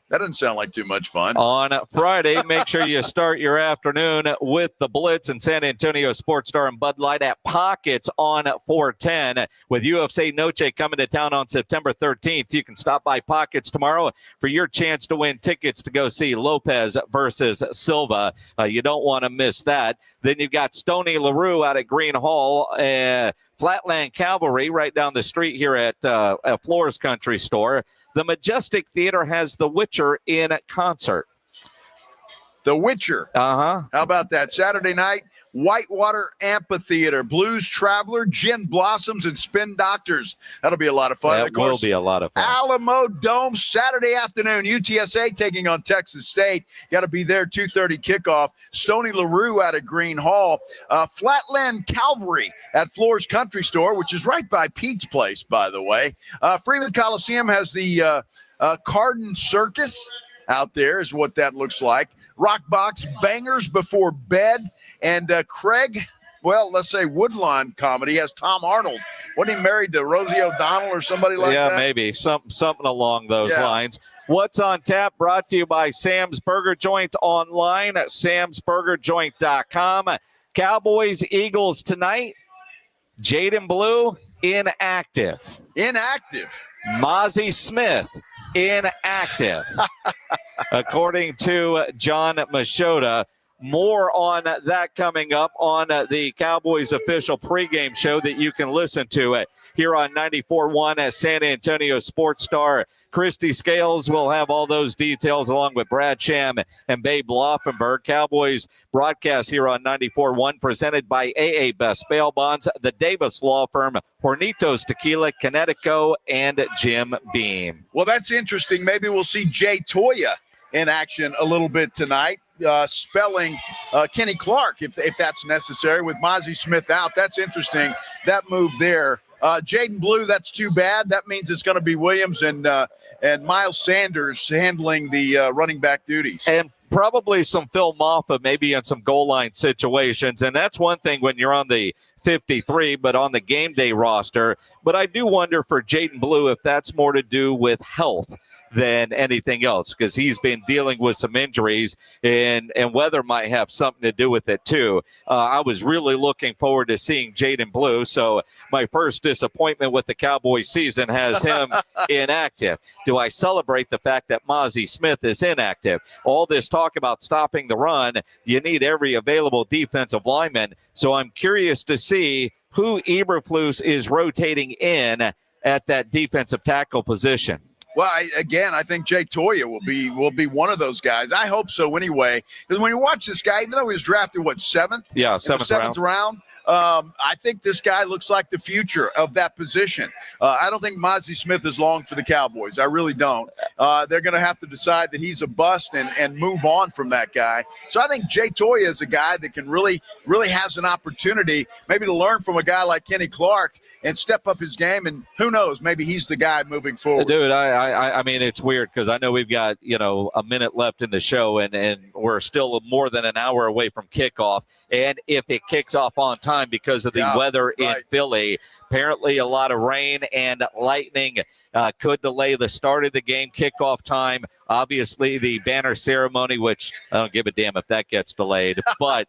That doesn't sound like too much fun. On Friday, make sure you start your afternoon with the Blitz and San Antonio Sports Star and Bud Light at Pockets on 410. With UFC Noche coming to town on September 13th, you can stop by Pockets tomorrow for your chance to win tickets to go see Lopez versus Silva. You don't want to miss that. Then you've got Stoney LaRue out at Green Hall, Flatland Cavalry right down the street here at Floors Country Store. The Majestic Theater has The Witcher in concert. The Witcher. Uh-huh. How about that? Saturday night, Whitewater Amphitheater, Blues Traveler, Gin Blossoms, and Spin Doctors. That'll be a lot of fun. That will be a lot of fun. Alamo Dome, Saturday afternoon, UTSA taking on Texas State. Got to be there, 2:30 kickoff. Stoney LaRue out of Green Hall. Flatland Calvary at Floors Country Store, which is right by Pete's Place, by the way. Freeman Coliseum has the Carden Circus out there is what that looks like. Rockbox Bangers Before Bed, and Craig, well, let's say Woodlawn Comedy has Tom Arnold. Wasn't he married to Rosie O'Donnell or somebody like that? Yeah, maybe. Something along those lines. What's on tap? Brought to you by Sam's Burger Joint online at samsburgerjoint.com. Cowboys, Eagles tonight. Jaden Blue, inactive. Inactive. Mozzie Smith, inactive. According to John Machota. More on that coming up on the Cowboys official pregame show that you can listen to here on 94.1 at San Antonio Sports Star. Christy Scales will have all those details along with Brad Sham and Babe Laufenberg. Cowboys broadcast here on 94.1 presented by AA Best Bail Bonds, the Davis Law Firm, Hornitos Tequila, Connecticut, and Jim Beam. Well, that's interesting. Maybe we'll see Jay Toya in action a little bit tonight. Spelling Kenny Clark if that's necessary with Mozzie Smith out. That's interesting, that move there. Jaden Blue, that's too bad. That means it's going to be Williams and Miles Sanders handling the running back duties. And probably some Phil Moffa maybe in some goal line situations. And that's one thing when you're on the 53, but on the game day roster. But I do wonder for Jaden Blue if that's more to do with health than anything else, because he's been dealing with some injuries, and weather might have something to do with it too. I was really looking forward to seeing Jaden Blue, so my first disappointment with the Cowboys season has him inactive. Do I celebrate the fact that Mozzie Smith is inactive? All this talk about stopping the run, you need every available defensive lineman, so I'm curious to see who Eberflus is rotating in at that defensive tackle position. Well, I think Jay Toya will be one of those guys. I hope so anyway. Because when you watch this guy, even though he was drafted, seventh? Yeah, seventh round. I think this guy looks like the future of that position. I don't think Mozzie Smith is long for the Cowboys. I really don't. They're going to have to decide that he's a bust and move on from that guy. So I think Jay Toya is a guy that can really has an opportunity maybe to learn from a guy like Kenny Clark and step up his game, and who knows, maybe he's the guy moving forward. Dude, I mean, it's weird because I know we've got, a minute left in the show, and we're still more than an hour away from kickoff. And if it kicks off on time because of the weather in Philly, apparently a lot of rain and lightning could delay the start of the game, kickoff time. Obviously, the banner ceremony, which I don't give a damn if that gets delayed. But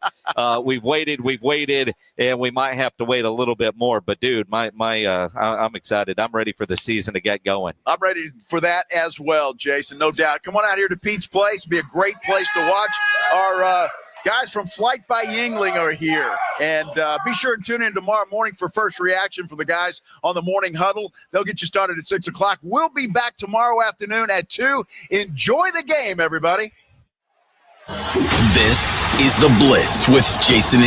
we've waited, and we might have to wait a little bit more. But, dude, I'm excited. I'm ready for the season to get going. I'm ready for that as well, Jason, no doubt. Come on out here to Pete's Place. It'll be a great place to watch. Our guys from Flight by Yingling are here. And be sure and tune in tomorrow morning for first reaction from the guys on the Morning Huddle. They'll get you started at 6 o'clock. We'll be back tomorrow afternoon at 2. Enjoy the game, everybody. This is The Blitz with Jason